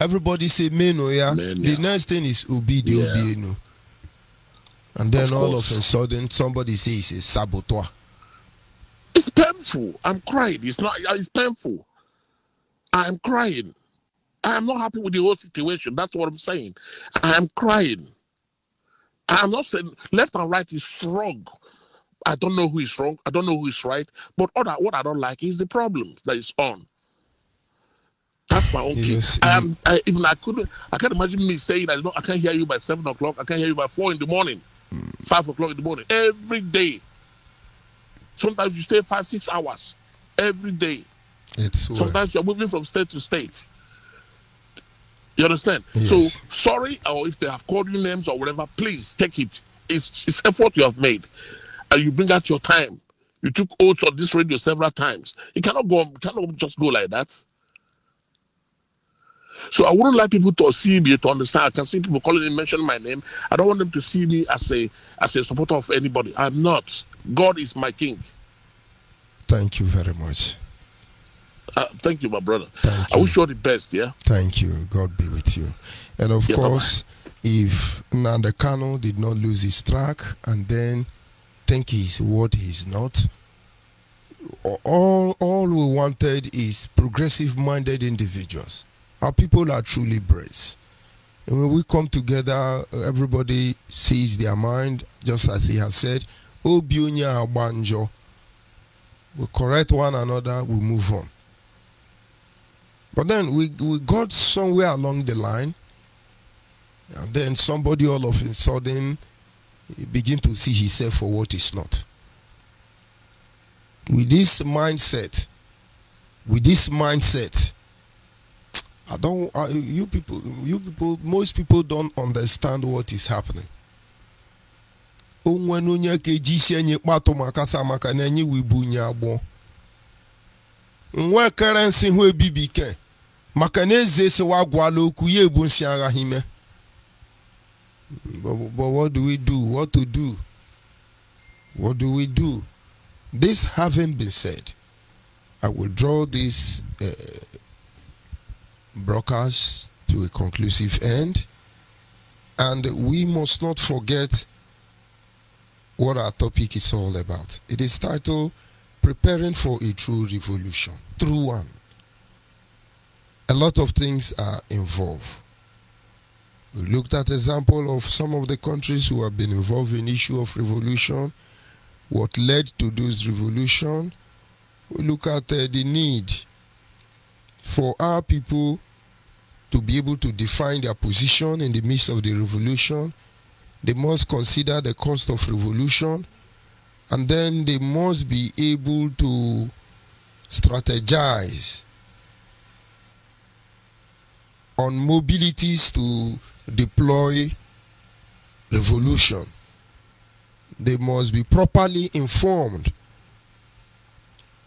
everybody say, the next thing is Obidio. And then all of a sudden, somebody says it's a saboteur. It's painful. I'm crying. It's painful. I'm crying. I am not happy with the whole situation. That's what I'm saying. I am crying. I am not saying left and right is wrong. I don't know who is wrong. I don't know who is right. But what I don't like is the problem that is on. That's my own case. I can't imagine me saying that I can't hear you by 7 o'clock. I can't hear you by 4 in the morning. 5 o'clock in the morning. Every day. Sometimes you stay 5-6 hours. Every day. Sometimes you're moving from state to state. You understand? Yes. So sorry, or if they have called you names or whatever, please take it. It's effort you have made. And you bring out your time. You took oaths on this radio several times. You cannot just go like that. So I wouldn't like people to see me, to understand. I can see people calling and mentioning my name. I don't want them to see me as a supporter of anybody. I'm not. God is my king. Thank you very much. Thank you, my brother. I wish you all the best, yeah? Thank you. God be with you. And of course, if Nnamdi Kanu did not lose his track and then think he's what he's not, all we wanted is progressive-minded individuals. Our people are truly brave. And when we come together, everybody sees their mind, just as he has said, Obionya Abanjo. We correct one another, we move on. But then we got somewhere along the line, and then somebody all of a sudden begin to see himself for what he's not. With this mindset, you people, most people don't understand what is happening. Nwa currency who bibike makaneze se wagwala oku ye bu nsi agha hime. But what do we do? What to do? What do we do? This having been said, I will draw this broadcast to a conclusive end, and we must not forget what our topic is all about. It is titled Preparing for a True Revolution. True one. a lot of things are involved. We looked at example of some of the countries who have been involved in issue of revolution, what led to those revolution. We look at the need for our people to be able to define their position in the midst of the revolution. They must consider the cost of revolution, and then they must be able to strategize on mobilities to deploy revolution. They must be properly informed.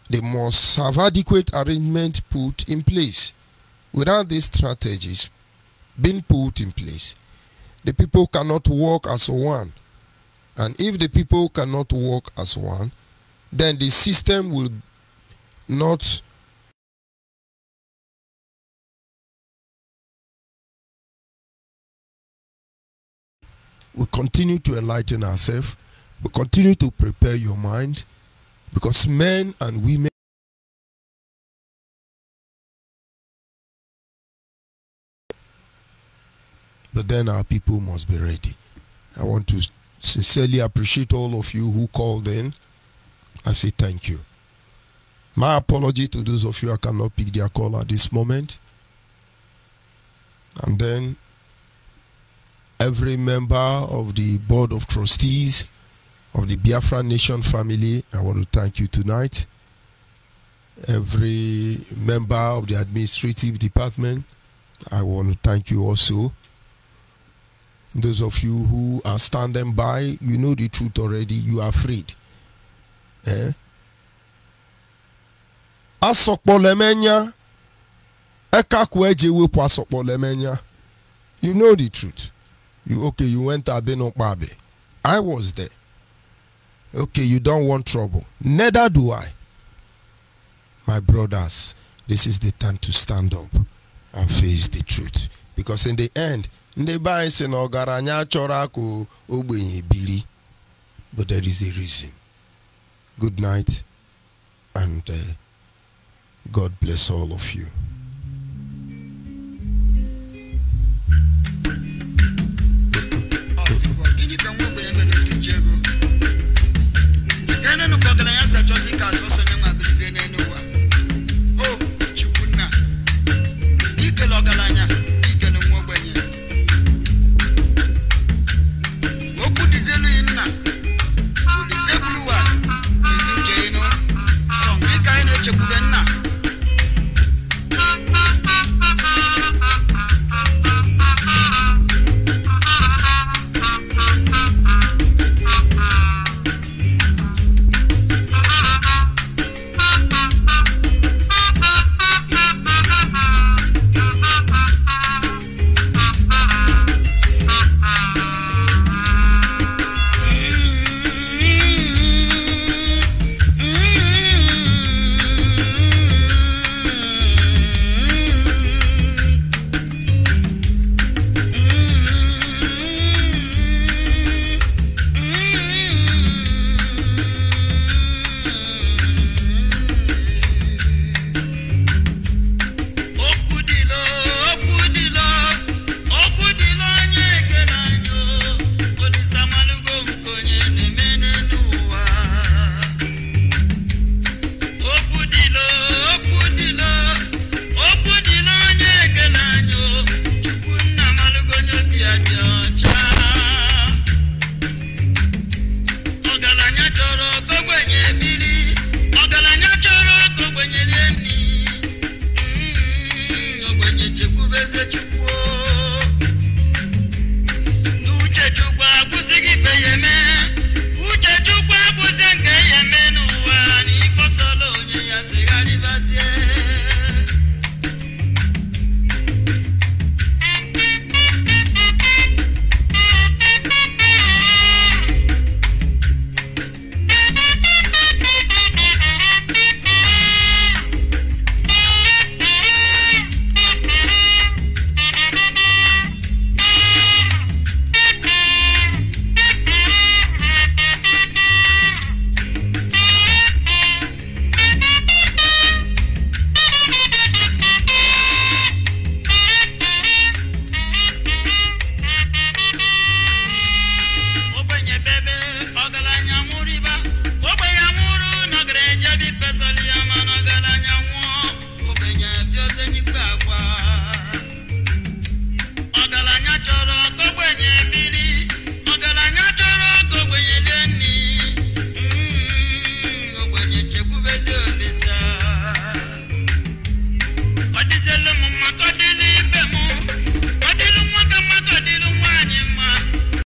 They must have adequate arrangement put in place. Without these strategies being put in place, the people cannot work as one. And if the people cannot work as one, then the system will not we continue to enlighten ourselves. We continue to prepare your mind, because men and women but then our people must be ready. I want to sincerely appreciate all of you who called in. I say thank you. My apology to those of you I cannot pick their call at this moment. And then every member of the board of trustees of the Biafra Nation family, I want to thank you tonight. Every member of the administrative department, I want to thank you also. Those of you who are standing by, you know the truth already, you are afraid. Asokpolemenya, ekakweje po asokpolemenya. You know the truth. You went to Abenokbabe. I was there. Okay, you don't want trouble. Neither do I. My brothers, this is the time to stand up and face the truth. Because in the end, but there is a reason. Good night, and God bless all of you. Judge.